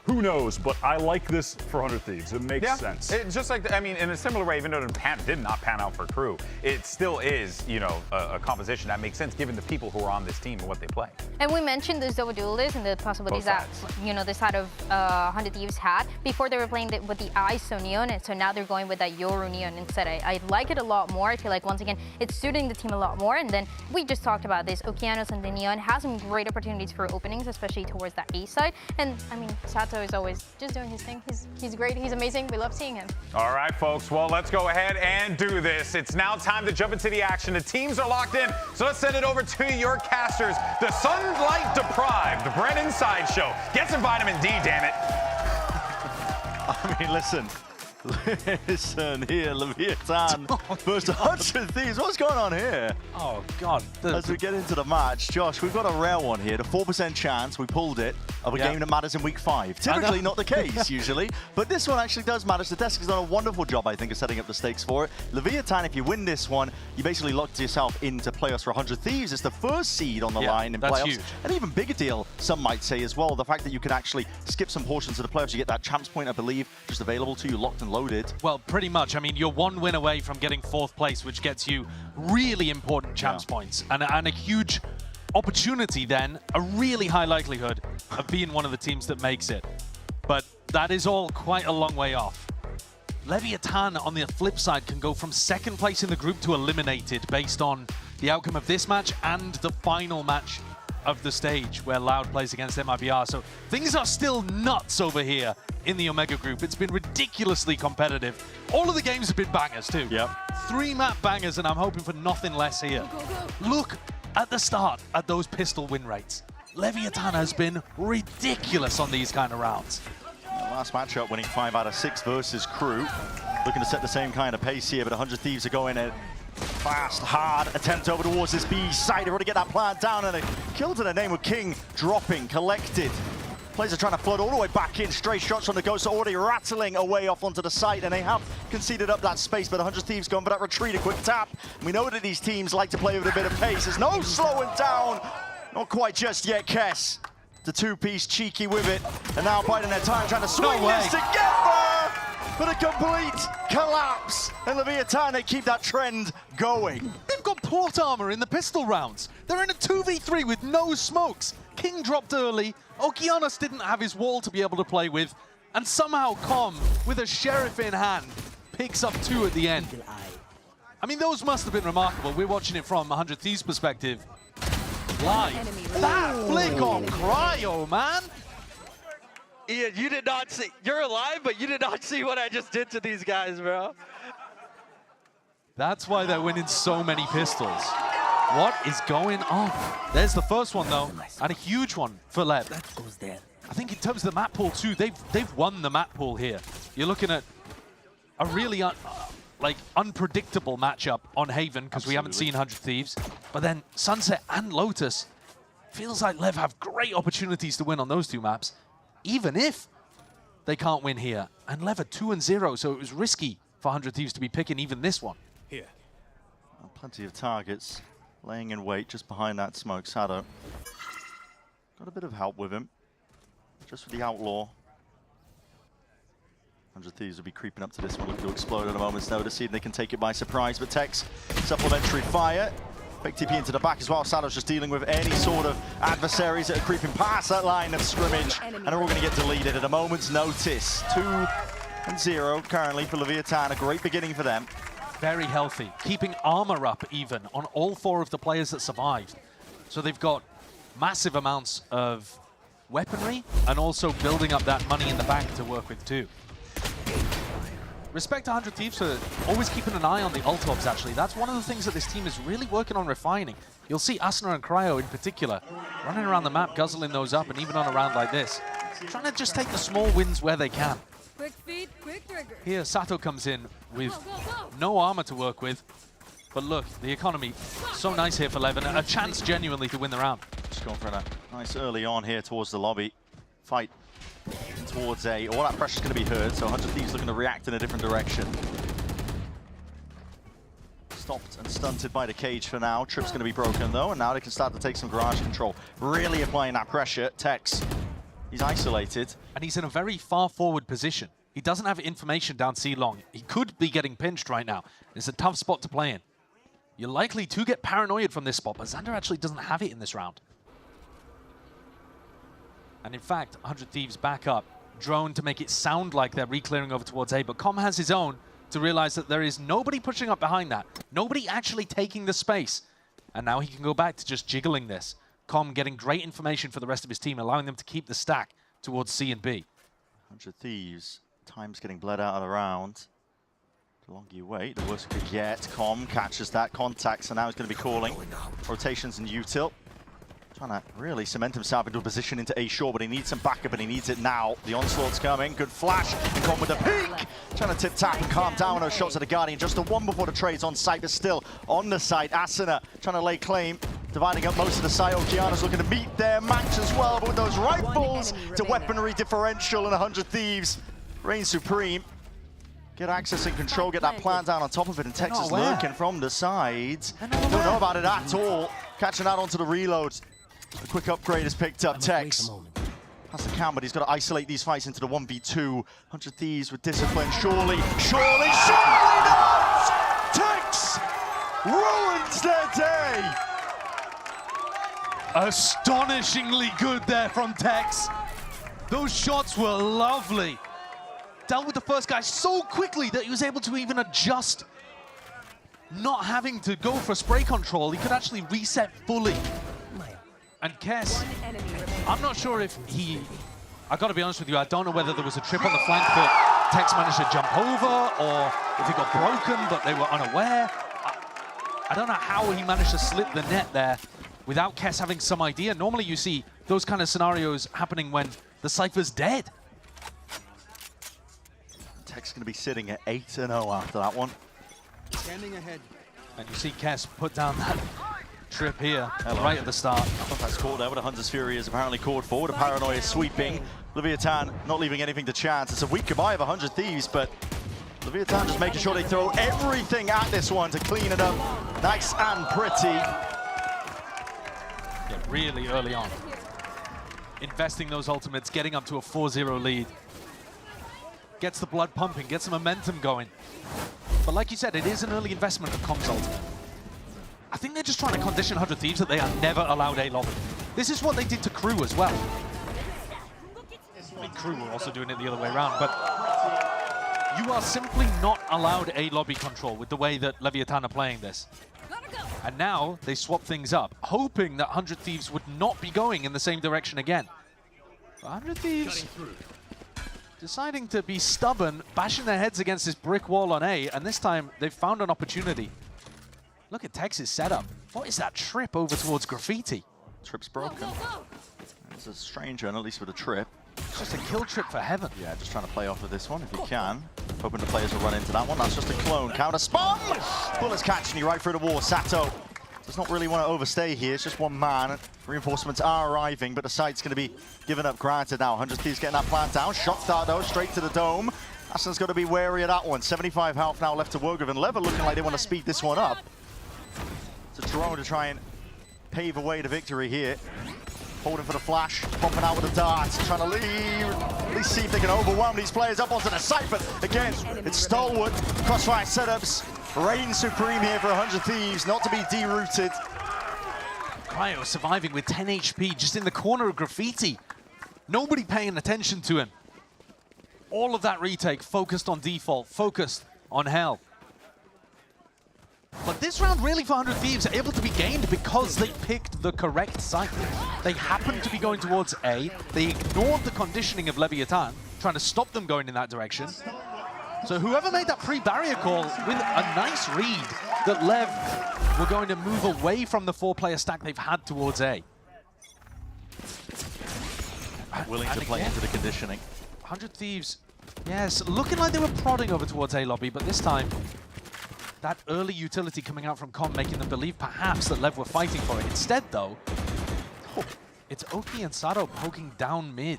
Who knows? But I like this for 100 Thieves. It makes sense. It's just like, I mean, in a similar way, even though it did not pan out for Crew, it still is, you know, a composition that makes sense given the people who are on this team and what they play. And we mentioned the Zova duelists and the possibilities that, you know, the side of 100 Thieves had. Before they were playing with the ISO Neon, and so now they're going with that Yoru Neon instead. I like it a lot more. I feel like, once again, it's suiting the team a lot more. And then we just talked about this. Okeanos and the Neon has some great opportunities for openings, especially towards that A side. And, I mean, Sato is always just doing his thing. He's great. He's amazing. We love seeing him. All right, folks. Well, let's go ahead and do this. It's now time to jump into the action. The teams are locked in, so let's send it over to your casters. The sunlight deprived Brennan Sideshow. Get some vitamin D, damn it. I mean, listen here, Leviathan versus 100 Thieves. What's going on here? Oh, God. As we get into the match, Josh, we've got a rare one here. The 4% chance, we pulled it, of a game that matters in week 5. Typically not the case, usually. But this one actually does matter. So Desk has done a wonderful job, I think, of setting up the stakes for it. Leviathan, if you win this one, you basically locked yourself into playoffs for 100 Thieves. It's the first seed on the line in playoffs. Huge. An even bigger deal, some might say as well. The fact that you can actually skip some portions of the playoffs. You get that champs point, I believe, just available to you, locked and loaded. Well, pretty much. I mean, you're 1 win away from getting 4th place, which gets you really important champs points and a huge opportunity then, a really high likelihood of being one of the teams that makes it. But that is all quite a long way off. Leviathan, on the flip side, can go from 2nd place in the group to eliminated based on the outcome of this match and the final match of the stage where Loud plays against MIBR. So things are still nuts over here in the Omega group. It's been ridiculously competitive. All of the games have been bangers too. Yep. 3 map bangers, and I'm hoping for nothing less here. Look at the start at those pistol win rates. Leviathan has been ridiculous on these kind of rounds. Last matchup, winning 5 out of 6 versus Crew. Looking to set the same kind of pace here, but 100 Thieves are going at fast, hard attempt over towards this B side. They've already get that plant down, and a kill to the name of King dropping, collected. Players are trying to flood all the way back in. Straight shots from the Ghost are already rattling away off onto the site, and they have conceded up that space, but 100 Thieves going for that retreat, a quick tap. We know that these teams like to play with a bit of pace. There's no slowing down. Not quite just yet, Kess. The 2-piece cheeky with it, and now biding their time, trying to swing this together, but a complete collapse. And Leviathan, they keep that trend going. They've got plot armor in the pistol rounds. They're in a 2v3 with no smokes. King dropped early. Okeanos didn't have his wall to be able to play with, and somehow Com, with a Sheriff in hand, picks up 2 at the end. I mean, those must have been remarkable. We're watching it from 100 Thieves' perspective. Live. That flick on Cryo, man. Ian, you did not see. You're alive, but you did not see what I just did to these guys, bro. That's why they're winning so many pistols. What is going on? There's the first one, though, and a huge one for LEV. I think in terms of the map pool, too, they've won the map pool here. You're looking at a really unpredictable matchup on Haven, because we haven't seen 100 Thieves. But then Sunset and Lotus, feels like LEV have great opportunities to win on those 2 maps, even if they can't win here. And LEV are 2-0, so it was risky for 100 Thieves to be picking even this one. Here. Well, plenty of targets laying in wait just behind that smoke. Sado got a bit of help with him, just for the Outlaw. 100 Thieves will be creeping up to this one, looking to explode at a moment's notice, see if they can take it by surprise. But Tex, supplementary fire. Big TP into the back as well. Sado's just dealing with any sort of adversaries that are creeping past that line of scrimmage, and they're all going to get deleted at a moment's notice. 2-0 currently for Leviathan, a great beginning for them. Very healthy, keeping armor up even on all 4 of the players that survived. So they've got massive amounts of weaponry and also building up that money in the bank to work with too. Respect to 100 Thieves for always keeping an eye on the ult ops, actually. That's one of the things that this team is really working on refining. You'll see Asuna and Cryo in particular running around the map, guzzling those up, and even on a round like this, trying to just take the small wins where they can. Quick feet, quick trigger. Here, Sato comes in with no armor to work with. But look, the economy, so nice here for LEV, and a chance genuinely to win the round. Just going for that nice early on here towards the lobby. Fight towards A. All that pressure's going to be heard, so 100 Thieves looking to react in a different direction. Stopped and stunted by the cage for now. Trip's going to be broken though, and now they can start to take some garage control. Really applying that pressure. Tex, he's isolated. And he's in a very far forward position. He doesn't have information down C long. He could be getting pinched right now. It's a tough spot to play in. You're likely to get paranoid from this spot, but Xander actually doesn't have it in this round. And in fact, 100 Thieves back up. Drone to make it sound like they're re-clearing over towards A, but Com has his own to realize that there is nobody pushing up behind that. Nobody actually taking the space. And now he can go back to just jiggling this. Com getting great information for the rest of his team, allowing them to keep the stack towards C and B. 100 Thieves. Time's getting bled out of the round. The longer you wait, the worse it could get. Com catches that contact, so now he's going to be calling rotations and util. Trying to really cement himself into a position into A short, but he needs some backup and he needs it now. The onslaught's coming. Good flash. And Com with the peek. Trying to tip tap and calm down those shots of the Guardian. Just the one before the trade's on site, but still on the site. Asuna trying to lay claim. Dividing up most of the site. Okeana's looking to meet their match as well, but with those rifles to weaponry differential and 100 Thieves reign supreme. Get access and control, get that plan down on top of it, and Texas lurking from the sides. Don't know about it at all. Catching out onto the reloads. A quick upgrade is picked up. Tex has the count, but he's got to isolate these fights into the 1v2. 100 Thieves with discipline. Surely not! Tex ruins their day. Astonishingly good there from Tex. Those shots were lovely. Dealt with the first guy so quickly that he was able to even adjust. Not having to go for spray control, he could actually reset fully. And Kess, I'm not sure if I gotta be honest with you, I don't know whether there was a trip on the flank that Tex managed to jump over, or if it got broken but they were unaware. I don't know how he managed to slip the net there without Kess having some idea. Normally you see those kind of scenarios happening when the Cypher's dead. Tex going to be sitting at 8-0 after that one. Standing ahead. And you see Kess put down that trip here right at the start. That's caught there, but a Hunter's Fury is apparently called forward. A Paranoia is sweeping. Leviathan not leaving anything to chance. It's a weak goodbye of 100 Thieves, but Leviathan just making sure they throw everything at this one to clean it up. Nice and pretty. Yeah, really early on. Investing those ultimates, getting up to a 4-0 lead. Gets the blood pumping, gets the momentum going. But like you said, it is an early investment of Com's ultimate. I think they're just trying to condition 100 Thieves that they are never allowed A lobby. This is what they did to Crew as well. I mean, Crew were also doing it the other way around, but you are simply not allowed A lobby control with the way that Leviathan are playing this. And now they swap things up, hoping that 100 Thieves would not be going in the same direction again. But 100 Thieves deciding to be stubborn, bashing their heads against this brick wall on A, and this time they've found an opportunity. Look at Tex's setup. What is that trip over towards Graffiti? Trip's broken. It's a strange one, at least with a trip. It's just a kill trip for heaven. Yeah, just trying to play off of this one if he can. Hoping the players will run into that one. That's just a clone. Counter spawn! Bullets catching you right through the wall. Sato does not really want to overstay here. It's just one man. Reinforcements are arriving, but the site's going to be given up granted now. 100 Thieves getting that plant down. Shot start though, straight to the dome. Aston's got to be wary of that one. 75 health now left to work with, and LEV looking like they want to speed this one up. It's a drone to try and pave away the victory here. Holding for the flash, popping out with the darts, trying to leave, at least see if they can overwhelm these players up onto the site, but again, it's stalwart, crossfire setups, reign supreme here for 100 Thieves, not to be derooted. Cryo surviving with 10 HP, just in the corner of Graffiti. Nobody paying attention to him. All of that retake focused on default, focused on Hell. But this round really for 100 Thieves are able to be gained because they picked the correct site. They happened to be going towards A. They ignored the conditioning of Leviathan, trying to stop them going in that direction. So whoever made that pre-barrier call with a nice read that LEV were going to move away from the 4-player stack they've had towards A. Willing to play into the conditioning. 100 Thieves, yes, looking like they were prodding over towards A lobby, but this time that early utility coming out from Com, making them believe perhaps that LEV were fighting for it. Instead, though, it's Oki and Sato poking down mid,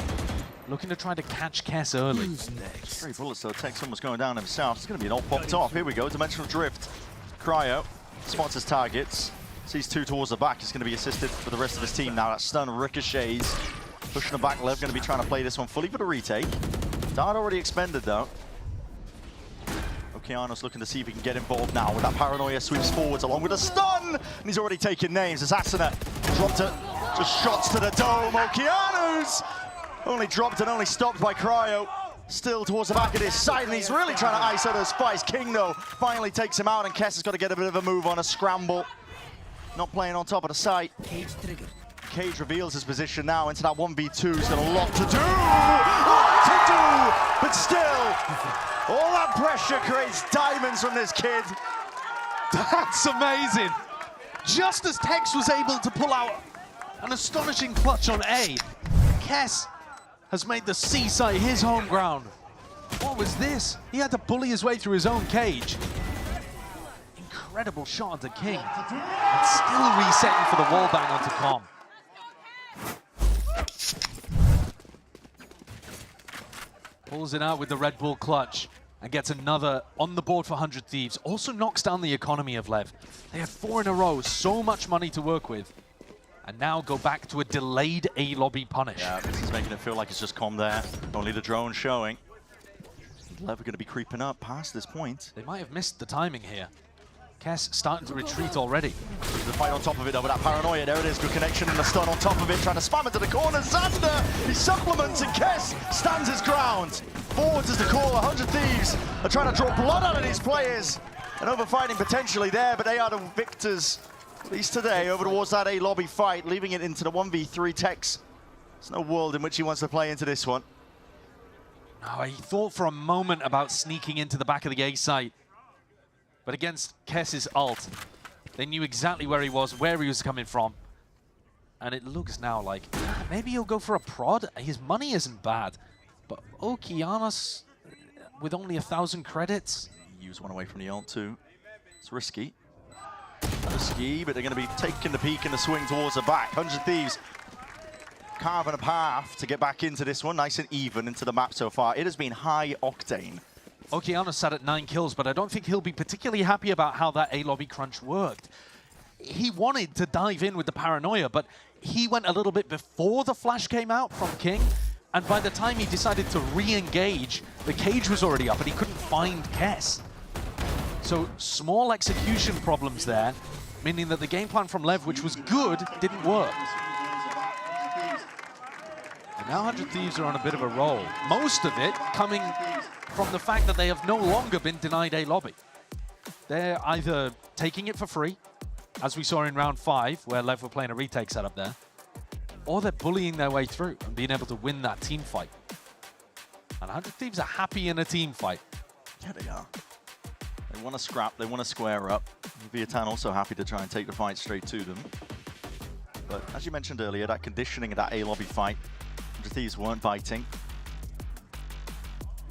looking to try to catch Kess early. Three bullets, though. Tex almost going down himself. It's going to be an all popped off. Here we go. Dimensional Drift. Cryo spots his targets. Sees two towards the back. He's going to be assisted for the rest of his team now. That stun ricochets. Pushing him back. Lev going to be trying to play this one fully for the retake. Dart already expended though. Okeanos looking to see if he can get involved now with that paranoia. Sweeps forwards along with a stun. And he's already taken names. Assassina dropped it. Just shots to the dome. Okeanos only dropped and only stopped by Cryo. Still towards the back of his side, and he's really trying to ice out his spice. King though finally takes him out, and Kess has got to get a bit of a move on a scramble. Not playing on top of the site. Cage reveals his position now into that 1v2. He's got a lot to do! Lot to do! But still, all that pressure creates diamonds from this kid. That's amazing. Just as Tex was able to pull out an astonishing clutch on A, Kess has made the C site his home ground. What was this? He had to bully his way through his own cage. Incredible shot onto King. And still resetting for the wall bang onto Com. Pulls it out with the Red Bull clutch and gets another on the board for 100 Thieves. Also knocks down the economy of LEV. They have 4 in a row, so much money to work with. And now go back to a delayed A lobby punish. Yeah, this is making it feel like it's just Com there. Only the drone showing. LEV are going to be creeping up past this point. They might have missed the timing here. Kess starting to retreat already. The fight on top of it though with that paranoia. There it is, good connection and the stun on top of it. Trying to spam into the corner. Xander, he supplements and Kess stands his ground. Forwards is the call. 100 Thieves are trying to draw blood out of these players. And overfighting potentially there, but they are the victors, at least today, over towards that A lobby fight, leaving it into the 1v3 Tex. There's no world in which he wants to play into this one. Oh, he thought for a moment about sneaking into the back of the A site. But against Kess's ult, they knew exactly where he was coming from. And it looks now like maybe he'll go for a prod. His money isn't bad. But Okeanos, with only 1,000 credits. Use one away from the ult too. It's risky. Risky, but they're going to be taking the peek and the swing towards the back. 100 Thieves carving a path to get back into this one. Nice and even into the map so far. It has been high octane. Okeanos sat at 9 kills, but I don't think he'll be particularly happy about how that A lobby crunch worked. He wanted to dive in with the paranoia, but he went a little bit before the flash came out from King, and by the time he decided to re-engage, the cage was already up and he couldn't find Kess. So small execution problems there, meaning that the game plan from LEV, which was good, didn't work. And now 100 Thieves are on a bit of a roll. Most of it coming from the fact that they have no longer been denied A lobby. They're either taking it for free, as we saw in round 5, where LEV were playing a retake setup there, or they're bullying their way through and being able to win that team fight. And 100 Thieves are happy in a team fight. Yeah, they are. They want to scrap, they want to square up. Viatan also happy to try and take the fight straight to them. But as you mentioned earlier, that conditioning of that A lobby fight, 100 Thieves weren't biting.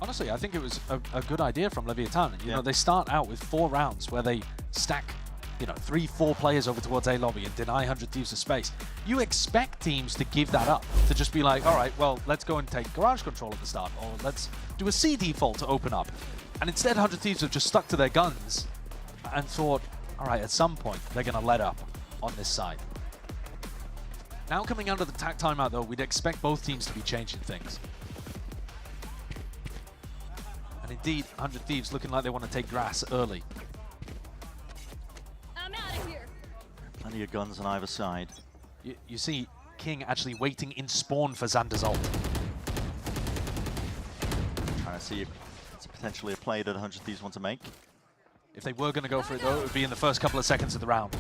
Honestly, I think it was a good idea from Leviathan. You know, they start out with 4 rounds where they stack, 3-4 players over towards A lobby and deny 100 Thieves of space. You expect teams to give that up, to just be like, all right, well, let's go and take garage control at the start, or let's do a C default to open up. And instead, 100 Thieves have just stuck to their guns and thought, all right, at some point, they're going to let up on this side. Now coming out of the tack timeout, though, we'd expect both teams to be changing things. And indeed, 100 Thieves looking like they want to take grass early. I'm out of here. Plenty of guns on either side. You see King actually waiting in spawn for Xander's ult. Trying to see if it's potentially a play that 100 Thieves want to make. If they were going to go for it, though, it would be in the first couple of seconds of the round.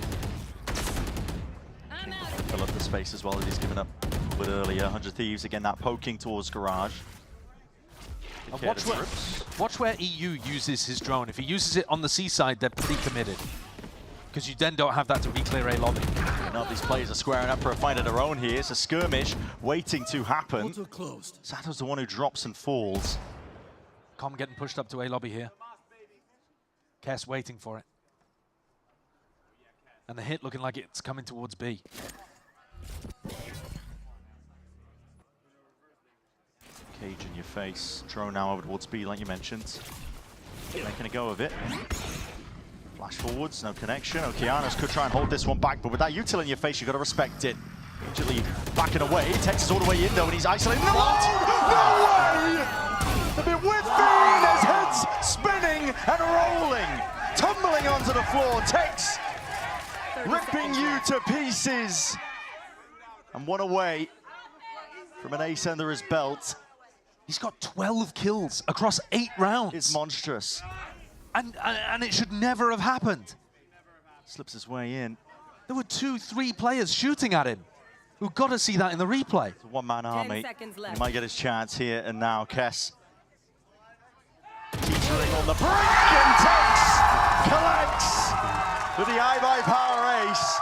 Fill up the space as well that he's given up a little bit earlier. 100 Thieves, again, that poking towards garage. Watch where EU uses his drone. If he uses it on the C side, they're pretty committed. Because you then don't have that to re-clear A lobby. Now these players are squaring up for a fight of their own here. It's a skirmish waiting to happen. Sato's the one who drops and falls. Com getting pushed up to A lobby here. Kess waiting for it. And the hit looking like it's coming towards B. Cage in your face. Drone now over towards B, like you mentioned. Making a go of it. Flash forwards, no connection. Okeanos could try and hold this one back, but with that util in your face, you've got to respect it. Immediately backing away. Texas all the way in though, and he's isolating. No way! A bit with Fiend as heads spinning and rolling, tumbling onto the floor. Tex ripping you to pieces. And one away from an ace under his belt. He's got 12 kills across 8 rounds. It's monstrous. And it should never have happened. Slips his way in. There were 2-3 players shooting at him. We've got to see that in the replay. It's a one-man army. He might get his chance here and now. Kess teetering on the brink, and Tex collects with the iBuyPower ace.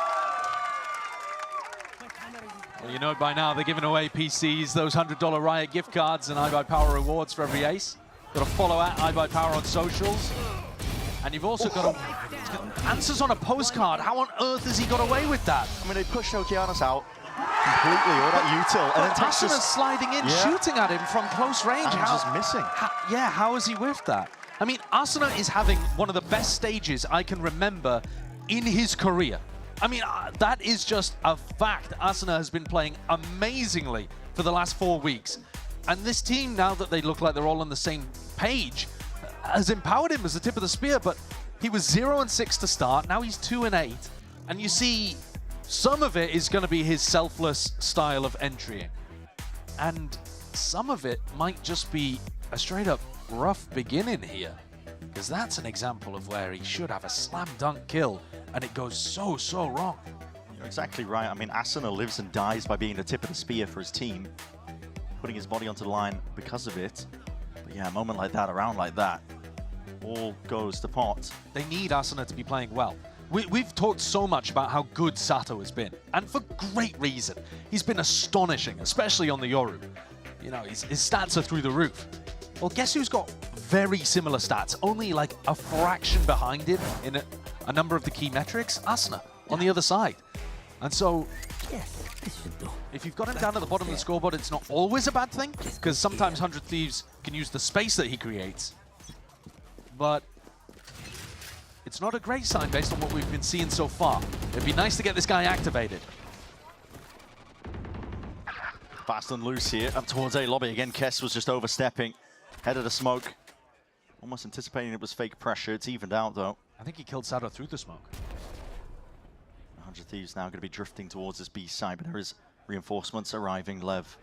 Well, you know it by now. They're giving away PCs, those $100 Riot gift cards, and iBuyPower rewards for every ace. Got to follow at iBuyPower on socials. And you've also got answers on a postcard. How on earth has he got away with that? I mean, they pushed Okeanos out completely, all that util. And then Tex Asuna's sliding in, shooting at him from close range. And just missing. How has he whiffed that? I mean, Asuna is having one of the best stages I can remember in his career. I mean, that is just a fact. Asuna has been playing amazingly for the last 4 weeks. And this team, now that they look like they're all on the same page, has empowered him as the tip of the spear. But he was 0-6 to start. Now he's 2-8. And you see, some of it is going to be his selfless style of entrying. And some of it might just be a straight-up rough beginning here. Because that's an example of where he should have a slam dunk kill, and it goes so wrong. You're exactly right. I mean, Asuna lives and dies by being the tip of the spear for his team, putting his body onto the line because of it. But yeah, a moment like that, a round like that, all goes to pot. They need Asuna to be playing well. We've talked so much about how good Sato has been, and for great reason. He's been astonishing, especially on the Yoru. You know, his stats are through the roof. Well, guess who's got very similar stats, only like a fraction behind him in a number of the key metrics? Asuna on the other side. And so, if you've got him down at the bottom of the scoreboard, it's not always a bad thing, because sometimes 100 Thieves can use the space that he creates. But it's not a great sign based on what we've been seeing so far. It'd be nice to get this guy activated. Fast and loose here, up towards A lobby. Again, Kess was just overstepping. Head of the smoke. Almost anticipating it was fake pressure. It's evened out, though. I think he killed Sato through the smoke. 100 Thieves now going to be drifting towards this B side, but there is reinforcements arriving. Lev,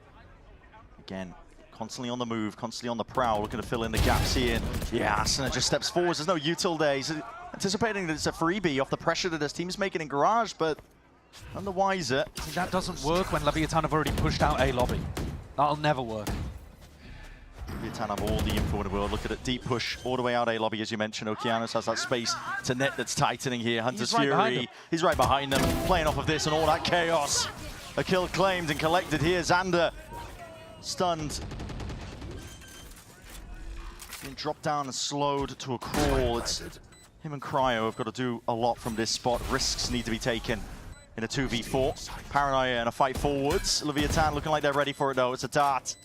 again, constantly on the move, constantly on the prowl, looking to fill in the gaps here. Yeah, Asuna just steps forward. There's no util there. He's anticipating that it's a freebie off the pressure that his team's making in Garage, but none the wiser. That doesn't work when Leviathan have already pushed out A lobby. That'll never work. Leviathan have all the info in the world. Look at it, deep push all the way out A lobby, as you mentioned. Okeanos has that space to net that's tightening here. Hunter's Fury, he's right behind them, playing off of this and all that chaos. A kill claimed and collected here. Xander stunned. Being dropped down and slowed to a crawl. It's him and Cryo have got to do a lot from this spot. Risks need to be taken in a 2v4. Paranoia and a fight forwards. Leviathan looking like they're ready for it though. It's a dart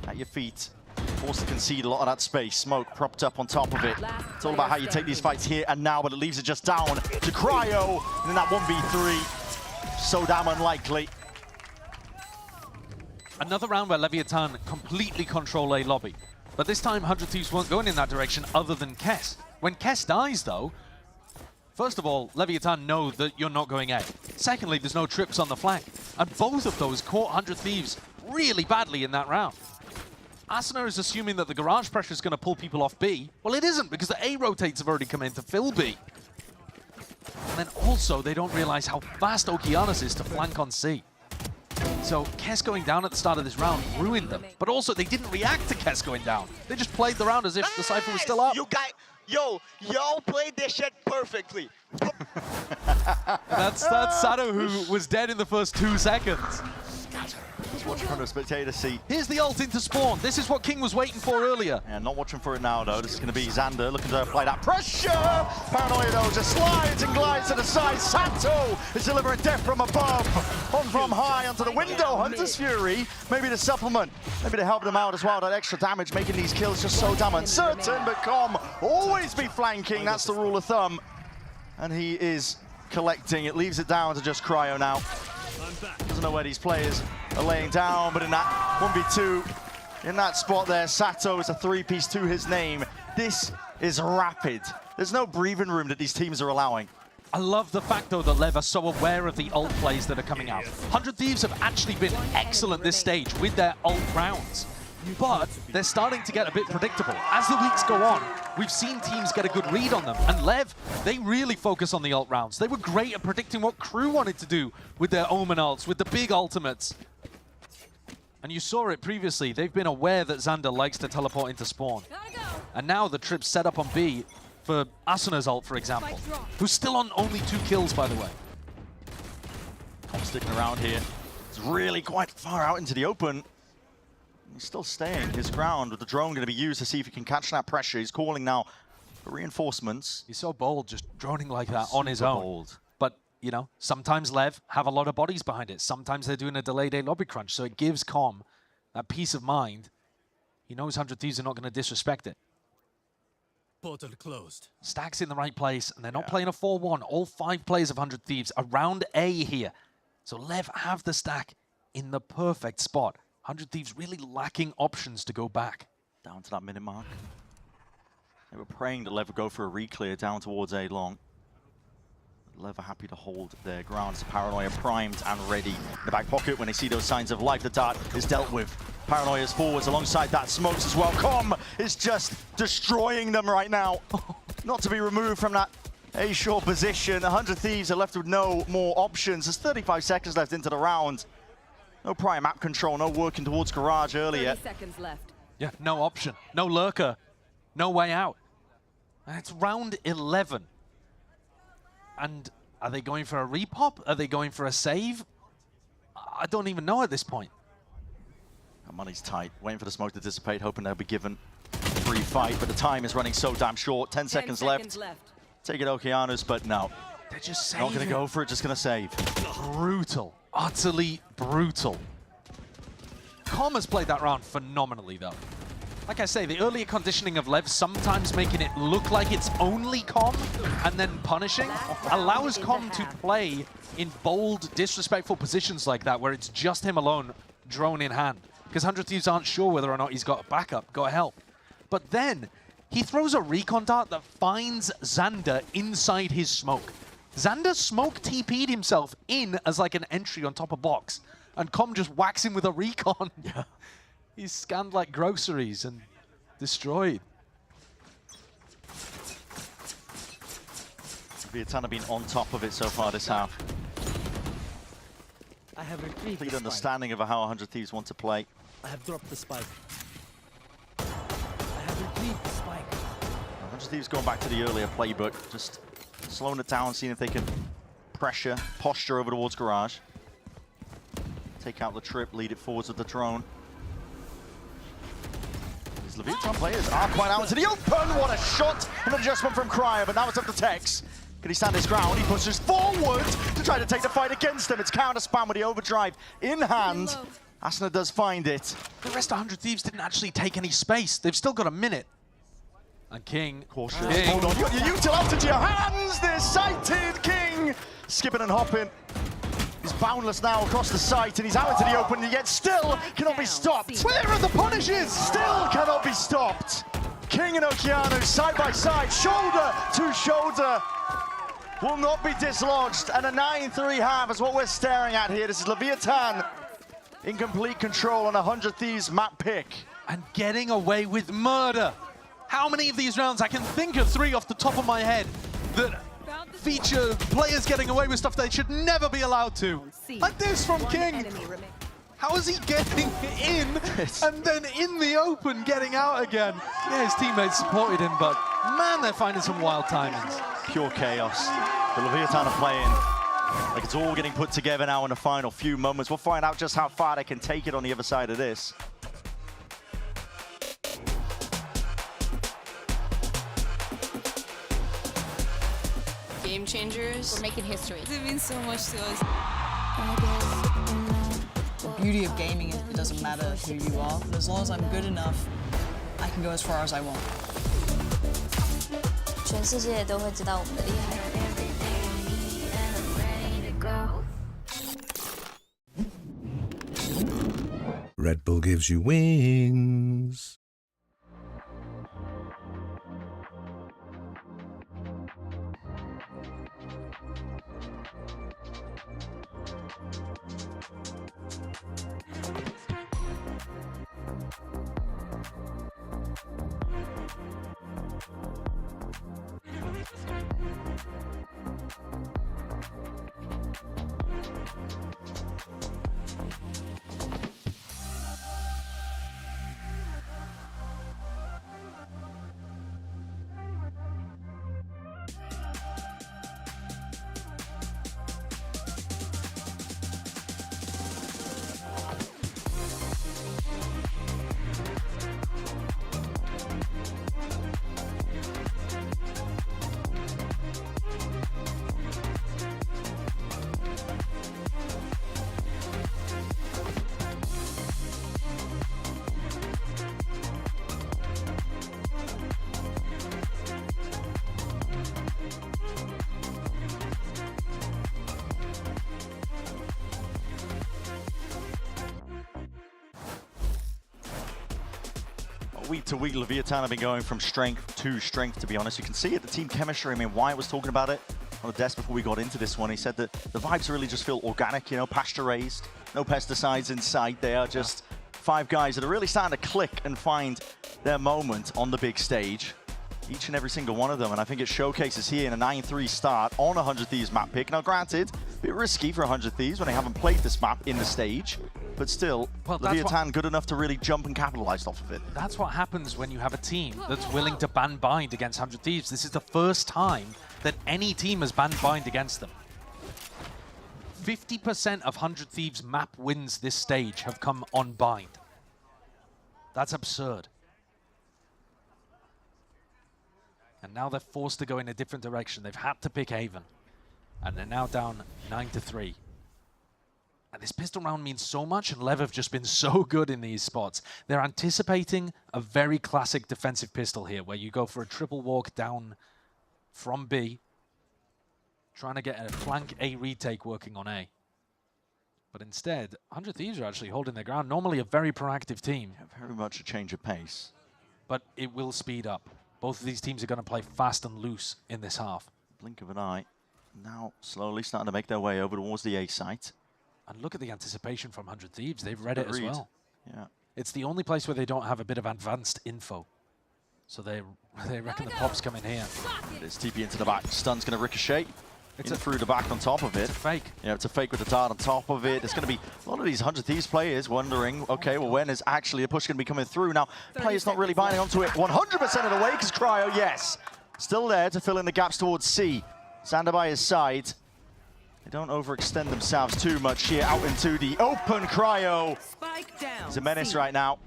at your feet. Forced to concede a lot of that space. Smoke propped up on top of it. It's all about how you take these fights here and now, but it leaves it just down to Cryo. And then that 1v3, so damn unlikely. Another round where Leviathan completely control A lobby. But this time, 100 Thieves weren't going in that direction other than Kess. When Kess dies, though, first of all, Leviathan know that you're not going A. Secondly, there's no trips on the flank. And both of those caught 100 Thieves really badly in that round. Asuna is assuming that the Garage pressure is going to pull people off B. Well, it isn't, because the A rotates have already come in to fill B. And then also, they don't realize how fast Okeanos is to flank on C. So Kess going down at the start of this round ruined them. But also, they didn't react to Kess going down. They just played the round as if the Cypher was still up. You guys, y'all played this shit perfectly. That's Sato, who was dead in the first 2 seconds. Just watching from the spectator seat. Here's the ult into spawn. This is what King was waiting for earlier. Yeah, not watching for it now, though. This is going to be Xander looking to apply that pressure. Paranoia, though, just slides and glides to the side. Sato is delivering death from above. On from high onto the window. Hunter's Fury, maybe to supplement, maybe to help them out as well. That extra damage making these kills just so damn uncertain. But Com always be flanking. That's the rule of thumb. And he is collecting. It leaves it down to just Cryo now. Doesn't know where these players are laying down, but in that 1v2, in that spot there, Sato is a 3-piece to his name. This is rapid. There's no breathing room that these teams are allowing. I love the fact, though, that LEV are so aware of the ult plays that are coming out. 100 Thieves have actually been excellent this stage with their ult rounds, but they're starting to get a bit predictable. As the weeks go on, we've seen teams get a good read on them, and LEV, they really focus on the ult rounds. They were great at predicting what Crew wanted to do with their Omen ults, with the big ultimates. And you saw it previously. They've been aware that Xander likes to teleport into spawn. And now the trip's set up on B for Asuna's ult, for example, who's still on only 2 kills, by the way. I'm sticking around here. It's really quite far out into the open. He's still staying his ground, with the drone going to be used to see if he can catch that pressure. He's calling now for reinforcements. He's so bold, just droning like that on his own. Bold. But, you know, sometimes LEV have a lot of bodies behind it. Sometimes they're doing a delayed A lobby crunch, so it gives Com that peace of mind. He knows 100 Thieves are not going to disrespect it. Portal closed. Stacks in the right place, and they're not playing a 4-1. All 5 players of 100 Thieves around A here. So LEV have the stack in the perfect spot. 100 Thieves really lacking options to go back. Down to that minute mark. They were praying that LEV would go for a re-clear down towards A long. LEV are happy to hold their ground. So Paranoia primed and ready in the back pocket when they see those signs of life. The dart is dealt with. Paranoia's forwards alongside that smokes as well. Com is just destroying them right now. Not to be removed from that A-shore position. 100 Thieves are left with no more options. There's 35 seconds left into the round. No prior map control, no working towards Garage earlier. 30 seconds left. Yeah, no option, no lurker, no way out. And it's round 11. And are they going for a repop? Are they going for a save? I don't even know at this point. That money's tight, waiting for the smoke to dissipate, hoping they'll be given a free fight, but the time is running so damn short. 10 seconds left. Take it Okeanos, but no. They're just saving. Not going to go for it, just going to save. Brutal, utterly brutal. Com has played that round phenomenally, though. Like I say, the earlier conditioning of LEV, sometimes making it look like it's only Com and then punishing, allows Com to play in bold, disrespectful positions like that, where it's just him alone, drone in hand. Because 100 Thieves aren't sure whether or not he's got a backup, got help. But then, he throws a recon dart that finds Xander inside his smoke. Xander smoke TP'd himself in as like an entry on top of box, and Com just whacks him with a recon. Yeah. He's scanned like groceries and destroyed. Vietana been on top of it so far this half. I have retrieved Complete the understanding of how 100 Thieves want to play. I have dropped the spike. I have retrieved the spike. 100 Thieves going back to the earlier playbook, just slowing it down, seeing if they can pressure, posture over towards Garage. Take out the trip, lead it forwards with the drone. These Leviathan players are quite out into the open. What a shot and an adjustment from Cryo, but now it's up to Tex. Can he stand his ground? He pushes forward to try to take the fight against him. It's counter spam with the overdrive in hand. Asuna does find it. The rest of 100 Thieves didn't actually take any space. They've still got a minute. And King, cautious. Hold on, you got your util out into your hands. There's sighted King. Skipping and hopping. He's boundless now across the site, and he's out into the open, yet still cannot be stopped. Where are the punishes? Still cannot be stopped. King and Okeanos side by side, shoulder to shoulder. Will not be dislodged, and a 9-3 half is what we're staring at here. This is Leviathan in complete control on a 100 Thieves map pick. And getting away with murder. How many of these rounds? I can think of 3 off the top of my head that feature players getting away with stuff they should never be allowed to. Like this from King. How is he getting in and then in the open getting out again? Yeah, his teammates supported him, but man, they're finding some wild timings. Pure chaos. The Leviathan are playing like it's all getting put together now in the final few moments. We'll find out just how far they can take it on the other side of this. Game changers. We're making history. It means so much to us. The beauty of gaming is it doesn't matter who you are, but as long as I'm good enough, I can go as far as I want. 全世界都会知道我们的厉害。Red Bull gives you wings. Week to week, Leviathan have been going from strength to strength, to be honest. You can see it, the team chemistry. I mean, Wyatt was talking about it on the desk before we got into this one. He said that the vibes really just feel organic, you know, pasture-raised, no pesticides in sight. They are just 5 guys that are really starting to click and find their moment on the big stage. Each and every single one of them, and I think it showcases here in a 9-3 start on a 100 Thieves map pick. Now granted, a bit risky for 100 Thieves when they haven't played this map in the stage, but still, Leviathan good enough to really jump and capitalize off of it. That's what happens when you have a team that's willing to ban bind against 100 Thieves. This is the first time that any team has banned bind against them. 50% of 100 Thieves map wins this stage have come on bind. That's absurd. And now they're forced to go in a different direction. They've had to pick Haven. And they're now down 9-3. And this pistol round means so much, and LEV have just been so good in these spots. They're anticipating a very classic defensive pistol here, where you go for a triple walk down from B, trying to get a flank A retake working on A. But instead, 100 Thieves are actually holding their ground. Normally a very proactive team. Yeah, very much a change of pace. But it will speed up. Both of these teams are going to play fast and loose in this half. Blink of an eye. Now slowly starting to make their way over towards the A site. And look at the anticipation from 100 Thieves. They've read it as well. Yeah. It's the only place where they don't have a bit of advanced info. So they reckon the pop's coming here. It's TP into the back. Stun's going to ricochet. It's through the back on top of it. It's a fake. Yeah, it's a fake with the dart on top of it. There's going to be a lot of these 100 Thieves players wondering, okay, well, when is actually a push going to be coming through? Now, players not really binding onto it 100% of the way, because Cryo, yes, still there to fill in the gaps towards C. Xander by his side. They don't overextend themselves too much here out into the open. Cryo. He's a menace right now.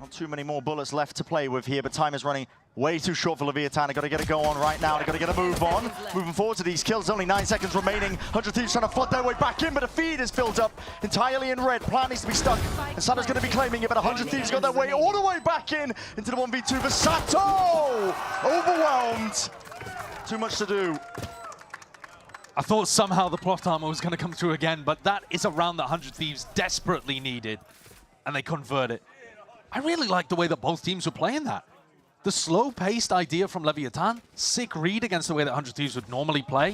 Not too many more bullets left to play with here, but time is running way too short for Leviathan. They've got to get a go on right now. They've got to get a move on. Moving forward to these kills. Only 9 seconds remaining. 100 Thieves trying to flood their way back in, but the feed is filled up entirely in red. Plan needs to be stuck. And Sato's going to be claiming it, but 100 Thieves got their way all the way back in into the 1v2. But Sato! Overwhelmed. Too much to do. I thought somehow the plot armor was going to come through again, but that is a round that 100 Thieves desperately needed, and they convert it. I really like the way that both teams were playing that. The slow-paced idea from Leviathan, sick read against the way that 100 Thieves would normally play.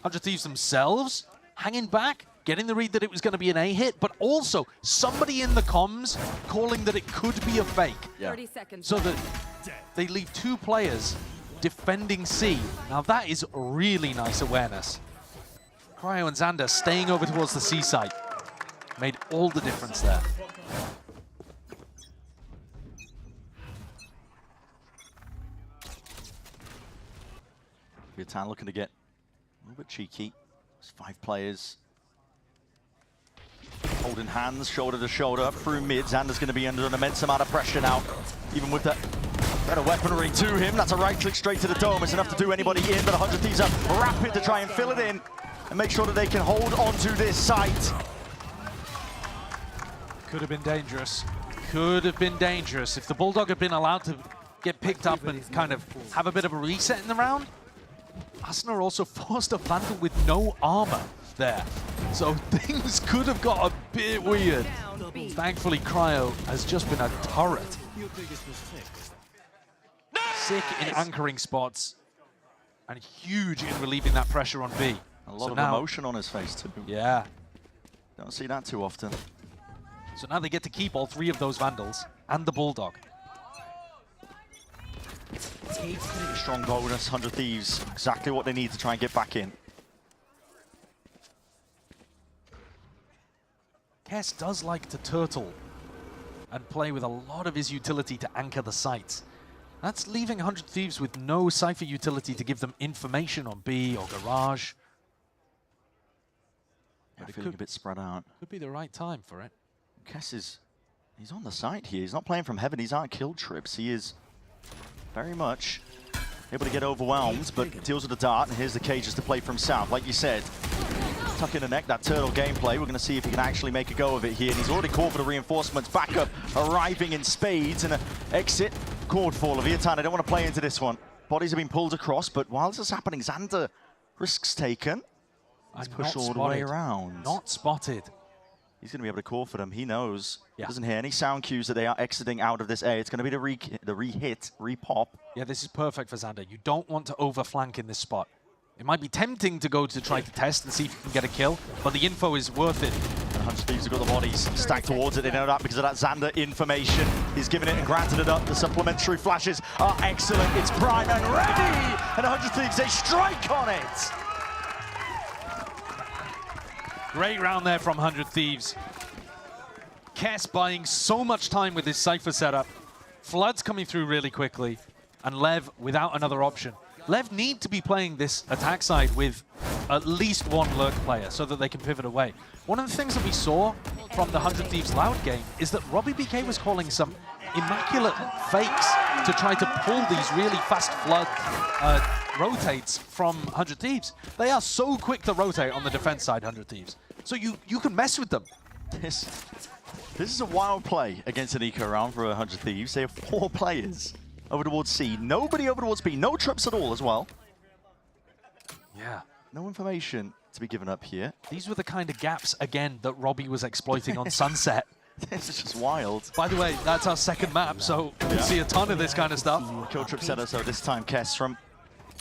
100 Thieves themselves hanging back, getting the read that it was going to be an A hit, but also somebody in the comms calling that it could be a fake. Yeah. 30 seconds. So that they leave 2 players defending C. Now that is really nice awareness. Cryo and Xander staying over towards the C site made all the difference there. Leviathan looking to get a little bit cheeky. There's 5 players holding hands, shoulder to shoulder, up through mid. Xander's going to be under an immense amount of pressure now, even with that better weaponry to him. That's a right click straight to the dome. It's enough to do anybody in, but 100 Thieves are rapid to try and fill it in and make sure that they can hold on to this site. Could have been dangerous. Could have been dangerous. If the Bulldog had been allowed to get picked up and kind of have a bit of a reset in the round, Asuna also forced a Vandal with no armor there. So things could have got a bit weird. Thankfully, Cryo has just been a turret. Sick in anchoring spots and huge in relieving that pressure on B. A lot of emotion on his face too. Yeah. Don't see that too often. So now they get to keep all 3 of those Vandals and the Bulldog. Strong bonus, 100 Thieves, exactly what they need to try and get back in. Kess does like to turtle and play with a lot of his utility to anchor the sites. That's leaving 100 Thieves with no Cypher utility to give them information on B or Garage. But it feeling a bit spread out. Could be the right time for it. Kess he's on the side here. He's not playing from heaven. These aren't kill trips. He is very much able to get overwhelmed, but deals with the dart, and here's the cages to play from south. Like you said, tuck in the neck, that turtle gameplay. We're going to see if he can actually make a go of it here. And he's already called for the reinforcements. Backup arriving in spades, and an exit called for Leviathan. I don't want to play into this one. Bodies have been pulled across, but while this is happening, Xander, risks taken. He's pushed all the way around. Not spotted. He's going to be able to call for them. He knows. Yeah. Doesn't hear any sound cues that they are exiting out of this A. It's going to be the re-hit, re-pop. Yeah, this is perfect for Xander. You don't want to overflank in this spot. It might be tempting to go to try to test and see if you can get a kill, but the info is worth it. And 100 Thieves have got the bodies stacked towards it. They know that because of that Xander information. He's given it and granted it up. The supplementary flashes are excellent. It's prime and ready! And 100 Thieves, they strike on it! Great round there from 100 Thieves. Kess buying so much time with his Cypher setup. Flood's coming through really quickly, and Lev without another option. Lev need to be playing this attack side with at least one lurk player so that they can pivot away. One of the things that we saw from the 100 Thieves Loud game is that Robbie BK was calling some immaculate fakes to try to pull these really fast Flood rotates from 100 Thieves. They are so quick to rotate on the defense side, 100 Thieves. So you can mess with them. This is a wild play against an eco round for 100 Thieves. They have 4 players over towards C. Nobody over towards B. No trips at all as well. Yeah. No information to be given up here. These were the kind of gaps, again, that Robbie was exploiting on Sunset. This is just wild. By the way, that's our second map, so we'll see a ton of this kind of stuff. Kill trip setter, so this time Kess from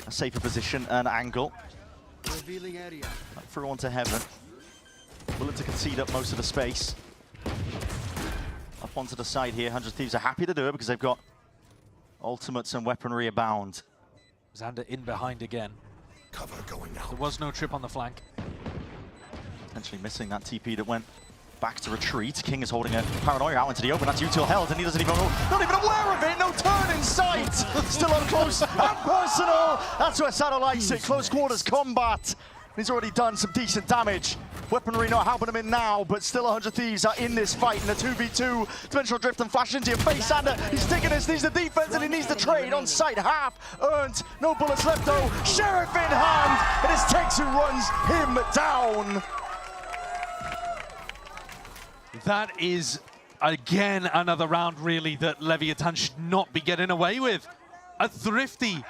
a safer position and angle. Through onto heaven. Willing to concede up most of the space. Up onto the side here. 100 Thieves are happy to do it because they've got ultimates and weaponry abound. Xander in behind again. Cover going out. There was no trip on the flank. Potentially missing that TP that went back to retreat. King is holding a paranoia out into the open. That's util held, and he doesn't even know, not even aware of it. No turn in sight. Still up close and personal. That's where Sato likes it. Close quarters combat. He's already done some decent damage. Weaponry not helping him in now, but still 100 Thieves are in this fight in a 2v2. Dimensional drift and flash into your face. Sander, he's taking this, needs the defense, and he needs the trade on site. Half earned, no bullets left though. Sheriff in hand, it is Tex who runs him down. That is, again, another round, really, that Leviathan should not be getting away with. A thrifty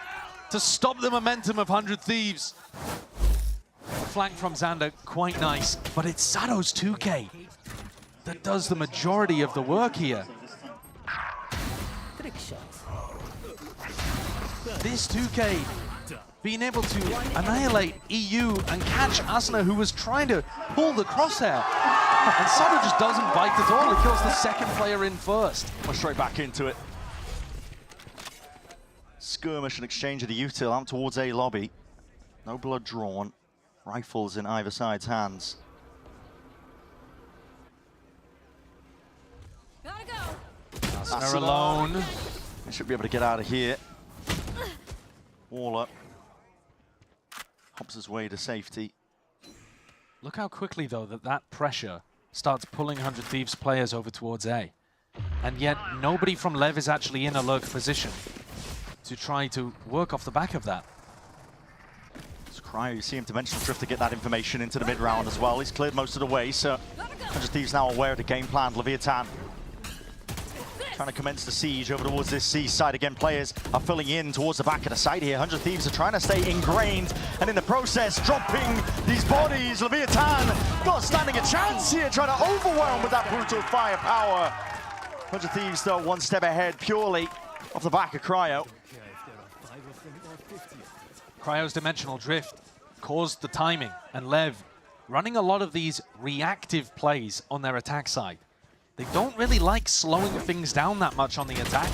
to stop the momentum of 100 Thieves. The flank from Xander, quite nice, but it's Sato's 2K that does the majority of the work here. This 2K being able to annihilate EU and catch Asuna, who was trying to pull the crosshair. And Sato just doesn't bite at all. He kills the second player in first. We're straight back into it. Skirmish and exchange of the util out towards A lobby. No blood drawn. Rifles in either side's hands. Asuna alone. He should be able to get out of here. Wall up. Hops his way to safety. Look how quickly, though, that pressure starts pulling 100 Thieves players over towards A. And yet, nobody from LEV is actually in a lurk position to try to work off the back of that. Cryo, you see him dimensional drift to get that information into the mid-round as well. He's cleared most of the way, so 100 Thieves now aware of the game plan. Leviathan trying to commence the siege over towards this C side. Again, players are filling in towards the back of the site here. 100 Thieves are trying to stay ingrained, and in the process, dropping these bodies. Leviathan not standing a chance here, trying to overwhelm with that brutal firepower. 100 Thieves, though, one step ahead, purely off the back of Cryo. Cryo's dimensional drift caused the timing, and LEV running a lot of these reactive plays on their attack side. They don't really like slowing things down that much on the attack.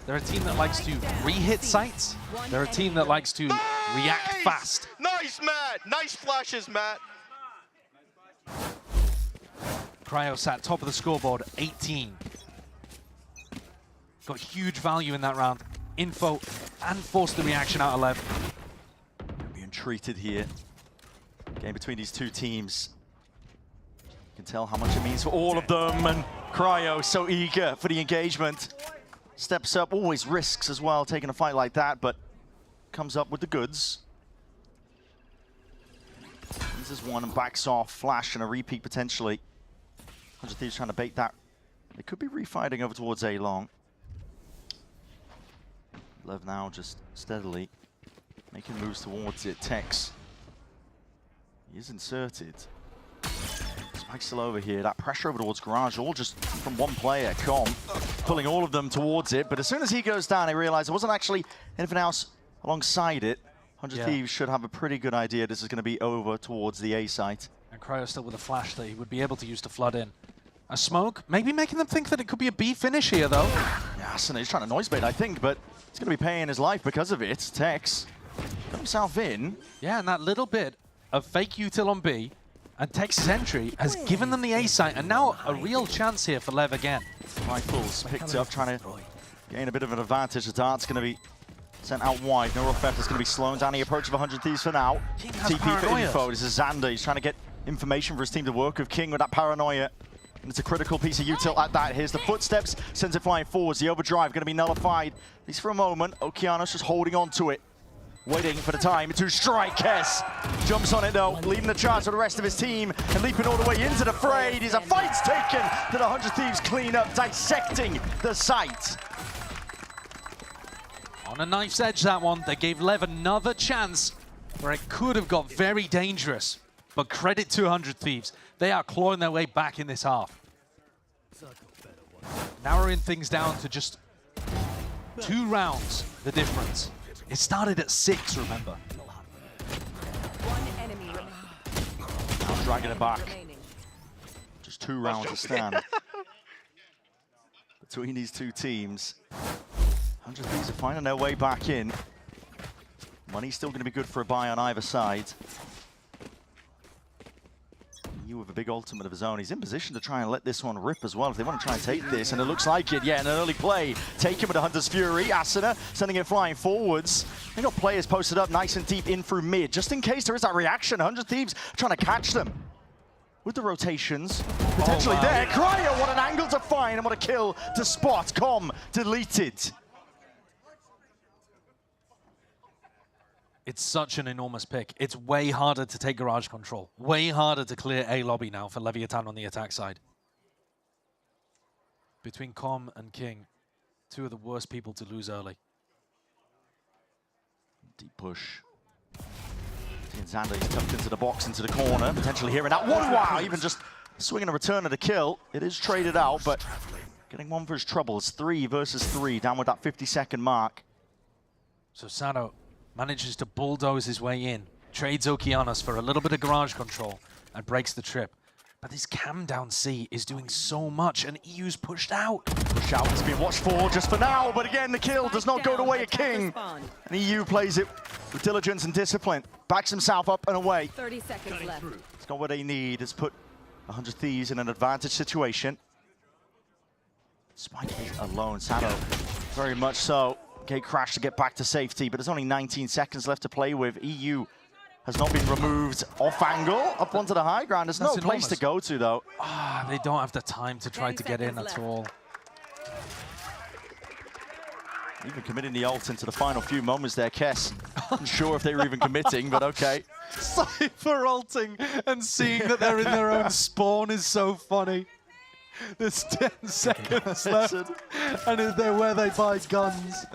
They're a team that likes to re-hit sites. They're a team that likes to react fast. Nice, Matt. Nice flashes, Matt. Cryo sat top of the scoreboard, 18. Got huge value in that round. Info and forced the reaction out of LEV. Being treated here. Game between these two teams. You can tell how much it means for all of them, and Cryo so eager for the engagement. Steps up, always risks as well, taking a fight like that, but comes up with the goods. Uses one and backs off. Flash and a repeat potentially. 100 Thieves trying to bait that. They could be refighting over towards A long. LEV now just steadily making moves towards it. Tex. He is inserted. Spike's still over here. That pressure over towards Garage, all just from one player, Com, pulling all of them towards it. But as soon as he goes down, they realize there wasn't actually anything else alongside it. 100 Thieves should have a pretty good idea this is going to be over towards the A site. And Cryo still with a flash that he would be able to use to flood in. A smoke, maybe making them think that it could be a B finish here, though. Yeah, Asuna is trying to noise bait, I think, but he's going to be paying his life because of it. Tex got himself in. Yeah, and that little bit of fake util on B, and Tex's entry has given them the A site, and now a real chance here for LEV again. Rifles picked up, trying to gain a bit of an advantage. The dart's going to be sent out wide. No theft is going to be slowing down the approach of 100 Thieves for now. TP for info. This is Xander. He's trying to get information for his team to work with King with that paranoia. And it's a critical piece of util at that. Here's the footsteps, sends it flying forwards. The overdrive going to be nullified. At least for a moment. Okeanos just holding on to it. Waiting for the time to strike. Kess jumps on it though, leading the charge for the rest of his team and leaping all the way into the fray. There's a fight's taken to the 100 Thieves clean up, dissecting the site. On a knife's edge, that one. They gave LEV another chance where it could have got very dangerous. But credit to 100 Thieves. They are clawing their way back in this half. Narrowing things down to just 2 rounds, the difference. It started at 6, remember. Now dragging it back. Just 2 rounds to stand. Between these two teams. 100 Thieves are finding their way back in. Money's still going to be good for a buy on either side. You with a big ultimate of his own. He's in position to try and let this one rip as well if they want to try and take this, and it looks like it. Yeah, an early play taken with the Hunter's Fury. Asuna sending it flying forwards. They got players posted up nice and deep in through mid, just in case there is that reaction. 100 Thieves trying to catch them. With the rotations potentially there. Cryo, what an angle to find and what a kill to spot. Com deleted. It's such an enormous pick. It's way harder to take garage control. Way harder to clear A lobby now for Leviathan on the attack side. Between Com and King, 2 of the worst people to lose early. Deep push. Xander is tucked into the box, into the corner, potentially hearing that one. Wow, even just swinging a return of the kill. It is traded out, but getting one for his troubles. 3 versus 3, down with that 50-second mark. So Sano manages to bulldoze his way in, trades Okeanos for a little bit of garage control, and breaks the trip. But this cam down C is doing so much, and EU's pushed out. Push out is being watched for just for now, but again, the kill does not go the way of King. And EU plays it with diligence and discipline. Backs himself up and away. 30 seconds left. It's got what they need. It's put 100 Thieves in an advantage situation. Spike is alone. Sano, very much so. Gate crash to get back to safety, but there's only 19 seconds left to play with. EU has not been removed off angle, up onto the high ground. There's no place to go to, though. They don't have the time to try to get in at all. Even committing the ult into the final few moments there, Kess. Not sure if they were even committing, but okay. Cypher ulting and seeing that they're in their own spawn is so funny. There's 10 seconds left, and they're where they buy guns.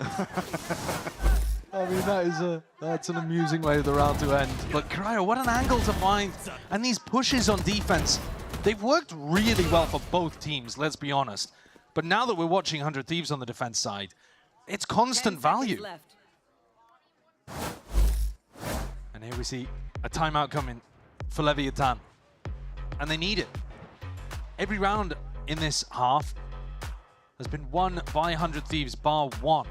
I mean, that's an amusing way of the round to end. But Cryo, what an angle to find. And these pushes on defense, they've worked really well for both teams, let's be honest. But now that we're watching 100 Thieves on the defense side, it's constant value. And here we see a timeout coming for Leviathan. And they need it. Every round in this half has been won by 100 Thieves, bar one.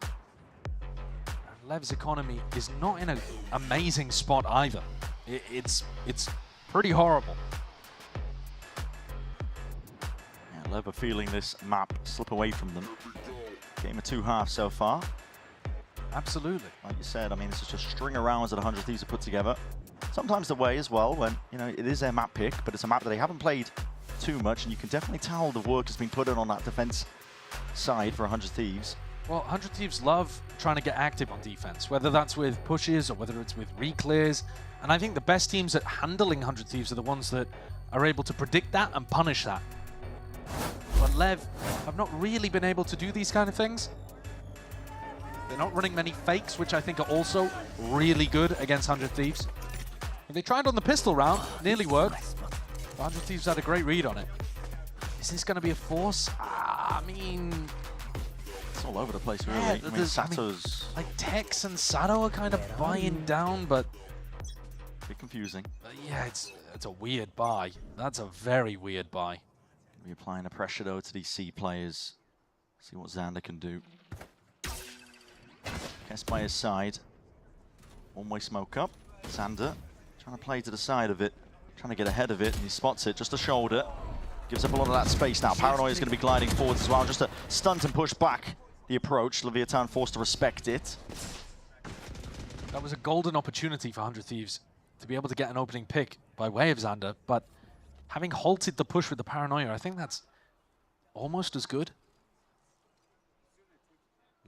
And Lev's economy is not in an amazing spot either. It's pretty horrible. Yeah, Lev are feeling this map slip away from them. Game of 2 halves so far. Absolutely. Like you said, I mean, this is just a string of rounds that 100 Thieves have put together. Sometimes the way as well, when, you know, it is their map pick, but it's a map that they haven't played too much, and you can definitely tell the work has been put in on that defense side for 100 Thieves. Well, 100 Thieves love trying to get active on defense, whether that's with pushes or whether it's with re-clears. And I think the best teams at handling 100 Thieves are the ones that are able to predict that and punish that. But LEV have not really been able to do these kind of things. They're not running many fakes, which I think are also really good against 100 Thieves. And they tried on the pistol round, nearly worked. 100 Thieves had a great read on it. Is this going to be a force? I mean... It's all over the place, really. Yeah, I mean, Sato's... like, Tex and Sato are kind of buying down, but... a bit confusing. Yeah, it's a weird buy. That's a very weird buy. Gonna be applying the pressure, though, to these C players. See what Xander can do. Kess by his side. One-way smoke up. Xander trying to play to the side of it. Trying to get ahead of it, and he spots it, just a shoulder. Gives up a lot of that space now. Paranoia is going to be gliding forwards as well, just to stunt and push back the approach. Leviathan forced to respect it. That was a golden opportunity for 100 Thieves to be able to get an opening pick by way of Xander, but having halted the push with the Paranoia, I think that's almost as good.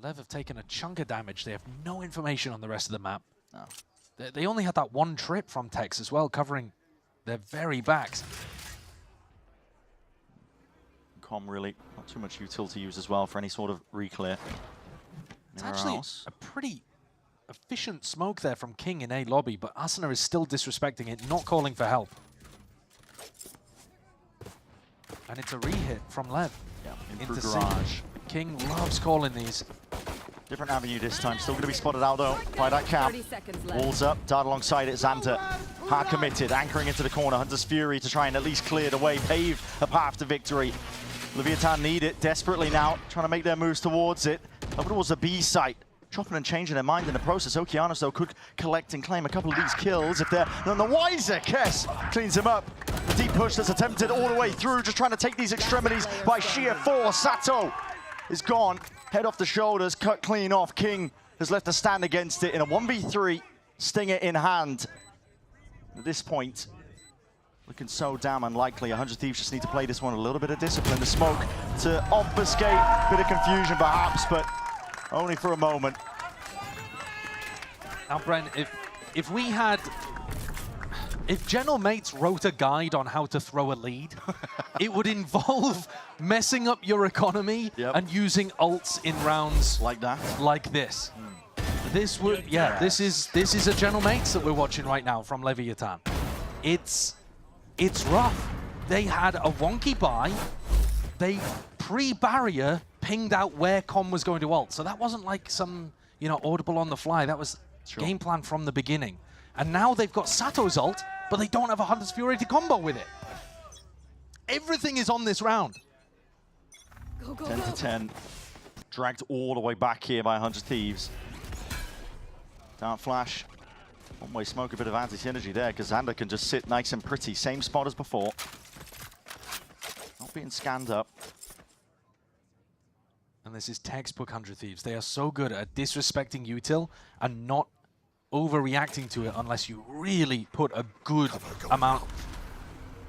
Lev have taken a chunk of damage. They have no information on the rest of the map. No. They only had that one trip from Tex as well, covering their very backs. Com really not too much utility use as well for any sort of re-clear. It's actually a pretty efficient smoke there from King in A lobby, but Asuna is still disrespecting it, not calling for help. And it's a re-hit from Lev. Yeah, into garage. C. King loves calling these. Different avenue this time. Still going to be spotted out, though, by that cap. Walls up, dart alongside it. Xander, hard committed, anchoring into the corner. Hunter's Fury to try and at least clear the way, pave a path to victory. Leviathan need it desperately now, trying to make their moves towards it. Over towards the B site. Chopping and changing their mind in the process. Okeanos, though, could collect and claim a couple of these kills if they're none the wiser. Kess cleans him up. The deep push that's attempted all the way through, just trying to take these extremities by sheer force. Sato is gone. Head off the shoulders, cut clean off. King has left to stand against it in a 1v3, Stinger in hand. At this point, looking so damn unlikely. 100 Thieves just need to play this one a little bit of discipline. The smoke to obfuscate, bit of confusion perhaps, but only for a moment. Now, Brent, if General Mates wrote a guide on how to throw a lead, it would involve messing up your economy and using ults in rounds like that, like this. This would, yeah, this is a General Mates that we're watching right now from Leviathan. It's rough. They had a wonky buy. They pre-barrier pinged out where Com was going to ult, so that wasn't like some audible on the fly. That was game plan from the beginning. And now they've got Sato's ult, but they don't have a Hunter's Fury to combo with it. Everything is on this round. 10 to 10. Dragged all the way back here by 100 Thieves. Dart flash. One-way smoke, a bit of anti-synergy there, because Xander can just sit nice and pretty. Same spot as before. Not being scanned up. And this is textbook 100 Thieves. They are so good at disrespecting util and not overreacting to it unless you really put a good amount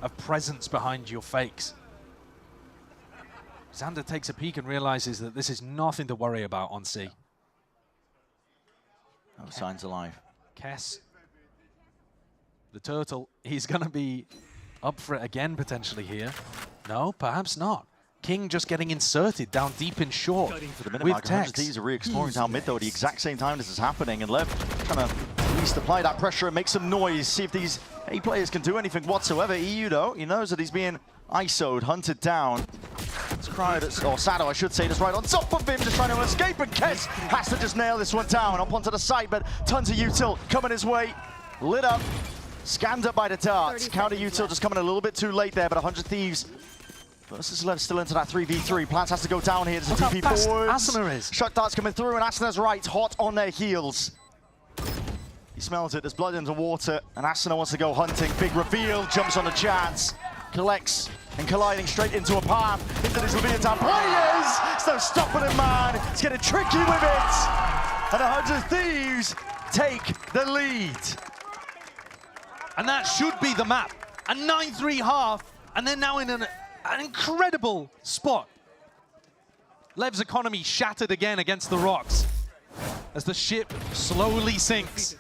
of presence behind your fakes. Xander takes a peek and realizes that this is nothing to worry about on C. No signs alive. Kess, the turtle, he's going to be up for it again potentially here. No, perhaps not. King just getting inserted down deep in short For the minute with mark, Tex. 100 Thieves are re-exploring down mid though at the exact same time this is happening, and Lev trying to at least apply that pressure and make some noise, see if these A players can do anything whatsoever. EU though, he knows that he's being ISO'd, hunted down. It's Corrode, or Sado I should say, just right on top of him, just trying to escape, and Kess has to just nail this one down up onto the side, but tons of util coming his way. Lit up, scanned up by the darts. Counter util just coming a little bit too late there, but 100 Thieves versus Lev still into that 3v3. Plants has to go down here. There's a TP forward. Asuna is. Shot darts coming through, and Asuna's right, hot on their heels. He smells it. There's blood in the water, and Asuna wants to go hunting. Big reveal, jumps on the chance, collects, and colliding straight into a palm. Into this Leviathan players! There's no stopping him, man. It's getting tricky with it. And 100 Thieves take the lead. And that should be the map. A 9-3 half, and they're now in an incredible spot. Lev's economy shattered again against the rocks as the ship slowly sinks.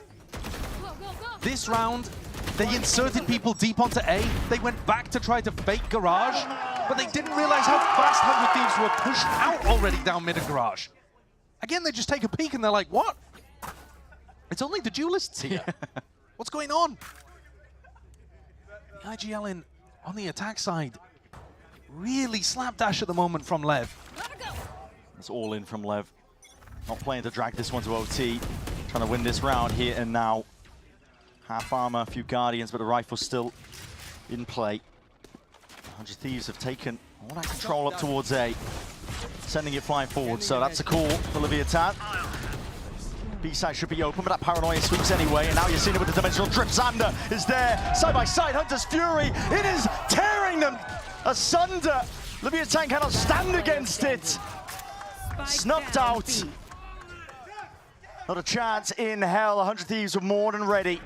This round, they inserted people deep onto A. They went back to try to fake garage, but they didn't realize how fast 100 Thieves were pushed out already down mid of garage. Again, they just take a peek and they're like, what? It's only the duelists here. What's going on? IGL on the attack side. Really slapdash at the moment from Lev. It's all in from Lev. Not playing to drag this one to OT. Trying to win this round here and now. Half armor, a few Guardians, but the rifle's still in play. 100 Thieves have taken all that control up towards A. Sending it flying forward, so that's a call for Leviathan. B-side should be open, but that paranoia sweeps anyway, and now you're seeing it with the dimensional drip. Xander is there, side by side, Hunter's Fury. It is tearing them asunder. Leviathan cannot stand against it. Snuffed out. Not a chance in hell. 100 Thieves were more than ready.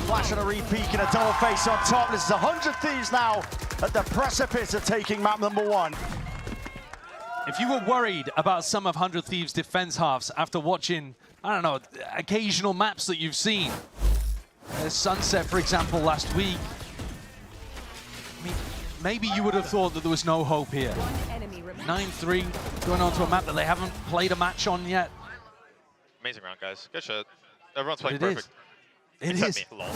Flash and a re-peek and a double face on top. This is 100 Thieves now at the precipice of taking map number 1. If you were worried about some of 100 Thieves' defense halves after watching, I don't know, occasional maps that you've seen, there's Sunset, for example, last week. I mean, maybe you would have thought that there was no hope here. 9-3, going on to a map that they haven't played a match on yet. Amazing round, guys. Good shit. Everyone's playing But perfect. It Except is. me. Lol.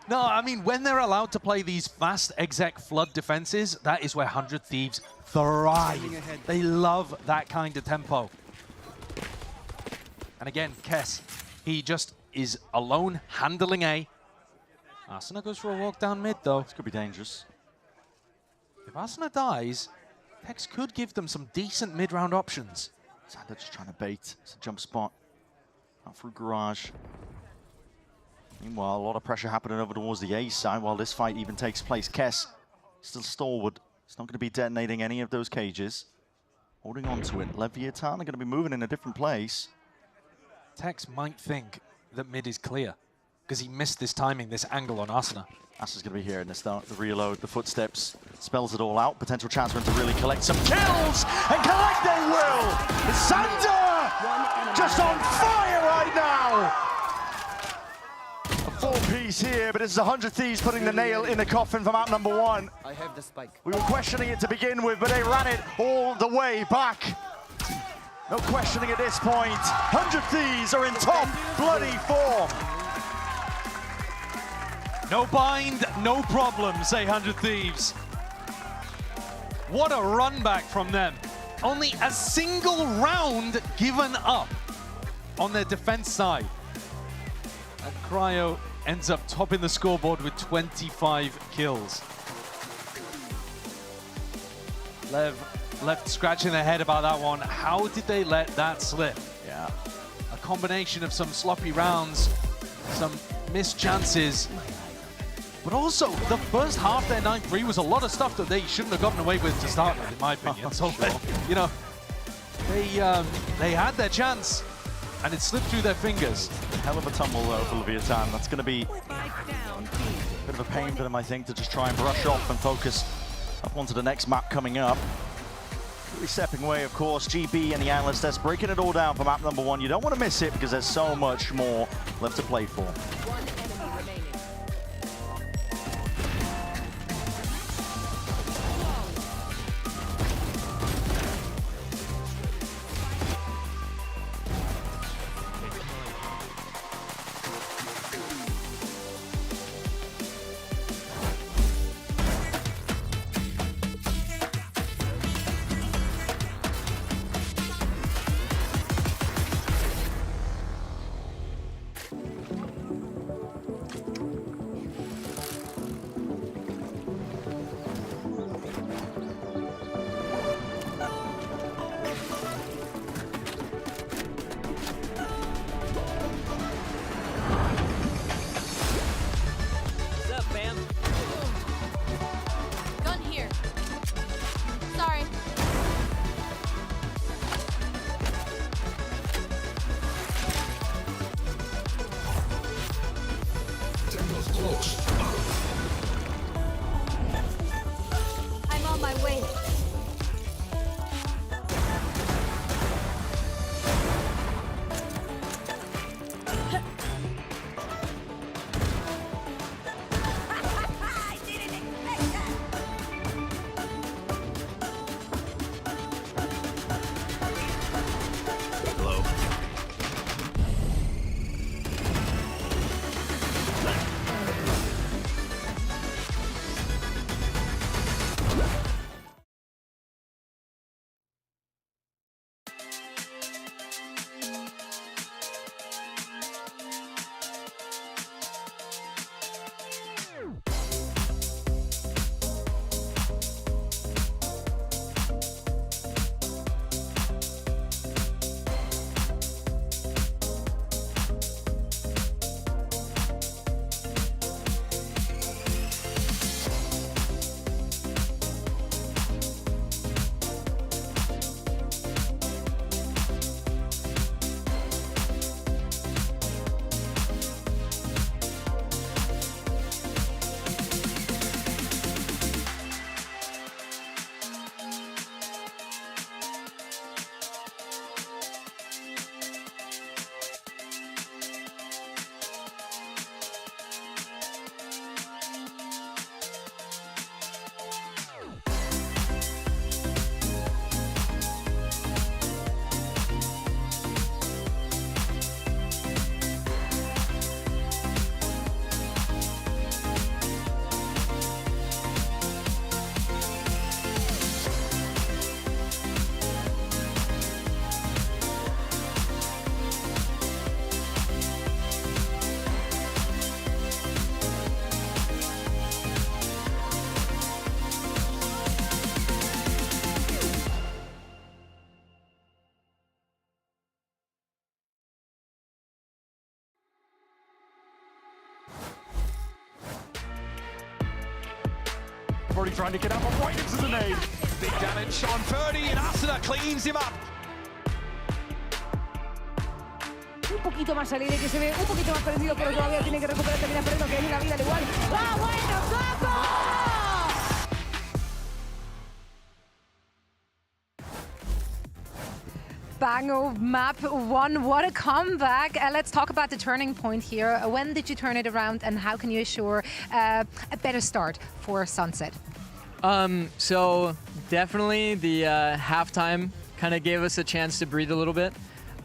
No, I mean, when they're allowed to play these fast exec flood defenses, that is where 100 Thieves thrive. They love that kind of tempo. And again, Kess, he just is alone handling A. Asuna goes for a walk down mid, though. This could be dangerous. If Asuna dies, Tex could give them some decent mid-round options. Xander just trying to bait. It's a jump spot. Out through garage. Meanwhile, a lot of pressure happening over towards the A side while this fight even takes place. Kess still stalwart. He's not going to be detonating any of those cages. Holding on to it. Leviathan are going to be moving in a different place. Tex might think that mid is clear because he missed this timing, this angle on Asuna. Asuna's going to be here in the start, the reload, the footsteps. Spells it all out. Potential chance for him to really collect some kills. And collect they will! Xander! Just on fire right now! A four-piece here, but this is 100 Thieves putting the nail in the coffin for map number 1. I have the spike. We were questioning it to begin with, but they ran it all the way back. No questioning at this point. 100 Thieves are in top bloody form. No bind, no problem, say 100 Thieves. What a run back from them. Only a single round given up on their defense side. And Cryo ends up topping the scoreboard with 25 kills. Lev left scratching their head about that one. How did they let that slip? Yeah. A combination of some sloppy rounds, some missed chances, but also the first half their 9-3 was a lot of stuff that they shouldn't have gotten away with to start with, in my opinion. So, you know, they had their chance and it slipped through their fingers. Hell of a tumble though for Leviathan. That's going to be a bit of a pain for them, I think, to just try and brush off and focus up onto the next map coming up. Really stepping away, of course. GB and the Analyst Desk breaking it all down for map number 1. You don't want to miss it because there's so much more left to play for. Corrode trying to get out, but right into the nade. Big damage on 30, and Asuna cleans him up. Un poquito más alegre, que se ve un poquito más perdido, pero todavía tiene que recuperar, termina perdiendo, que hay una vida al igual. ¡Ah, bueno, Coco! Bango map 1, what a comeback. Let's talk about the turning point here. When did you turn it around, and how can you assure a better start for Sunset? So definitely the halftime kind of gave us a chance to breathe a little bit.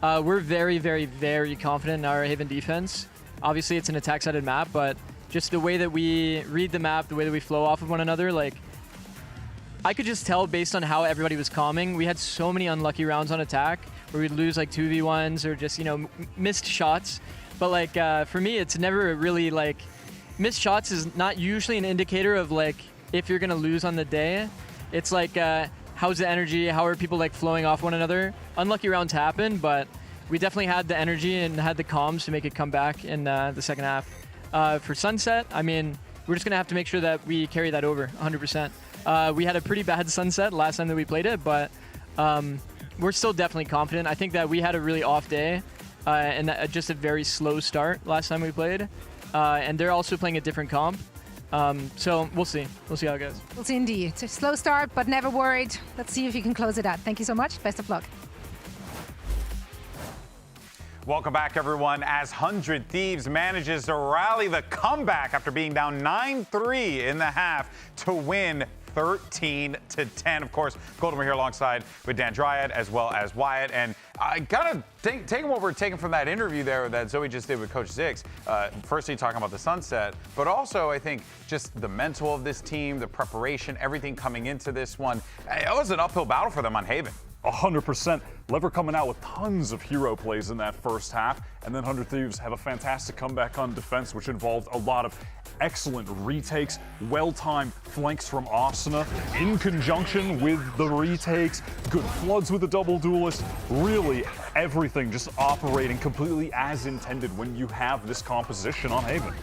We're very, very, very confident in our Haven defense. Obviously, it's an attack-sided map, but just the way that we read the map, the way that we flow off of one another, like, I could just tell based on how everybody was calming. We had so many unlucky rounds on attack where we'd lose like 2v1s or just, you know, missed shots. But like, for me, it's never really like, missed shots is not usually an indicator of like, if you're gonna lose on the day. It's like, how's the energy? How are people like flowing off one another? Unlucky rounds happen, but we definitely had the energy and had the comms to make it come back in the second half. For Sunset, I mean, we're just gonna have to make sure that we carry that over 100%. We had a pretty bad Sunset last time that we played it, but we're still definitely confident. I think that we had a really off day and just a very slow start last time we played. And they're also playing a different comp. So we'll see. We'll see how it goes. We'll see indeed. It's a slow start, but never worried. Let's see if you can close it out. Thank you so much. Best of luck. Welcome back, everyone, as 100 Thieves manages to rally the comeback after being down 9-3 in the half to win 13-10. Of course, Golden, we're here alongside with Dan Dryad as well as Wyatt. And I gotta take what we're taking from that interview there that Zoe just did with Coach Zix. Firstly, talking about the Sunset, but also I think just the mental of this team, the preparation, everything coming into this one. It was an uphill battle for them on Haven. 100%. Lever coming out with tons of hero plays in that first half, and then 100 Thieves have a fantastic comeback on defense, which involved a lot of excellent retakes, well-timed flanks from Asuna in conjunction with the retakes, good floods with the double duelist, really everything just operating completely as intended when you have this composition on Haven.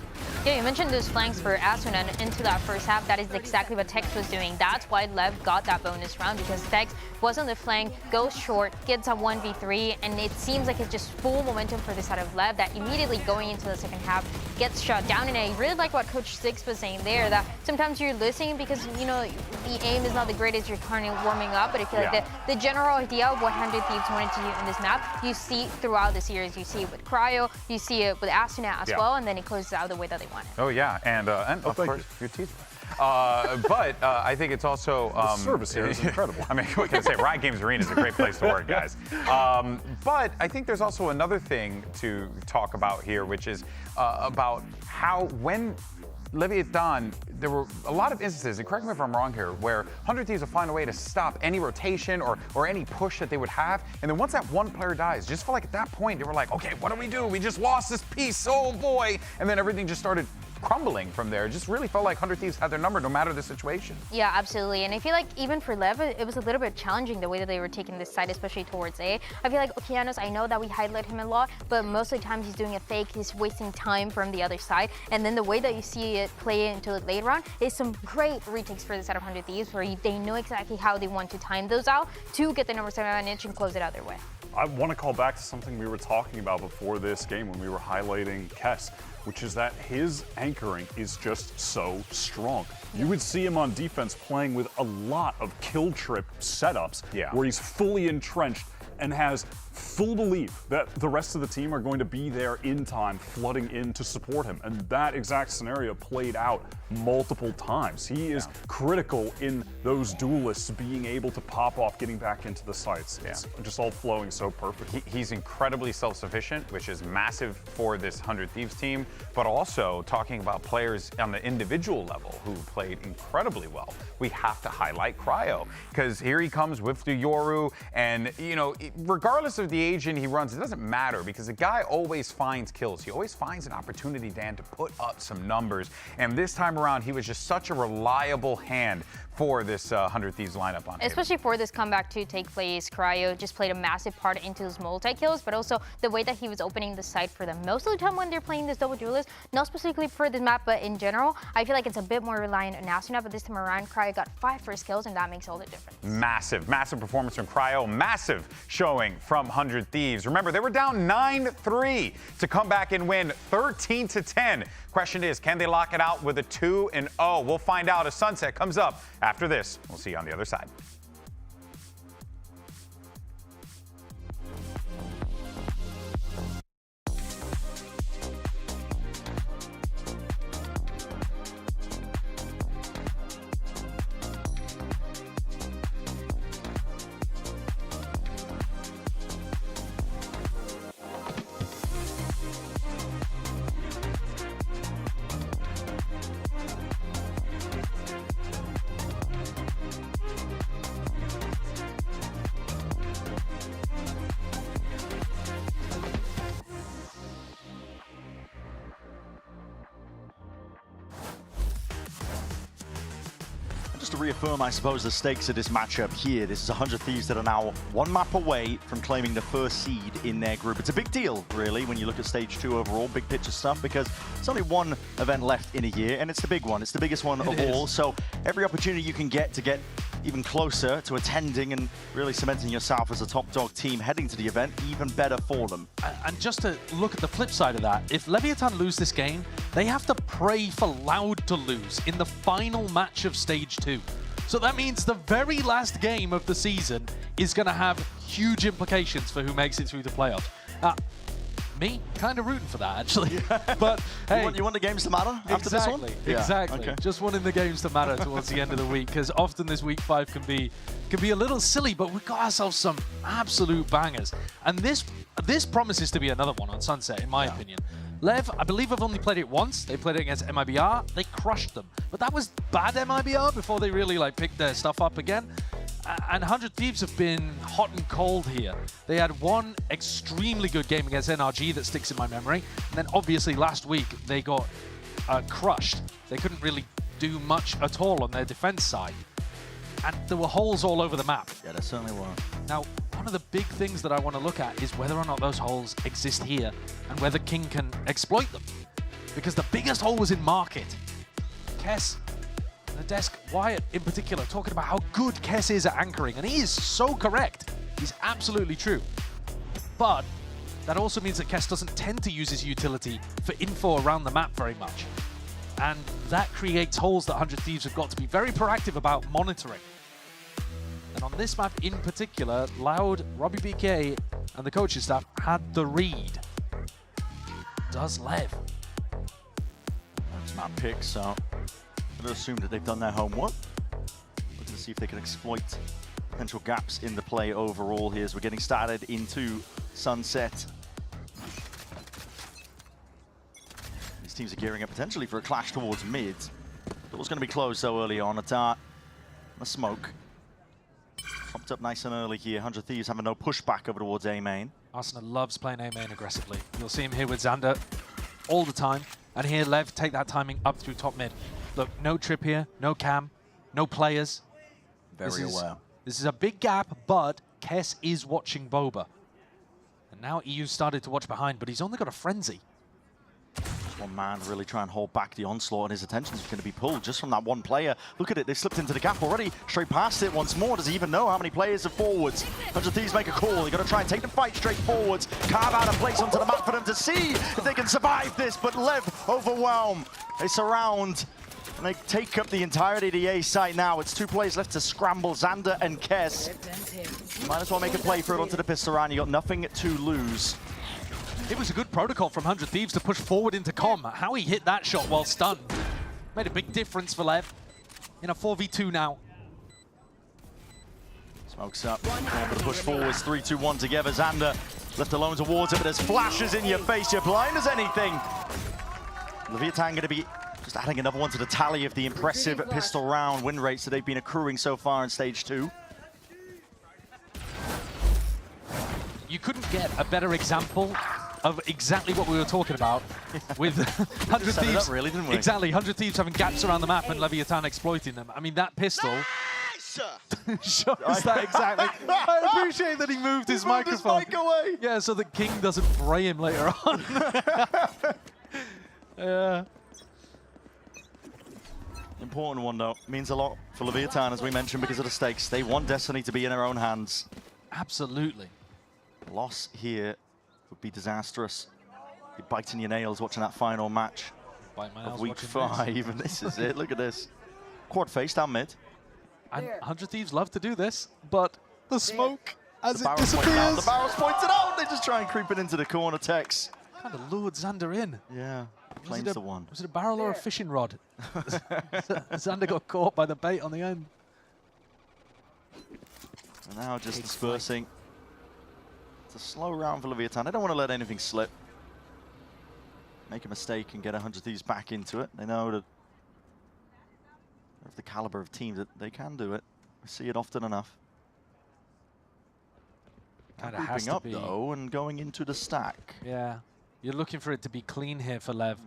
Yeah, you mentioned those flanks for Asuna into that first half. That is exactly what Tex was doing. That's why Lev got that bonus round, because Tex was on the flank, goes short, gets a 1v3, and it seems like it's just full momentum for the side of Lev that immediately going into the second half gets shut down. And I really like what Coach Six was saying there, that sometimes you're listening because, you know, the aim is not the greatest, you're kind of warming up, but I feel like the general idea of what 100 Thieves wanted to do in this map, you see throughout the series. You see it with Cryo, you see it with Asuna as well, and then it closes out the way that they want it. Oh, yeah, and of course, your teeth. But I think it's also... the service here is incredible. I mean, what can I say? Riot Games Arena is a great place to work, guys. But I think there's also another thing to talk about here, which is about how when Leviathan, there were a lot of instances, and correct me if I'm wrong here, where 100 Thieves would find a way to stop any rotation or any push that they would have. And then once that one player dies, just felt like at that point, they were like, okay, what do we do? We just lost this piece, oh boy. And then everything just started crumbling from there. It just really felt like 100 Thieves had their number no matter the situation. Yeah, absolutely. And I feel like even for Lev, it was a little bit challenging the way that they were taking this side, especially towards A. I feel like Okeanos, I know that we highlight him a lot, but most of the times he's doing a fake, he's wasting time from the other side. And then the way that you see it play into the late round is some great retakes for the side of 100 Thieves, where they know exactly how they want to time those out to get the number 7 advantage and close it out their way. I want to call back to something we were talking about before this game when we were highlighting Kess, which is that his anchoring is just so strong. You would see him on defense playing with a lot of kill trip setups where he's fully entrenched and has full belief that the rest of the team are going to be there in time, flooding in to support him. And that exact scenario played out multiple times. He is critical in those duelists being able to pop off, getting back into the sites. It's just all flowing so perfectly. He's incredibly self-sufficient, which is massive for this 100 Thieves team, but also talking about players on the individual level who played incredibly well. We have to highlight Cryo, because here he comes with the Yoru, and, you know, regardless of matter the agent he runs, it doesn't matter because the guy always finds kills. He always finds an opportunity, Dan, to put up some numbers. And this time around, he was just such a reliable hand for this 100 Thieves lineup on Especially for this comeback to take place, Cryo just played a massive part into his multi-kills, but also the way that he was opening the site for them. Most of the time when they're playing this double duelist, not specifically for this map, but in general, I feel like it's a bit more reliant on Asuna, but this time around, Cryo got 5 first kills, and that makes all the difference. Massive, massive performance from Cryo. Massive showing from 100 Thieves. Remember, they were down 9-3 to come back and win 13-10. Question is, can they lock it out with a 2-0? We'll find out as Sunset comes up after this. We'll see you on the other side. Just to reaffirm, I suppose, the stakes of this matchup here. This is 100 Thieves that are now 1 map away from claiming the first seed in their group. It's a big deal, really, when you look at Stage 2 overall, big picture stuff, because it's only 1 event left in a year, and it's the big one. It's the biggest one of all. So every opportunity you can get to get even closer to attending and really cementing yourself as a top dog team heading to the event, even better for them. And just to look at the flip side of that, if Leviathan lose this game, they have to pray for Loud to lose in the final match of Stage 2. So that means the very last game of the season is going to have huge implications for who makes it through the playoffs. Me, kind of rooting for that, actually. But hey, you want the games to matter after this one? Exactly. Okay. Just wanting the games to matter towards the end of the week, because often this week 5 can be a little silly, but we've got ourselves some absolute bangers. And this promises to be another one on Sunset, in my opinion. LEV, I believe I've only played it once. They played it against MIBR. They crushed them. But that was bad MIBR before they really picked their stuff up again. And 100 Thieves have been hot and cold here. They had one extremely good game against NRG that sticks in my memory. And then obviously last week they got crushed. They couldn't really do much at all on their defense side. And there were holes all over the map. Yeah, there certainly were. Now, one of the big things that I want to look at is whether or not those holes exist here and whether King can exploit them. Because the biggest hole was in Market. Kess, the desk, Wyatt in particular, talking about how good Kess is at anchoring, and he is so correct. He's absolutely true. But that also means that Kess doesn't tend to use his utility for info around the map very much. And that creates holes that 100 Thieves have got to be very proactive about monitoring. And on this map in particular, Loud, Robbie BK, and the coaching staff had the read. Does LEV? This map picks, so I'm going to assume that they've done their homework. Looking to see if they can exploit potential gaps in the play overall here as we're getting started into Sunset. These teams are gearing up potentially for a clash towards mid. Door's going to be closed so early on. A dart, a smoke. Popped up nice and early here. 100 Thieves having no pushback over towards A main. Arsenal loves playing A main aggressively. You'll see him here with Xander all the time. And here, LEV take that timing up through top mid. Look, no trip here, no cam, no players. Very aware. This is a big gap, but Kess is watching Boba. And now EU started to watch behind, but he's only got a frenzy. Just one man to really try and hold back the onslaught, and his attention is going to be pulled just from that one player. Look at it, they've slipped into the gap already, straight past it once more. Does he even know how many players are forwards? 100 Thieves make a call. They're going to try and take the fight straight forwards, carve out a place onto the map for them to see if they can survive this, but LEV overwhelm. They surround, and they take up the entirety of the A site now. It's 2 players left to scramble, Xander and Kess. You might as well make a play for it onto the pistol round. You got nothing to lose. It was a good protocol from 100 Thieves to push forward into Com. How he hit that shot while stunned made a big difference for LEV in a 4v2 now. Smokes up, able to push forwards, 3-2-1 together. Xander left alone towards it, but there's flashes in your face. You're blind as anything. Leviathan going to be just adding another one to the tally of the impressive pistol round win rates that they've been accruing so far in Stage 2. you couldn't get a better example of exactly what we were talking about with 100 Set it Thieves. up really, didn't we? Exactly, 100 Thieves having gaps around the map and Leviathan exploiting them. I mean, that pistol shows that exactly. I appreciate that he moved his microphone. His mic away. Yeah, so that King doesn't fray him later on. Yeah. Important one, though. Means a lot for Leviathan, as we mentioned, because of the stakes. They want Destiny to be in their own hands. Absolutely. Loss here would be disastrous. You're biting your nails watching that final match of week 5, and this is it. Look at this. Quad face down mid. And 100 Thieves love to do this, but the smoke as The it barrel's pointed out. disappears. The barrel's pointed out. They just try and creep it into the corner. Tex. Kind of lured Xander in. Yeah. Claims the one. Was it a barrel or a fishing rod? Xander got caught by the bait on the end. And now just dispersing. It's a slow round for Leviathan. They don't want to let anything slip. Make a mistake and get 100 Thieves back into it. They know that of the caliber of team that they can do it. We see it often enough. Kinda has Grouping to up be. though and going into the stack. Yeah. You're looking for it to be clean here for Lev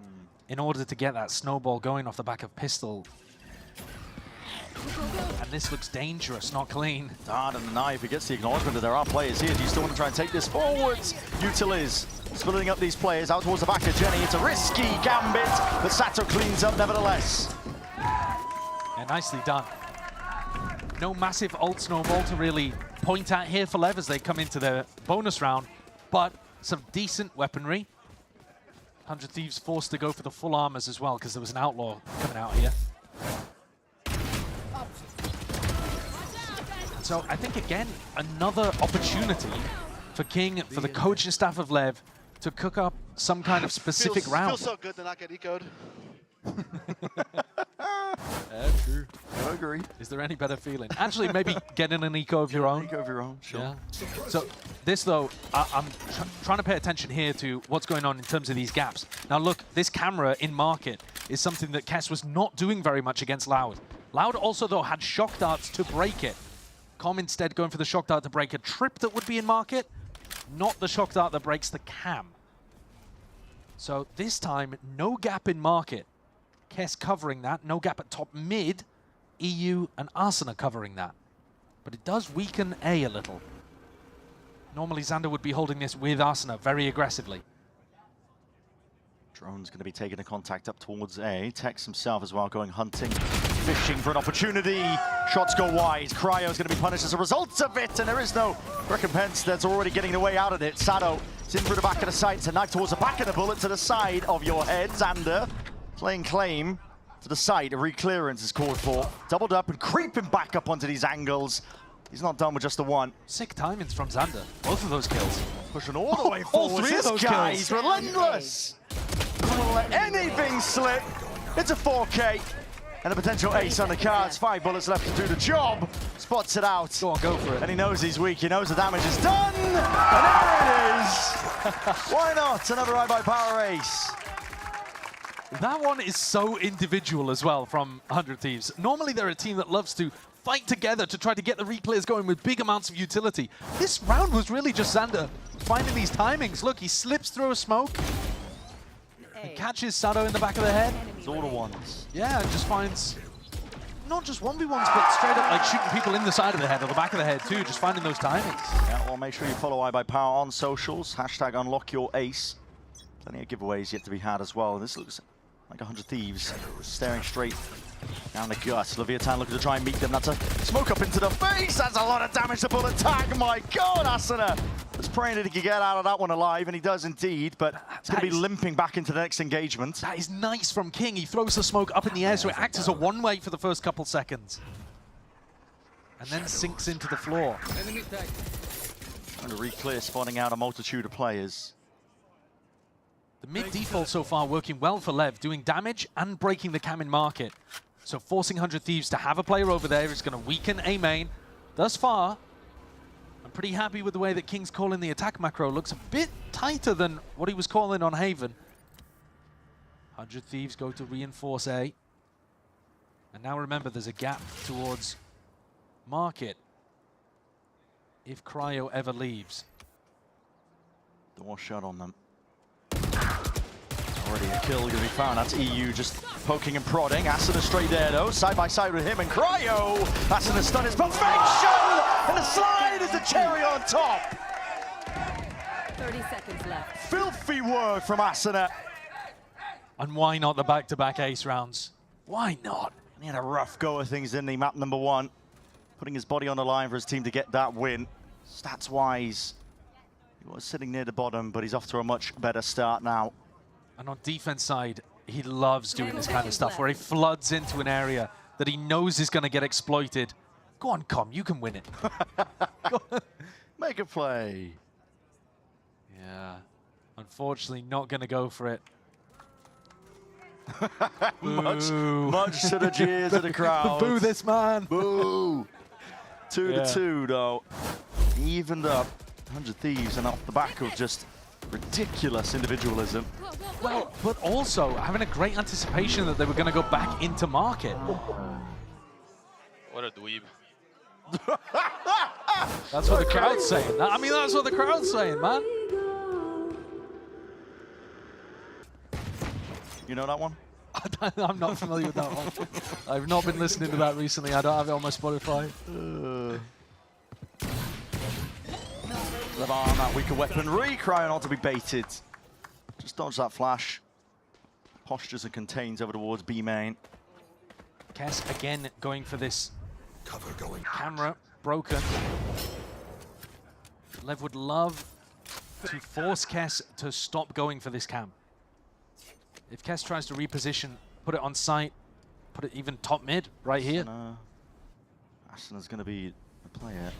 in order to get that snowball going off the back of pistol. And this looks dangerous, not clean. Dart and the knife, he gets the acknowledgement that there are players here. Do you still want to try and take this forwards? Util is splitting up these players out towards the back of Jenny. It's a risky gambit, but Sato cleans up nevertheless. Yeah, nicely done. No massive ult snowball to really point at here for Lev as they come into the bonus round, but some decent weaponry. 100 Thieves forced to go for the full armors as well because there was an outlaw coming out here. So I think, again, another opportunity for King, for the coaching staff of Lev, to cook up some kind of specific round. Feels so good to not get ecoed. True. I agree. Is there any better feeling? Actually, maybe getting an eco of your own. Eco of your own, sure. Yeah. So this, though, I'm trying to pay attention here to what's going on in terms of these gaps. Now, look, this camera in market is something that Kess was not doing very much against Loud. Loud also, though, had shock darts to break it. Com instead going for the shock dart to break a trip that would be in market, not the shock dart that breaks the cam. So this time, no gap in market. Kess covering that, no gap at top mid. EU and Arsena covering that. But it does weaken A a little. Normally Xander would be holding this with Arsena very aggressively. Drone's going to be taking the contact up towards A. Tex himself as well going hunting, fishing for an opportunity. Shots go wide. Cryo's going to be punished as a result of it, and there is no recompense. That's already getting the way out of it. Sato is in through the back of the sight. It's a knife towards the back of the bullet to the side of your head. Xander playing claim to the side. A re-clearance is called for. Doubled up and creeping back up onto these angles. He's not done with just the one. Sick timings from Xander. Both of those kills. Pushing all the way forward. All three of those guy's kills. relentless. Don't let anything slip. It's a 4K. And a potential ace on the cards. 5 bullets left to do the job. Spots it out. Go on, go for it. And he knows he's weak. He knows the damage is done. And there it is. Why not? Another Eye by Power ace. That one is so individual as well from 100 Thieves. Normally they're a team that loves to fight together to try to get the replayers going with big amounts of utility. This round was really just Xander finding these timings. Look, he slips through a smoke. He catches Sato in the back of the head. It's all the ones. Yeah, and just finds not just 1v1s, but straight up like shooting people in the side of the head or the back of the head too, just finding those timings. Yeah, well, make sure you follow Eye by Power on socials. Hashtag unlock your ace. Plenty of giveaways yet to be had as well. This looks like 100 Thieves staring straight down the gut. Leviathan looking to try and meet them. That's a smoke up into the face. That's a lot of damage to bullet tag. My God, Arsena was praying that he could get out of that one alive, and he does indeed, but he's going to be limping back into the next engagement. That is nice from King. He throws the smoke up in the air, so it acts as a one-way for the first couple seconds. And then sinks into the floor. Trying to re-clear, spawning out a multitude of players. The mid-default so far working well for Lev, doing damage and breaking the cam in market. So forcing 100 Thieves to have a player over there is going to weaken A main. Thus far, I'm pretty happy with the way that King's calling the attack macro. Looks a bit tighter than what he was calling on Haven. 100 Thieves go to reinforce A. And now remember, there's a gap towards market if Cryo ever leaves. Door shut on them. Already a kill going to be found. That's EU just poking and prodding. Asuna straight there though, side by side with him and Cryo. Asuna stun is perfection! And the slide is the cherry on top. 30 seconds left. Filthy work from Asuna. And why not the back-to-back ace rounds? Why not? He had a rough go of things, didn't he? Map number 1. Putting his body on the line for his team to get that win. Stats-wise, he was sitting near the bottom, but he's off to a much better start now. And on defense side, he loves doing this kind of stuff, where he floods into an area that he knows is going to get exploited. Go on, Com, you can win it. Make a play. Yeah, unfortunately not going to go for it. much to the jeers of the crowd. Boo this man. Boo. 2-2 though. Evened up. 100 Thieves and off the back of just ridiculous individualism. Well, but also having a great anticipation that they were going to go back into market. What a dweeb. That's what the crowd's saying. I mean, that's what the crowd's saying, man. You know that one? I'm not familiar with that one. I've not been listening to that recently. I don't have it on my Spotify. LEV on that weaker weaponry, crying on to be baited. Just dodge that flash. Postures and contains over towards B main. Kess again going for this cover going. Camera broken. LEV would love to force Kess to stop going for this cam. If Kess tries to reposition, put it on site, put it even top mid right here. Asuna's going to be the player.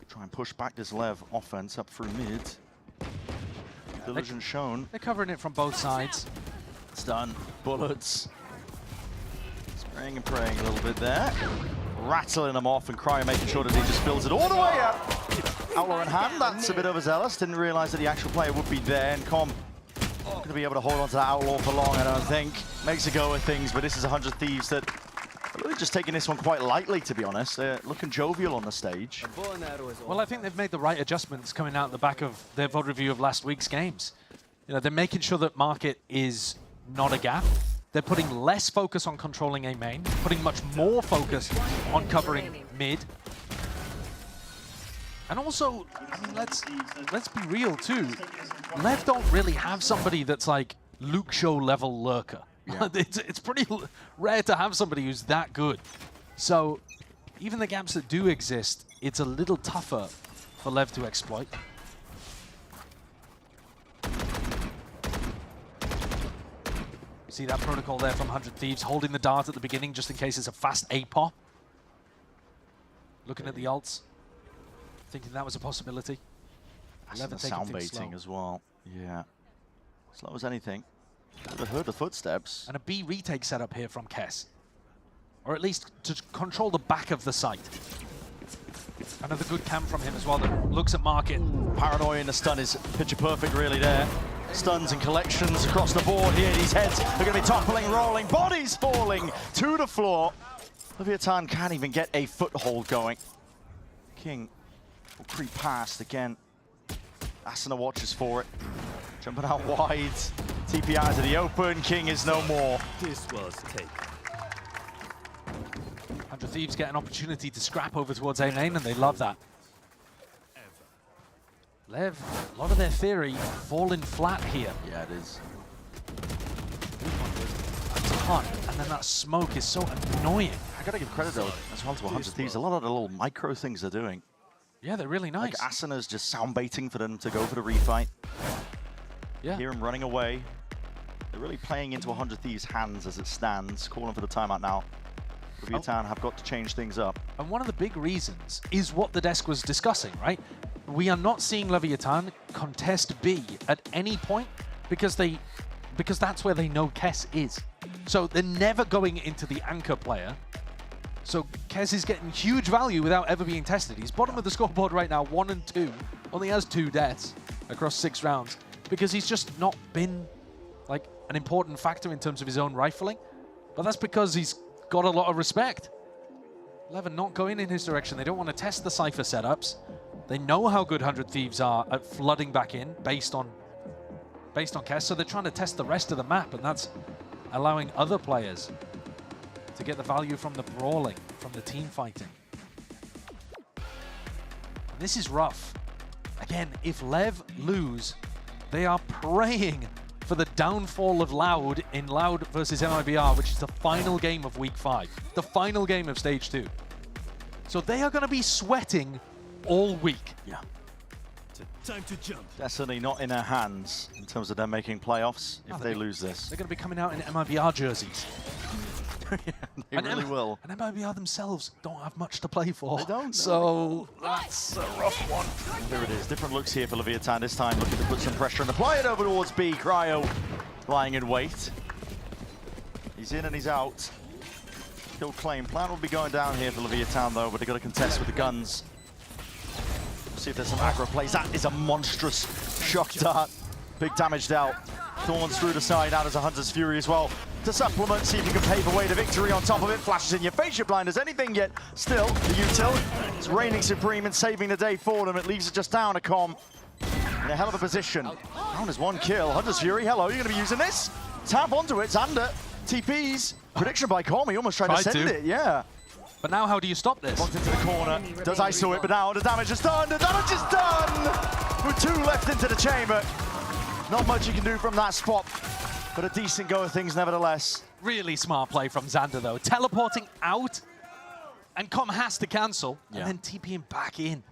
Try and push back this LEV offense up through mid. Illusion shown. They're covering it from both sides. Stun, bullets. Spraying and praying a little bit there. Rattling them off and Cryo making sure that he just fills it all the way up. Outlaw in hand, that's a bit overzealous. Didn't realize that the actual player would be there. And Com not going to be able to hold on to that Outlaw for long, I don't think. Makes a go of things, but this is 100 Thieves that are really just taking this one quite lightly, to be honest. They're looking jovial on the stage. Well, I think they've made the right adjustments coming out the back of their VOD review of last week's games. You know, they're making sure that market is not a gap. They're putting less focus on controlling A main, putting much more focus on covering mid. And also, I mean, let's be real too. LEV don't really have somebody that's like Luke Show level lurker. Yeah. It's pretty rare to have somebody who's that good. So even the gaps that do exist, it's a little tougher for LEV to exploit. See that protocol there from 100 Thieves, holding the dart at the beginning just in case it's a fast A-pop. Looking at the ults, thinking that was a possibility. That's the sound baiting as well. Yeah. Slow as anything. Never heard the footsteps. And a B retake setup here from Kess. Or at least to control the back of the site. Another good cam from him as well that looks at market. Paranoia in the stun is picture perfect really there. Stuns and collections across the board here. These heads are going to be toppling, rolling, bodies falling to the floor. Leviathan can't even get a foothold going. King will creep past again. Asuna watches for it. Jumping out wide. TPI to the open. King is no more. This was take. 100 Thieves get an opportunity to scrap over towards A main, and they love that. LEV, a lot of their theory falling flat here. Yeah, it is. A ton, and then that smoke is so annoying. I gotta give credit though as well to 100 Thieves. A lot of the little micro things they're doing. Yeah, they're really nice. Like Asuna's just sound baiting for them to go for the refight. Yeah. Hear him running away. They're really playing into 100 Thieves' hands as it stands. Calling for the timeout now. Leviathan have got to change things up. And one of the big reasons is what the desk was discussing, right? We are not seeing Leviathan contest B at any point because that's where they know Kess is. So they're never going into the anchor player. So Kess is getting huge value without ever being tested. He's bottom of the scoreboard right now, 1 and 2. Only has 2 deaths across 6 rounds because he's just not been like an important factor in terms of his own rifling. But that's because he's got a lot of respect. LEV not going in his direction. They don't want to test the Cypher setups. They know how good 100 Thieves are at flooding back in based on Kess, so they're trying to test the rest of the map, and that's allowing other players to get the value from the brawling, from the team fighting. This is rough. Again, if LEV lose, they are praying for the downfall of Loud in Loud versus MIBR, which is the final game of Week 5, the final game of Stage 2. So they are going to be sweating all week. Yeah. Time to jump. Definitely not in their hands in terms of them making playoffs if they lose this. They're going to be coming out in MIBR jerseys. They really will. And MIBR themselves don't have much to play for. They don't. So that's a rough one. There it is. Different looks here for Leviathan this time, looking to put some pressure and apply it over towards B. Cryo lying in wait. He's in and he's out. Kill claim. Plan will be going down here for Leviathan though, but they've got to contest with the guns. See if there's some aggro plays. That is a monstrous shock dart. Big damage dealt. Thorns through the side, out as a Hunter's Fury as well. To supplement, see if you can pave away the victory on top of it. Flashes in your face, you're blind as anything, yet still, the util is reigning supreme and saving the day for them. It leaves it just down a com. In a hell of a position. Down is one kill. Hunter's Fury, hello, you're going to be using this? Tap onto it, Xander. TPs. Prediction by Com, he almost tried to send it, yeah. But now how do you stop this? Walked into the corner, does ISO it, but now the damage is done, the damage is done! With 2 left into the chamber. Not much you can do from that spot, but a decent go of things nevertheless. Really smart play from Xander though. Teleporting out, and Com has to cancel, and then TPing back in.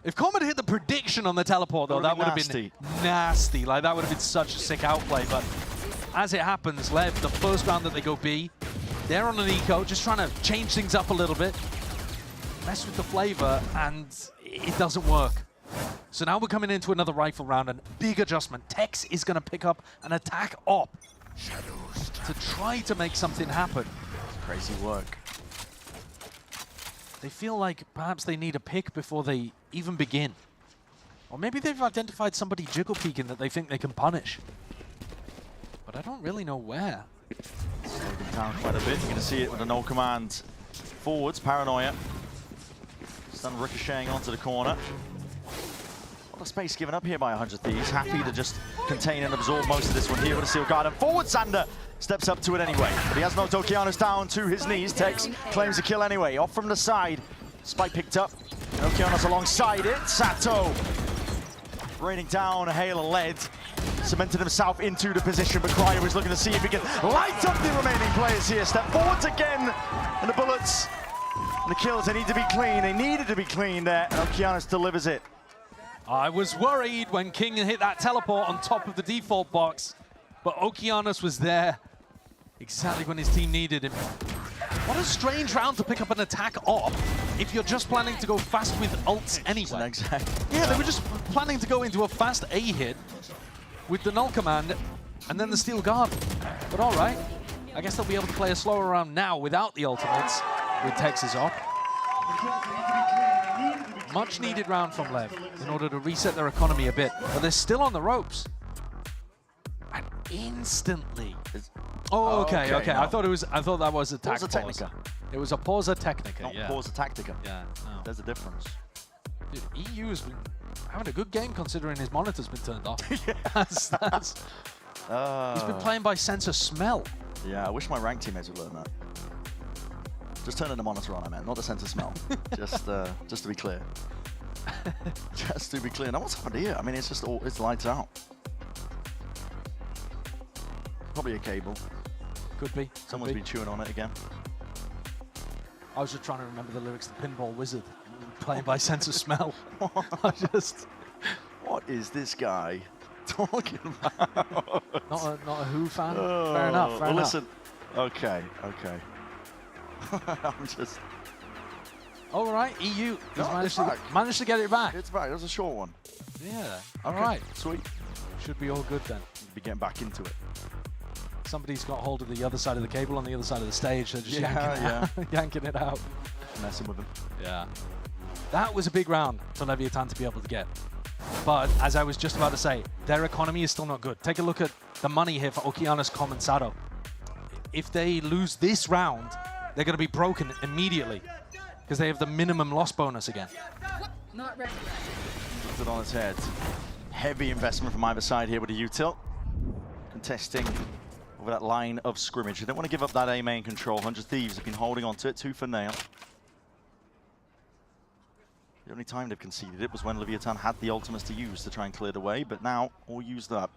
If Com had hit the prediction on the teleport though, that would have been nasty. Like, that would have been such a sick outplay, but as it happens, LEV, the first round that they go B, they're on an eco, just trying to change things up a little bit, mess with the flavor, and it doesn't work. So now we're coming into another rifle round, and big adjustment. Tex is going to pick up an attack op to try to make something happen. Crazy work. They feel like perhaps they need a pick before they even begin. Or maybe they've identified somebody jiggle peeking that they think they can punish. But I don't really know where. Slowed them down quite a bit. You're going to see it with a no command forwards. Paranoia. Stun ricocheting onto the corner. A lot of space given up here by 100 Thieves. Happy to just contain and absorb most of this one here with a Steel Guard. And forward Xander steps up to it anyway. But he has knocked Okeanos down to his knees. Tex claims a kill anyway. Off from the side. Spike picked up. And Okeanos alongside it. Sato raining down a hail of lead. Cemented himself into the position, but Cryo is looking to see if he can light up the remaining players here. Step forwards again, and the bullets and the kills, they need to be clean. They needed to be clean there, and Okeanos delivers it. I was worried when King hit that teleport on top of the default box, but Okeanos was there exactly when his team needed him. What a strange round to pick up an attack op if you're just planning to go fast with ults anyway. Yeah, they were just planning to go into a fast A hit with the null command and then the Steel Guard. But all right, I guess they'll be able to play a slower round now without the ultimates with Texas op. Much needed round from LEV in order to reset their economy a bit, but they're still on the ropes. And instantly. Oh, okay. No. I thought that was attack Pausa Technica. It was a Pausa Technica, Not yeah. Pausa Tactica. Yeah, no. There's a difference. Dude, EU's been having a good game considering his monitor's been turned off. He's been playing by sense of smell. Yeah, I wish my rank teammates would learn that. Just turning the monitor on, I meant, not the sense of smell. just to be clear. Just to be clear. Now what's happened here? I mean, it's just all, it's lights out. Probably a cable. Could be. Someone's been chewing on it again. I was just trying to remember the lyrics to Pinball Wizard, playing by sense of smell. What is this guy talking about? Not a Who fan? Fair enough, fair enough. Listen, okay. I'm just... All right, EU managed to get it back. It's back, it was a short one. Yeah, okay. all right. Sweet. Should be all good then. Be getting back into it. Somebody's got hold of the other side of the cable on the other side of the stage. They're just yanking it out. Messing with them. Yeah. That was a big round for Leviathan to be able to get. But as I was just about to say, their economy is still not good. Take a look at the money here for Okeanos, Com, and Sato. If they lose this round, they're going to be broken immediately because they have the minimum loss bonus again. Not ready. Puts it on its head. Heavy investment from either side here with a util. Contesting over that line of scrimmage. They don't want to give up that A main control. 100 Thieves have been holding on to it tooth and nail. The only time they've conceded it was when Leviathan had the ultimates to use to try and clear the way, but now all used up.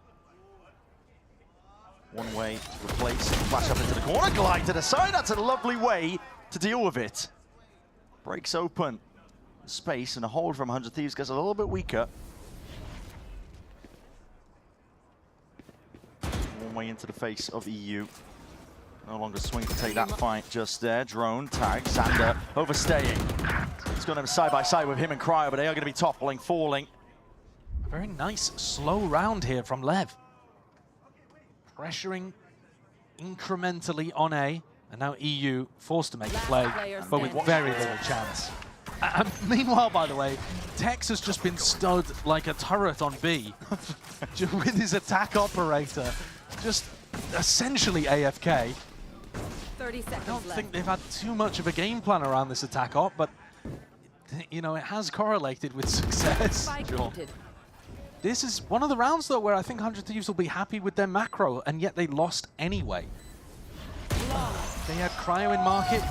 One way to replace, flash up into the corner, glide to the side. That's a lovely way to deal with it. Breaks open the space, and a hold from 100 Thieves gets a little bit weaker. One way into the face of EU. No longer swing to take that fight just there. Drone, tag, Xander overstaying. It's going to be side by side with him and Cryo, but they are going to be toppling, falling. A very nice slow round here from LEV. Pressuring incrementally on A, and now EU forced to make a play, but with very little chance. And meanwhile, by the way, Tex has just been stood like a turret on B with his attack operator, just essentially AFK. 30 seconds I don't left. think they've had too much of a game plan around this attack op, but you know, it has correlated with success. Sure. This is one of the rounds, though, where I think 100 Thieves will be happy with their macro, and yet they lost anyway. They had Cryo in market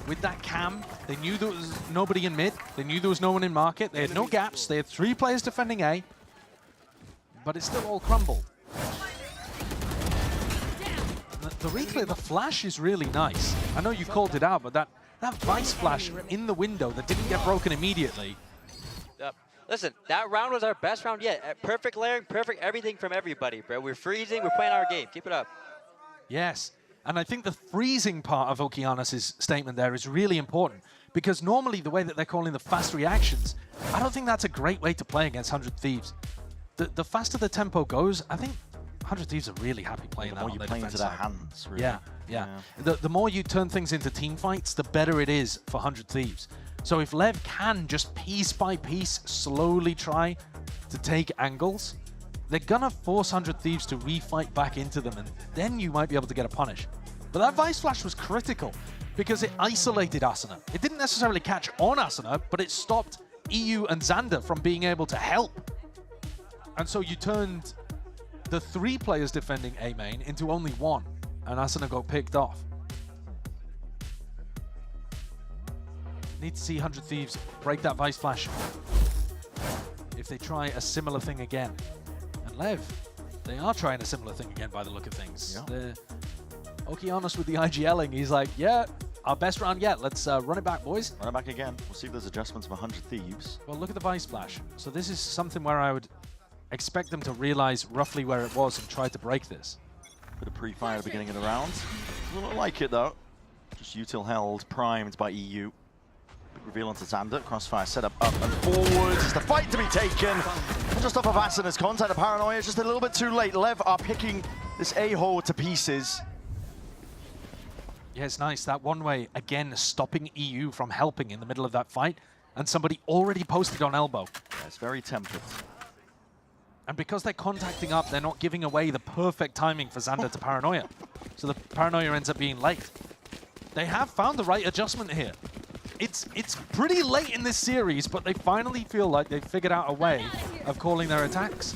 with that cam. They knew there was nobody in mid. They knew there was no one in market. They had no gaps. They had 3 players defending A, but it still all crumbled. The reclear, the flash is really nice. I know you called it out, but that Vice flash in the window that didn't get broken immediately. Listen, that round was our best round yet. Perfect layering, perfect everything from everybody, bro. We're freezing, we're playing our game. Keep it up. Yes, and I think the freezing part of Okeanos' statement there is really important, because normally the way that they're calling the fast reactions, I don't think that's a great way to play against 100 Thieves. The faster the tempo goes, I think 100 Thieves are really happy playing that on their defense side. Hands, really. Yeah. The more you turn things into team fights, the better it is for 100 Thieves. So if LEV can just piece by piece slowly try to take angles, they're gonna force 100 Thieves to refight back into them, and then you might be able to get a punish. But that Vice Flash was critical because it isolated Asuna. It didn't necessarily catch on Asuna, but it stopped EU and Xander from being able to help. And so you turned the 3 players defending A main into only 1, and Asuna got picked off. Need to see 100 Thieves break that Vice Flash if they try a similar thing again. And LEV, they are trying a similar thing again by the look of things. Yeah. Okeanos with the IGLing, he's like, yeah, our best round yet. Let's run it back, boys. Run it back again. We'll see if there's adjustments of 100 Thieves. Well, look at the Vice Flash. So this is something where I would expect them to realize roughly where it was and try to break this. Bit of pre-fire at the beginning of the round. Doesn't look like it, though. Just util held, primed by EU. Big reveal onto Xander. Crossfire set up and forwards. It's the fight to be taken. Just off of Asuna's contact, the paranoia is just a little bit too late. LEV are picking this A-hole to pieces. Yeah, it's nice. That one way, again, stopping EU from helping in the middle of that fight. And somebody already posted on elbow. Yeah, it's very tempted. And because they're contacting up, they're not giving away the perfect timing for Xander to paranoia. So the paranoia ends up being late. They have found the right adjustment here. It's pretty late in this series, but they finally feel like they've figured out a way of calling their attacks.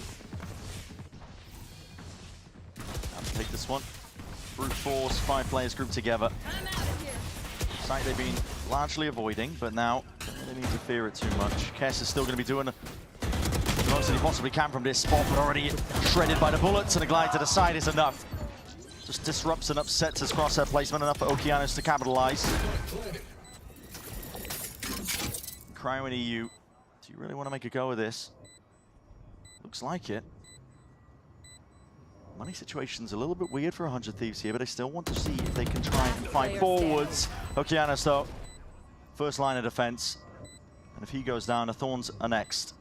Have to take this one. Brute force, 5 players grouped together. Site they've been largely avoiding, but now they need to fear it too much. Kess is still going to be doing the most that he possibly can from this spot, but already shredded by the bullets, and a glide to the side is enough. Just disrupts and upsets his crosshair placement, enough for Okeanos to capitalize. Cryo and EU, do you really want to make a go of this? Looks like it. Money situation's a little bit weird for 100 Thieves here, but I still want to see if they can try and fight forwards. Okeanos, though, first line of defense. And if he goes down, the Thorns are next.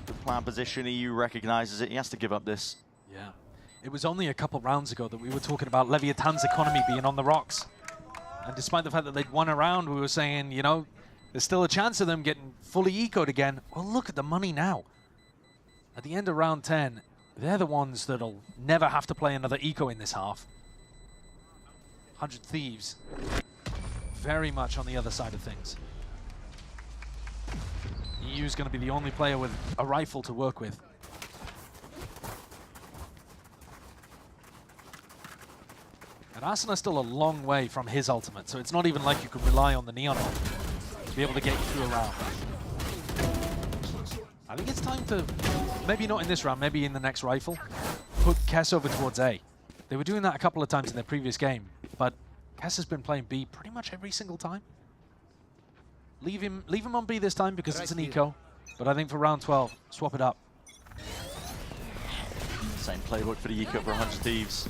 Good plan position, EU recognizes it. He has to give up this. Yeah. It was only a couple rounds ago that we were talking about Leviathan's economy being on the rocks. And despite the fact that they'd won a round, we were saying, you know, there's still a chance of them getting fully ecoed again. Well, look at the money now. At the end of round 10, they're the ones that'll never have to play another eco in this half. 100 Thieves, very much on the other side of things. EU's going to be the only player with a rifle to work with. And Asana's still a long way from his ultimate, so it's not even like you can rely on the Neon ult to be able to get you through a round. I think it's time to, maybe not in this round, maybe in the next rifle, put Kess over towards A. They were doing that a couple of times in their previous game, but Kess has been playing B pretty much every single time. Leave him on B this time because it's an eco, but I think for round 12, swap it up. Same playbook for the eco for 100 Thieves.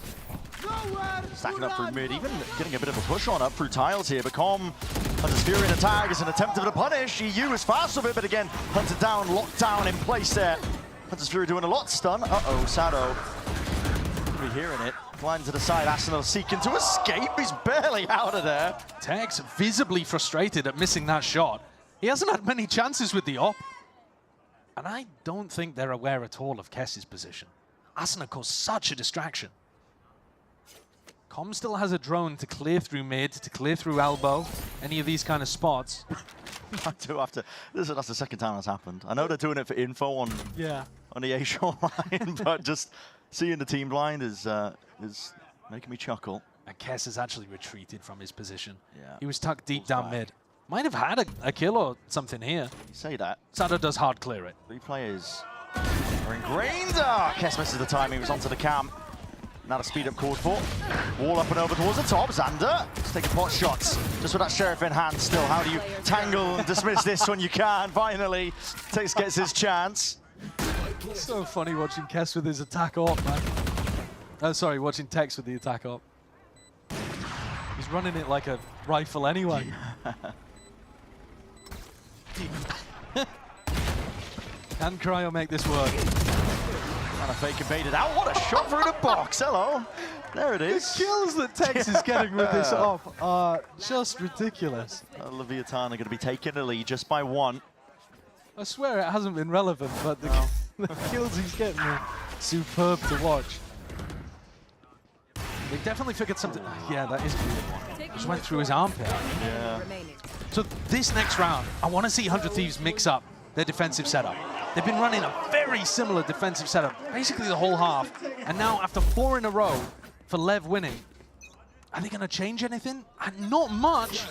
Stacking up through mid, even getting a bit of a push on up through tiles here, but Com Hunter's Fury in the tag is an attempt to punish. EU is fast with it, but again, Hunter down, locked down in place there. Hunter's Fury doing a lot stun. Uh-oh, Sado. We're hearing it. Flying to the side, Arsenal seeking to escape. He's barely out of there. Tex visibly frustrated at missing that shot. He hasn't had many chances with the op. And I don't think they're aware at all of Kess's position. Asuna caused such a distraction. Com still has a drone to clear through mid, to clear through elbow, any of these kind of spots. I do have to. That's the second time that's happened. I know they're doing it for info on the A shore line, but just seeing the team blind is making me chuckle. And Kess has actually retreated from his position. Yeah. He was tucked deep down mid. Might have had a kill or something here. You say that. Sado does hard clear it. 3 players are ingrained. Kess misses the timing. He was onto the camp. Now the speed up called for. Wall up and over towards the top. Xander just taking pot shots. Just with that Sheriff in hand still. How do you tangle and dismiss this when you can? Finally, Tex gets his chance. It's so funny watching Kess with his attack op, man. Oh, sorry, watching Tex with the attack op. He's running it like a rifle anyway. Can Cryo make this work? Trying to fake and bait it out. What a shot through the box. Hello. There it is. The kills that Tex is getting with this op are just ridiculous. Leviathan are going to be taking the lead just by 1. I swear it hasn't been relevant, but the kills he's getting are superb to watch. They definitely figured something. Yeah, that is beautiful. Just went through his armpit. Yeah. So this next round, I want to see 100 Thieves mix up their defensive setup. They've been running a very similar defensive setup, basically the whole half. And now after 4 in a row for LEV winning, are they going to change anything? Not much.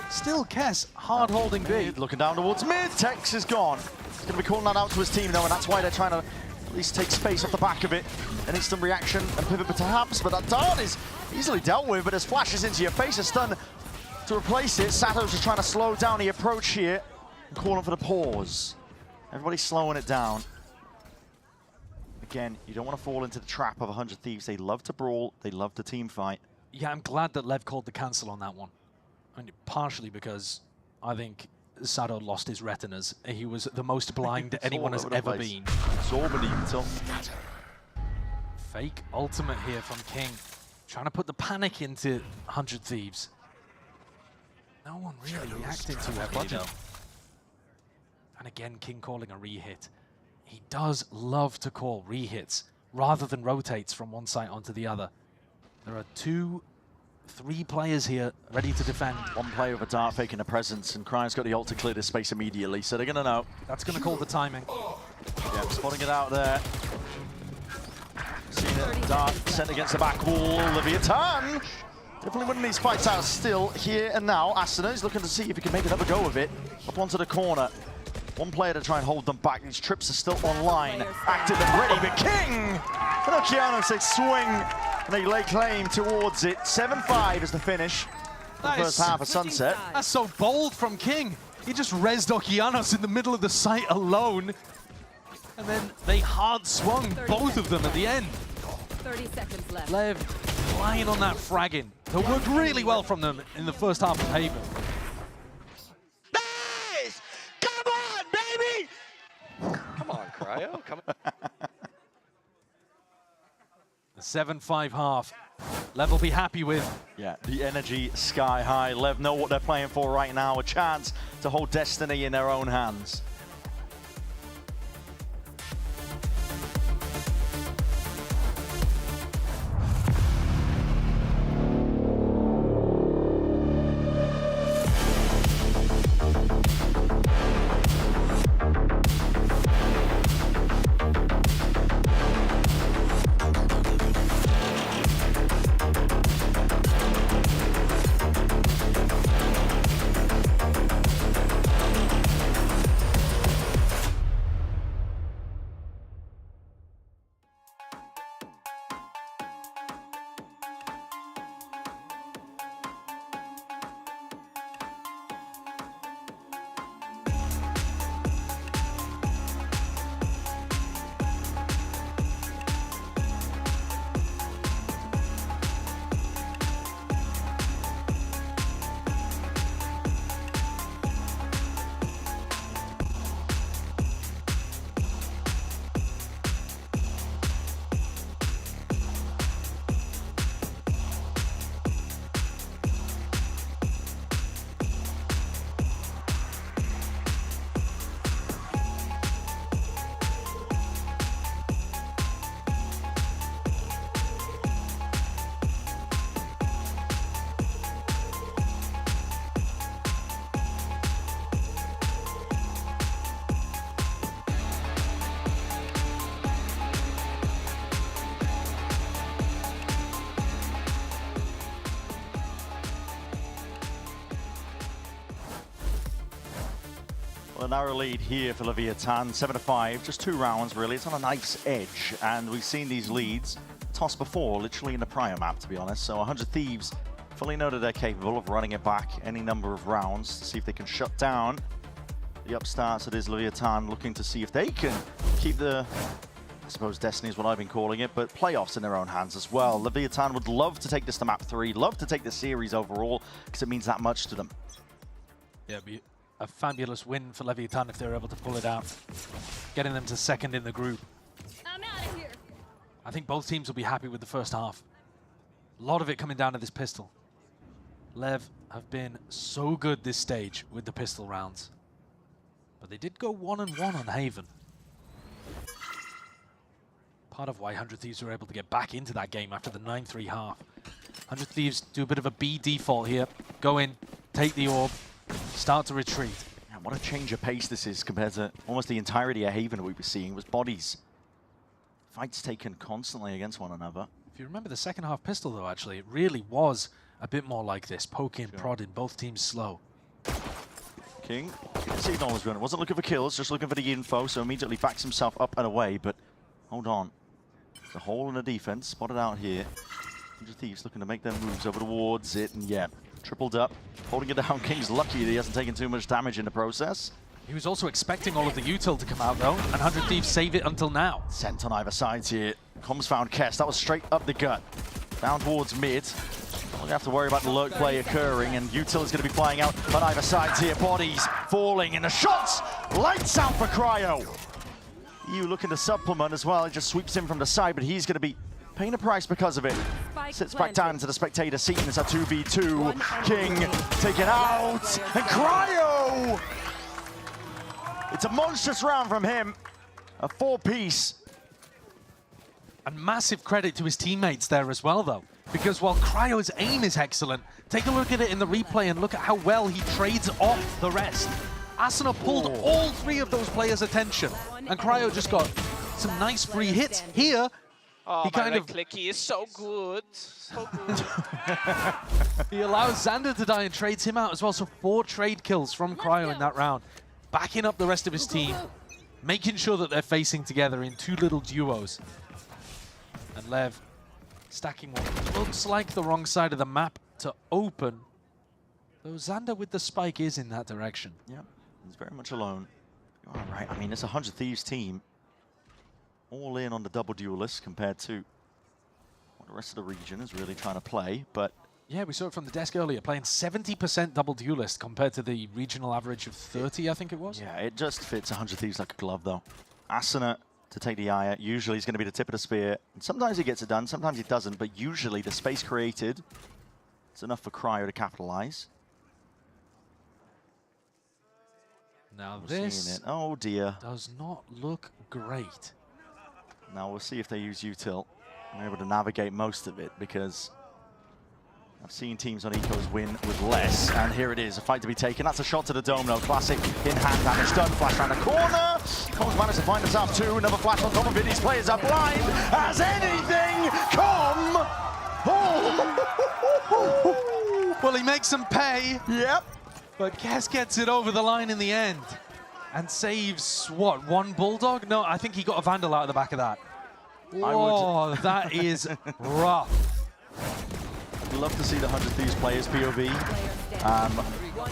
Still Kess, hard holding B. Looking down towards mid. Tex is gone. He's going to be calling that out to his team though, and that's why they're trying to at least take space off the back of it. An instant reaction and pivot perhaps, but that dart is easily dealt with, but as flashes into your face, a stun to replace it. Sato's just trying to slow down the approach here and calling for the pause. Everybody's slowing it down. Again, you don't want to fall into the trap of 100 Thieves. They love to brawl. They love to team fight. Yeah, I'm glad that LEV called the cancel on that one. And partially because I think Sado lost his retinas. He was the most blind anyone has ever been. Fake ultimate here from King. Trying to put the panic into 100 Thieves. No one really reacting to heavily though. And again, King calling a re-hit. He does love to call re-hits rather than rotates from one site onto the other. There are 2, 3 players here ready to defend. One player with a dart faking a presence, and Cryo's got the ult to clear this space immediately, so they're going to know. That's going to call the timing. Yeah, spotting it out there. Seen it, dart sent against the back wall. Leviathan definitely winning these fights out still here and now. Asuna is looking to see if he can make another go of it. Up onto the corner. One player to try and hold them back. These trips are still online, active and ready, but King and Okeanos, they swing and they lay claim towards it. 7-5 is the finish for the first half of Sunset. That's so bold from King. He just rezzed Okeanos in the middle of the site alone. And then they hard swung both of them at the end. 30 seconds left. LEV flying on that fragging. That worked really well from them in the first half of Haven. Come on, Cryo. Come on. The 7-5 half. LEV will be happy with. Yeah, the energy sky high. LEV know what they're playing for right now. A chance to hold destiny in their own hands. Well, a narrow lead here for Leviathan, 7-5, just 2 rounds really. It's on a nice edge, and we've seen these leads tossed before, literally in the prior map, to be honest. So 100 Thieves fully know that they're capable of running it back any number of rounds to see if they can shut down the upstarts. It is Leviathan looking to see if they can keep the, I suppose Destiny is what I've been calling it, but playoffs in their own hands as well. Leviathan would love to take this to map 3, love to take the series overall, because it means that much to them. Yeah, it'd be a fabulous win for Leviathan if they were able to pull it out, getting them to second in the group. I'm out of here. I think both teams will be happy with the first half. A lot of it coming down to this pistol. LEV have been so good this stage with the pistol rounds. But they did go 1-1 on Haven. Part of why 100 Thieves were able to get back into that game after the 9-3 half. 100 Thieves do a bit of a B default here. Go in, take the orb, start to retreat. Yeah, what a change of pace this is compared to almost the entirety of Haven we were seeing was bodies. Fights taken constantly against one another. If you remember the second half pistol though, actually, it really was a bit more like this. Poking, prodding, both teams slow. King, signal was running. Wasn't looking for kills, just looking for the info, so immediately backs himself up and away, but hold on. There's a hole in the defense, spotted out here. 100 Thieves looking to make their moves over towards it, and yeah, tripled up. Holding it down, King's lucky that he hasn't taken too much damage in the process. He was also expecting all of the util to come out though, and 100 Thieves save it until now. Sent on either side here. Comms found Kess, that was straight up the gut. Down towards mid. Don't have to worry about the lurk play occurring, and util is going to be flying out on either side here. Bodies falling, and the shots lights out for Cryo. You looking to supplement as well. It just sweeps in from the side, but he's going to be paying a price because of it. Sits back down into the spectator seat, and it's a 2v2. King taken out, and Cryo! It's a monstrous round from him. A 4-piece. And massive credit to his teammates there as well though. Because while Cryo's aim is excellent, take a look at it in the replay and look at how well he trades off the rest. Asuna pulled all 3 of those players' attention, and Cryo just got some nice free hits. Here, he kind of... clicky is so good. So good. He allows Xander to die and trades him out as well, so 4 trade kills from Cryo in that round. Backing up the rest of his team, making sure that they're facing together in 2 little duos. And LEV stacking what looks like the wrong side of the map to open. Though Xander with the spike is in that direction. Yeah, he's very much alone. All right, I mean, it's a 100 Thieves team. All in on the double duelist compared to what the rest of the region is really trying to play, but... Yeah, we saw it from the desk earlier, playing 70% double duelist compared to the regional average of 30, I think it was. Yeah, it just fits 100 Thieves like a glove, though. Asuna to take the Aya, usually he's going to be the tip of the spear. And sometimes he gets it done, sometimes he doesn't, but usually the space created is enough for Cryo to capitalize. Now this oh dear, does not look great. Now we'll see if they use util. I'm able to navigate most of it because I've seen teams on Ecos win with less, and here it is, a fight to be taken. That's a shot to the dome, though. Classic in-hand damage done. Flash around the corner. Comms managed to find himself too. Another flash on top of it. These players are blind as anything. Well, he makes them pay. Yep. But Kess gets it over the line in the end and saves, what, 1 Bulldog? No, I think he got a Vandal out of the back of that. Oh, that is rough. I'd love to see the 100 Thieves players POV.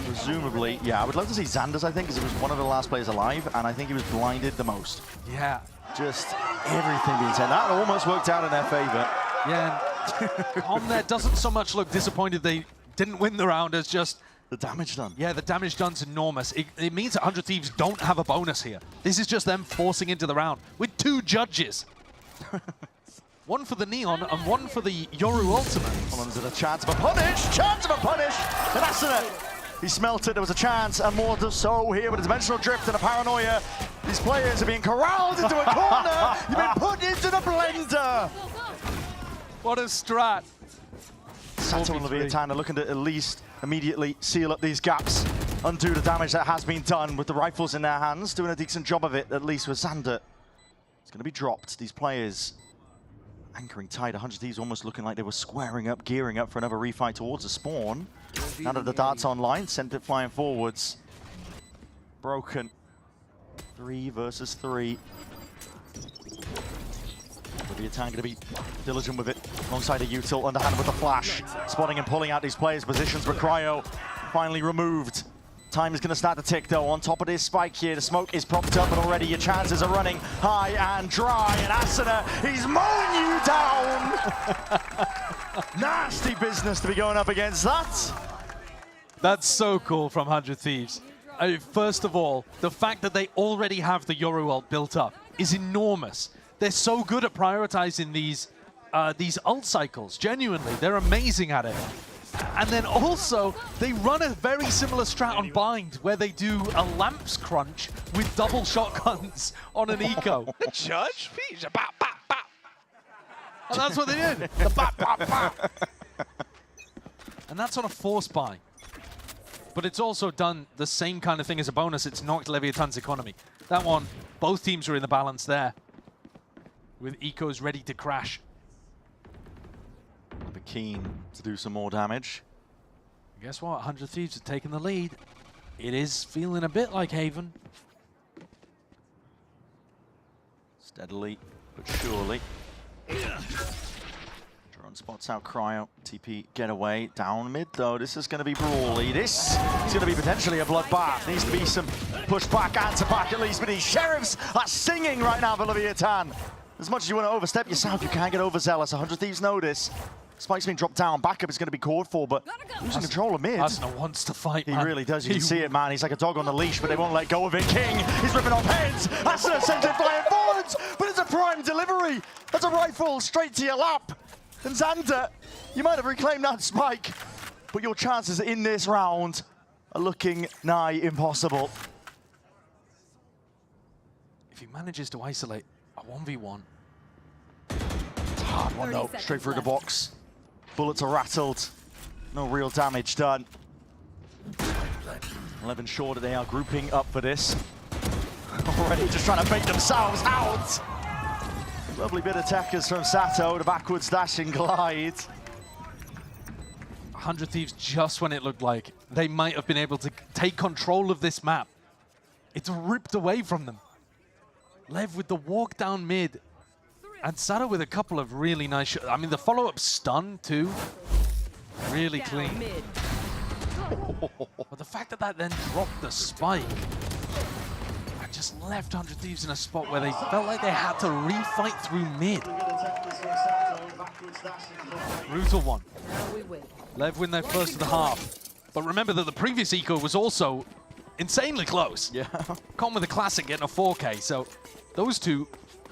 Presumably, yeah, I would love to see Xander's, I think, because he was one of the last players alive, and I think he was blinded the most. Yeah. Just everything being said. That almost worked out in their favor. Yeah, and Om there doesn't so much look disappointed they didn't win the round as just... the damage done. Yeah, the damage done's enormous. It means that 100 Thieves don't have a bonus here. This is just them forcing into the round with 2 judges. 1 for the Neon and 1 for the Yoru Ultimate. Collins with a chance of a punish! Chance of a punish! And that's it! He smelt it, there was a chance, and more so here with a dimensional drift and a paranoia. These players are being corralled into a corner! You've been put into the blender! What a strat. Sato and Leviathan are looking to at least immediately seal up these gaps, undo the damage that has been done with the rifles in their hands, doing a decent job of it, at least with Xander. It's going to be dropped. These players anchoring tight. 100 Thieves almost looking like they were squaring up, gearing up for another refight towards a spawn. Now that the dart's online, sent it flying forwards. Broken 3 versus 3. Leviathan going to be diligent with it, alongside a util, underhand with the flash, spotting and pulling out these players' positions, but Cryo finally removed. Time is going to start to tick, though. On top of this spike here, the smoke is propped up, and already your chances are running high and dry. And Asuna, he's mowing you down! Nasty business to be going up against that. That's so cool from 100 Thieves. First of all, the fact that they already have the Yoru ult built up is enormous. They're so good at prioritizing these ult cycles. Genuinely, they're amazing at it. And then also, they run a very similar strat on Bind, where they do a lamps crunch with double shotguns on an eco. The judge? Bop, bop, bop. And that's what they did. The bop, bop, bop. And that's on a force buy. But it's also done the same kind of thing as a bonus. It's knocked Leviathan's economy. That one, both teams are in the balance there, with ecos ready to crash. They're keen to do some more damage. Guess what? 100 Thieves have taken the lead. It is feeling a bit like Haven. Steadily, but surely. Drone spots out Cryo. TP getaway. Down mid, though. This is going to be brawly. This is going to be potentially a bloodbath. Needs to be some pushback, answer-back at least, but these sheriffs are singing right now for Leviathan. As much as you want to overstep yourself, you can't get overzealous. 100 Thieves know this. Spike's been dropped down. Backup is going to be called for, but losing control of mid. Asuna wants to fight, man. He really does. You can see it, man. He's like a dog on the leash, but they won't let go of it. King, he's ripping off heads. Asuna sends it flying forwards, but it's a prime delivery. That's a rifle straight to your lap. And Xander, you might have reclaimed that spike, but your chances in this round are looking nigh impossible. If he manages to isolate a 1v1. It's a hard one, though. Straight through the box. Bullets are rattled. No real damage done. 11 sure that they are grouping up for this. Already just trying to bait themselves out. Lovely bit of techers from Sato, the backwards dashing glide. 100 Thieves, just when it looked like they might have been able to take control of this map, it's ripped away from them. Lev with the walk down mid, and Sato with a couple of really nice shots. I mean, the follow-up stun, too. Really clean. But the fact that that then dropped the spike and just left 100 Thieves in a spot where they felt like they had to refight through mid. Brutal one. Lev win their first of the half. But remember that the previous eco was also insanely close. Yeah. Con with a classic getting a 4K, so those two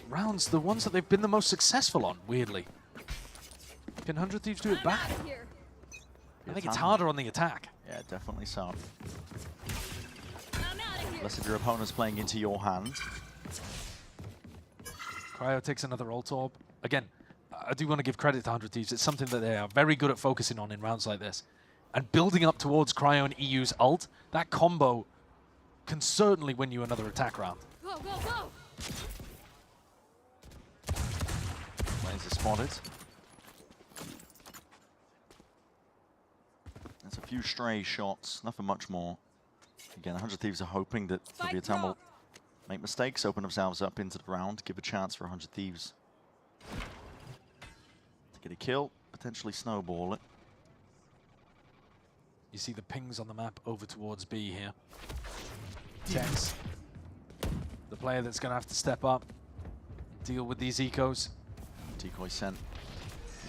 rounds, the ones that they've been the most successful on, weirdly. Can 100 Thieves do it back? I think it's harder on the attack. Yeah, definitely so. Unless if your opponent's playing into your hand. Cryo takes another ult orb. Again, I do want to give credit to 100 Thieves. It's something that they are very good at focusing on in rounds like this. And building up towards Cryo and EU's ult, that combo can certainly win you another attack round. Go, go, go! Players are spotted. There's a few stray shots, nothing much more. Again, 100 Thieves are hoping that Leviathan will make mistakes, open themselves up into the round, give a chance for 100 Thieves to get a kill, potentially snowball it. You see the pings on the map over towards B here. Tex, the player that's going to have to step up, deal with these ecos. Decoy sent.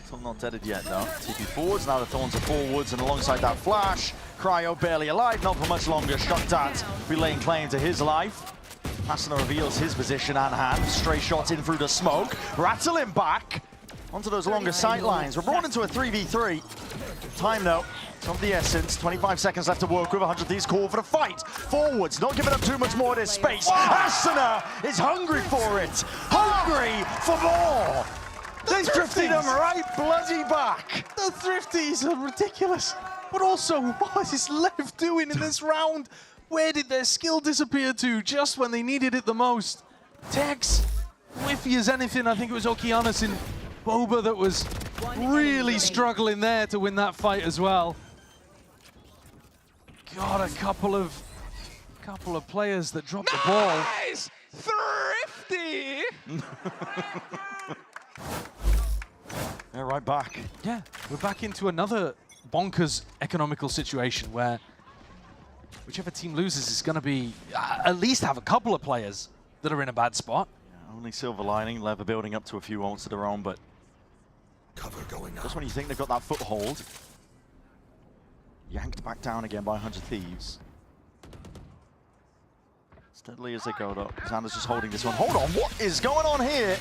Still not deaded yet, though. TP forwards, now the Thorns are forwards, and alongside that flash, Cryo barely alive, not for much longer. Shottat be laying claim to his life. Asuna reveals his position and hand. Stray shots in through the smoke. Rattle him back onto those longer sight lines. We're brought into a 3v3. Time, though, it's of the essence. 25 seconds left to work with. 100 Thieves call for the fight. Forwards, not giving up too much more of this space. Asuna is hungry for it. Hungry for more. They've drifted him right bloody back. The Thrifties are ridiculous. But also, what is Lev doing in this round? Where did their skill disappear to just when they needed it the most? Tex, whiffy as anything. I think it was Okeanis in Boba that was really struggling there to win that fight as well. God, a couple of Couple of players that dropped the ball. Nice! Thrifty! They're right back. Yeah, we're back into another bonkers economical situation where whichever team loses is going to be at least have a couple of players that are in a bad spot. Yeah, only silver lining. LEV are building up to a few ults of their own, but Cover going just when you think they've got that foothold, yanked back down again by 100 Thieves. Steadily as they go though. Xander's just holding this one. Hold on, what is going on here?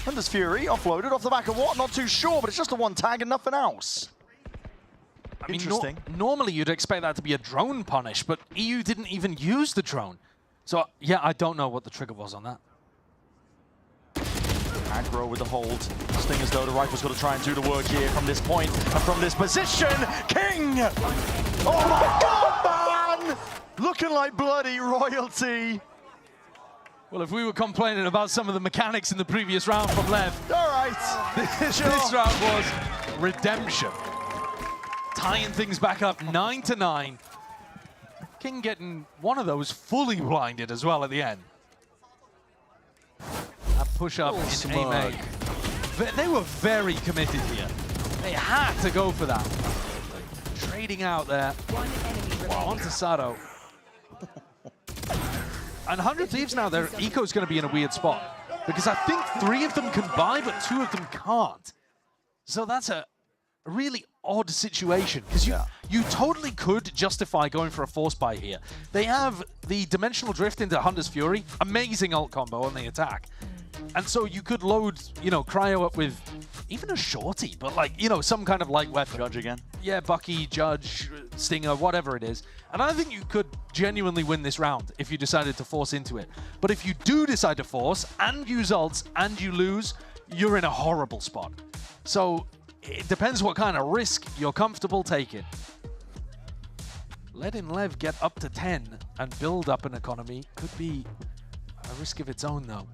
Hunter's Fury offloaded off the back of what? Not too sure, but it's just a one tag and nothing else. I mean, Interesting. Normally you'd expect that to be a drone punish, but EU didn't even use the drone. So yeah, I don't know what the trigger was on that. Aggro with the hold. Stingers though, the rifle's got to try and do the work here from this point and from this position. King! Oh my God, man! Looking like bloody royalty. Well, if we were complaining about some of the mechanics in the previous round from LEV, all right. this round was redemption. Tying things back up 9-9. King getting one of those fully blinded as well at the end. That push up in A-Main. They were very committed here. They had to go for that. Trading out there. Onto Sato. And 100 Thieves now, their eco's going to be in a weird spot. Because I think 3 of them can buy, but 2 of them can't. So that's a really odd situation. Because you totally could justify going for a force buy here. They have the Dimensional Drift into Hunter's Fury. Amazing ult combo on the attack. And so you could load, you know, Cryo up with even a shorty, but like, you know, some kind of light weapon. Judge again. Yeah, Bucky, Judge, Stinger, whatever it is. And I think you could genuinely win this round if you decided to force into it. But if you do decide to force and use ults and you lose, you're in a horrible spot. So it depends what kind of risk you're comfortable taking. Letting LEV get up to 10 and build up an economy could be a risk of its own, though.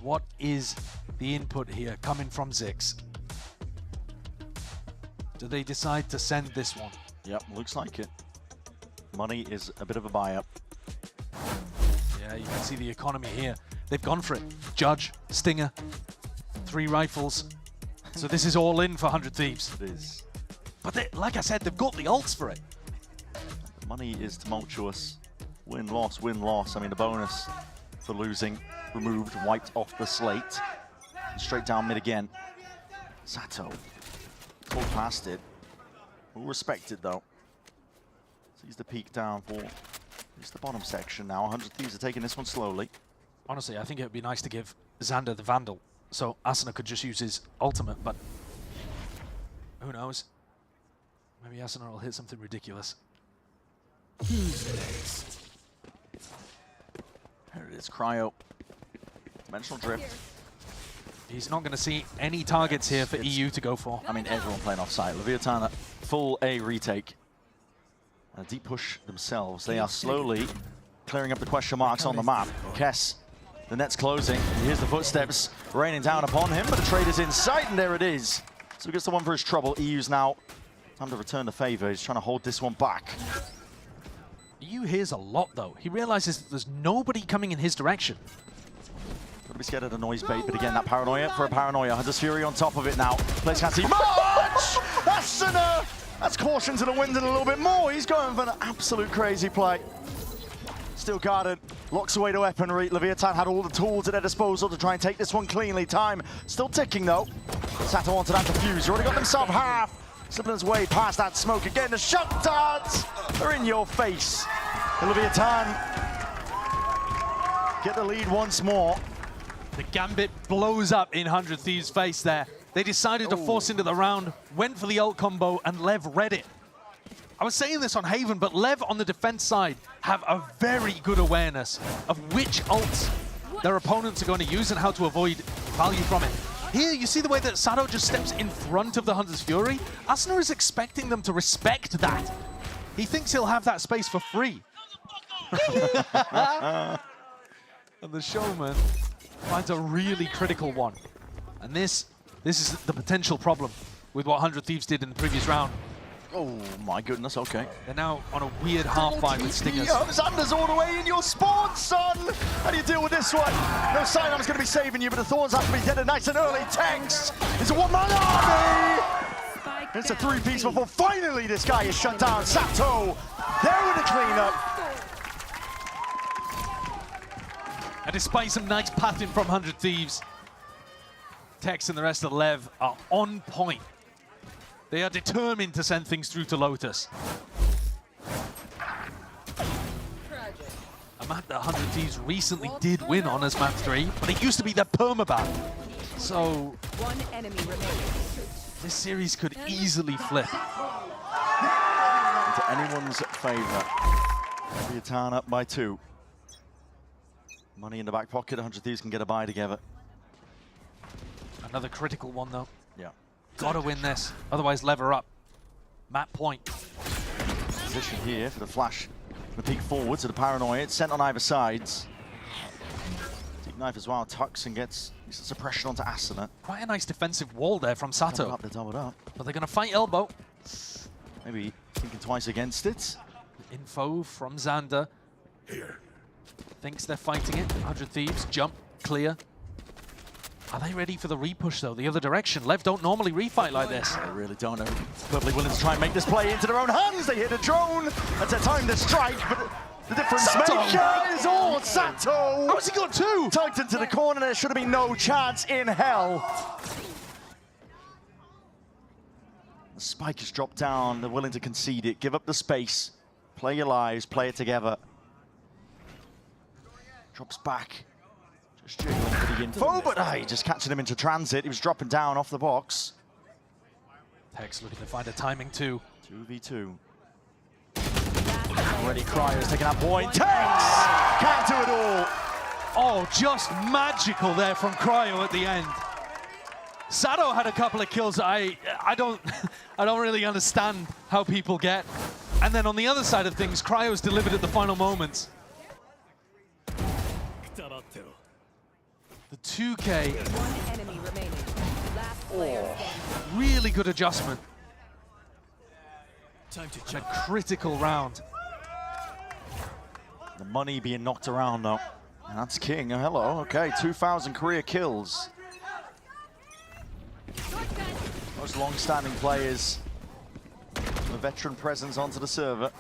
What is the input here coming from Zix? Do they decide to send this one? Yep, looks like it. Money is a bit of a buy-up. Yeah, you can see the economy here. They've gone for it. Judge, Stinger, 3 rifles. So this is all in for 100 Thieves. It is. But they, like I said, they've got the ults for it. Money is tumultuous. Win-loss, win-loss. I mean, the bonus for losing removed, wiped off the slate. Straight down mid again. Sato pulled past it. We'll respect it though. Sees the peak down for just the bottom section now. 100 Thieves are taking this one slowly. Honestly, I think it would be nice to give Xander the Vandal, so Asuna could just use his ultimate, but who knows? Maybe Asuna will hit something ridiculous. Who's next? There it is, Cryo. Dimensional Drift. He's not going to see any targets here for EU to go for. I mean, everyone playing off-site. Leviathan, full A retake. A deep push themselves. They are slowly clearing up the question marks on the map. Kess, the net's closing. Here's the footsteps raining down upon him, but the trade is in sight, and there it is. So he gets the one for his trouble. EU's now time to return the favor. He's trying to hold this one back. EU hears a lot, though. He realizes that there's nobody coming in his direction. Gotta be scared of the noise bait, but again, that paranoia for a paranoia. Hunter's Fury on top of it now. Place can't see much! Asuna! That's caution to the wind and a little bit more. He's going for an absolute crazy play. Still guarded, locks away the weaponry. Leviathan had all the tools at their disposal to try and take this one cleanly. Time still ticking though. Sato onto that defuse. Already got himself half. Slipping his way past that smoke again. The shot darts are in your face. And Leviathan get the lead once more. The Gambit blows up in 100 Thieves' face there. They decided to force into the round, went for the ult combo, and LEV read it. I was saying this on Haven, but LEV on the defense side have a very good awareness of which ults their opponents are going to use and how to avoid value from it. Here, you see the way that Sato just steps in front of the Hunter's Fury? Asuna is expecting them to respect that. He thinks he'll have that space for free. And the showman finds a really critical one. And this is the potential problem with what 100 Thieves did in the previous round. Oh my goodness, okay. They're now on a weird half fight with Stingers. Xander's all the way in your spawn, son! How do you deal with this one? No Sinom's going to be saving you, but the Thorns have to be dead nice and early. Tex is a one-man army! It's a three-piece before finally this guy is shut down. Sato, there with the cleanup. And despite some nice patting from 100 Thieves, Tex and the rest of LEV are on point. They are determined to send things through to Lotus. A map that 100 Thieves recently did win on as map 3, but it used to be their permaban. So one enemy remaining. This series could easily flip. Into anyone's favor. Viatan up by 2. Money in the back pocket, 100 Thieves can get a buy together. Another critical one though. Yeah. Gotta win this, otherwise LEV are up. Map point. Position here for the flash. The peek forward to the paranoia. It's sent on either sides. Deep knife as well. Tucks and gets suppression onto Asuna. Quite a nice defensive wall there from Sato. Up, they're doubled up. But they're gonna fight elbow. Maybe thinking twice against it. Info from Xander. Here. Thinks they're fighting it. 100 Thieves, jump, clear. Are they ready for the repush though, the other direction? LEV don't normally refight like this. They really don't. They're perfectly willing to try and make this play into their own hands. They hit a drone. That's a time to strike, but the difference maker is all Sato. How's he got 2? Tugged into the corner. There should have been no chance in hell. The spike has dropped down. They're willing to concede it. Give up the space. Play your lives. Play it together. Drops back. Just jiggling for the info, but just catching him into transit. He was dropping down off the box. Tex looking to find a timing too. 2v2. Already Cryo's taking that point. Tex! Can't do it all. Oh, just magical there from Cryo at the end. Sato had a couple of kills I don't really understand how people get. And then on the other side of things, Cryo's delivered at the final moments. The 2K. One enemy remaining. Last player. Really good adjustment. Time to check. A critical round. The money being knocked around though. And that's King. Oh, hello. Okay, 2,000 career kills. Most long-standing players. A veteran presence onto the server.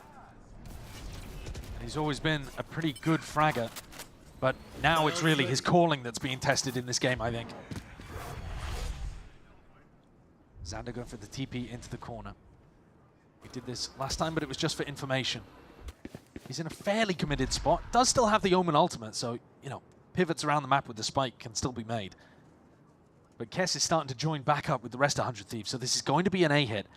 He's always been a pretty good fragger. But now it's really his calling that's being tested in this game, I think. Xander going for the TP into the corner. We did this last time, but it was just for information. He's in a fairly committed spot. Does still have the Omen ultimate, so, you know, pivots around the map with the spike can still be made. But Kess is starting to join back up with the rest of 100 Thieves, so this is going to be an A hit.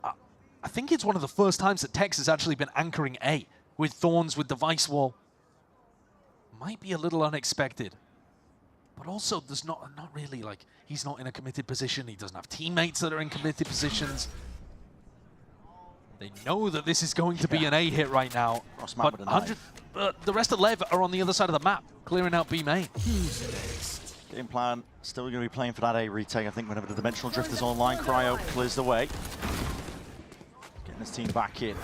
I think it's one of the first times that Tex has actually been anchoring A with Thorns, with the Vice Wall. Might be a little unexpected, but also there's not really, like, he's not in a committed position. He doesn't have teammates that are in committed positions. They know that this is going to be an A hit right now, but 100, the rest of LEV are on the other side of the map, clearing out B main. Game plan, still going to be playing for that A retake. I think whenever the Dimensional Drift is online, Cryo clears the way. Getting his team back in.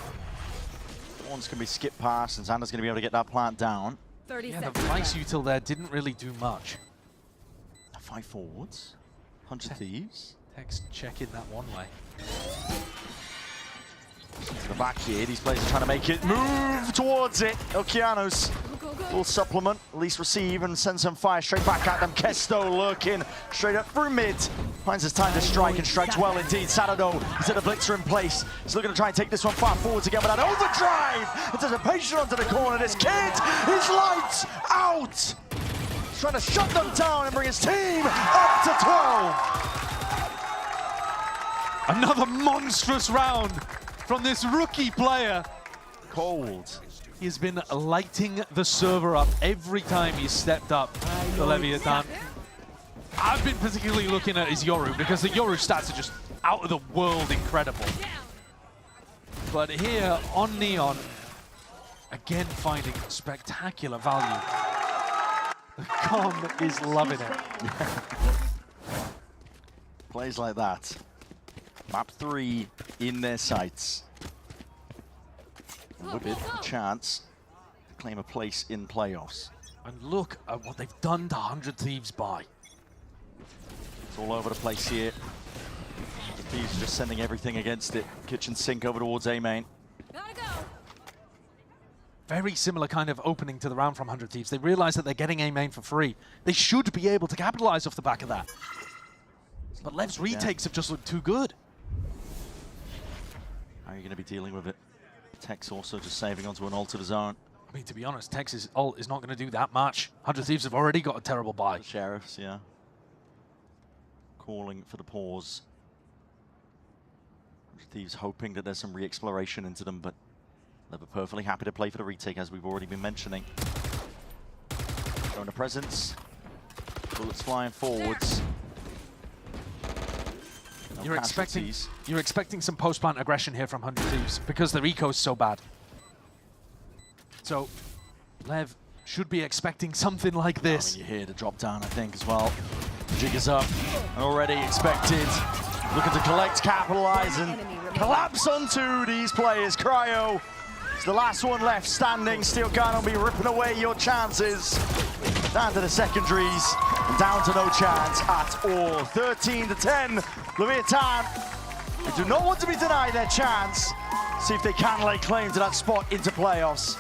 One's going to be skipped past, and Xander's going to be able to get that plant down. Yeah, the Vice util there didn't really do much. 5 forwards, 100 Thieves. Tex checking that one way. To the back here, these players are trying to make it move towards it. Okeanos will supplement, at least receive, and send some fire straight back at them. Kesto lurking straight up through mid. Finds his time to strike and strikes well indeed. Saturdo, he's at a blitzer in place. He's looking to try and take this one far forwards again with that overdrive. Anticipation onto the corner. This kid is lights out. He's trying to shut them down and bring his team up to 12. Another monstrous round from this rookie player. Cold. He's been lighting the server up every time he's stepped up the Leviathan. I've been particularly looking at his Yoru because the Yoru stats are just out of the world incredible. But here on Neon, again finding spectacular value. The Com is loving it. Plays like that. Map 3 in their sights. And with it, a chance to claim a place in playoffs. And look at what they've done to 100 Thieves by. It's all over the place here. The Thieves just sending everything against it. Kitchen sink over towards A main. Very similar kind of opening to the round from 100 Thieves. They realize that they're getting A main for free. They should be able to capitalize off the back of that. But Lev's retakes have just looked too good. How are you going to be dealing with it? Tex also just saving onto an ult of his own. I mean, to be honest, Tex's ult is not going to do that much. 100 Thieves have already got a terrible buy. The Sheriffs, yeah. Calling for the pause. 100 Thieves hoping that there's some re-exploration into them, but they're perfectly happy to play for the retake, as we've already been mentioning. Showing a presence. Bullets flying forwards. No You're expecting some post-plant aggression here from 100 Thieves because their eco's so bad. So, Lev should be expecting something like this. I mean, you hear the drop down, I think, as well. Jiggers up, already expected. Looking to collect, capitalize, and collapse onto these players. Cryo is the last one left standing. Steel Gun will be ripping away your chances. Down to the secondaries, and down to no chance at all. 13-10, Leviathan. They do not want to be denied their chance. See if they can lay claim to that spot into playoffs.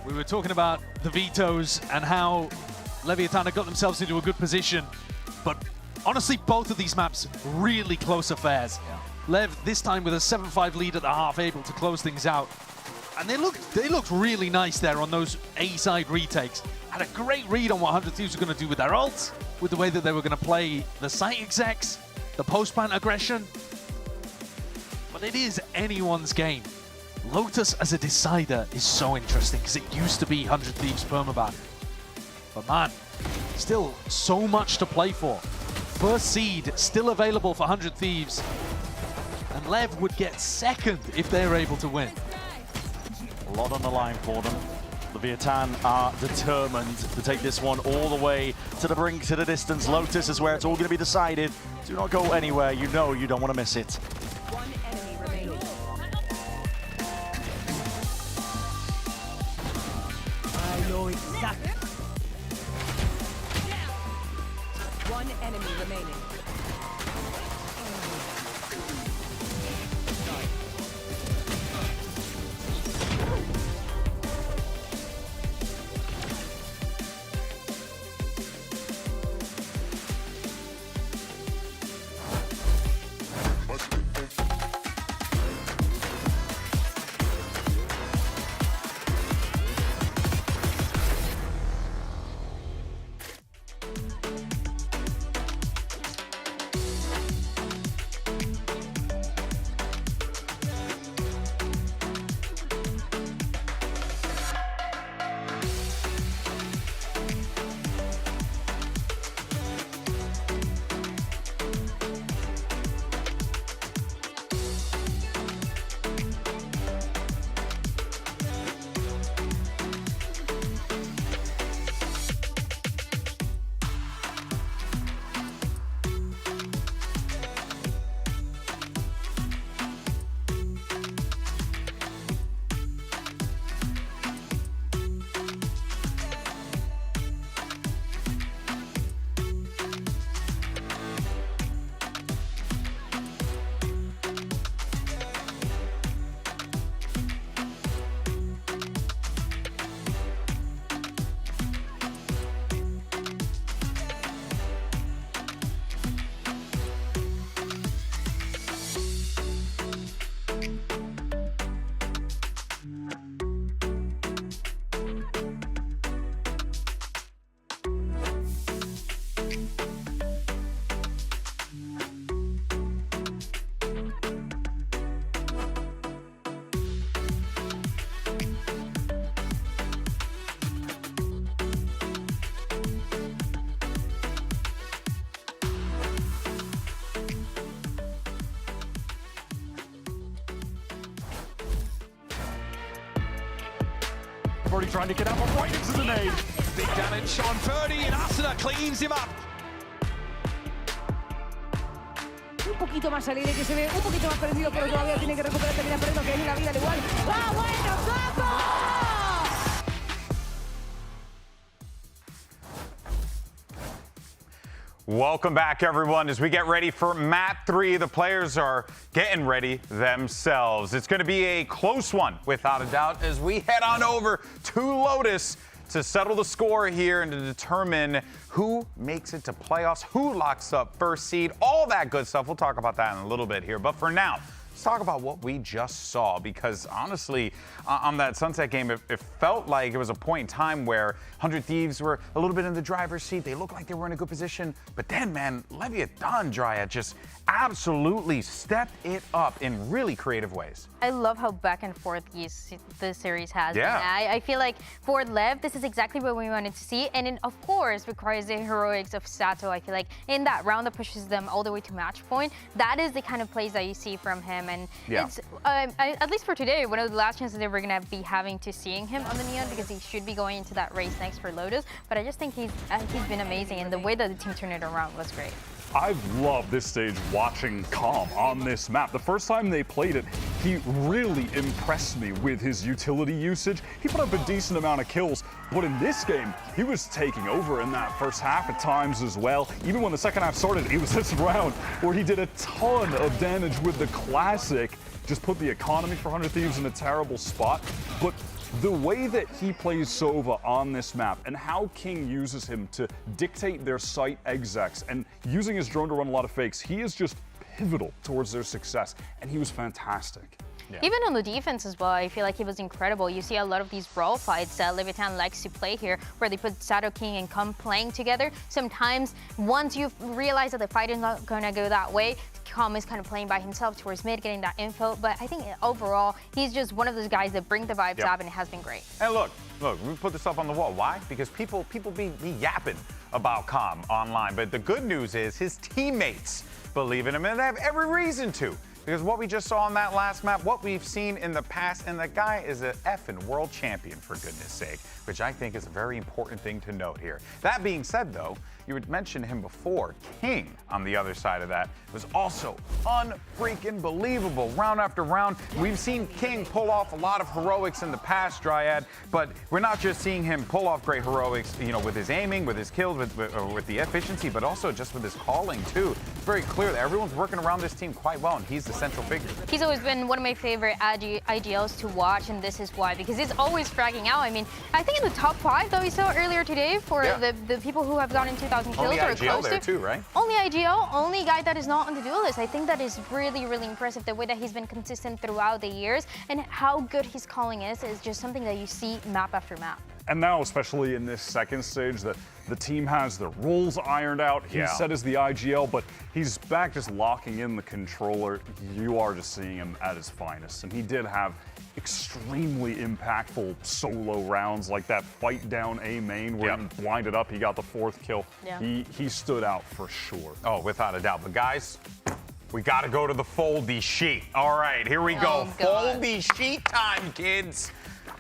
We were talking about the vetoes and how Leviathan have got themselves into a good position, but honestly, both of these maps really close affairs. Yeah. Lev this time with a 7-5 lead at the half, able to close things out, and they looked really nice there on those A-side retakes. Had a great read on what 100 Thieves were going to do with their ults, with the way that they were going to play the site execs, the post-plant aggression. But it is anyone's game. Lotus as a decider is so interesting because it used to be 100 Thieves permaban. But man, still so much to play for. First seed still available for 100 Thieves. And Lev would get second if they're able to win. A lot on the line for them. Leviathan are determined to take this one all the way to the brink, to the distance. Lotus is where it's all going to be decided. Do not go anywhere. You know you don't want to miss it. One enemy remaining. I know exactly. One enemy remaining. Already trying to get out, but right into the nade. Big damage on 30, and Asuna cleans him up. poquito más alegre, que se ve un poquito más perdido, pero todavía tiene que recuperar, termina perdiendo, que es la vida al igual. ¡Ah, bueno, Sapo! Welcome back, everyone. As we get ready for map 3, the players are getting ready themselves. It's going to be a close one, without a doubt, as we head on over to Lotus to settle the score here and to determine who makes it to playoffs, who locks up first seed, all that good stuff. We'll talk about that in a little bit here. But for now, let's talk about what we just saw, because honestly, on that Sunset game, it felt like it was a point in time where 100 Thieves were a little bit in the driver's seat. They looked like they were in a good position. But then, man, Leviathan Dryad just absolutely stepped it up in really creative ways. I love how back and forth this series has. Yeah. I feel like for LEV, this is exactly what we wanted to see. And it, of course, requires the heroics of Sato. I feel like in that round that pushes them all the way to match point, that is the kind of plays that you see from him. And it's, at least for today, one of the last chances that we're going to be having to seeing him on the Neon, because he should be going into that race next for Lotus. But I just think he's been amazing, and the way that the team turned it around was great. I've loved this stage watching Calm on this map. The first time they played it, he really impressed me with his utility usage. He put up a decent amount of kills, but in this game, he was taking over in that first half at times as well. Even when the second half started, it was this round where he did a ton of damage with the classic, just put the economy for 100 Thieves in a terrible spot. But the way that he plays Sova on this map and how King uses him to dictate their site execs and using his drone to run a lot of fakes, he is just pivotal towards their success, and he was fantastic. Yeah. Even on the defense as well, I feel like he was incredible. You see a lot of these brawl fights that Leviathan likes to play here, where they put Sato King and Calm playing together. Sometimes, once you realize that the fight is not going to go that way, Calm is kind of playing by himself towards mid, getting that info. But I think overall, he's just one of those guys that bring the vibes up, and it has been great. And look, we put this up on the wall. Why? Because people be yapping about Calm online. But the good news is his teammates believe in him, and they have every reason to. Because what we just saw on that last map, what we've seen in the past, and the guy is an effing world champion, for goodness sake, which I think is a very important thing to note here. That being said, though, you had mentioned him before. King, on the other side of that, was also unfreaking believable. Round after round, we've seen King pull off a lot of heroics in the past, Dryad, but we're not just seeing him pull off great heroics, you know, with his aiming, with his kills, with the efficiency, but also just with his calling, too. It's very clear that everyone's working around this team quite well, and he's the central figure. He's always been one of my favorite IGLs to watch, and this is why, because he's always fragging out. I mean, I think in the top 5 that we saw earlier today for the people who have gotten 2,000 kills only or IGL close there to. too, right? Only IGL, only guy that is not on the duel list. I think that is really, really impressive, the way that he's been consistent throughout the years, and how good his calling is just something that you see map after map. And now, especially in this second stage, the team has their roles ironed out. He's set as the IGL, but he's back just locking in the controller. You are just seeing him at his finest. And he did have extremely impactful solo rounds, like that fight down A main where he blinded up, he got the 4th kill. Yeah. He stood out for sure. Oh, without a doubt. But guys, we got to go to the foldy sheet. All right, here we go. Foldy sheet time, kids.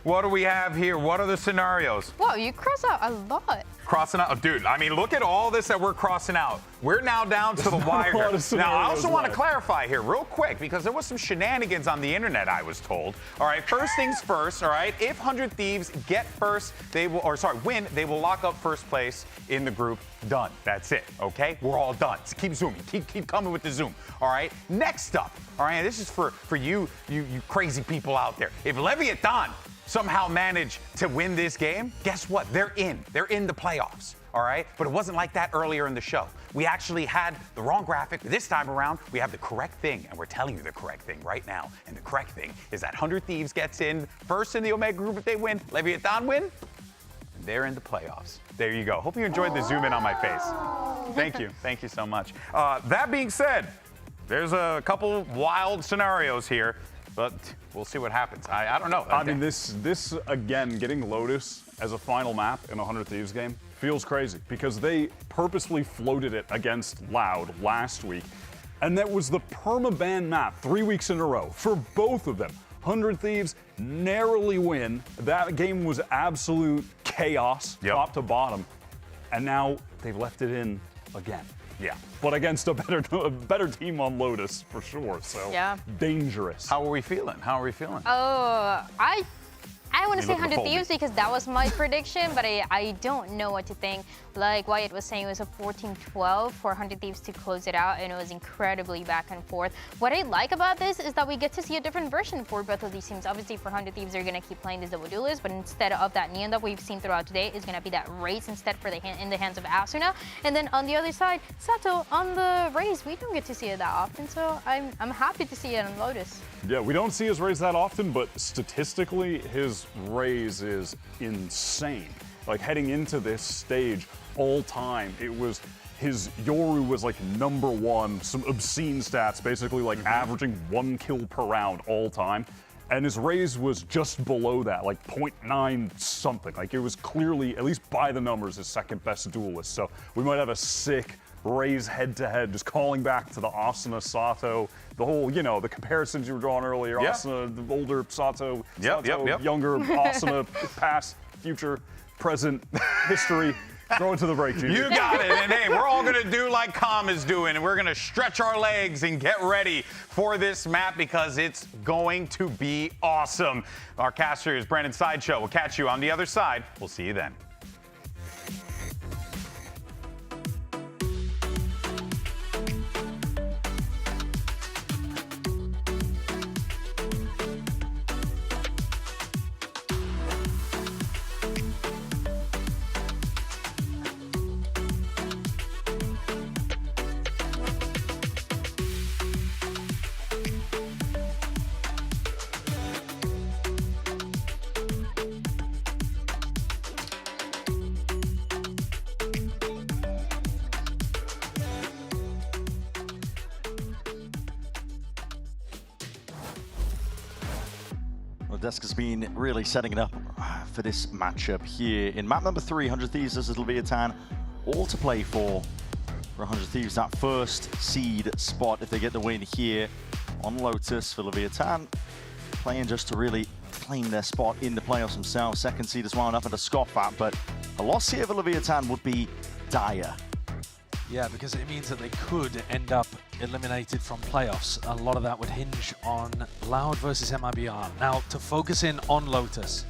What do we have here? What are the scenarios? Wow, you cross out a lot. Crossing out, oh, dude, I mean, look at all this that we're crossing out. We're now down to the wire here. Now, I also want to clarify here real quick, because there was some shenanigans on the internet, I was told. All right, first things first, all right, if 100 Thieves get first, they will, or sorry, win, they will lock up first place in the group. Done. That's it, okay? We're all done. So keep zooming. Keep coming with the zoom, all right? Next up, all right, this is for you crazy people out there. If Leviathan somehow manage to win this game, guess what? They're in the playoffs, all right? But it wasn't like that earlier in the show. We actually had the wrong graphic. This time around, we have the correct thing, and we're telling you the correct thing right now. And the correct thing is that 100 Thieves gets in first in the Omega group if they win. Leviathan win, they're in the playoffs. There you go. Hope you enjoyed the zoom in on my face. Thank you. Thank you so much. That being said, there's a couple wild scenarios here, but we'll see what happens. I don't know. I mean, this again, getting Lotus as a final map in a 100 Thieves game feels crazy, because they purposefully floated it against Loud last week, and that was the permaban map 3 weeks in a row for both of them. 100 Thieves narrowly win. That game was absolute chaos, top to bottom, and now they've left it in again. Yeah, but against a better team on Lotus for sure. So yeah, dangerous. How are we feeling? How are we feeling? Oh, I want to say 100 Thieves because that was my prediction, but I don't know what to think. Like Wyatt was saying, it was a 14-12 for 100 Thieves to close it out, and it was incredibly back and forth. What I like about this is that we get to see a different version for both of these teams. Obviously, for 100 Thieves, they're going to keep playing this double duelist, but instead of that Neon that we've seen throughout today, is going to be that Raze instead for in the hands of Asuna. And then on the other side, Sato on the Raze. We don't get to see it that often, so I'm happy to see it on Lotus. Yeah, we don't see his Raze that often, but statistically, his Raze is insane. Like heading into this stage, all time, it was his Yoru was like #1, some obscene stats, basically like averaging 1 kill per round all time. And his Raze was just below that, like 0.9 something. Like it was clearly, at least by the numbers, his second best duelist. So we might have a sick Raze head-to-head, just calling back to the Asuna Sato, the whole, you know, the comparisons you were drawing earlier, Asuna, the older Sato, younger Asuna, past, future, present, history. Throw it to the break, Gigi. You got it. And hey, we're all going to do like Calm is doing, and we're going to stretch our legs and get ready for this map because it's going to be awesome. Our caster is Brandon Sideshow. We'll catch you on the other side. We'll see you then. Desk has been really setting it up for this matchup here. In map number 3, 100 Thieves versus Leviathan, all to play for 100 Thieves. That first seed spot, if they get the win here on Lotus for Leviathan, playing just to really claim their spot in the playoffs themselves. Second seed is wound up and a scoff at, but a loss here for Leviathan would be dire. Yeah, because it means that they could end up eliminated from playoffs. A lot of that would hinge on Loud versus MIBR. Now, to focus in on Lotus,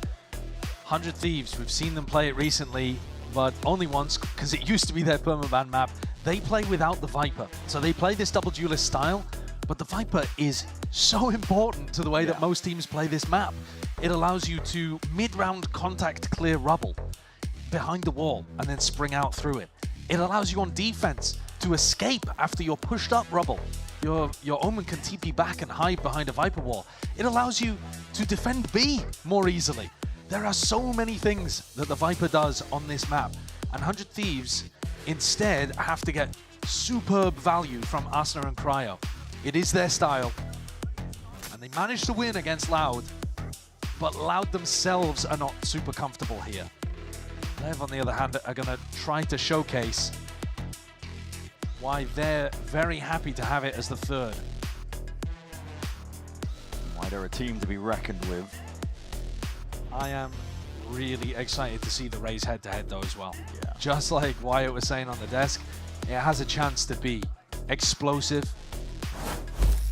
100 Thieves, we've seen them play it recently, but only once, because it used to be their permaban map. They play without the Viper. So they play this double duelist style, but the Viper is so important to the way that most teams play this map. It allows you to mid-round contact clear rubble behind the wall and then spring out through it. It allows you on defense to escape after you're pushed up rubble. Your Omen can TP back and hide behind a Viper wall. It allows you to defend B more easily. There are so many things that the Viper does on this map, and 100 Thieves instead have to get superb value from Asuna and Cryo. It is their style, and they managed to win against Loud, but Loud themselves are not super comfortable here. LEV, on the other hand, are going to try to showcase why they're very happy to have it as the third. Why they're a team to be reckoned with. I am really excited to see the Raze head-to-head though as well. Yeah. Just like Wyatt was saying on the desk, it has a chance to be explosive.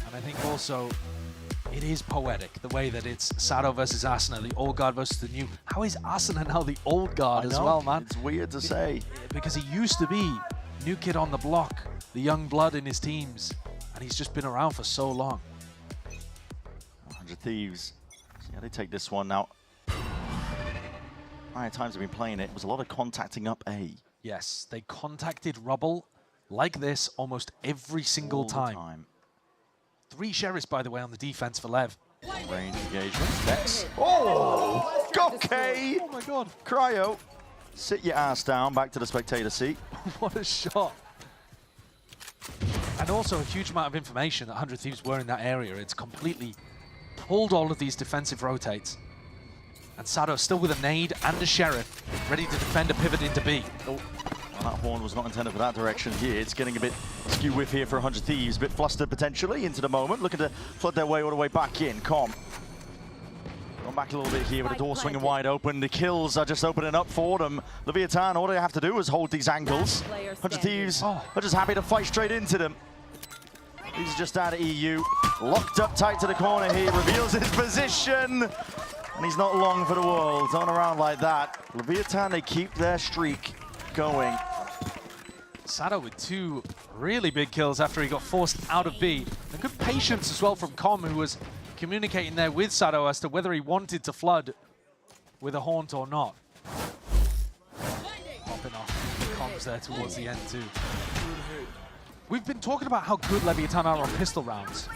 And I think also it is poetic, the way that it's Sato versus Asuna, the old guard versus the new. How is Asuna now the old guard as well, man? It's weird to say. Because he used to be new kid on the block, the young blood in his teams, and he's just been around for so long. 100 Thieves, see how they take this one now. How many times have been playing it? It was a lot of contacting up A. Yes, they contacted rubble like this almost every single time. 3 sheriffs, by the way, on the defense for LEV. Range engagement. Next. Oh! Okay! Oh my god. Cryo, sit your ass down, back to the spectator seat. What a shot. And also a huge amount of information that 100 Thieves were in that area. It's completely pulled all of these defensive rotates. And Sato still with a nade and a sheriff, ready to defend a pivot into B. Oh. Well, that horn was not intended for that direction here. It's getting a bit skew whiff here for 100 Thieves. A bit flustered potentially into the moment. Looking to flood their way all the way back in. Com Going back a little bit here with the door swinging wide open. The kills are just opening up for them. Leviathan, all they have to do is hold these angles. 100 Thieves are just happy to fight straight into them. He's just out of EU. Locked up tight to the corner here. Reveals his position. And he's not long for the world. On around like that. Leviathan, they keep their streak going. Sato with 2 really big kills after he got forced out of B. And good patience as well from Com, who was communicating there with Sato as to whether he wanted to flood with a haunt or not. Popping off Com's there towards the end too. We've been talking about how good Leviathan are on pistol rounds,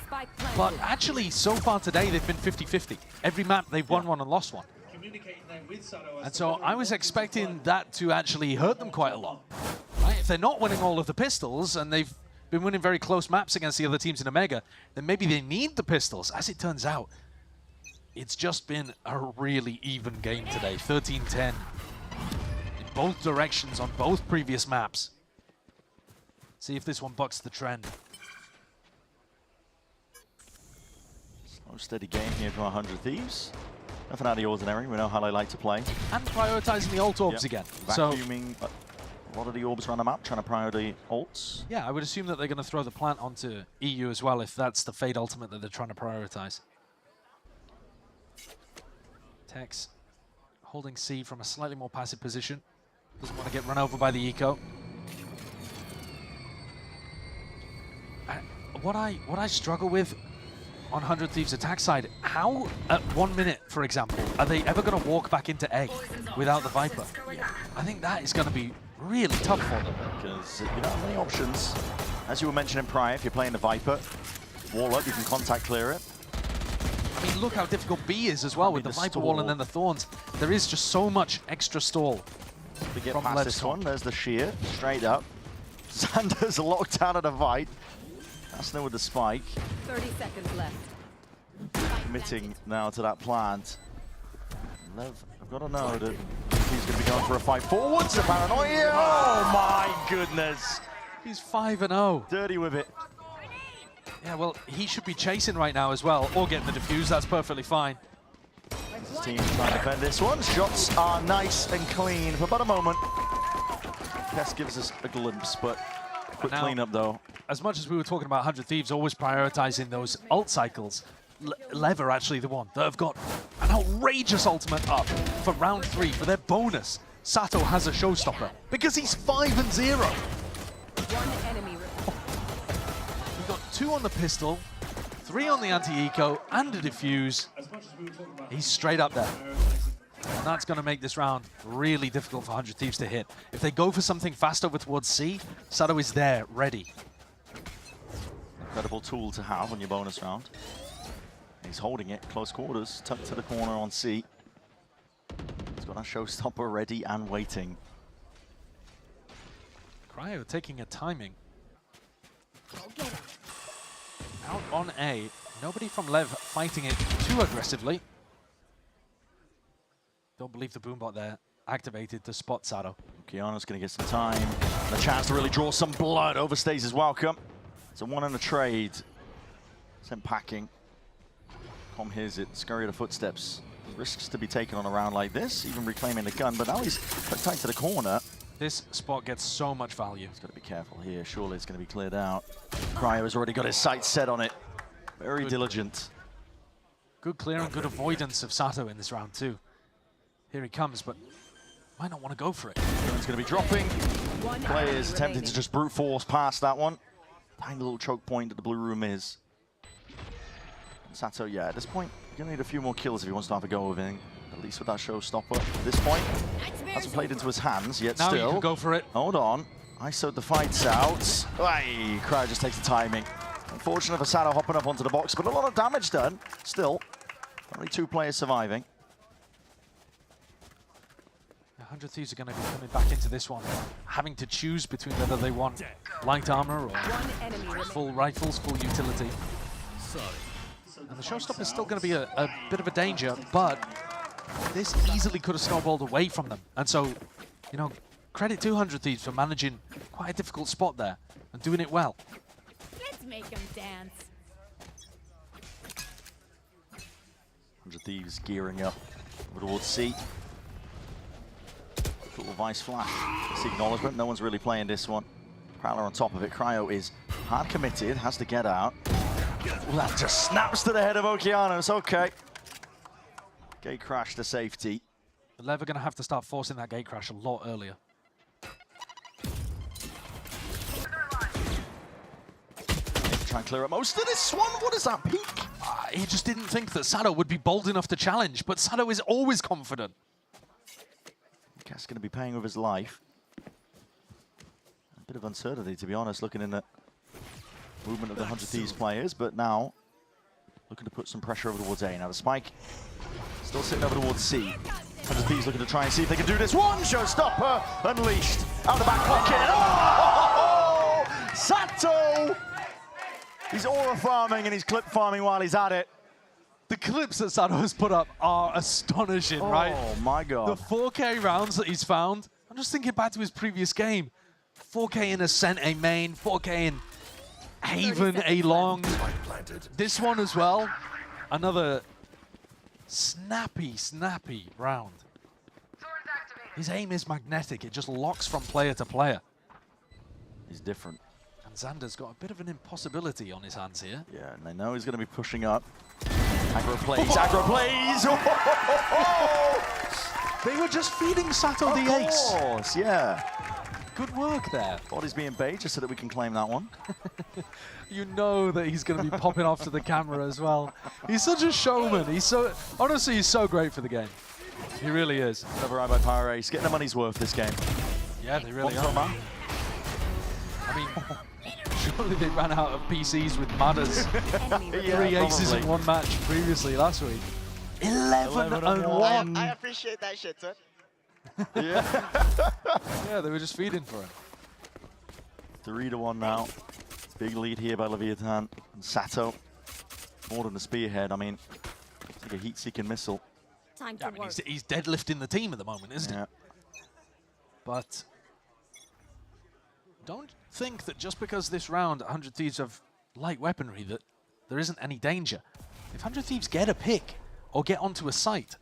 but actually so far today they've been 50-50. Every map they've won one and lost one. And so I was expecting that to actually hurt them quite a lot. Right? If they're not winning all of the pistols and they've been winning very close maps against the other teams in Omega, then maybe they need the pistols. As it turns out, it's just been a really even game today. 13-10 in both directions on both previous maps. See if this one bucks the trend. Slow, steady game here from 100 Thieves. Nothing out of the ordinary. We know how they like to play. And prioritizing the ult orbs again. Vacuuming a lot of the orbs around the map, trying to prior the ults. Yeah, I would assume that they're going to throw the plant onto EU as well if that's the Fade ultimate that they're trying to prioritize. Tex holding C from a slightly more passive position. Doesn't want to get run over by the eco. What I struggle with on 100 Thieves attack side, how at 1 minute, for example, are they ever going to walk back into A without the Viper? I think that is going to be really tough for them. Because you don't have many options. As you were mentioning prior, if you're playing the Viper, wall up, you can contact clear it. I mean, look how difficult B is as well with the Viper wall and then the Thorns. There is just so much extra stall. To get past this one, there's the shear, straight up. Xander's locked out of the fight. Asner with the spike. 30 seconds left. Committing now to that plant. Lev, I've got to know that he's going to be going for a fight forwards. The paranoia. Oh my goodness. He's 5-0. Dirty with it. Yeah, well, he should be chasing right now as well, or getting the defuse. That's perfectly fine. This team trying to defend this one. Shots are nice and clean for about a moment. Pest gives us a glimpse, but quick cleanup though. As much as we were talking about 100 Thieves always prioritizing those ult cycles, LEV are actually the one that have got an outrageous ultimate up for round 3 for their bonus. Sato has a showstopper because he's 5-0. One enemy. We've got 2 on the pistol, 3 on the anti-eco, and a defuse. He's straight up there. And that's going to make this round really difficult for 100 Thieves to hit. If they go for something fast over towards C, Sato is there, ready. Incredible tool to have on your bonus round. He's holding it, close quarters, tucked to the corner on C. He's got a showstopper ready and waiting. Cryo taking a timing. Out on A. Nobody from LEV fighting it too aggressively. Don't believe the boombot there activated to spot Sato. Kiana's going to get some time. A chance to really draw some blood. Overstays his welcome. It's a 1 and a trade. Sent packing. Com hears it, scurry the footsteps. Risks to be taken on a round like this, even reclaiming the gun, but now he's put tight to the corner. This spot gets so much value. He's got to be careful here. Surely it's going to be cleared out. Cryo has already got his sights set on it. Very diligent. Good clear and good avoidance of Sato in this round too. Here he comes, but might not want to go for it. He's going to be dropping. Players attempting to just brute force past that one. Tiny little choke point that the blue room is. Sato, yeah, at this point, you're going to need a few more kills if he wants to have a go with it. At least with that showstopper. At this point, hasn't played into his hands yet. Now still. You can go for it. Hold on. ISO'd the fights out. Aye, Cryo just takes the timing. Unfortunate for Sato hopping up onto the box, but a lot of damage done. Still, only 2 players surviving. 100 Thieves are going to be coming back into this one, having to choose between whether they want light armor or full rifles, full utility. And the showstopper is still going to be a bit of a danger, but this easily could have snowballed away from them. And so, you know, credit to 100 Thieves for managing quite a difficult spot there and doing it well. Let's make them dance. 100 Thieves gearing up over towards C. Little Vice flash. This acknowledgement. No one's really playing this one. Prowler on top of it. Cryo is hard committed. Has to get out. Well, that just snaps to the head of Okeanos. Okay. Gate crash to safety. The LEV are going to have to start forcing that gate crash a lot earlier. Try and clear up most of this one. What is that peak? He just didn't think that Sato would be bold enough to challenge, but Sato is always confident. Cass going to be paying with his life. A bit of uncertainty, to be honest, looking in the movement of the 100 Thieves players, but now looking to put some pressure over towards A. Now the spike still sitting over towards C. 100 Thieves looking to try and see if they can do this. One showstopper unleashed out the back pocket. Oh! Sato! He's aura farming and he's clip farming while he's at it. The clips that Sato has put up are astonishing, right? Oh my God. The 4K rounds that he's found. I'm just thinking back to his previous game. 4K in Ascent A main, 4K in Haven A long. This one as well. Another snappy round. His aim is magnetic. It just locks from player to player. He's different. And Xander's got a bit of an impossibility on his hands here. Yeah, and they know he's going to be pushing up. Aggro plays, aggro plays! They were just feeding Sato the ace. Of course, yeah. Good work there. Body's being bait just so that we can claim that one. You know that he's going to be popping off to the camera as well. He's such a showman. Honestly, he's so great for the game. He really is. Clever eye by Pyre Ace. Getting the money's worth this game. Yeah, they really are. I mean, surely they ran out of PCs with Madders. 3 aces in one match previously last week. 11-1. I appreciate that shit, son. Yeah. Yeah, they were just feeding for him. 3-1 now. Big lead here by Leviathan. And Sato, more than a spearhead. I mean, it's like a heat-seeking missile. Yeah, I mean, he's deadlifting the team at the moment, isn't he? But don't think that just because this round 100 Thieves have light weaponry that there isn't any danger. If 100 Thieves get a pick or get onto a site,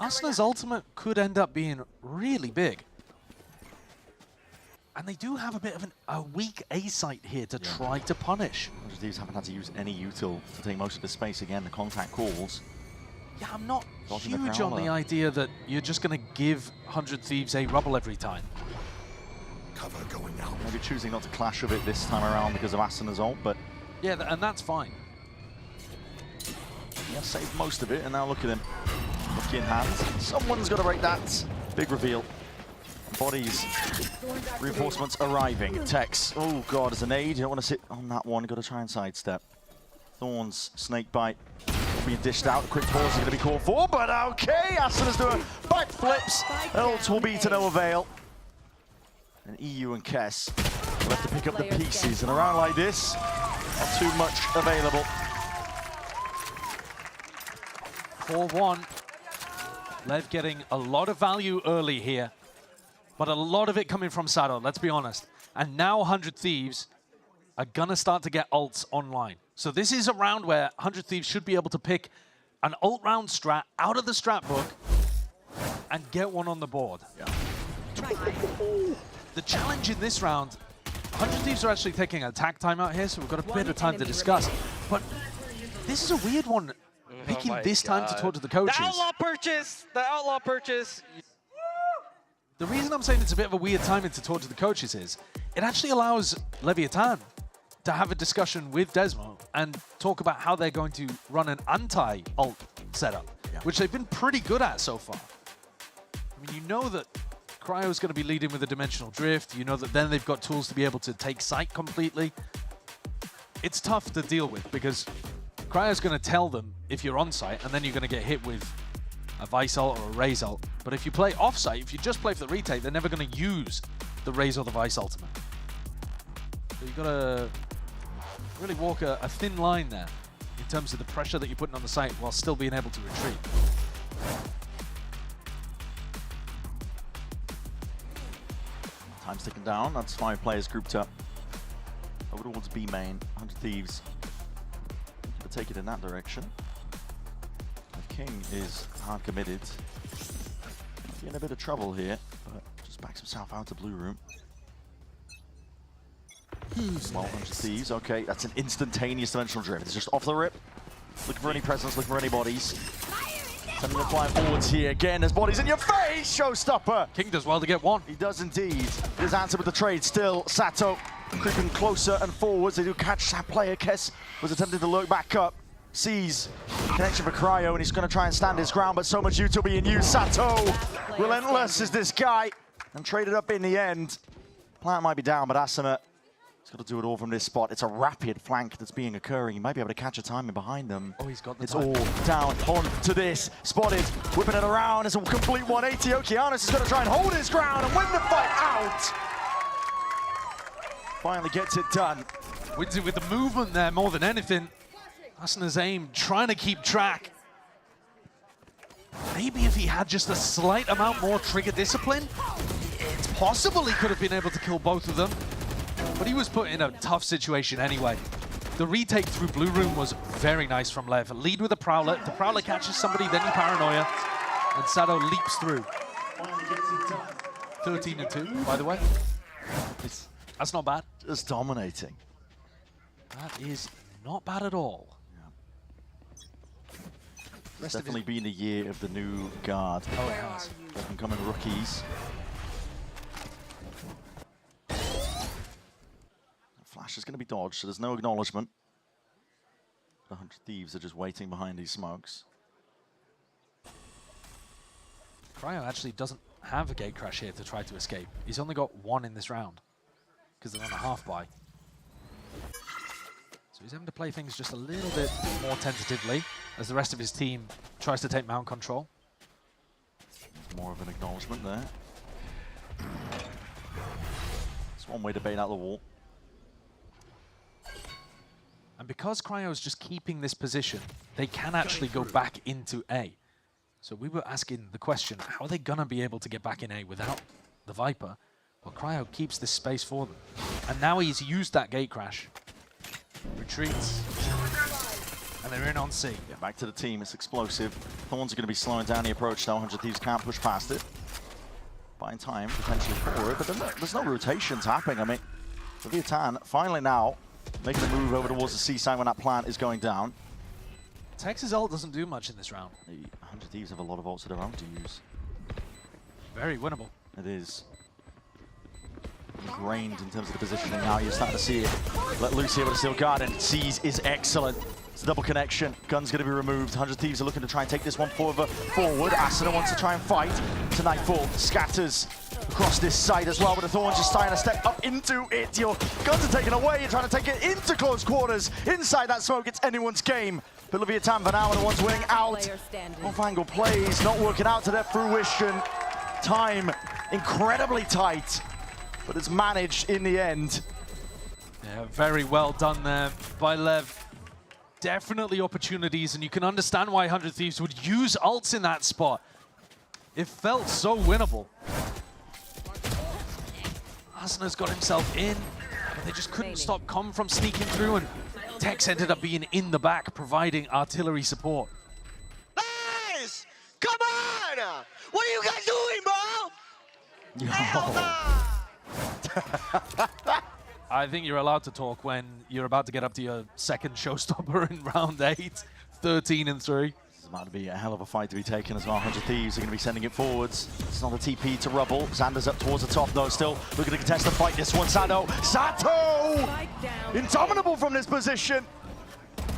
Asna's ultimate could end up being really big. And they do have a bit of a weak A site here to try to punish. 100 Thieves haven't had to use any util to take most of the space again. The contact calls. Yeah, I'm not huge on the idea that you're just going to give 100 Thieves a rubble every time. Cover going out. Maybe choosing not to clash with it this time around because of Asana's ult, but... Yeah, and that's fine. Yeah, saved most of it, and now look at him. Lucky in hand. Someone's got to break that. Big reveal. Bodies. Reinforcements arriving. Tex. Oh, God, as an aid. You don't want to sit on that one. You've got to try and sidestep. Thorns, snake bite. Being dished out. A quick pause is going to be called for, but okay. Asana's doing backflips. Ult will be to no avail. And EU and Kess will have to pick up the pieces. And around like this, not too much available. 4-1. LEV getting a lot of value early here, but a lot of it coming from Sato, let's be honest. And now 100 Thieves are going to start to get ults online. So this is a round where 100 Thieves should be able to pick an ult round strat out of the strat book and get one on the board. Yeah. The challenge in this round, 100 Thieves are actually taking an attack timeout here, so we've got a bit of time to discuss. But this is a weird one, picking this time to talk to the coaches. The outlaw purchase! The outlaw purchase! The reason I'm saying it's a bit of a weird timing to talk to the coaches is it actually allows Leviathan to have a discussion with Desmo and talk about how they're going to run an anti-ult setup, which they've been pretty good at so far. I mean, you know that Cryo's going to be leading with a dimensional drift. You know that then they've got tools to be able to take site completely. It's tough to deal with because Cryo's going to tell them if you're on site, and then you're going to get hit with a Vice ult or a Raze ult. But if you play off site, if you just play for the retake, they're never going to use the Raze or the Vice ultimate. So you've got to really walk a thin line there in terms of the pressure that you're putting on the site while still being able to retreat. Time's ticking down. That's 5 players grouped up over towards B main. 100 Thieves. But take it in that direction. King is hard committed. In a bit of trouble here, but just backs himself out to blue room. Well, 100 Thieves, okay, that's an instantaneous dimensional drift. It's just off the rip. Looking for any presence, looking for any bodies. Sending the flying forwards here again. There's bodies in your face, showstopper. King does well to get one. He does indeed. His answer with the trade still. Sato creeping closer and forwards. They do catch that player. Kess was attempting to lurk back up. Sees connection for Cryo, and he's going to try and stand his ground, but so much util being used. Sato, relentless is this guy, and traded up in the end. Plant might be down, but Asuna has got to do it all from this spot. It's a rapid flank that's being occurring. He might be able to catch a timing behind them. Oh, he's got the It's time. all down onto this. Spotted, whipping it around. It's a complete 180. Okeanos is going to try and hold his ground and win the fight out. Finally gets it done. With the movement there more than anything. Asuna's aim, trying to keep track. Maybe if he had just a slight amount more trigger discipline, it's possible he could have been able to kill both of them. But he was put in a tough situation anyway. The retake through blue room was very nice from LEV. Lead with a Prowler. The Prowler catches somebody, then you Paranoia. And Sato leaps through. 13-2, by the way. That's not bad. Just dominating. That is not bad at all. It's definitely been a year of the new guard. Oh, it has. Up-and-coming rookies. Flash is going to be dodged, so there's no acknowledgement. The 100 Thieves are just waiting behind these smokes. Cryo actually doesn't have a gate crash here to try to escape. He's only got one in this round because they're on a half buy. So he's having to play things just a little bit more tentatively as the rest of his team tries to take mount control. More of an acknowledgement there. It's one way to bait out the wall. And because Cryo's just keeping this position, they can actually go back into A. So we were asking the question, how are they going to be able to get back in A without the Viper? Well, Cryo keeps this space for them. And now he's used that gate crash. Retreats. And they're in on C. Yeah, back to the team, it's explosive. Thorns are going to be slowing down the approach now. 100 Thieves can't push past it. Buying time, potentially for it, but there's no rotations happening. I mean, Leviathan finally now making a move over towards the C side when that plant is going down. Texas ult doesn't do much in this round. The 100 Thieves have a lot of ults of their own to use. Very winnable. It is ingrained in terms of the positioning now. You're starting to see it. Let loose here with a Steel Garden. Seize is excellent. It's a double connection. Gun's going to be removed. 100 Thieves are looking to try and take this one forward. Asuna wants to try and fight. To Nightfall. Scatters across this side as well, but the Thorns just starting to step up into it. Your guns are taken away. You're trying to take it into close quarters. Inside that smoke, it's anyone's game. But Leviathan for now are the ones winning out. Off-angle plays not working out to their fruition. Time incredibly tight, but it's managed in the end. Yeah, very well done there by LEV. Definitely opportunities, and you can understand why 100 Thieves would use ults in that spot. It felt so winnable. Asuna's got himself in, but they just couldn't stop Com from sneaking through, and Tex ended up being in the back, providing artillery support. Nice! Come on! What are you guys doing, bro? Hell no! I think you're allowed to talk when you're about to get up to your second showstopper in round 8, 13-3. This is about to be a hell of a fight to be taken as well. 100 Thieves are going to be sending it forwards. It's not a TP to Rubble. Xander's up towards the top though, still looking to contest the fight. This one, Sato! Indomitable from this position.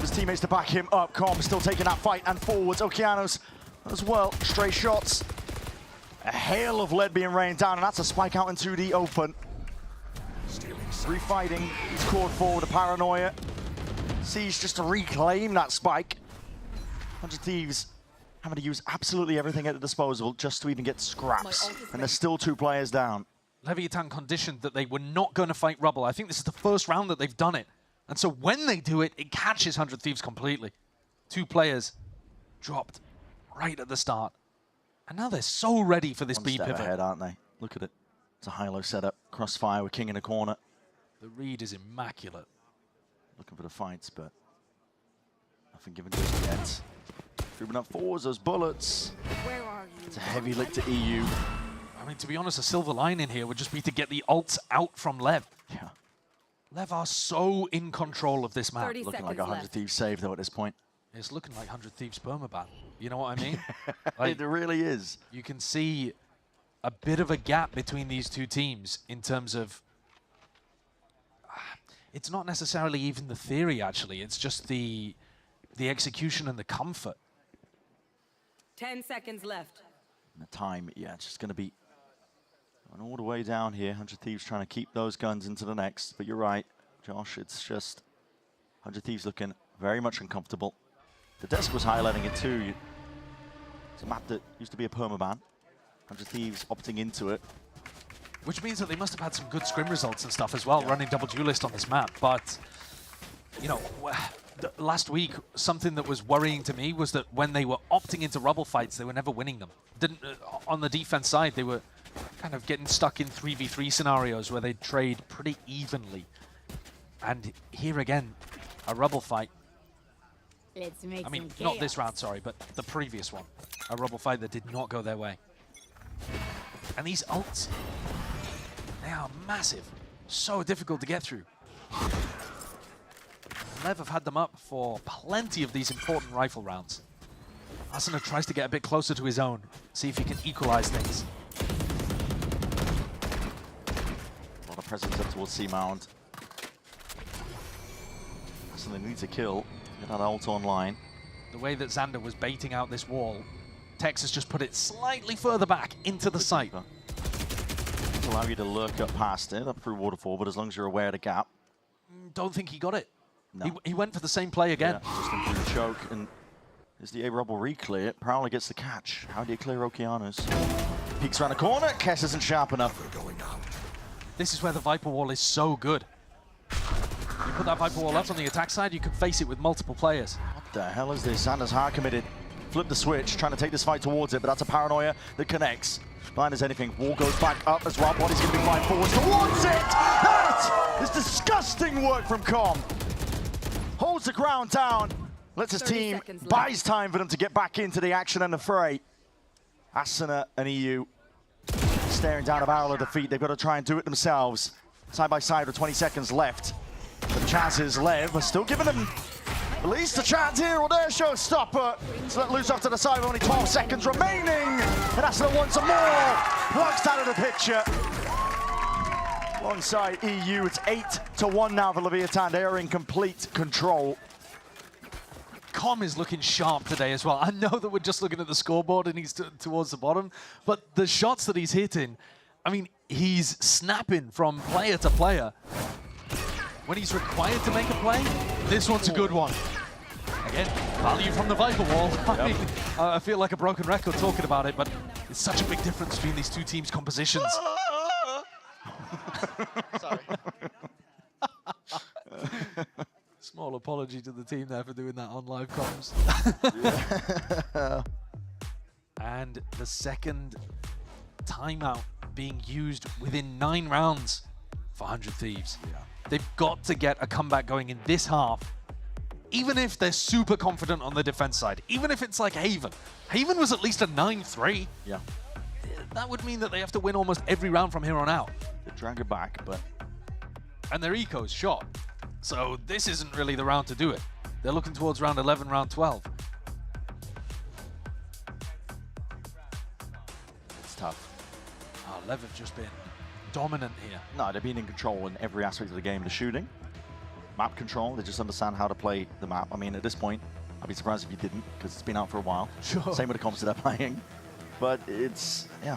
His teammates to back him up. Com still taking that fight and forwards. Okeanos as well. Stray shots. A hail of lead being rained down, and that's a spike out into the open. Refighting, he's called forward a Paranoia. Siege just to reclaim that spike. 100 Thieves having to use absolutely everything at their disposal just to even get scraps. And there's still 2 players down. Leviathan conditioned that they were not going to fight Rubble. I think this is the first round that they've done it. And so when they do it, it catches 100 Thieves completely. 2 players dropped right at the start. And now they're so ready for this B pivot. Ahead, aren't they? Look at it. It's a high-low setup. Crossfire with King in the corner. The read is immaculate. Looking for the fights, but nothing given just yet. Moving up forwards, those bullets. It's a heavy lick to EU. I mean, to be honest, a silver lining here would just be to get the ults out from LEV. Yeah. LEV are so in control of this map. Looking like a 100 Thieves save, though, at this point. It's looking like 100 Thieves permaban. You know what I mean? Like, it really is. You can see a bit of a gap between these two teams in terms of... It's not necessarily even the theory, actually. It's just the execution and the comfort. 10 seconds left. And the time, yeah, it's just going to be going all the way down here. 100 Thieves trying to keep those guns into the next. But you're right, Josh, it's just 100 Thieves looking very much uncomfortable. The desk was highlighting it too. It's a map that used to be a permaban. 100 Thieves opting into it. Which means that they must have had some good scrim results and stuff as well, running double duelist on this map. But, you know, last week, something that was worrying to me was that when they were opting into rubble fights, they were never winning them. On the defense side, they were kind of getting stuck in 3v3 scenarios where they trade pretty evenly. And here again, a rubble fight. Let's make I mean, not this round, sorry, but the previous one. A rubble fight that did not go their way. And these ults, they are massive. So difficult to get through. LEV have had them up for plenty of these important rifle rounds. Asuna tries to get a bit closer to his own, see if he can equalize things. A lot of presence up towards C-Mound. Asuna needs a kill. Get that ult online. The way that Xander was baiting out this wall, Texas just put it slightly further back into the site. It'll allow you to lurk up past it, up through waterfall, but as long as you're aware of the gap. Don't think he got it. No. He went for the same play again. Yeah, just into the choke, and is the A-Rubble re-clear? Prowler gets the catch. How do you clear Okeanos? Peeks around the corner, Kess isn't sharp enough. This is where the Viper Wall is so good. You put that Viper Wall up on the attack side, you can face it with multiple players. What the hell is this? Xander's hard committed. Flip the switch, trying to take this fight towards it, but that's a paranoia that connects. Blind as anything. Wall goes back up as well. Body's going to be flying forwards towards it. That is disgusting work from Com. Holds the ground down. Lets his team, buys time for them to get back into the action and the fray. Asuna and EU staring down a barrel of defeat. They've got to try and do it themselves. Side by side with 20 seconds left. But the chances, LEV are still giving them at least a chance here or there, showstopper. To let loose off to the side with only 12 seconds remaining. And Asuna wants some more. Plugs out of the picture. Alongside EU, it's 8-1 now for Leviathan. They are in complete control. Com is looking sharp today as well. I know that we're just looking at the scoreboard and he's towards the bottom, but the shots that he's hitting, I mean, he's snapping from player to player. When he's required to make a play, this one's a good one. Again, value from the Viper Wall. I mean, I feel like a broken record talking about it, but it's such a big difference between these two teams' compositions. Sorry. Small apology to the team there for doing that on live comms. And the second timeout being used within 9 rounds for 100 Thieves. Yeah. They've got to get a comeback going in this half, even if they're super confident on the defense side, even if it's like Haven. Haven was at least a 9-3. Yeah. That would mean that they have to win almost every round from here on out. They drag it back, but... And their eco's shot. So this isn't really the round to do it. They're looking towards round 11, round 12. It's tough. Oh, LEV have just been dominant here. No, they've been in control in every aspect of the game. The shooting, map control, they just understand how to play the map. I mean, at this point, I'd be surprised if you didn't, because it's been out for a while. Sure. Same with the comps that they're playing. But it's, yeah,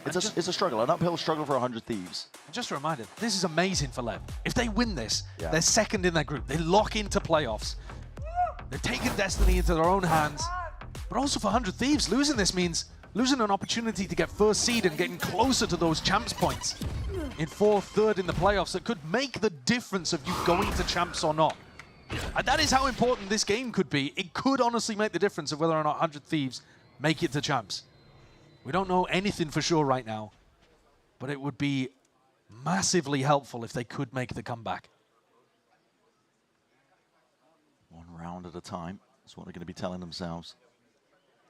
it's a struggle, an uphill struggle for 100 Thieves. Just a reminder, this is amazing for LEV. If they win this, Yeah. they're second in their group. They lock into playoffs. They've taken destiny into their own hands. But also for 100 Thieves, losing this means losing an opportunity to get first seed and getting closer to those champs points in 4th, 3rd in the playoffs that could make the difference of you going to champs or not. And that is how important this game could be. It could honestly make the difference of whether or not 100 Thieves make it to champs. We don't know anything for sure right now, but it would be massively helpful if they could make the comeback. One round at a time. That's what they're going to be telling themselves.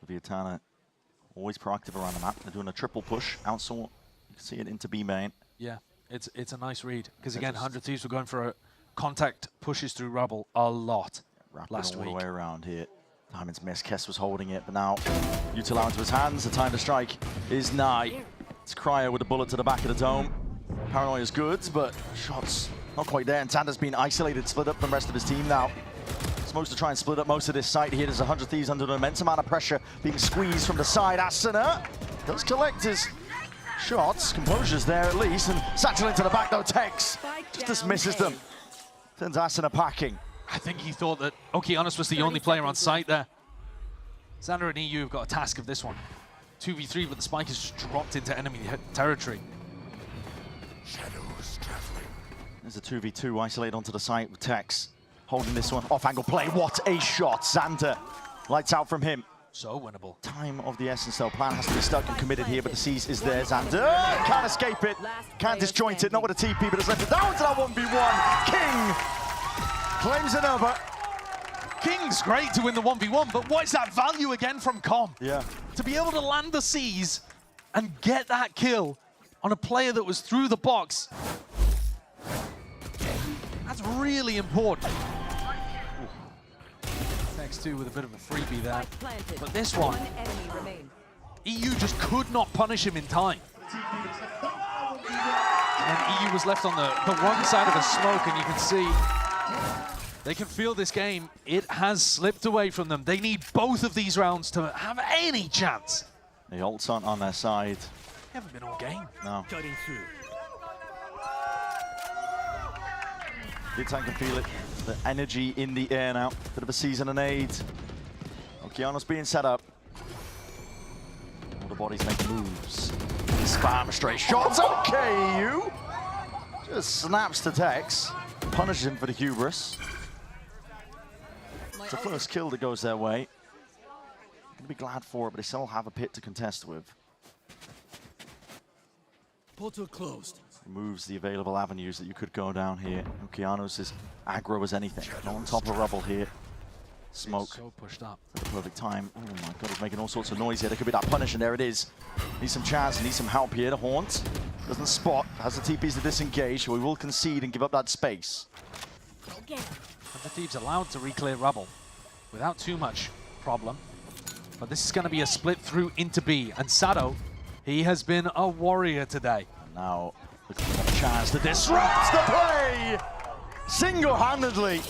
Vietana always proactive around the map. They're doing a triple push. Outside, you can see it into B main. Yeah, it's a nice read. Because again, 100 Thieves were going for a contact pushes through Rubble a lot last week. All the way around here. Diamond's missed. Kess was holding it, but now Util into his hands. The time to strike is nigh. It's Cryo with a bullet to the back of the dome. Paranoia is good, but shots not quite there. And Xander's been isolated, split up from the rest of his team now. Supposed to try and split up most of this site here. There's 100 Thieves under an immense amount of pressure being squeezed from the side. Asuna does collect his shots. Composure's there at least. And Satchel into the back though. Tex just dismisses them. Sends Asuna packing. I think he thought that Okeanos was the only player on site there. Xander and EU have got a task of this one. 2v3, but the spike is just dropped into enemy territory. Shadows traveling. There's a 2v2 isolated onto the site with Tex. Holding this one, off-angle play. What a shot. Xander lights out from him. So winnable. Time of the essence, though. Plan has to be stuck and committed here, but the seize is there. Xander can't escape it. Can't disjoint it. Not with a TP, but has left it down to that 1v1. King claims another. King's great to win the 1v1, but what is that value again from Com? Yeah. To be able to land the seize and get that kill on a player that was through the box. That's really important. X2 with a bit of a freebie there. But this one, EU just could not punish him in time. And EU was left on the wrong side of a smoke, and you can see they can feel this game. It has slipped away from them. They need both of these rounds to have any chance. The ults aren't on their side. They haven't been all game. No. Cutting through. Big time can feel it. The energy in the air now. Bit of a season and aid. Okeanos being set up. All the bodies make moves. Spam straight shots. Okay, you. Just snaps to Tex. Punishes him for the hubris. It's the first kill that goes their way. Gonna be glad for it, but they still have a pit to contest with. Portal closed. Removes the available avenues that you could go down here. Okeanos is aggro as anything. Not on top of Rubble here. Smoke. So pushed up. At the perfect time. Oh my god, he's making all sorts of noise here. There could be that punish, and there it is. Needs some chance, needs some help here. The Haunt doesn't spot, has the TPs to disengage, so he will concede and give up that space. And the Thieves allowed to re-clear Rubble without too much problem. But this is going to be a split through into B. And Sado, he has been a warrior today. And now, looking for a chance to disrupt the play! Single-handedly.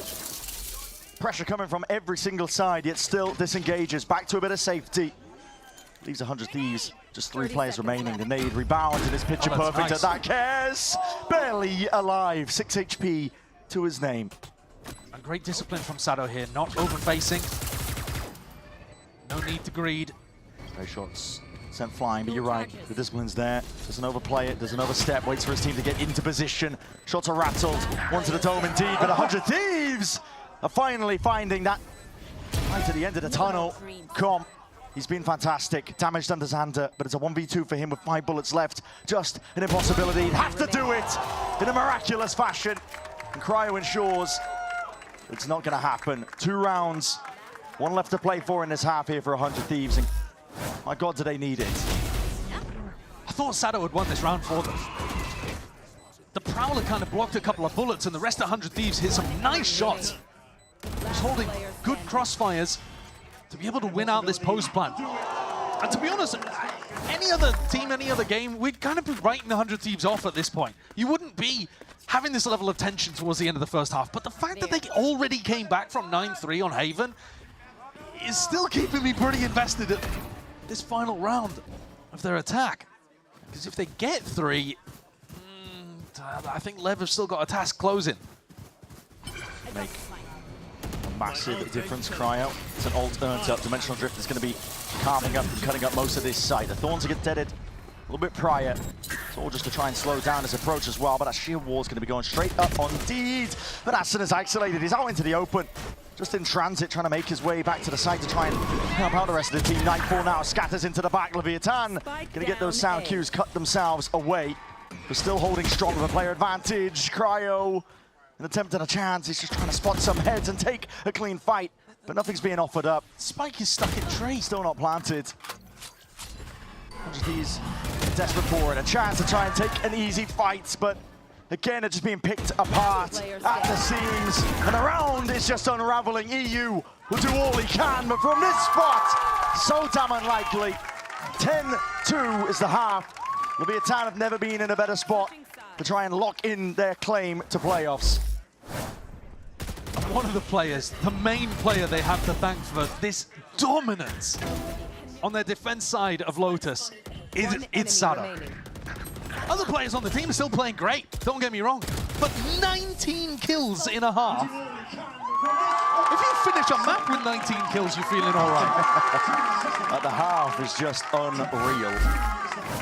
Pressure coming from every single side, yet still disengages. Back to a bit of safety. Leaves 100 Thieves. Just 3 players remaining. The nade rebounds and is picture perfect nice. at that. Cares barely alive. 6 HP to his name. A great discipline from Sado here, not over-facing. No need to greed. Stray shots sent flying, but you're right. The discipline's there. Doesn't overplay it, doesn't overstep, waits for his team to get into position. Shots are rattled. One to the dome indeed, but 100 Thieves are finally finding that light at the end of the tunnel. Com, he's been fantastic. Damaged under Xander, but it's a 1v2 for him with 5 bullets left. Just an impossibility. He'd have to do it in a miraculous fashion. And Cryo ensures it's not going to happen. 2 rounds, 1 left to play for in this half here for 100 Thieves. And my God, do they need it. I thought Sado had won this round for them. The Prowler kind of blocked a couple of bullets, and the rest of 100 Thieves hit some nice shots. He's holding good crossfires to be able to win out this post plant. And to be honest, any other team, any other game, we'd kind of be writing the 100 Thieves off at this point. You wouldn't be having this level of tension towards the end of the first half. But the fact that they already came back from 9-3 on Haven is still keeping me pretty invested in this final round of their attack. Because if they get 3, I think LEV have still got a task closing. Make a massive difference, Cryo. It's an ult earned up. Dimensional Drift is going to be carving up and cutting up most of this site. The Thorns get deaded a little bit prior. It's all just to try and slow down his approach as well, but that shield wall is going to be going straight up on Deed. But Aston is isolated. He's out into the open. Just in transit, trying to make his way back to the site to try and help out the rest of the team. Nightfall now scatters into the back. Leviathan going to get those sound cues, cut themselves away. But still holding strong with a player advantage. Cryo, an attempt at a chance. He's just trying to spot some heads and take a clean fight. but nothing's being offered up. Spike is stuck in tree. Still not planted. 100 Thieves desperate for it. A chance to try and take an easy fight, but again, it's just being picked apart at the seams. And the round is just unraveling. EU will do all he can, but from this spot, so damn unlikely. 10-2 is the half. Leviathan have never been in a better spot to try and lock in their claim to playoffs. One of the players, the main player they have to thank for this dominance on their defense side of Lotus, it's Sato. Other players on the team are still playing great, don't get me wrong, but 19 kills in a half. If you finish a map with 19 kills, you're feeling all right. At the half is just unreal.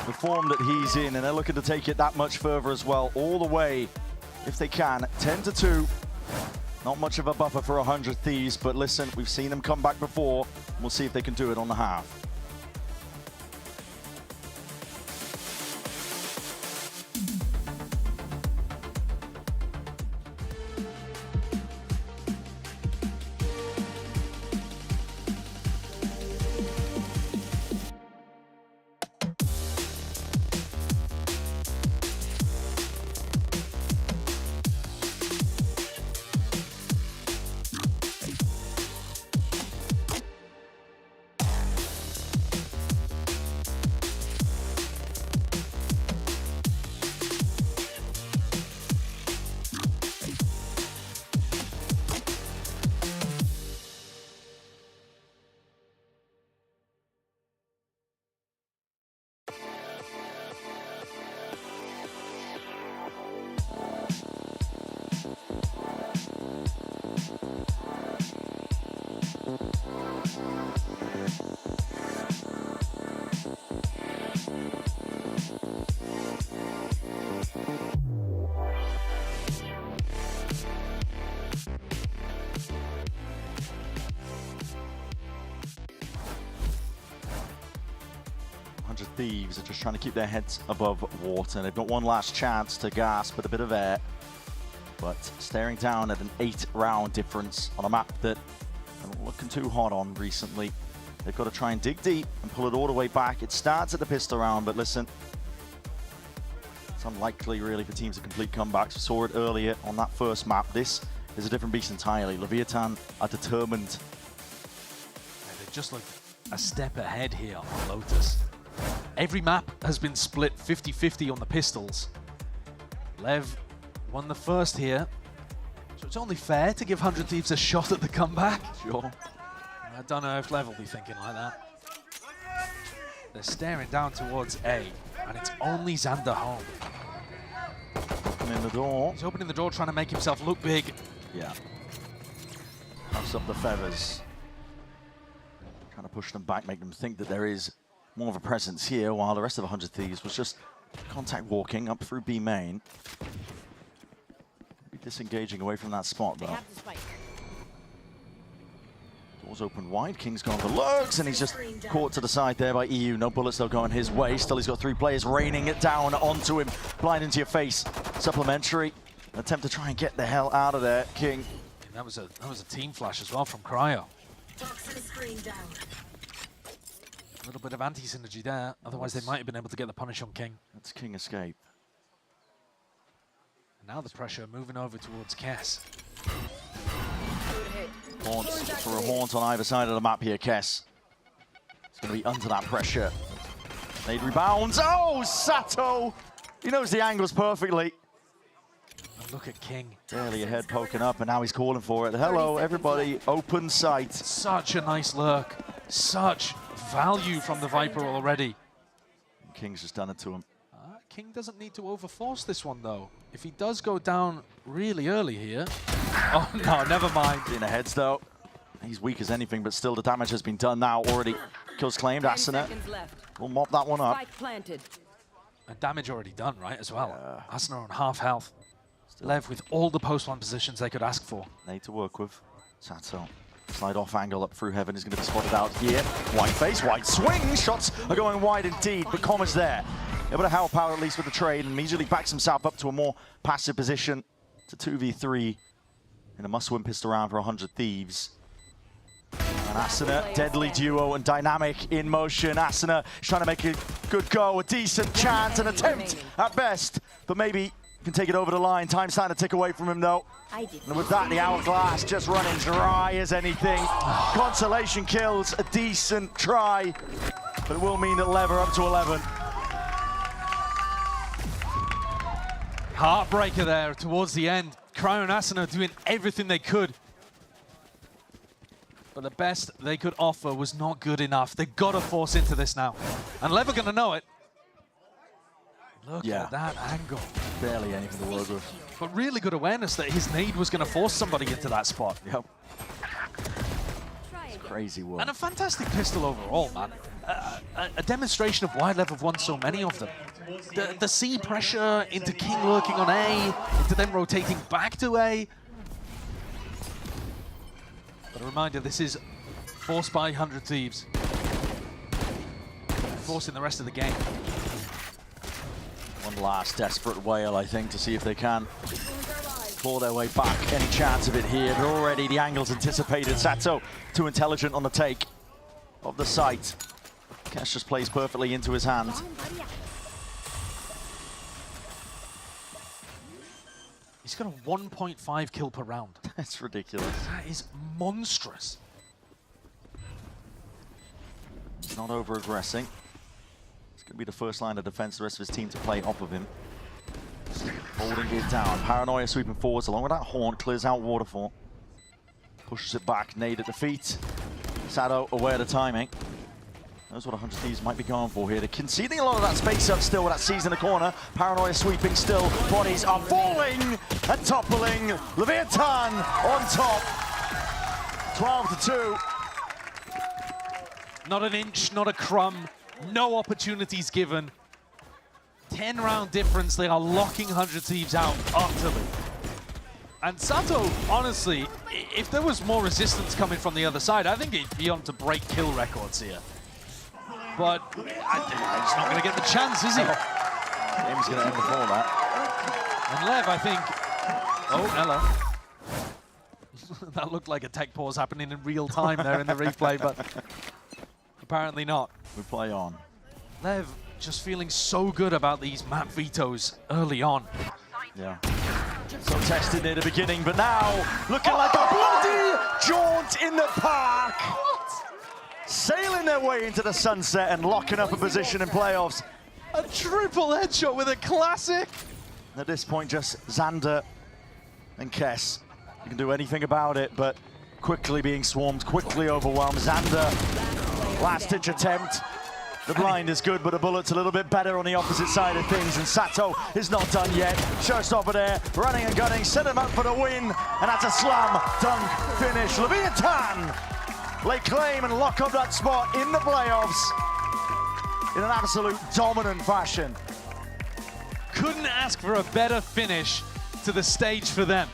The form that he's in, and they're looking to take it that much further as well, all the way, if they can. 10-2. Not much of a buffer for 100 Thieves, but listen, we've seen them come back before. We'll see if they can do it on the half. Thieves are just trying to keep their heads above water. They've got one last chance to gasp at a bit of air, but staring down at an 8-round difference on a map that they're looking too hot on recently. They've got to try and dig deep and pull it all the way back. It starts at the pistol round, but listen, it's unlikely really for teams to complete comebacks. We saw it earlier on that first map. This is a different beast entirely. Leviathan are determined. They just look a step ahead here on Lotus. Every map has been split 50-50 on the pistols. LEV won the first here, so it's only fair to give 100 Thieves a shot at the comeback. Sure. I don't know if LEV will be thinking like that. They're staring down towards A, and it's only Xander home. Opening the door. He's opening the door, trying to make himself look big. Yeah. Puffs up the feathers. Trying to push them back, make them think that there is more of a presence here, while the rest of 100 Thieves was just contact walking up through B main. Be disengaging away from that spot, though. Doors open wide, King's gone for lurks, and he's just caught to the side there by EU. No bullets, though, going his way. Still, he's got 3 players raining it down onto him. Blind into your face. Supplementary. Attempt to try and get the hell out of there, King. And that was a team flash as well from Cryo. A little bit of anti-synergy there, otherwise they might have been able to get the punish on King. That's King escape. And now the pressure moving over towards Kess. Haunts for a haunt on either side of the map here, Kess. It's going to be under that pressure. Nade rebounds. Oh, Sato! He knows the angles perfectly. And look at King. Barely ahead poking up, and now he's calling for it. Hello, everybody. Open sight. Such a nice lurk. Such value from the Viper already. King's just done it to him. King doesn't need to overforce this one, though. If he does go down really early here... Oh, no, never mind. In the heads, though. He's weak as anything, but still the damage has been done now already. Kills claimed. Asuna will mop that one up. And damage already done, right, as well. Asuna on half health. LEV with all the post-1 positions they could ask for. Need to work with. Sato. Slide off angle up through heaven is going to be spotted out here. White face, white swing. Shots are going wide indeed, but Comma's there. Able to help out at least with the trade and immediately backs himself up to a more passive position. To 2v3 in a must-win pistol round for 100 Thieves. And Asuna, deadly duo and dynamic in motion. Asuna trying to make a good go, a decent chance, an attempt at best, but maybe can take it over the line. Time's starting to tick away from him though. And with that, the hourglass just running dry as anything. Consolation kills, a decent try, but it will mean that LEV are up to 11. Heartbreaker there towards the end. Cryo and Asuna doing everything they could. But the best they could offer was not good enough. They've got to force into this now. And LEV are going to know it. Look at that angle. Barely anything to work with. But really good awareness that his nade was going to force somebody into that spot. Yep. It's crazy work. And a fantastic pistol overall, man. A demonstration of why LEV have won so many of them. The C pressure into King lurking on A, into them rotating back to A. But a reminder, this is forced by 100 Thieves. Forcing the rest of the game. One last desperate wail, I think, to see if they can claw their way back. Any chance of it here, but already the angle's anticipated. Sato, too intelligent on the take of the site. Cash just plays perfectly into his hand. He's got a 1.5 kill per round. That's ridiculous. That is monstrous. He's not over-aggressing. It's going to be the first line of defense, the rest of his team to play off of him. Holding it down. Paranoia sweeping forwards along with that horn, clears out Waterfall. Pushes it back, nade at the feet. Sato aware of the timing. Knows what 100 Thieves might be going for here. They're conceding a lot of that space up still with that C's in the corner. Paranoia sweeping still. Bodies are falling and toppling. Leviathan on top. 12-2. Not an inch, not a crumb. No opportunities given. 10-round difference. They are locking 100 Thieves out utterly. And Sato, honestly, if there was more resistance coming from the other side, I think he'd be on to break kill records here. But he's not going to get the chance, is he? Game's going to end before that. And LEV, I think... Oh, Ella. That looked like a tech pause happening in real time there in the replay, but apparently not. We play on. LEV just feeling so good about these map vetoes early on. Yeah. So tested near the beginning, but now looking like a bloody jaunt in the park. Sailing their way into the sunset and locking up a position in playoffs. A triple headshot with a classic. At this point, just Xander and Kess. You can do anything about it, but quickly being swarmed, quickly overwhelmed. Xander, last-ditch attempt. The blind is good, but the bullet's a little bit better on the opposite side of things, and Sato is not done yet. Showstopper there, running and gunning, set him up for the win, and that's a slam dunk finish. Leviathan lay claim and lock up that spot in the playoffs in an absolute dominant fashion. Couldn't ask for a better finish to the stage for them.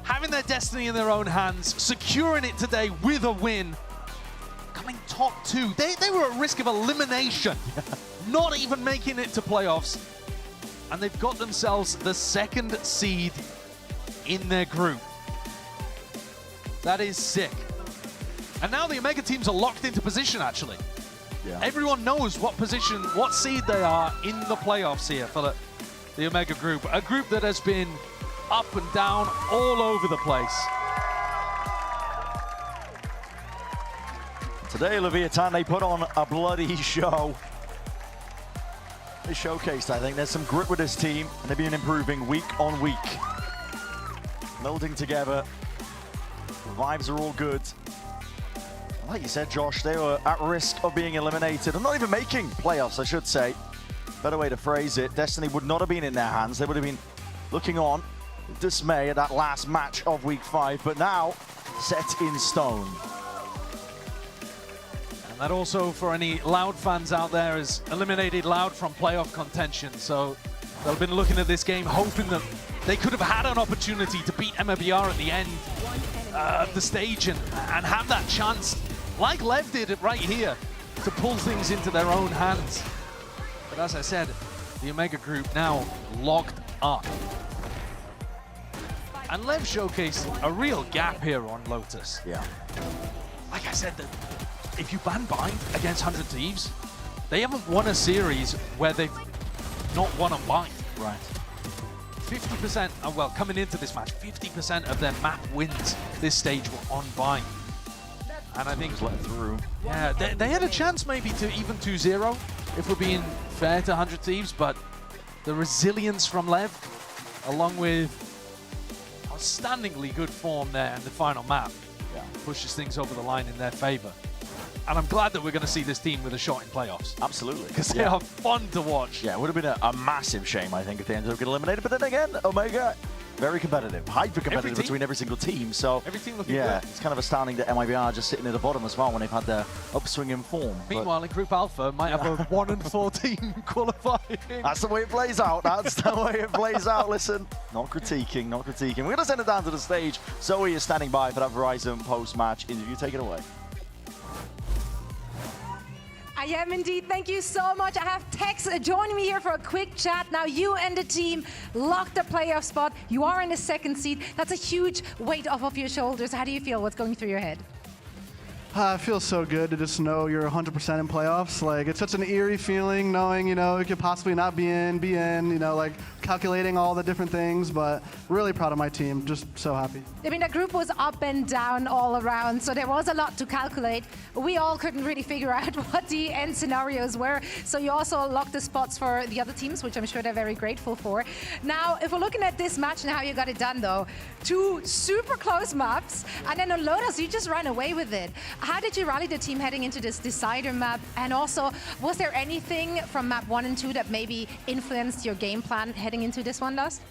Having their destiny in their own hands, securing it today with a win, coming top 2. They were at risk of elimination, not even making it to playoffs, and they've got themselves the 2nd seed in their group. That is sick. And now the Omega teams are locked into position, actually. Yeah. Everyone knows what position, what seed they are in the playoffs here for the Omega group. A group that has been up and down all over the place. Today, Leviathan, they put on a bloody show. They showcased, I think, there's some grit with this team, and they've been improving week on week. Melding together. The vibes are all good. Like you said, Josh, they were at risk of being eliminated, and not even making playoffs, I should say. Better way to phrase it. Destiny would not have been in their hands. They would have been looking on with dismay at that last match of week 5, but now set in stone. And that also, for any Loud fans out there, has eliminated Loud from playoff contention. So they've been looking at this game, hoping that they could have had an opportunity to beat MLBR at the end of the stage and have that chance, like LEV did it right here, to pull things into their own hands. But as I said, the Omega group now locked up. And LEV showcased a real gap here on Lotus. Yeah. like I said, that if you ban bind against 100 Thieves, they haven't won a series where they've not won on bind. Right. 50%, well, coming into this match, 50% of their map wins this stage were on bind. And I think, let it through. Yeah, they had a chance maybe to even 2-0, if we're being fair to 100 Thieves, but the resilience from LEV, along with outstandingly good form there in the final map, pushes things over the line in their favor. And I'm glad that we're going to see this team with a shot in playoffs. Absolutely. Because they are fun to watch. Yeah, it would have been a massive shame, I think, if they ended up getting eliminated. But then again, Omega, very competitive, hyper-competitive between every single team. So, every team looking yeah, good. It's kind of astounding that MIBR are just sitting at the bottom as well when they've had their upswing in form. Meanwhile, in Group Alpha, might have a 1-14 qualifying. That's the way it plays out. That's the way it plays out. Listen, not critiquing, not critiquing. We're going to send it down to the stage. Zoe is standing by for that Verizon post-match interview. Take it away. I am indeed. Thank you so much. I have Tex joining me here for a quick chat. Now you and the team locked the playoff spot. You are in the second seed. That's a huge weight off of your shoulders. How do you feel? What's going through your head? It feels so good to just know you're 100% in playoffs. Like, it's such an eerie feeling knowing, you could possibly not be in, like calculating all the different things, but really proud of my team. Just so happy. I mean, the group was up and down all around, so there was a lot to calculate. We all couldn't really figure out what the end scenarios were. So you also locked the spots for the other teams, which I'm sure they're very grateful for. Now, if we're looking at this match and how you got it done, though, 2 super close maps, and then on Lotus, you just ran away with it. How did you rally the team heading into this decider map? And also, was there anything from map 1 and 2 that maybe influenced your game plan heading into this one, Dust?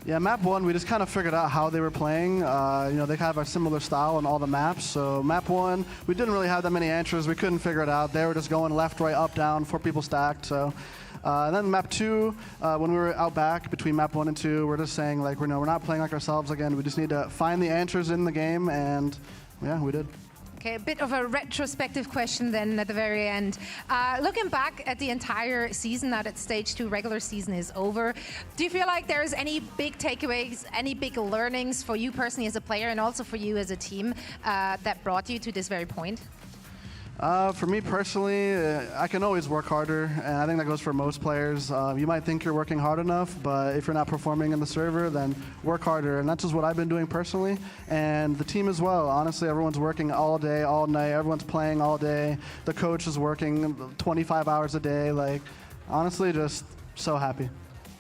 Yeah, map 1, we just kind of figured out how they were playing. They have a similar style on all the maps. So map 1, we didn't really have that many answers. We couldn't figure it out. They were just going left, right, up, down, 4 people stacked. So. And then map 2, when we were out back between map 1 and 2, we're just saying, like, we're not playing like ourselves again. We just need to find the answers in the game, and yeah, we did. Okay, a bit of a retrospective question then at the very end. Looking back at the entire season, now that Stage 2 regular season is over, do you feel like there's any big takeaways, any big learnings for you personally as a player and also for you as a team that brought you to this very point? For me personally, I can always work harder, and I think that goes for most players. You might think you're working hard enough, but if you're not performing in the server, then work harder, and that's just what I've been doing personally, and the team as well. Honestly, everyone's working all day, all night, everyone's playing all day. The coach is working 25 hours a day. Like, honestly, just so happy.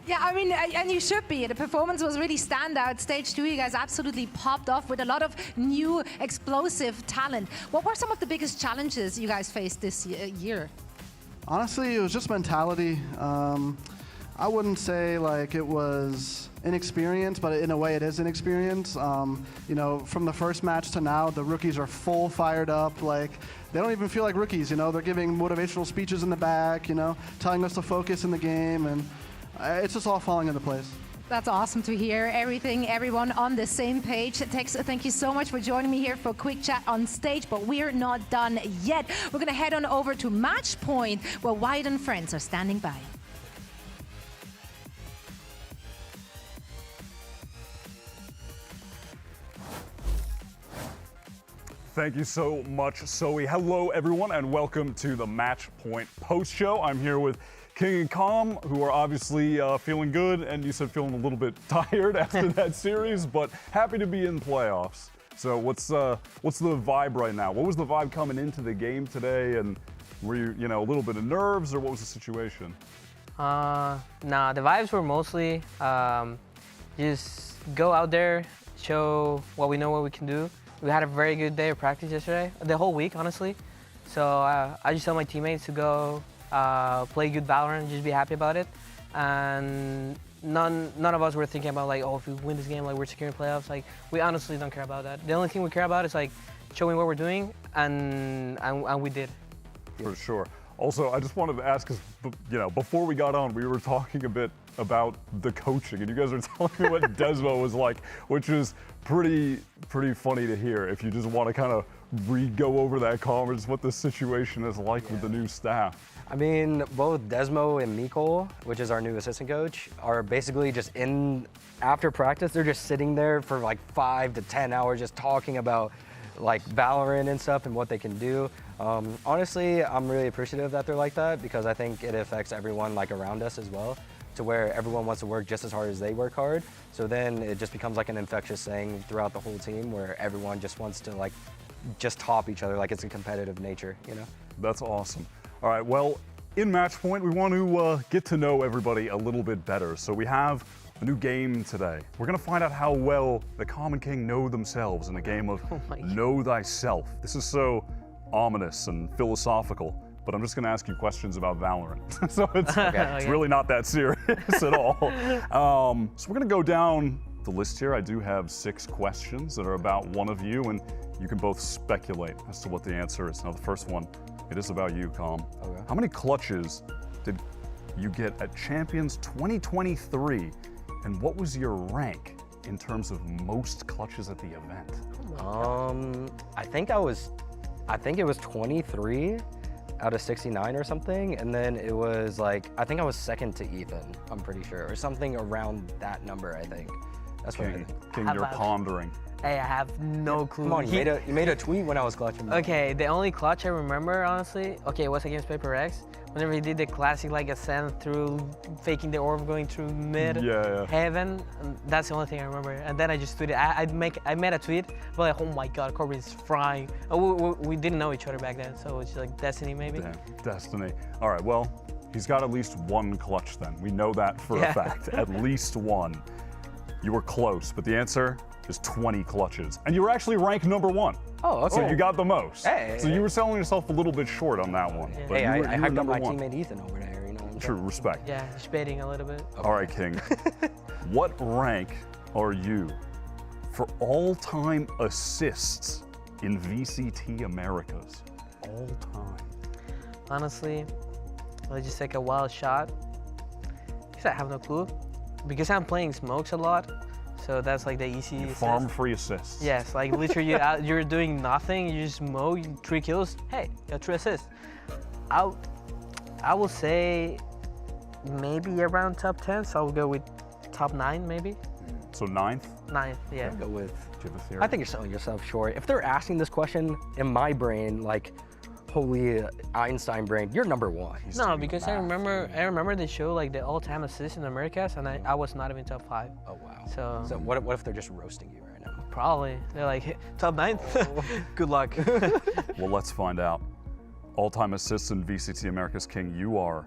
Yeah, I mean, and you should be. The performance was really standout. Stage 2, you guys absolutely popped off with a lot of new explosive talent. What were some of the biggest challenges you guys faced this year? Honestly, it was just mentality. I wouldn't say like it was inexperience, but in a way it is inexperience. From the first match to now, the rookies are full fired up. Like, they don't even feel like rookies, They're giving motivational speeches in the back, telling us to focus in the game, and it's just all falling into place. That's awesome to hear. Everyone on the same page. Tex, thank you so much for joining me here for a quick chat on stage, but we're not done yet. We're going to head on over to Match Point, where Wyatt and friends are standing by. Thank you so much, Zoe. Hello, everyone, and welcome to the Match Point post show. I'm here with King and Calm, who are obviously feeling good, and you said feeling a little bit tired after that series, but happy to be in playoffs. So what's the vibe right now? What was the vibe coming into the game today, and were you, a little bit of nerves, or what was the situation? Nah, the vibes were mostly just go out there, show what we know, what we can do. We had a very good day of practice yesterday, the whole week, honestly. So I just tell my teammates to go play good Valorant, just be happy about it. And none of us were thinking about like, oh, if we win this game, like we're securing playoffs. Like, we honestly don't care about that. The only thing we care about is like showing what we're doing, and we did. For sure. Also, I just wanted to ask, because before we got on, we were talking a bit about the coaching, and you guys are telling me what Desmo was like, which is pretty funny to hear. If you just want to kind of go over that conference, what the situation is like with the new staff. I mean, both Desmo and Mikol, which is our new assistant coach, are basically just after practice, they're just sitting there for like 5 to 10 hours just talking about like Valorant and stuff and what they can do. Honestly, I'm really appreciative that they're like that because I think it affects everyone like around us as well, to where everyone wants to work just as hard as they work hard. So then it just becomes like an infectious thing throughout the whole team where everyone just wants to like just top each other, like it's a competitive nature, you know? That's awesome. All right, well, in Match Point, we want to get to know everybody a little bit better. So we have a new game today. We're gonna find out how well the Common King know themselves in a game of Know Thyself. This is so ominous and philosophical, but I'm just gonna ask you questions about Valorant. So it's really not that serious at all. So we're gonna go down the list here. I do have 6 questions that are about one of you, and you can both speculate as to what the answer is. Now, the first one, it is about you, Calm. Okay. How many clutches did you get at Champions 2023, and what was your rank in terms of most clutches at the event? I think it was 23 out of 69 or something, and then it was like, I think I was second to Ethan, I'm pretty sure, or something around that number, I think. That's what I think. King, you're pondering. Hey, I have no clue. Come on, you made a tweet when I was clutching. Okay, the only clutch I remember, honestly, okay, it was against Paper X. Whenever he did the classic like ascent through, faking the orb going through mid heaven, that's the only thing I remember. And then I just tweeted, I made a tweet, but like, oh my God, Corrode is frying. We didn't know each other back then, so it's like Destiny maybe. Damn, Destiny. All right, well, he's got at least one clutch then. We know that for a fact, at least one. You were close, but the answer is 20 clutches. And you were actually ranked #1. Oh, okay. So you got the most. Hey, so you were selling yourself a little bit short on that one. Yeah. But hey, you were I hyped up my #1. teammate Ethan over there, you know what I'm True, respect. Yeah, just baiting a little bit. Okay. All right, King. What rank are you for all-time assists in VCT Americas? All time. Honestly, let's just take a wild shot. Because I have no clue. Because I'm playing smokes a lot, so that's like the easy Farm-free assists. Yes, like literally you're doing nothing, you just smoke, 3 kills, hey, got 3 assists. I will say maybe around top 10, so I'll go with top 9 maybe. So 9th? 9th, yeah. I'll go with, do you have a theory? I think you're selling yourself short. If they're asking this question in my brain, like, holy Einstein brain, you're #1. No, because I remember they show like the all-time assists in Americas, and I was not even top 5. Oh wow. So what if they're just roasting you right now? Probably. They're like, top 9? Good luck. Well, let's find out. All-time assists in VCT Americas King, you are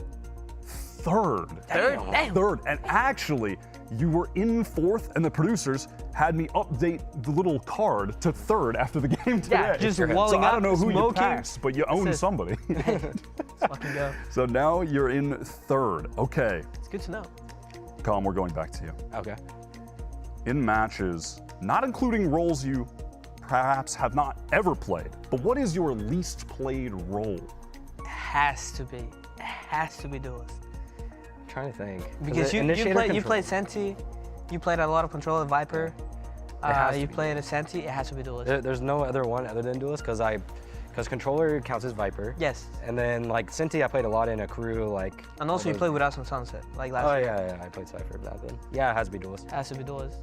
3rd. Damn. 3rd, and actually, you were in 4th, and the producers had me update the little card to 3rd after the game today. Yeah, just walling so I up, don't know who you smoking. passed, but you own somebody. Let's fucking go. So now you're in 3rd. Okay. It's good to know. Calm, we're going back to you. Okay. In matches, not including roles you perhaps have not ever played, but what is your least played role? It has to be duelist. I'm trying to think. Because you played Senti, you played a lot of Controller Viper, you played a Senti, it has to be duelist. There's no other one other than duelist because Controller counts as Viper. Yes. And then like Senti I played a lot in a crew like. And also you played with us on Sunset, like last year. Oh yeah, I played Cypher back then. Yeah, it has to be duelist. It has to be duelist.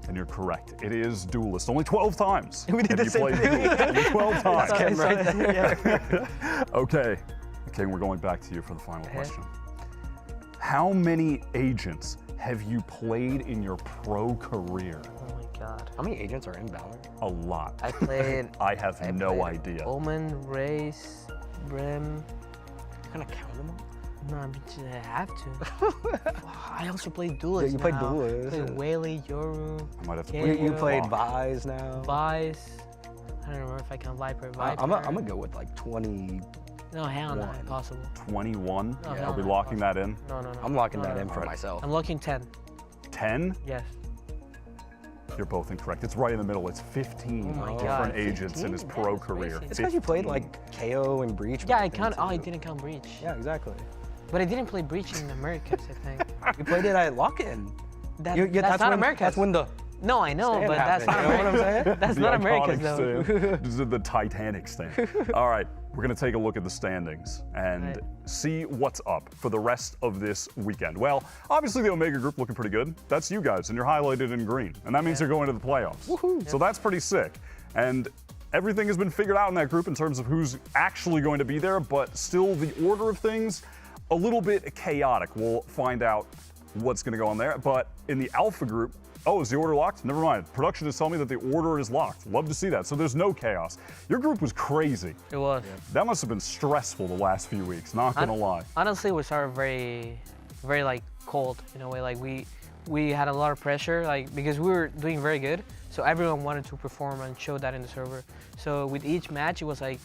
And you're correct. It is duelist. Only 12 times. We did the same thing. Only 12 times. That's right. Okay. Okay, we're going back to you for the final question. How many agents have you played in your pro career? Oh my God. How many agents are in Valorant? A lot. I played. I have no idea. Omen, Race, Brim. Kind of count them all? No, I have to. I also played duelist. Yeah, you played duelist. I played Whaley, Yoru. I might have to play. You played Vise now. Vise. I don't remember if I count Viper. I'm gonna go with like 20. No, hell no, impossible. 21? No, Are we locking that in? No. I'm locking that in for myself. I'm locking 10. 10? Yes. You're both incorrect. It's right in the middle. It's 15 different agents in his pro career. It's because you played like KO and Breach. Yeah, I count. Oh, I didn't count Breach. Yeah, exactly. But I didn't play Breach in Americas, I think. You played it at Lock-In. That's not Americas. That's when the. No, I know, but that's not Americas. You know what I'm saying? That's not Americas, though. This is the Titanic stand. All right, we're going to take a look at the standings and see what's up for the rest of this weekend. Well, obviously the Omega group looking pretty good. That's you guys, and you're highlighted in green. And that means you're going to the playoffs. Woohoo. So that's pretty sick. And everything has been figured out in that group in terms of who's actually going to be there, but still the order of things, a little bit chaotic. We'll find out what's going to go on there. But in the Alpha group, oh, is the order locked? Never mind. Production is telling me that the order is locked. Love to see that. So there's no chaos. Your group was crazy. It was. That must have been stressful the last few weeks, not going to lie. Honestly, we started very like cold in a way. Like we had a lot of pressure, like because we were doing very good. So everyone wanted to perform and show that in the server. So with each match, it was like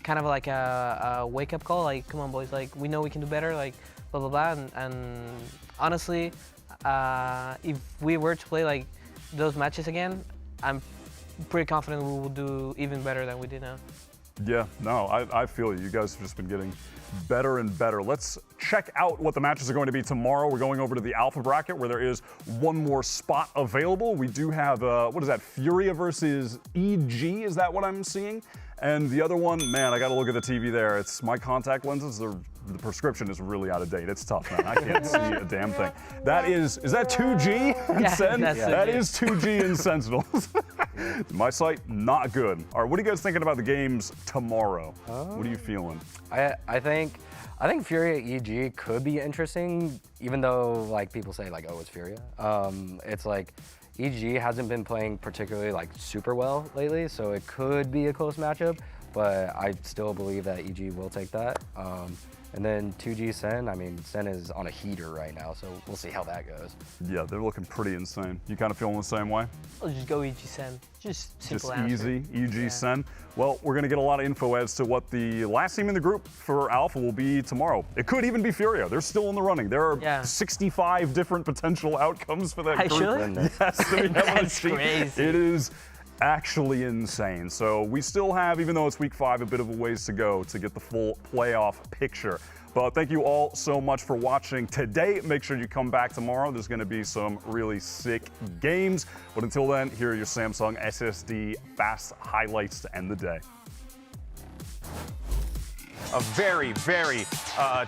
kind of like a wake-up call. Like, come on, boys. Like, we know we can do better. Like, blah blah blah. And honestly, if we were to play like those matches again, I'm pretty confident we will do even better than we did now. Yeah, no, I feel you. You guys have just been getting better and better. Let's check out what the matches are going to be tomorrow. We're going over to the Alpha bracket where there is one more spot available. We do have, what is that, Furia versus EG? Is that what I'm seeing? And the other one, man, I got to look at the TV there. It's my contact lenses. The prescription is really out of date. It's tough, man. I can't see a damn thing. That is that 2G in Sen? That is 2G in Sentinels. My sight, not good. All right, what are you guys thinking about the games tomorrow? What are you feeling? I think Furia EG could be interesting, even though like people say like, oh, it's Furia. It's like EG hasn't been playing particularly like super well lately, so it could be a close matchup, but I still believe that EG will take that. And then 2G Sen, I mean, Sen is on a heater right now, so we'll see how that goes. Yeah, they're looking pretty insane. You kind of feeling the same way? I'll just go EG Sen. Just simple Just answer. easy, EG Sen. Well, we're going to get a lot of info as to what the last team in the group for Alpha will be tomorrow. It could even be Furia. They're still in the running. There are 65 different potential outcomes for that group. Actually? Yes, we have on That's the sheet. crazy. It is actually insane. So we still have, even though it's week 5, a bit of a ways to go to get the full playoff picture. But thank you all so much for watching today. Make sure you come back tomorrow. There's going to be some really sick games. But until then, here are your Samsung SSD fast highlights to end the day. A very, very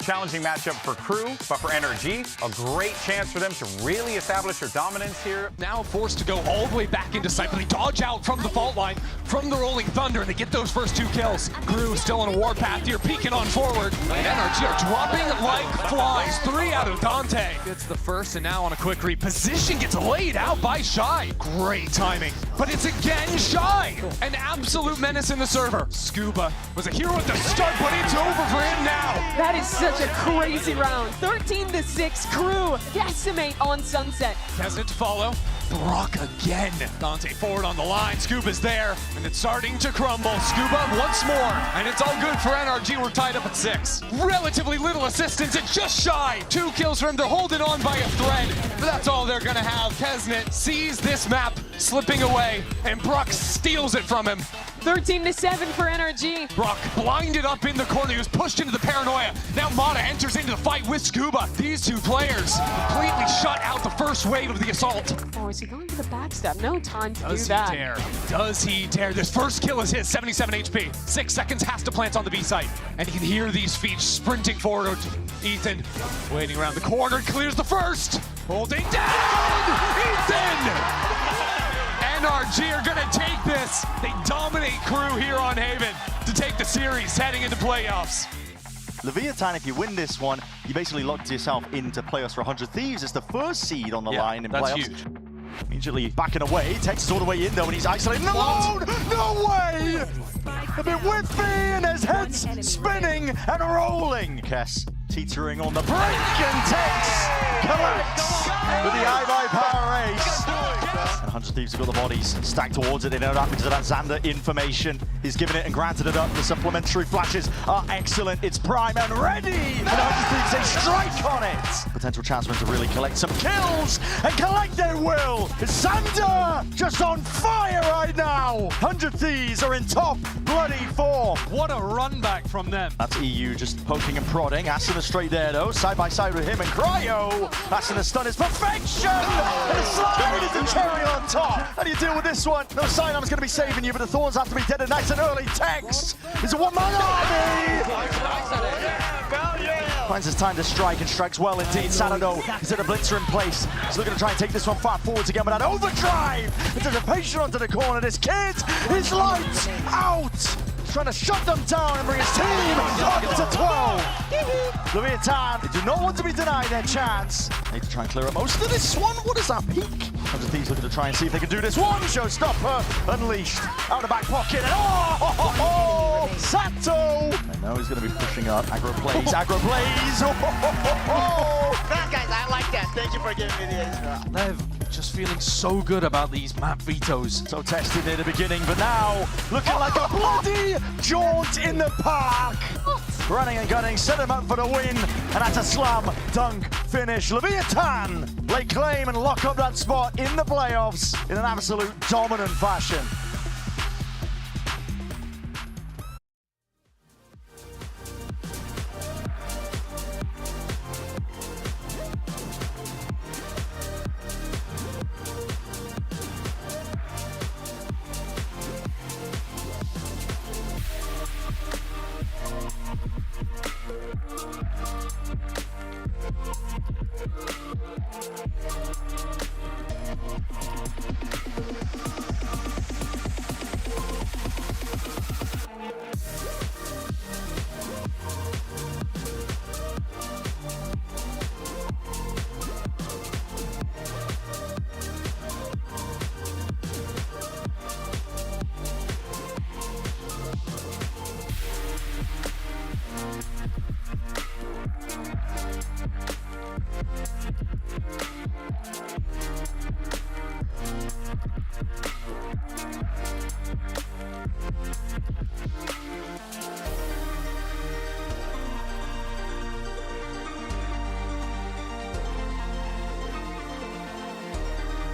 challenging matchup for Crew, but for NRG, a great chance for them to really establish their dominance here. Now forced to go all the way back into sight, but they dodge out from the fault line, from the Rolling Thunder, and they get those first 2 kills. Crew still on a warpath here, peeking on forward, and NRG are dropping like flies. 3 out of Dante. Gets the first, and now on a quick reposition, gets laid out by Shy. Great timing, but it's again Shy. An absolute menace in the server. Scuba was a hero at the start, but it's over for him now. That is such a crazy round. 13-6, Crew decimate on Sunset. Peasant to follow. Brock again. Dante forward on the line. Scuba's there, and it's starting to crumble. Scuba once more, and it's all good for NRG. We're tied up at 6. Relatively little assistance. It's just Shy. 2 kills for him. They're holding on by a thread, but that's all they're gonna have. Pesnit sees this map slipping away, and Brock steals it from him. 13-7 for NRG. Brock blinded up in the corner. He was pushed into the paranoia. Now Mata enters into the fight with Scuba. These 2 players completely shut out the first wave of the assault. Oh, is he going for the backstab? No time to Does do that. he dare? Does he dare? This first kill is his, 77 HP. 6 seconds has to plant on the B site. And you can hear these feet sprinting forward. Ethan waiting around the corner, clears the first. Holding down! Ethan! NRG are gonna take this. They dominate Crew here on Haven to take the series heading into playoffs. Leviathan, if you win this one, you basically locked yourself into playoffs for 100 Thieves. It's the first seed on the line in that's playoffs. Huge. Immediately backing away, Texas all the way in though, and he's isolated alone! No way! A bit whippy, and his head's spinning and rolling. Kess teetering on the brink, and Tex collects with the iBuy power ace. And 100 Thieves have got the bodies stacked towards it. They know that because of that Xander information. He's given it and granted it up. The supplementary flashes are excellent. It's prime and ready. And 100 Thieves, they strike on it. Potential chance for them to really collect some kills, and collect they will. Xander just on fire right now. 100 Thieves are in top bloody form. What a run back from them. That's EU just poking and prodding. Asuna straight there though, side by side with him and Cryo. Asuna stun is perfection. And a slide is the cherry on top. How do you deal with this one? No Sidearm's going to be saving you, but the Thorns have to be dead and nice and early. Tex is a one-man army. Hell yeah! Finds his time to strike and strikes well indeed. Sanado is at a blitzer in place. He's looking to try and take this one far forwards again with that overdrive. Anticipation onto the corner. This kid is lights out. He's trying to shut them down and bring his team up to 12. Leviathan, they do not want to be denied their chance. Need to try and clear up most of this one. What is that peak? 100 Thieves looking to try and see if they can do this one. Showstopper unleashed out of the back pocket. And Sato! I know he's going to be pushing up. Aggro plays, aggro plays. Guys, I like that. Thank you for giving me the ace. Lev just feeling so good about these map vetoes. So tested near the beginning, but now looking like a bloody jaunt in the park. Running and gunning, set him up for the win, and that's a slam dunk finish. Leviathan lay claim and lock up that spot in the playoffs in an absolute dominant fashion.